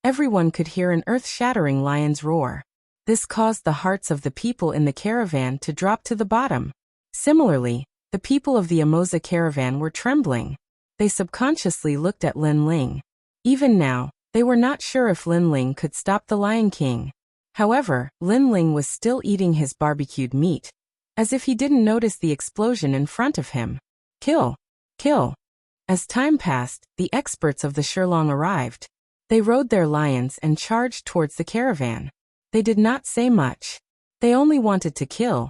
everyone could hear an earth-shattering lion's roar. This caused the hearts of the people in the caravan to drop to the bottom. Similarly, the people of the Amoza caravan were trembling. They subconsciously looked at Lin Ling. Even now, they were not sure if Lin Ling could stop the Lion King. However, Lin Ling was still eating his barbecued meat, as if he didn't notice the explosion in front of him. Kill! Kill! As time passed, the experts of the Shilong arrived. They rode their lions and charged towards the caravan. They did not say much. They only wanted to kill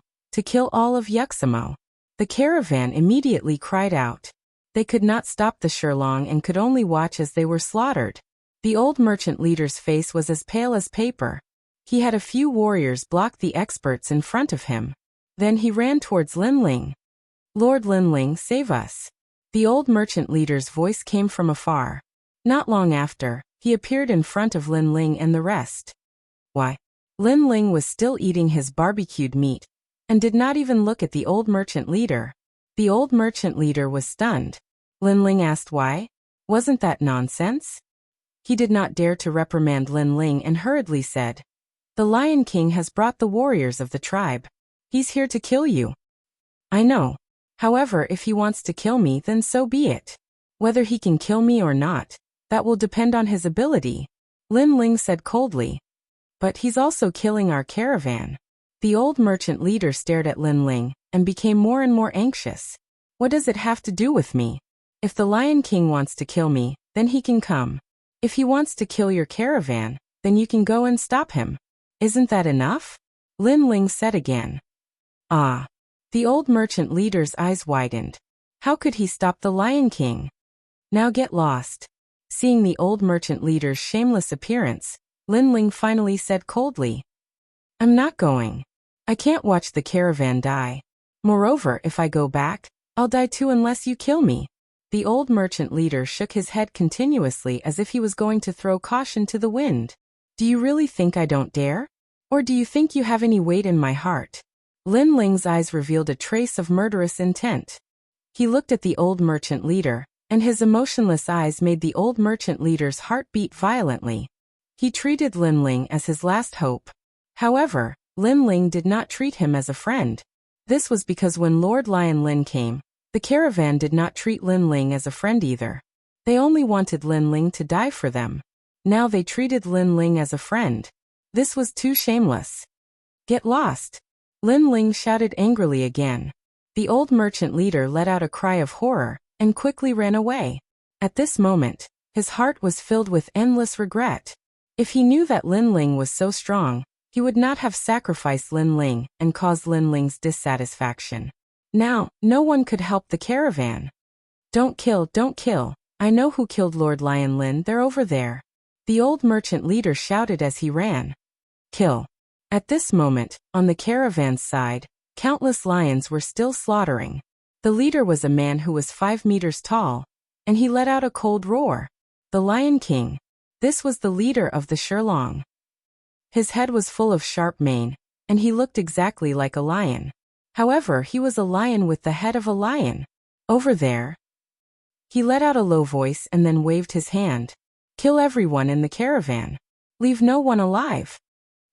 all of Yuxamo. The caravan immediately cried out. They could not stop the Shilong and could only watch as they were slaughtered. The old merchant leader's face was as pale as paper. He had a few warriors block the experts in front of him. Then he ran towards Lin Ling. Lord Lin Ling, save us. The old merchant leader's voice came from afar. Not long after, he appeared in front of Lin Ling and the rest. Why? Lin Ling was still eating his barbecued meat, and did not even look at the old merchant leader. The old merchant leader was stunned. Lin Ling asked why. Wasn't that nonsense? He did not dare to reprimand Lin Ling and hurriedly said, "The Lion King has brought the warriors of the tribe. He's here to kill you." "I know. However, if he wants to kill me, then so be it. Whether he can kill me or not, that will depend on his ability," Lin Ling said coldly. "But he's also killing our caravan." The old merchant leader stared at Lin Ling and became more and more anxious. "What does it have to do with me? If the Lion King wants to kill me, then he can come. If he wants to kill your caravan, then you can go and stop him. Isn't that enough?" Lin Ling said again. Ah. The old merchant leader's eyes widened. How could he stop the Lion King? Now get lost. Seeing the old merchant leader's shameless appearance, Lin Ling finally said coldly, "I'm not going. I can't watch the caravan die. Moreover, if I go back, I'll die too unless you kill me." The old merchant leader shook his head continuously as if he was going to throw caution to the wind. "Do you really think I don't dare? Or do you think you have any weight in my heart?" Lin Ling's eyes revealed a trace of murderous intent. He looked at the old merchant leader, and his emotionless eyes made the old merchant leader's heart beat violently. He treated Lin Ling as his last hope. However, Lin Ling did not treat him as a friend. This was because when Lord Lion Lin came, the caravan did not treat Lin Ling as a friend either. They only wanted Lin Ling to die for them. Now they treated Lin Ling as a friend. This was too shameless. "Get lost!" Lin Ling shouted angrily again. The old merchant leader let out a cry of horror and quickly ran away. At this moment, his heart was filled with endless regret. If he knew that Lin Ling was so strong, he would not have sacrificed Lin Ling and caused Lin Ling's dissatisfaction. Now, no one could help the caravan. Don't kill, don't kill. I know who killed Lord Lion Lin, they're over there. The old merchant leader shouted as he ran. Kill. At this moment, on the caravan's side, countless lions were still slaughtering. The leader was a man who was 5 meters tall, and he let out a cold roar. The Lion King. This was the leader of the Shirlong. His head was full of sharp mane, and he looked exactly like a lion. However, he was a lion with the head of a lion. Over there. He let out a low voice and then waved his hand. Kill everyone in the caravan. Leave no one alive.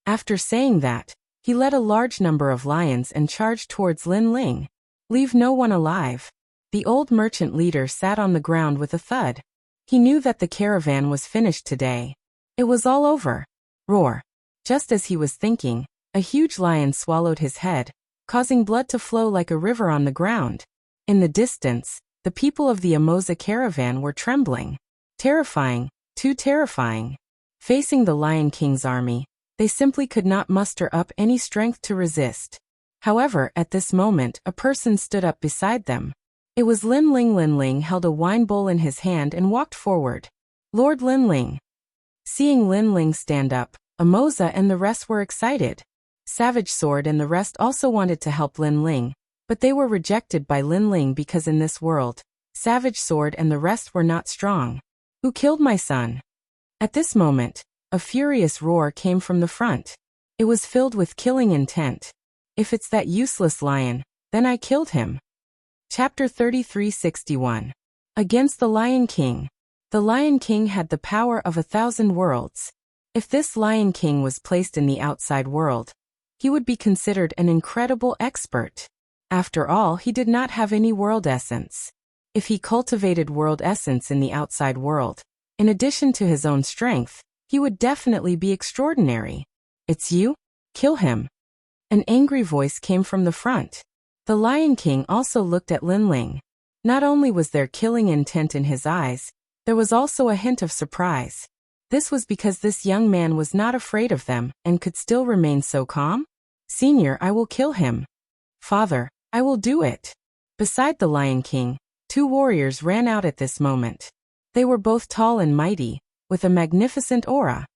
After saying that, he led a large number of lions and charged towards Lin Ling. Leave no one alive. The old merchant leader sat on the ground with a thud. He knew that the caravan was finished today. It was all over. Roar. Just as he was thinking, a huge lion swallowed his head, causing blood to flow like a river on the ground. In the distance, the people of the Amoza caravan were trembling. Terrifying, too terrifying. Facing the Lion King's army, they simply could not muster up any strength to resist. However, at this moment, a person stood up beside them. It was Lin Ling. Lin Ling held a wine bowl in his hand and walked forward. Lord Lin Ling. Seeing Lin Ling stand up, Amoza and the rest were excited. Savage Sword and the rest also wanted to help Lin Ling, but they were rejected by Lin Ling because in this world, Savage Sword and the rest were not strong. Who killed my son? At this moment, a furious roar came from the front. It was filled with killing intent. If it's that useless lion, then I killed him. Chapter 3361. Against the Lion King. The Lion King had the power of 1,000 worlds. If this Lion King was placed in the outside world, he would be considered an incredible expert. After all, he did not have any world essence. If he cultivated world essence in the outside world, in addition to his own strength, he would definitely be extraordinary. It's you? Kill him. An angry voice came from the front. The Lion King also looked at Lin Ling. Not only was there killing intent in his eyes, there was also a hint of surprise. This was because this young man was not afraid of them and could still remain so calm. Senior, I will kill him. Father, I will do it. Beside the Lion King, 2 warriors ran out at this moment. They were both tall and mighty, with a magnificent aura.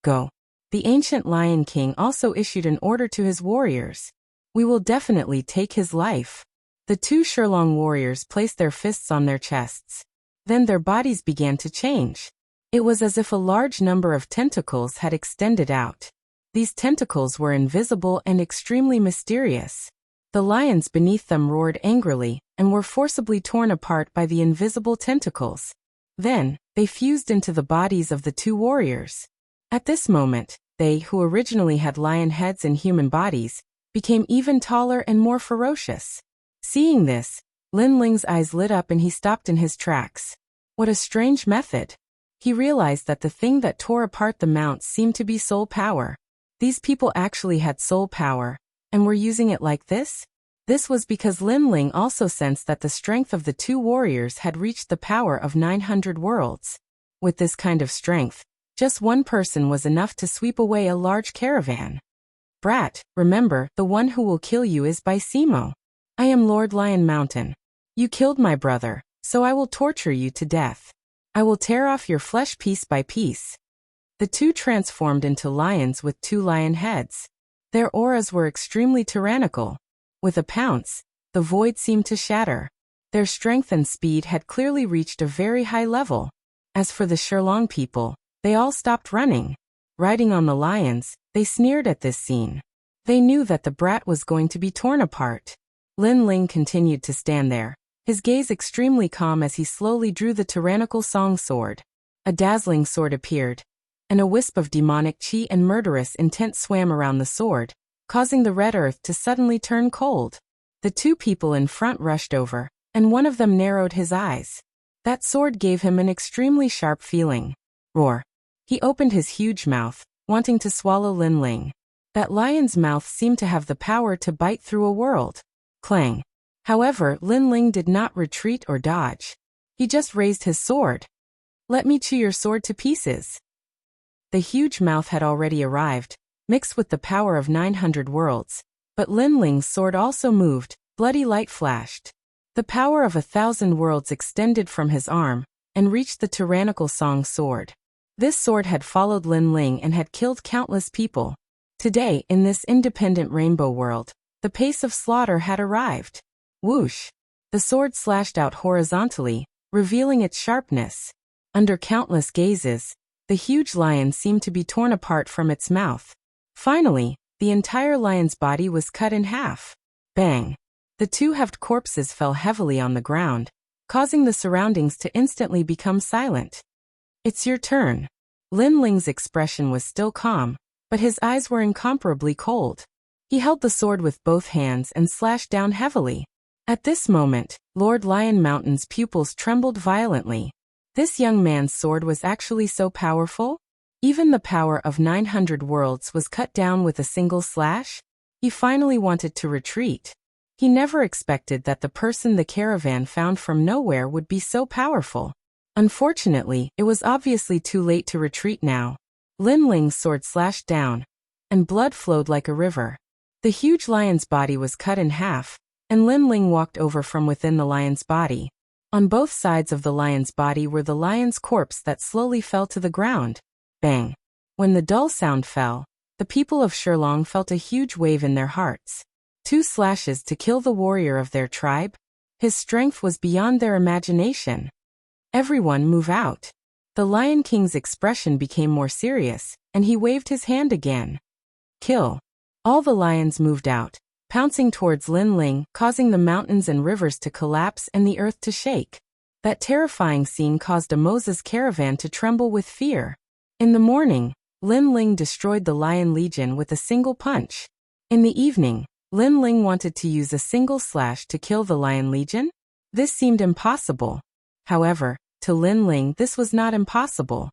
Go. The ancient Lion King also issued an order to his warriors. We will definitely take his life. The 2 Shirlong warriors placed their fists on their chests. Then their bodies began to change. It was as if a large number of tentacles had extended out. These tentacles were invisible and extremely mysterious. The lions beneath them roared angrily and were forcibly torn apart by the invisible tentacles. Then, they fused into the bodies of the 2 warriors. At this moment, they, who originally had lion heads and human bodies, became even taller and more ferocious. Seeing this, Lin Ling's eyes lit up and he stopped in his tracks. What a strange method. He realized that the thing that tore apart the mounts seemed to be soul power. These people actually had soul power, and were using it like this? This was because Lin Ling also sensed that the strength of the 2 warriors had reached the power of 900 worlds. With this kind of strength, just one person was enough to sweep away a large caravan. Brat, remember, the one who will kill you is by Simo. I am Lord Lion Mountain. You killed my brother, so I will torture you to death. I will tear off your flesh piece by piece. The 2 transformed into lions with 2 lion heads. Their auras were extremely tyrannical. With a pounce, the void seemed to shatter. Their strength and speed had clearly reached a very high level. As for the Shirlong people, they all stopped running. Riding on the lions, they sneered at this scene. They knew that the brat was going to be torn apart. Lin Ling continued to stand there, his gaze extremely calm as he slowly drew the tyrannical song sword. A dazzling sword appeared, and a wisp of demonic chi and murderous intent swam around the sword, causing the red earth to suddenly turn cold. The 2 people in front rushed over, and one of them narrowed his eyes. That sword gave him an extremely sharp feeling. Roar. He opened his huge mouth, wanting to swallow Lin Ling. That lion's mouth seemed to have the power to bite through a world. Clang. However, Lin Ling did not retreat or dodge. He just raised his sword. Let me chew your sword to pieces. The huge mouth had already arrived, mixed with the power of 900 worlds. But Lin Ling's sword also moved, bloody light flashed. The power of 1,000 worlds extended from his arm and reached the tyrannical Song sword. This sword had followed Lin Ling and had killed countless people. Today, in this independent rainbow world, the pace of slaughter had arrived. Whoosh! The sword slashed out horizontally, revealing its sharpness. Under countless gazes, the huge lion seemed to be torn apart from its mouth. Finally, the entire lion's body was cut in half. Bang! The two halved corpses fell heavily on the ground, causing the surroundings to instantly become silent. It's your turn. Lin Ling's expression was still calm, but his eyes were incomparably cold. He held the sword with both hands and slashed down heavily. At this moment, Lord Lion Mountain's pupils trembled violently. This young man's sword was actually so powerful? Even the power of 900 worlds was cut down with a single slash? He finally wanted to retreat. He never expected that the person the caravan found from nowhere would be so powerful. Unfortunately, it was obviously too late to retreat now. Lin Ling's sword slashed down, and blood flowed like a river. The huge lion's body was cut in half, and Lin Ling walked over from within the lion's body. On both sides of the lion's body were the lion's corpse that slowly fell to the ground. Bang! When the dull sound fell, the people of Shilong felt a huge wave in their hearts. 2 slashes to kill the warrior of their tribe? His strength was beyond their imagination. Everyone move out. The Lion King's expression became more serious, and he waved his hand again. Kill. All the lions moved out, pouncing towards Lin Ling, causing the mountains and rivers to collapse and the earth to shake. That terrifying scene caused a Moses caravan to tremble with fear. In the morning, Lin Ling destroyed the Lion Legion with a single punch. In the evening, Lin Ling wanted to use a single slash to kill the Lion Legion? This seemed impossible. However, to Lin Ling this was not impossible.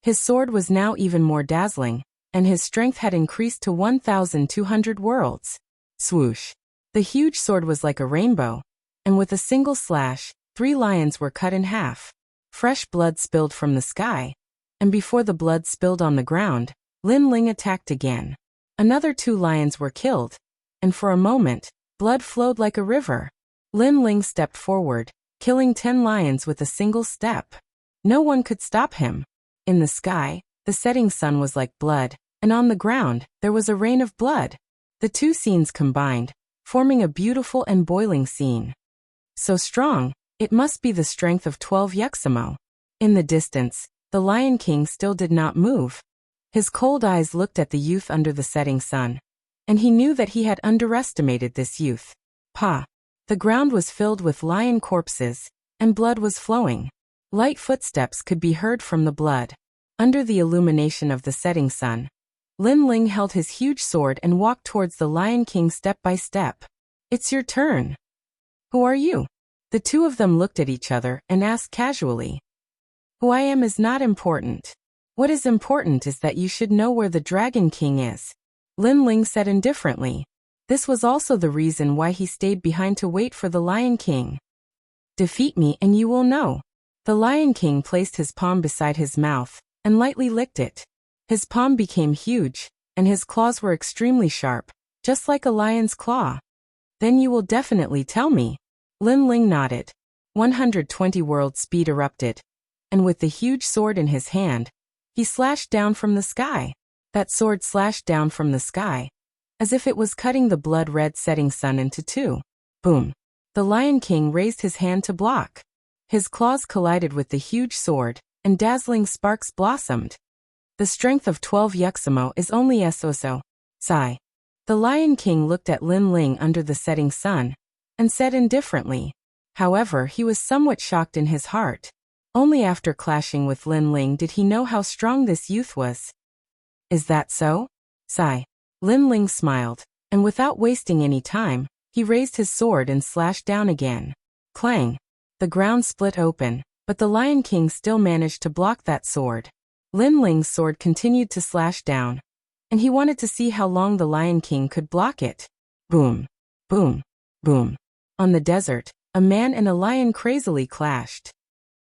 His sword was now even more dazzling, and his strength had increased to 1,200 worlds. Swoosh! The huge sword was like a rainbow, and with a single slash, 3 lions were cut in half. Fresh blood spilled from the sky, and before the blood spilled on the ground, Lin Ling attacked again. Another 2 lions were killed, and for a moment, blood flowed like a river. Lin Ling stepped forward, killing 10 lions with a single step. No one could stop him. In the sky, the setting sun was like blood, and on the ground, there was a rain of blood. The 2 scenes combined, forming a beautiful and boiling scene. So strong, it must be the strength of 12 Yuxamo. In the distance, the Lion King still did not move. His cold eyes looked at the youth under the setting sun, and he knew that he had underestimated this youth. Pa! The ground was filled with lion corpses, and blood was flowing. Light footsteps could be heard from the blood. Under the illumination of the setting sun, Lin Ling held his huge sword and walked towards the Lion King step by step. It's your turn. Who are you? The 2 of them looked at each other and asked casually. Who I am is not important. What is important is that you should know where the Dragon King is. Lin Ling said indifferently. This was also the reason why he stayed behind to wait for the Lion King. Defeat me and you will know. The Lion King placed his palm beside his mouth and lightly licked it. His palm became huge, and his claws were extremely sharp, just like a lion's claw. Then you will definitely tell me. Lin Ling nodded. 120 world speed erupted, and with the huge sword in his hand, he slashed down from the sky. That sword slashed down from the sky, as if it was cutting the blood-red setting sun into 2. Boom! The Lion King raised his hand to block. His claws collided with the huge sword, and dazzling sparks blossomed. The strength of 12 Yuxamo is only Soso. Sigh. The Lion King looked at Lin Ling under the setting sun, and said indifferently. However, he was somewhat shocked in his heart. Only after clashing with Lin Ling did he know how strong this youth was. Is that so? Sigh. Lin Ling smiled, and without wasting any time, he raised his sword and slashed down again. Clang! The ground split open, but the Lion King still managed to block that sword. Lin Ling's sword continued to slash down, and he wanted to see how long the Lion King could block it. Boom! Boom! Boom! On the desert, a man and a lion crazily clashed.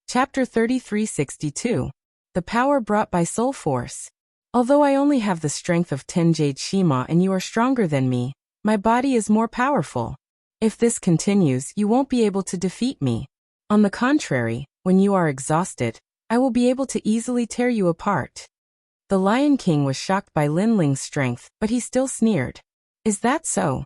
Chapter 3362. The Power Brought by Soul Force. Although I only have the strength of 10 Jade Shima and you are stronger than me, my body is more powerful. If this continues, you won't be able to defeat me. On the contrary, when you are exhausted, I will be able to easily tear you apart. The Lion King was shocked by Lin Ling's strength, but he still sneered. Is that so?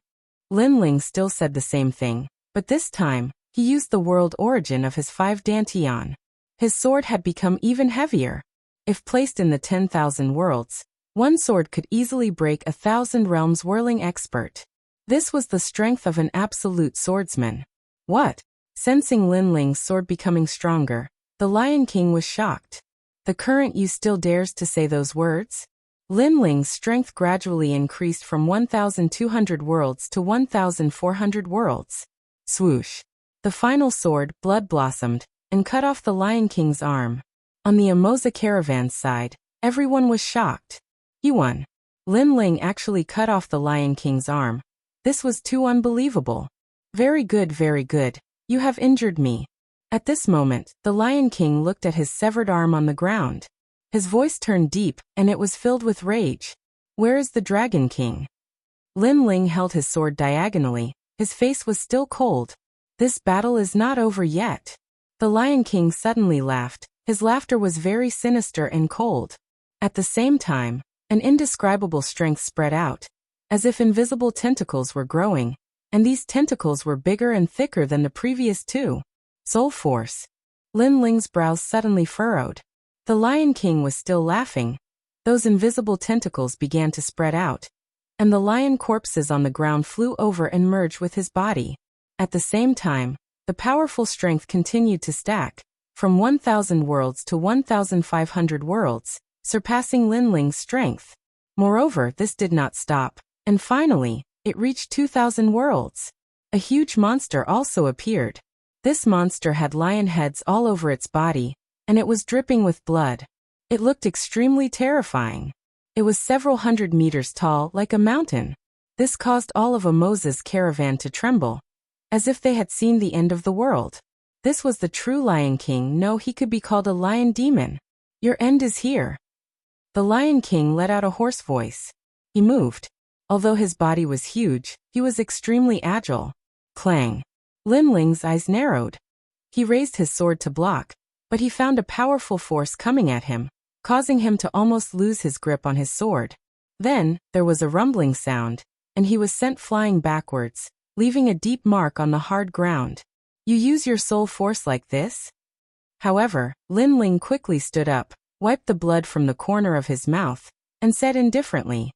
Lin Ling still said the same thing, but this time, he used the world origin of his 5 dantian. His sword had become even heavier. If placed in the 10,000 worlds, one sword could easily break 1,000 realms whirling expert. This was the strength of an absolute swordsman. What? Sensing Lin Ling's sword becoming stronger, the Lion King was shocked. The current you still dares to say those words? Lin Ling's strength gradually increased from 1,200 worlds to 1,400 worlds. Swoosh. The final sword, blood blossomed, and cut off the Lion King's arm. On the Amoza caravan's side, everyone was shocked. He won. Lin Ling actually cut off the Lion King's arm. This was too unbelievable. Very good, very good. You have injured me. At this moment, the Lion King looked at his severed arm on the ground. His voice turned deep, and it was filled with rage. Where is the Dragon King? Lin Ling held his sword diagonally. His face was still cold. This battle is not over yet. The Lion King suddenly laughed. His laughter was very sinister and cold. At the same time, an indescribable strength spread out, as if invisible tentacles were growing, and these tentacles were bigger and thicker than the previous two. Soul Force. Lin Ling's brows suddenly furrowed. The Lion King was still laughing. Those invisible tentacles began to spread out, and the lion corpses on the ground flew over and merged with his body. At the same time, the powerful strength continued to stack, from 1,000 worlds to 1,500 worlds, surpassing Lin Ling's strength. Moreover, this did not stop, and finally, it reached 2,000 worlds. A huge monster also appeared. This monster had lion heads all over its body, and it was dripping with blood. It looked extremely terrifying. It was several hundred meters tall, like a mountain. This caused all of Amoza's caravan to tremble, as if they had seen the end of the world. This was the true Lion King. No, he could be called a lion demon. Your end is here. The Lion King let out a hoarse voice. He moved. Although his body was huge, he was extremely agile. Clang. Lin Ling's eyes narrowed. He raised his sword to block, but he found a powerful force coming at him, causing him to almost lose his grip on his sword. Then, there was a rumbling sound, and he was sent flying backwards, leaving a deep mark on the hard ground. You use your soul force like this? However, Lin Ling quickly stood up, wiped the blood from the corner of his mouth, and said indifferently,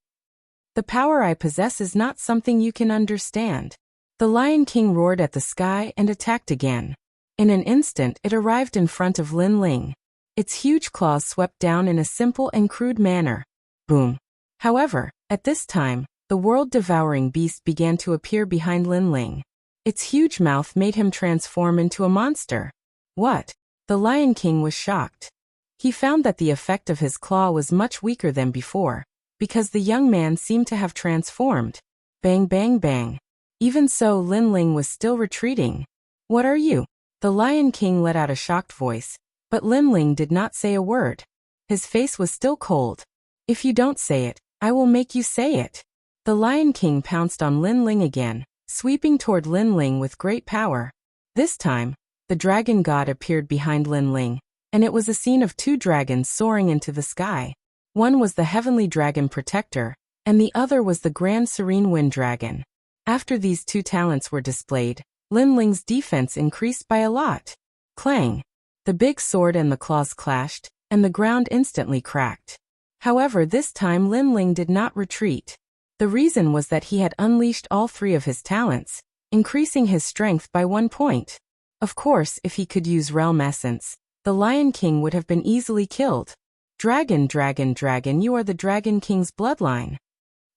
"The power I possess is not something you can understand." The Lion King roared at the sky and attacked again. In an instant, it arrived in front of Lin Ling. Its huge claws swept down in a simple and crude manner. Boom. However, at this time, the world-devouring beast began to appear behind Lin Ling. Its huge mouth made him transform into a monster. What? The Lion King was shocked. He found that the effect of his claw was much weaker than before, because the young man seemed to have transformed. Bang, bang, bang. Even so, Lin Ling was still retreating. What are you? The Lion King let out a shocked voice, but Lin Ling did not say a word. His face was still cold. If you don't say it, I will make you say it. The Lion King pounced on Lin Ling again, sweeping toward Lin Ling with great power. This time, the dragon god appeared behind Lin Ling, and it was a scene of 2 dragons soaring into the sky. One was the heavenly dragon protector, and the other was the grand serene wind dragon. After these 2 talents were displayed, Lin Ling's defense increased by a lot. Clang! The big sword and the claws clashed, and the ground instantly cracked. However, this time Lin Ling did not retreat. The reason was that he had unleashed all 3 of his talents, increasing his strength by 1 point. Of course, if he could use realm essence, the Lion King would have been easily killed. Dragon, dragon, dragon, you are the Dragon King's bloodline.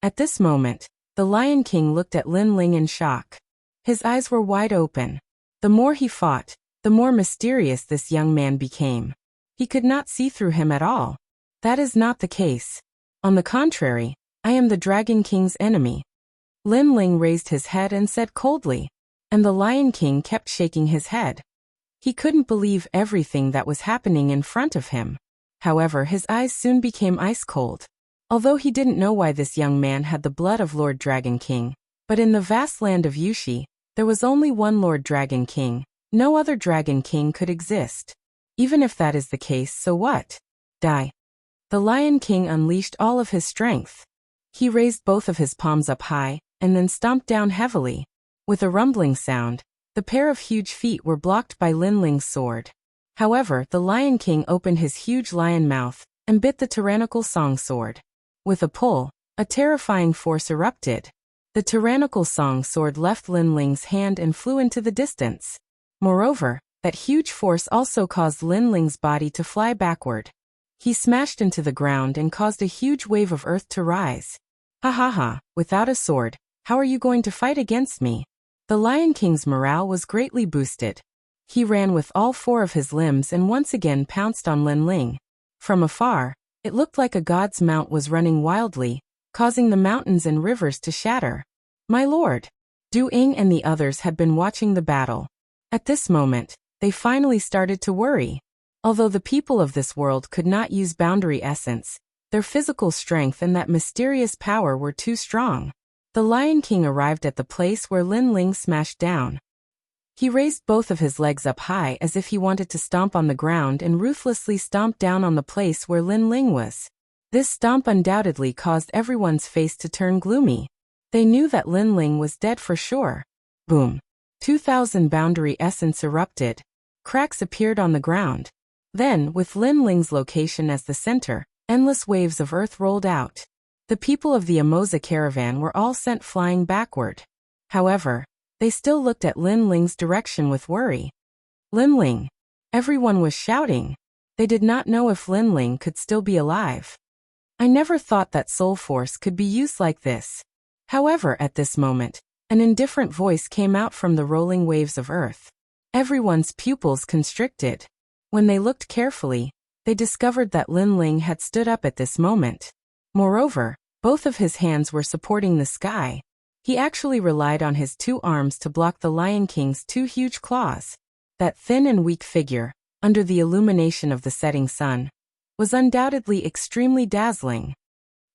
At this moment, the Lion King looked at Lin Ling in shock. His eyes were wide open. The more he fought, the more mysterious this young man became. He could not see through him at all. That is not the case. On the contrary, I am the Dragon King's enemy. Lin Ling raised his head and said coldly, and the Lion King kept shaking his head. He couldn't believe everything that was happening in front of him. However, his eyes soon became ice cold. Although he didn't know why this young man had the blood of Lord Dragon King, but in the vast land of Yushi, there was only one Lord Dragon King. No other Dragon King could exist. Even if that is the case, so what? Die. The Lion King unleashed all of his strength. He raised both of his palms up high, and then stomped down heavily. With a rumbling sound, the pair of huge feet were blocked by Lin Ling's sword. However, the Lion King opened his huge lion mouth and bit the tyrannical song sword. With a pull, a terrifying force erupted. The tyrannical song sword left Lin Ling's hand and flew into the distance. Moreover, that huge force also caused Lin Ling's body to fly backward. He smashed into the ground and caused a huge wave of earth to rise. Ha ha ha, without a sword, how are you going to fight against me? The Lion King's morale was greatly boosted. He ran with all four of his limbs and once again pounced on Lin Ling. From afar, it looked like a god's mount was running wildly, causing the mountains and rivers to shatter. My lord! Du Ying and the others had been watching the battle. At this moment, they finally started to worry. Although the people of this world could not use boundary essence, their physical strength and that mysterious power were too strong. The Lion King arrived at the place where Lin Ling smashed down. He raised both of his legs up high as if he wanted to stomp on the ground and ruthlessly stomped down on the place where Lin Ling was. This stomp undoubtedly caused everyone's face to turn gloomy. They knew that Lin Ling was dead for sure. Boom. 2,000 boundary essence erupted. Cracks appeared on the ground. Then, with Lin Ling's location as the center, endless waves of earth rolled out. The people of the Amoza caravan were all sent flying backward. However, they still looked at Lin Ling's direction with worry. Lin Ling! Everyone was shouting. They did not know if Lin Ling could still be alive. I never thought that soul force could be used like this. However, at this moment, an indifferent voice came out from the rolling waves of earth. Everyone's pupils constricted. When they looked carefully, they discovered that Lin Ling had stood up at this moment. Moreover, both of his hands were supporting the sky. He actually relied on his two arms to block the Lion King's two huge claws. That thin and weak figure, under the illumination of the setting sun, was undoubtedly extremely dazzling.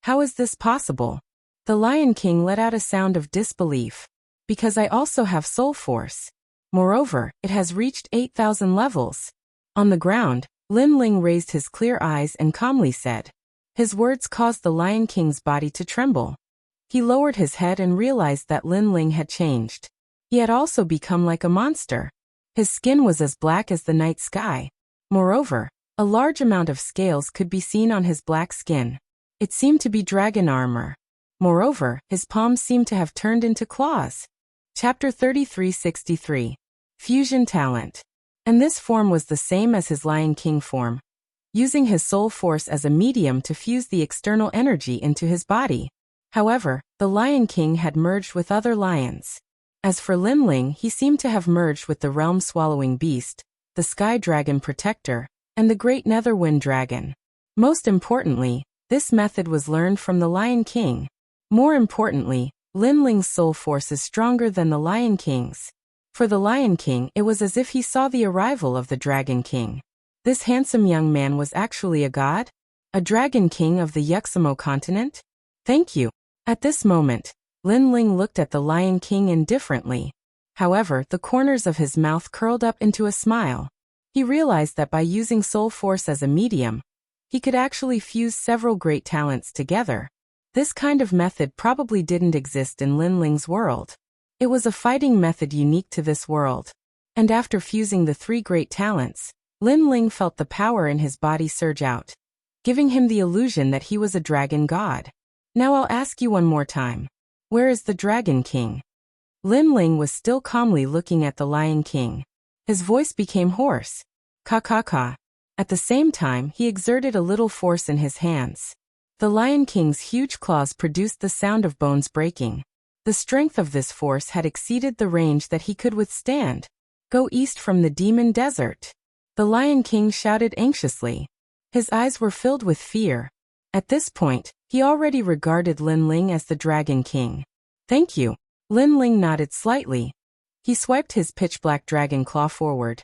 How is this possible? The Lion King let out a sound of disbelief. Because I also have soul force. Moreover, it has reached 8,000 levels. On the ground, Lin Ling raised his clear eyes and calmly said. His words caused the Lion King's body to tremble. He lowered his head and realized that Lin Ling had changed. He had also become like a monster. His skin was as black as the night sky. Moreover, a large amount of scales could be seen on his black skin. It seemed to be dragon armor. Moreover, his palms seemed to have turned into claws. Chapter 3363. Fusion Talent. And this form was the same as his Lion King form, using his soul force as a medium to fuse the external energy into his body. However, the Lion King had merged with other lions. As for Lin Ling, he seemed to have merged with the realm-swallowing beast, the Sky Dragon Protector, and the Great Netherwind Dragon. Most importantly, this method was learned from the Lion King. More importantly, Lin Ling's soul force is stronger than the Lion King's. For the Lion King, it was as if he saw the arrival of the Dragon King. This handsome young man was actually a god? A Dragon King of the Yuxamo continent? Thank you. At this moment, Lin Ling looked at the Lion King indifferently. However, the corners of his mouth curled up into a smile. He realized that by using soul force as a medium, he could actually fuse several great talents together. This kind of method probably didn't exist in Lin Ling's world. It was a fighting method unique to this world. And after fusing the three great talents, Lin Ling felt the power in his body surge out, giving him the illusion that he was a dragon god. Now I'll ask you one more time. Where is the Dragon King? Lin Ling was still calmly looking at the Lion King. His voice became hoarse. Ka ka ka. At the same time, he exerted a little force in his hands. The Lion King's huge claws produced the sound of bones breaking. The strength of this force had exceeded the range that he could withstand. Go east from the Demon Desert. The Lion King shouted anxiously. His eyes were filled with fear. At this point, he already regarded Lin Ling as the Dragon King. Thank you. Lin Ling nodded slightly. He swiped his pitch-black dragon claw forward,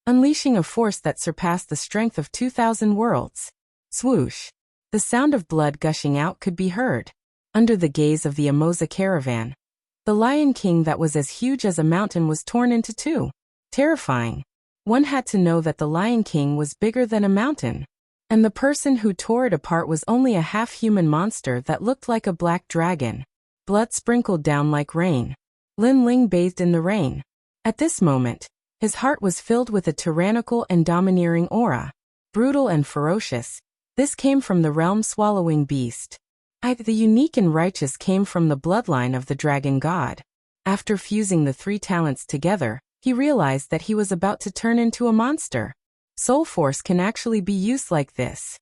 unleashing a force that surpassed the strength of 2,000 worlds. Swoosh. The sound of blood gushing out could be heard. Under the gaze of the Amoza caravan, the Lion King that was as huge as a mountain was torn into two. Terrifying. One had to know that the Lion King was bigger than a mountain. And the person who tore it apart was only a half-human monster that looked like a black dragon. Blood sprinkled down like rain. Lin Ling bathed in the rain. At this moment, his heart was filled with a tyrannical and domineering aura. Brutal and ferocious, this came from the realm-swallowing beast. The unique and righteous came from the bloodline of the dragon god. After fusing the three talents together, he realized that he was about to turn into a monster. Soul force can actually be used like this.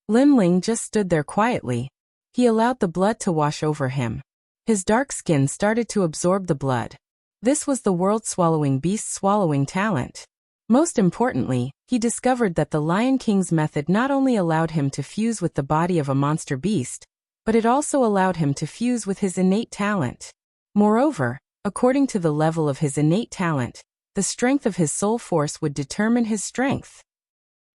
Lin Ling just stood there quietly. He allowed the blood to wash over him. His dark skin started to absorb the blood. This was the world-swallowing beast's swallowing talent. Most importantly, he discovered that the Lion King's method not only allowed him to fuse with the body of a monster beast, but it also allowed him to fuse with his innate talent. Moreover, according to the level of his innate talent, the strength of his soul force would determine his strength.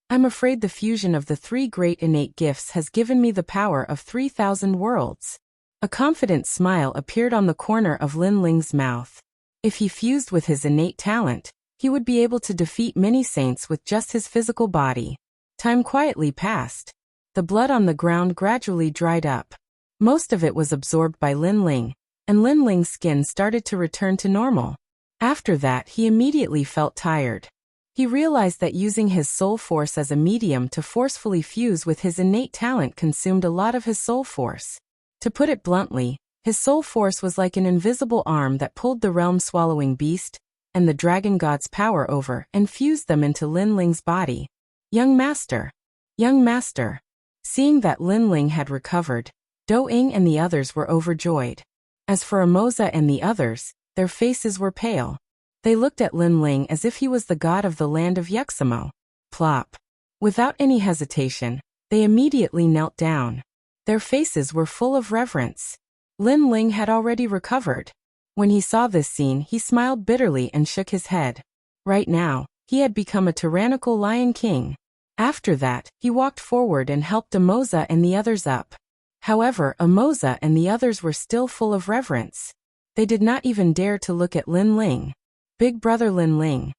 I'm afraid the fusion of the three great innate gifts has given me the power of 3,000 worlds. A confident smile appeared on the corner of Lin Ling's mouth. If he fused with his innate talent, he would be able to defeat many saints with just his physical body. Time quietly passed. The blood on the ground gradually dried up. Most of it was absorbed by Lin Ling, and Lin Ling's skin started to return to normal. After that, he immediately felt tired. He realized that using his soul force as a medium to forcefully fuse with his innate talent consumed a lot of his soul force. To put it bluntly, his soul force was like an invisible arm that pulled the realm-swallowing beast and the dragon god's power over and fused them into Lin Ling's body. Young master! Young master! Seeing that Lin Ling had recovered, Do Ying and the others were overjoyed. As for Amoza and the others, their faces were pale. They looked at Lin Ling as if he was the god of the land of Yuxamo. Plop. Without any hesitation, they immediately knelt down. Their faces were full of reverence. Lin Ling had already recovered. When he saw this scene, he smiled bitterly and shook his head. Right now, he had become a tyrannical Lion King. After that, he walked forward and helped Amoza and the others up. However, Amoza and the others were still full of reverence. They did not even dare to look at Lin Ling. Big brother Lin Ling.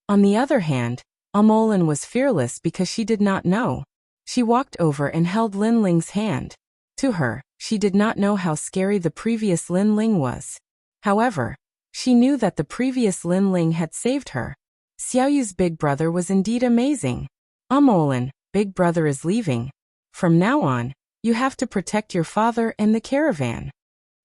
On the other hand, Amolin was fearless because she did not know. She walked over and held Lin Ling's hand. To her, she did not know how scary the previous Lin Ling was. However, she knew that the previous Lin Ling had saved her. Xiaoyu's big brother was indeed amazing. Amolin, big brother is leaving. From now on, you have to protect your father and the caravan.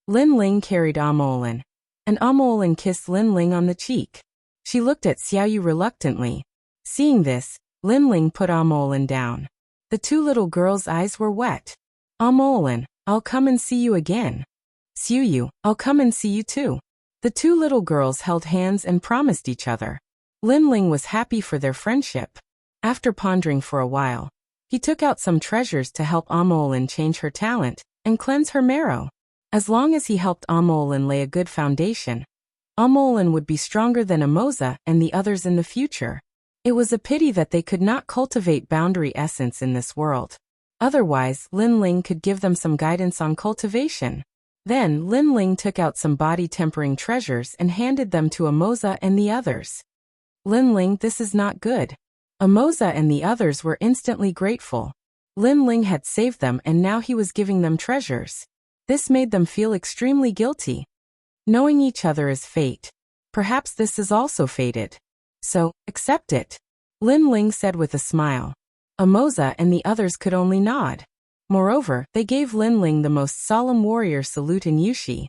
Lin Ling carried Amolin, and Amolin kissed Lin Ling on the cheek. She looked at Xiaoyu reluctantly. Seeing this, Lin Ling put Amolin down. The two little girls' eyes were wet. Amolin, I'll come and see you again. Xiaoyu, I'll come and see you too. The two little girls held hands and promised each other. Lin Ling was happy for their friendship. After pondering for a while, he took out some treasures to help Amolin change her talent and cleanse her marrow. As long as he helped Amolin lay a good foundation, Amolin would be stronger than Amoza and the others in the future. It was a pity that they could not cultivate boundary essence in this world. Otherwise, Lin Ling could give them some guidance on cultivation. Then, Lin Ling took out some body-tempering treasures and handed them to Amoza and the others. Lin Ling, this is not good. Amoza and the others were instantly grateful. Lin Ling had saved them and now he was giving them treasures. This made them feel extremely guilty. Knowing each other is fate. Perhaps this is also fated. So, accept it. Lin Ling said with a smile. Amoza and the others could only nod. Moreover, they gave Lin Ling the most solemn warrior salute in Yushi.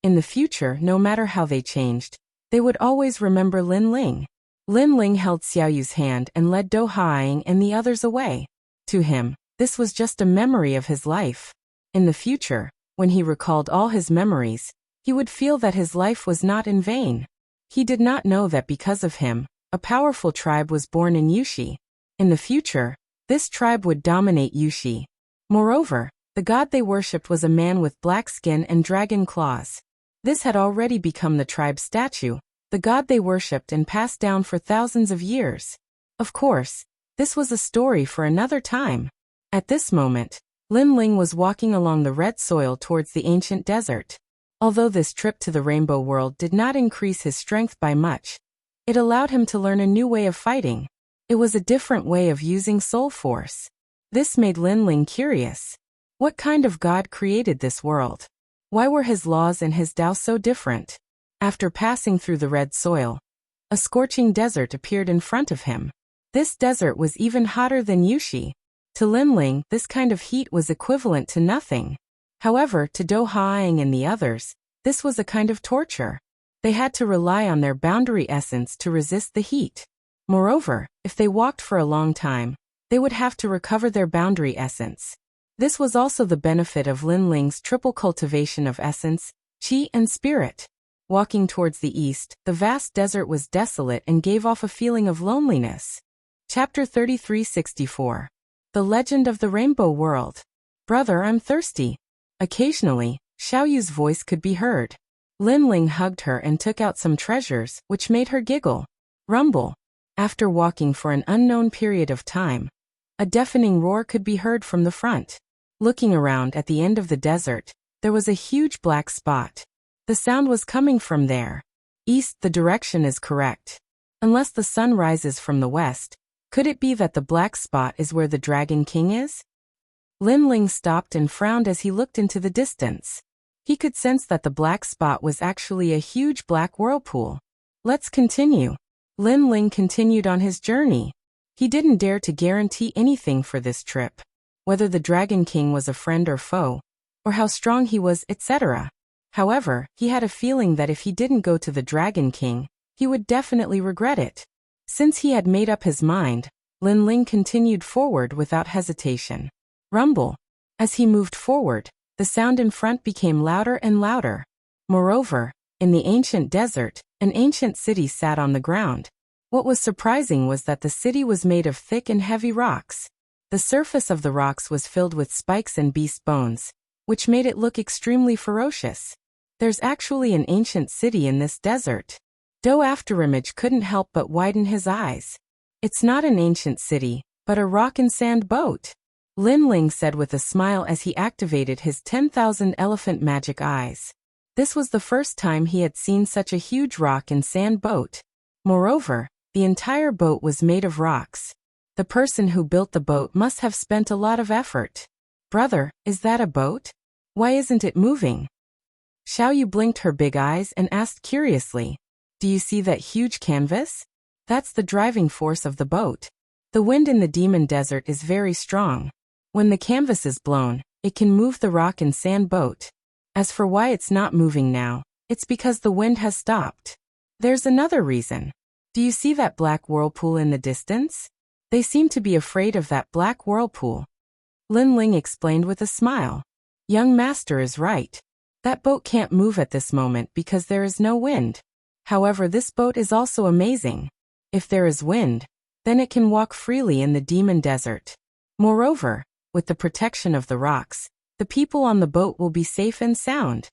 In the future, no matter how they changed, they would always remember Lin Ling. Lin Ling held Xiaoyu's hand and led Do Haiying and the others away. To him, this was just a memory of his life. In the future, when he recalled all his memories, he would feel that his life was not in vain. He did not know that because of him, a powerful tribe was born in Yushi. In the future, this tribe would dominate Yushi. Moreover, the god they worshipped was a man with black skin and dragon claws. This had already become the tribe's statue, the god they worshipped and passed down for thousands of years. Of course, this was a story for another time. At this moment, Lin Ling was walking along the red soil towards the ancient desert. Although this trip to the Rainbow World did not increase his strength by much, it allowed him to learn a new way of fighting. It was a different way of using soul force. This made Lin Ling curious. What kind of god created this world? Why were his laws and his Tao so different? After passing through the red soil, a scorching desert appeared in front of him. This desert was even hotter than Yushi. To Lin Ling, this kind of heat was equivalent to nothing. However, to Do Haiying and the others, this was a kind of torture. They had to rely on their boundary essence to resist the heat. Moreover, if they walked for a long time, they would have to recover their boundary essence. This was also the benefit of Lin Ling's triple cultivation of essence, qi and spirit. Walking towards the east, the vast desert was desolate and gave off a feeling of loneliness. Chapter 3364. The Legend of the Rainbow World. Brother, I'm thirsty. Occasionally, Xiaoyu's voice could be heard. Lin Ling hugged her and took out some treasures, which made her giggle. Rumble. After walking for an unknown period of time, a deafening roar could be heard from the front. Looking around at the end of the desert, there was a huge black spot. The sound was coming from there. East, the direction is correct. Unless the sun rises from the west, could it be that the black spot is where the Dragon King is? Lin Ling stopped and frowned as he looked into the distance. He could sense that the black spot was actually a huge black whirlpool. Let's continue. Lin Ling continued on his journey. He didn't dare to guarantee anything for this trip, whether the Dragon King was a friend or foe, or how strong he was, etc. However, he had a feeling that if he didn't go to the Dragon King, he would definitely regret it. Since he had made up his mind, Lin Ling continued forward without hesitation. Rumble. As he moved forward, the sound in front became louder and louder. Moreover, in the ancient desert, an ancient city sat on the ground. What was surprising was that the city was made of thick and heavy rocks. The surface of the rocks was filled with spikes and beast bones, which made it look extremely ferocious. There's actually an ancient city in this desert. Do Afterimage couldn't help but widen his eyes. It's not an ancient city, but a rock and sand boat. Lin Ling said with a smile as he activated his 10,000 elephant magic eyes. This was the first time he had seen such a huge rock and sand boat. Moreover, the entire boat was made of rocks. The person who built the boat must have spent a lot of effort. Brother, is that a boat? Why isn't it moving? Xiaoyu blinked her big eyes and asked curiously. Do you see that huge canvas? That's the driving force of the boat. The wind in the demon desert is very strong. When the canvas is blown, it can move the rock and sand boat. As for why it's not moving now, it's because the wind has stopped. There's another reason. Do you see that black whirlpool in the distance? They seem to be afraid of that black whirlpool. Lin Ling explained with a smile. Young master is right. That boat can't move at this moment because there is no wind. However, this boat is also amazing. If there is wind, then it can walk freely in the demon desert. Moreover, with the protection of the rocks, the people on the boat will be safe and sound.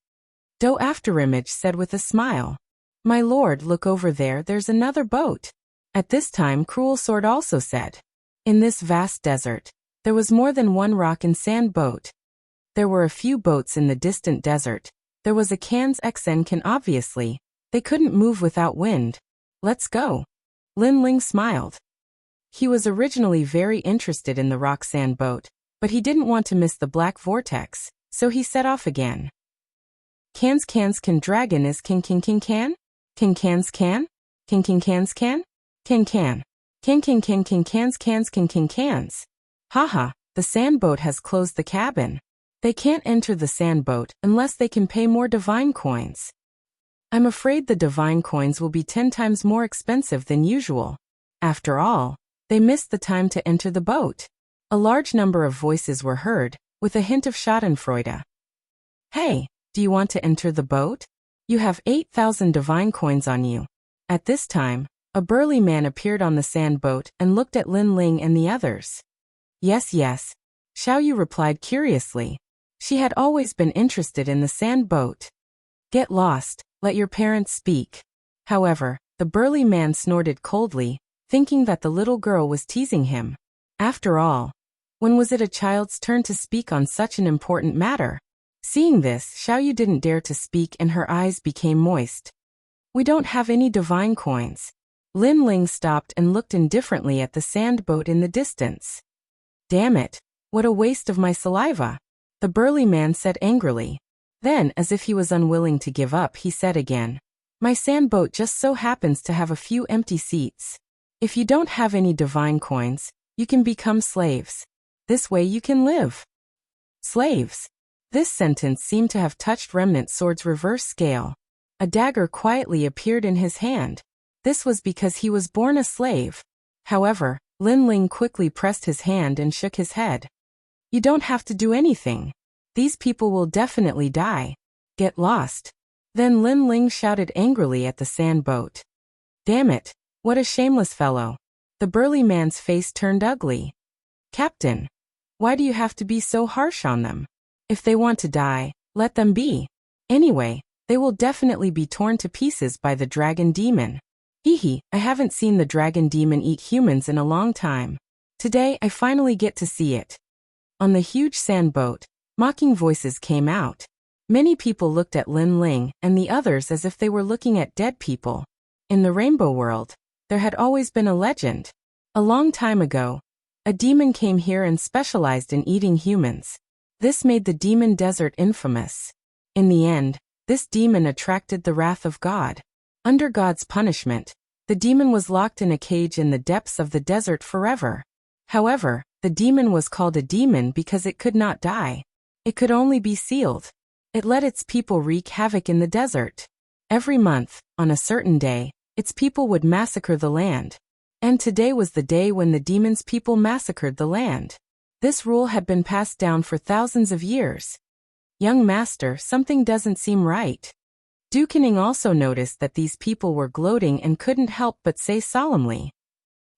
Do Afterimage said with a smile. My lord, look over there, there's another boat. At this time Cruel Sword also said. In this vast desert, there was more than one rock and sand boat. There were a few boats in the distant desert. There was a Can's XN can obviously. They couldn't move without wind. Let's go. Lin Ling smiled. He was originally very interested in the rock sand boat, but he didn't want to miss the black vortex, so he set off again. Can's can dragon is can. Can's can? Can's can? Can's can? Can's. Haha, the sand boat has closed the cabin. They can't enter the sand boat unless they can pay more divine coins. I'm afraid the divine coins will be 10 times more expensive than usual. After all, they missed the time to enter the boat. A large number of voices were heard, with a hint of schadenfreude. Hey, do you want to enter the boat? You have 8,000 divine coins on you. At this time, a burly man appeared on the sand boat and looked at Lin Ling and the others. Yes. Xiaoyu replied curiously. She had always been interested in the sand boat. Get lost, let your parents speak. However, the burly man snorted coldly, thinking that the little girl was teasing him. After all, When was it a child's turn to speak on such an important matter? Seeing this, Xiaoyu didn't dare to speak and her eyes became moist. We don't have any divine coins. Lin Ling stopped and looked indifferently at the sand boat in the distance. Damn it, what a waste of my saliva, the burly man said angrily. Then, as if he was unwilling to give up, he said again, my sand boat just so happens to have a few empty seats. If you don't have any divine coins, you can become slaves. This way you can live. Slaves. This sentence seemed to have touched Remnant Sword's reverse scale. A dagger quietly appeared in his hand. This was because he was born a slave. However, Lin Ling quickly pressed his hand and shook his head. You don't have to do anything. These people will definitely die. Get lost. Then Lin Ling shouted angrily at the sand boat. Damn it, what a shameless fellow. The burly man's face turned ugly. Captain, why do you have to be so harsh on them? If they want to die, let them be. Anyway, they will definitely be torn to pieces by the dragon demon. Hehe, I haven't seen the dragon demon eat humans in a long time. Today I finally get to see it. On the huge sand boat, mocking voices came out. Many people looked at Lin Ling and the others as if they were looking at dead people. In the Rainbow World, there had always been a legend. A long time ago, a demon came here and specialized in eating humans. This made the demon desert infamous. In the end, this demon attracted the wrath of God. Under God's punishment, the demon was locked in a cage in the depths of the desert forever. However, the demon was called a demon because it could not die. It could only be sealed. It let its people wreak havoc in the desert. Every month, on a certain day, its people would massacre the land. And today was the day when the demon's people massacred the land. This rule had been passed down for thousands of years. Young master, something doesn't seem right. Dukening also noticed that these people were gloating and couldn't help but say solemnly.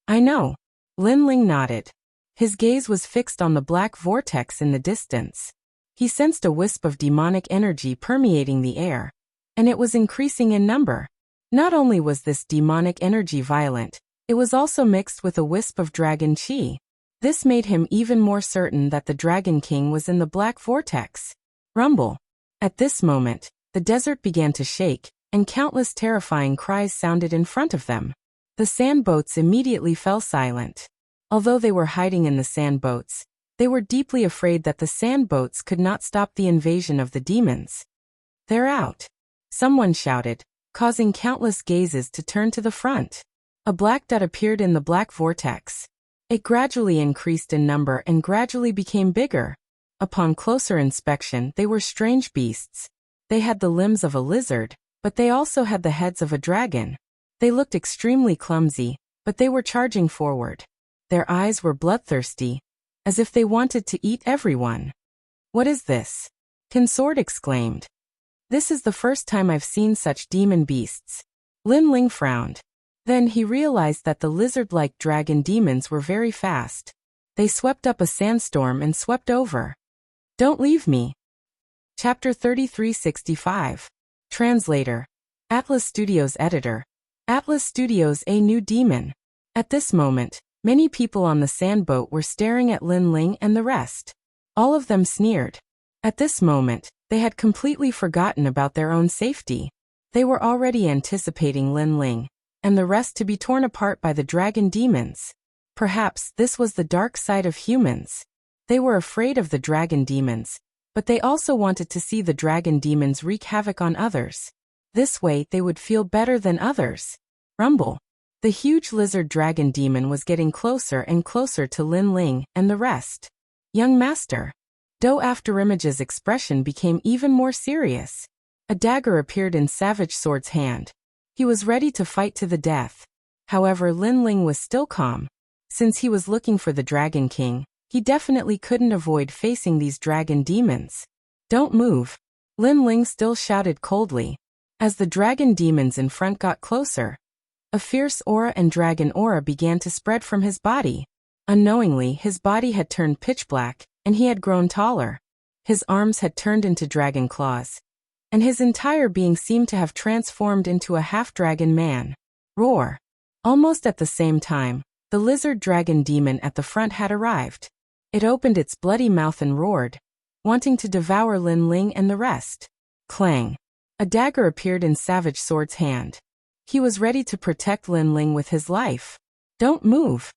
I know. Lin Ling nodded. His gaze was fixed on the black vortex in the distance. He sensed a wisp of demonic energy permeating the air, and it was increasing in number. Not only was this demonic energy violent, it was also mixed with a wisp of dragon chi. This made him even more certain that the Dragon King was in the black vortex. Rumble. At this moment, the desert began to shake, and countless terrifying cries sounded in front of them. The sand boats immediately fell silent. Although they were hiding in the sand boats, they were deeply afraid that the sand boats could not stop the invasion of the demons. They're out. Someone shouted, causing countless gazes to turn to the front. A black dot appeared in the black vortex. It gradually increased in number and gradually became bigger. Upon closer inspection, they were strange beasts. They had the limbs of a lizard, but they also had the heads of a dragon. They looked extremely clumsy, but they were charging forward. Their eyes were bloodthirsty, as if they wanted to eat everyone. What is this? Consort exclaimed. This is the first time I've seen such demon beasts. Lin Ling frowned. Then he realized that the lizard-like dragon demons were very fast. They swept up a sandstorm and swept over. Don't leave me. Chapter 3365. Translator. Atlas Studios Editor. Atlas Studios A New Demon. At this moment, many people on the sand boat were staring at Lin Ling and the rest. All of them sneered. At this moment, they had completely forgotten about their own safety. They were already anticipating Lin Ling and the rest to be torn apart by the dragon demons. Perhaps this was the dark side of humans. They were afraid of the dragon demons, but they also wanted to see the dragon demons wreak havoc on others. This way they would feel better than others. Rumble. The huge lizard dragon demon was getting closer and closer to Lin Ling and the rest. Young master. Do Afterimage's expression became even more serious. A dagger appeared in Savage Sword's hand. He was ready to fight to the death. However, Lin Ling was still calm. Since he was looking for the Dragon King, he definitely couldn't avoid facing these dragon demons. Don't move. Lin Ling still shouted coldly. As the dragon demons in front got closer, a fierce aura and dragon aura began to spread from his body. Unknowingly, his body had turned pitch black, and he had grown taller. His arms had turned into dragon claws, and his entire being seemed to have transformed into a half-dragon man. Roar! Almost at the same time, the lizard dragon demon at the front had arrived. It opened its bloody mouth and roared, wanting to devour Lin Ling and the rest. Clang! A dagger appeared in Savage Sword's hand. He was ready to protect Lin Ling with his life. Don't move!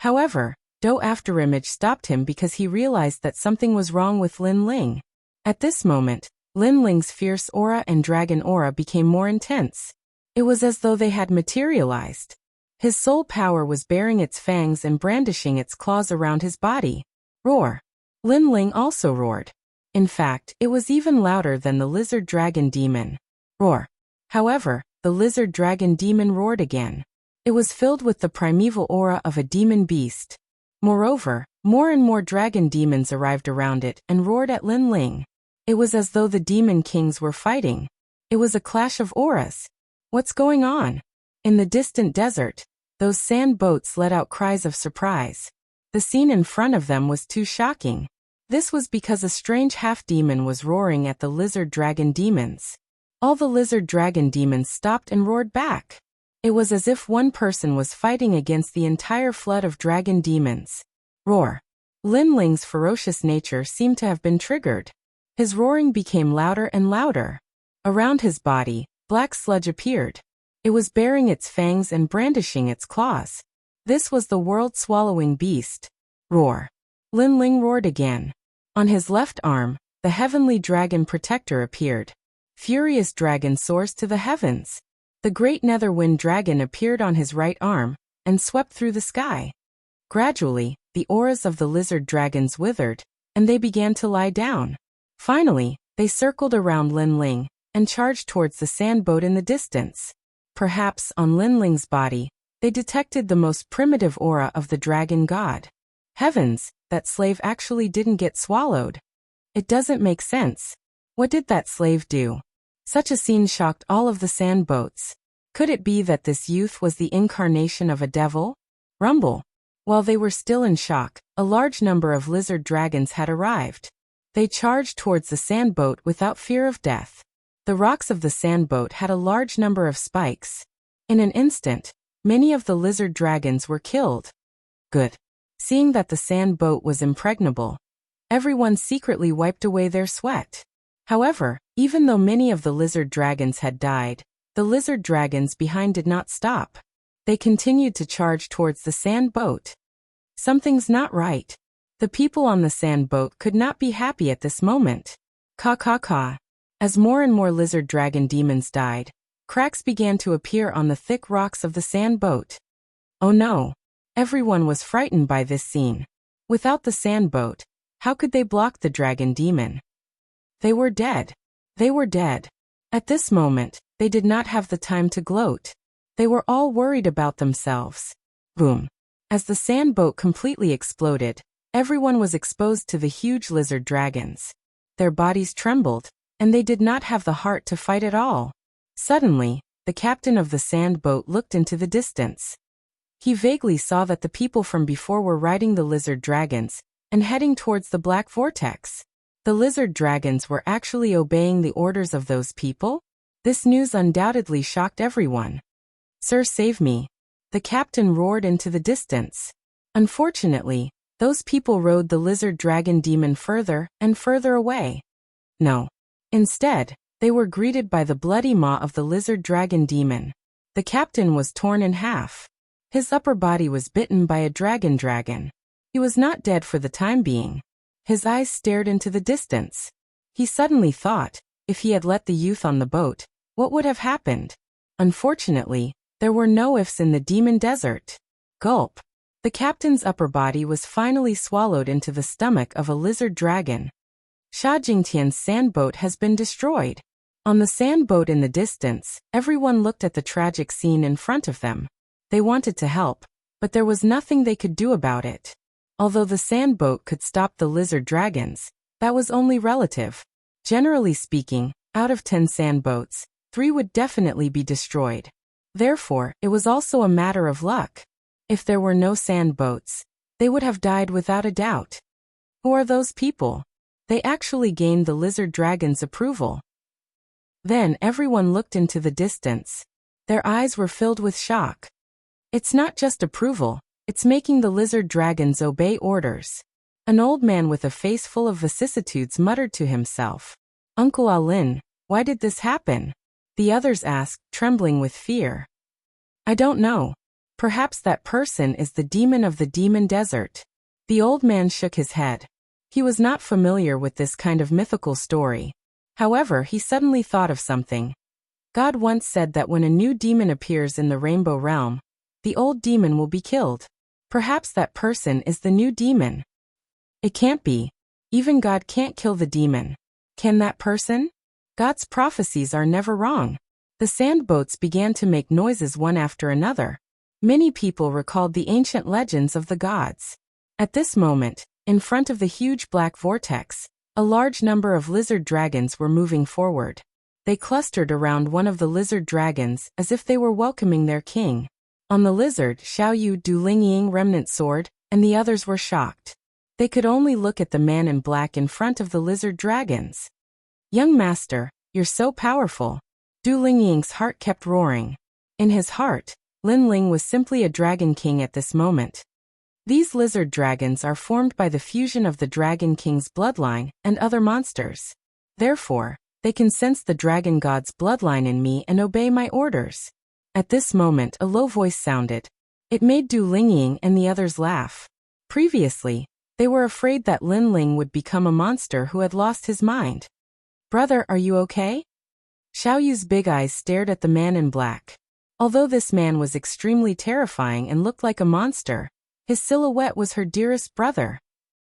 However, Do Afterimage stopped him because he realized that something was wrong with Lin Ling. At this moment, Lin Ling's fierce aura and dragon aura became more intense. It was as though they had materialized. His soul power was baring its fangs and brandishing its claws around his body. Roar! Lin Ling also roared. In fact, it was even louder than the lizard dragon demon. Roar! However, the lizard dragon demon roared again. It was filled with the primeval aura of a demon beast. Moreover, more and more dragon demons arrived around it and roared at Lin Ling. It was as though the demon kings were fighting. It was a clash of auras. What's going on? In the distant desert, those sand boats let out cries of surprise. The scene in front of them was too shocking. This was because a strange half-demon was roaring at the lizard dragon demons. All the lizard dragon demons stopped and roared back. It was as if one person was fighting against the entire flood of dragon demons. Roar! Lin Ling's ferocious nature seemed to have been triggered. His roaring became louder and louder. Around his body, black sludge appeared. It was baring its fangs and brandishing its claws. This was the world-swallowing beast. Roar! Lin Ling roared again. On his left arm, the heavenly dragon protector appeared. Furious dragon soars to the heavens. The great netherwind dragon appeared on his right arm and swept through the sky. Gradually, the auras of the lizard dragons withered, and they began to lie down. Finally, they circled around Lin Ling and charged towards the sand boat in the distance. Perhaps on Lin Ling's body, they detected the most primitive aura of the dragon god. Heavens, that slave actually didn't get swallowed. It doesn't make sense. What did that slave do? Such a scene shocked all of the sand boats. Could it be that this youth was the incarnation of a devil? Rumble! While they were still in shock, a large number of lizard dragons had arrived. They charged towards the sand boat without fear of death. The rocks of the sand boat had a large number of spikes. In an instant, many of the lizard dragons were killed. Good. Seeing that the sand boat was impregnable, everyone secretly wiped away their sweat. However, even though many of the lizard dragons had died, the lizard dragons behind did not stop. They continued to charge towards the sand boat. Something's not right. The people on the sand boat could not be happy at this moment. Ka. As more and more lizard dragon demons died, cracks began to appear on the thick rocks of the sand boat. Oh no! Everyone was frightened by this scene. Without the sand boat, how could they block the dragon demon? They were dead. They were dead. At this moment, they did not have the time to gloat. They were all worried about themselves. Boom. As the sand boat completely exploded, everyone was exposed to the huge lizard dragons. Their bodies trembled, and they did not have the heart to fight at all. Suddenly, the captain of the sand boat looked into the distance. He vaguely saw that the people from before were riding the lizard dragons and heading towards the black vortex. The lizard dragons were actually obeying the orders of those people? This news undoubtedly shocked everyone. Sir, save me! The captain roared into the distance. Unfortunately, those people rode the lizard dragon demon further and further away. No. Instead, they were greeted by the bloody maw of the lizard dragon demon. The captain was torn in half. His upper body was bitten by a dragon. He was not dead for the time being. His eyes stared into the distance. He suddenly thought, if he had let the youth on the boat, what would have happened? Unfortunately, there were no ifs in the demon desert. Gulp. The captain's upper body was finally swallowed into the stomach of a lizard dragon. Sha Jingtian's sand boat has been destroyed. On the sand boat in the distance, everyone looked at the tragic scene in front of them. They wanted to help, but there was nothing they could do about it. Although the sand boat could stop the lizard dragons, that was only relative. Generally speaking, out of 10 sand boats, 3 would definitely be destroyed. Therefore, it was also a matter of luck. If there were no sand boats, they would have died without a doubt. Who are those people? They actually gained the lizard dragon's approval. Then everyone looked into the distance. Their eyes were filled with shock. It's not just approval, it's making the lizard dragons obey orders. An old man with a face full of vicissitudes muttered to himself, "Uncle Alin, why did this happen?" The others asked, trembling with fear. "I don't know. Perhaps that person is the demon of the demon desert." The old man shook his head. He was not familiar with this kind of mythical story. However, he suddenly thought of something. God once said that when a new demon appears in the rainbow realm, the old demon will be killed. Perhaps that person is the new demon. It can't be. Even God can't kill the demon. Can that person? God's prophecies are never wrong. The sand boats began to make noises one after another. Many people recalled the ancient legends of the gods. At this moment, in front of the huge black vortex, a large number of lizard dragons were moving forward. They clustered around one of the lizard dragons as if they were welcoming their king. On the lizard, Xiao Yu Du Ling Ying remnant sword, and the others were shocked. They could only look at the man in black in front of the lizard dragons. "Young master, you're so powerful." Du Ling Ying's heart kept roaring. In his heart, Lin Ling was simply a dragon king at this moment. These lizard dragons are formed by the fusion of the Dragon King's bloodline and other monsters. Therefore, they can sense the dragon god's bloodline in me and obey my orders. At this moment, a low voice sounded. It made Du Lingying and the others laugh. Previously, they were afraid that Lin Ling would become a monster who had lost his mind. "Brother, are you okay?" Xiao Yu's big eyes stared at the man in black. Although this man was extremely terrifying and looked like a monster, his silhouette was her dearest brother.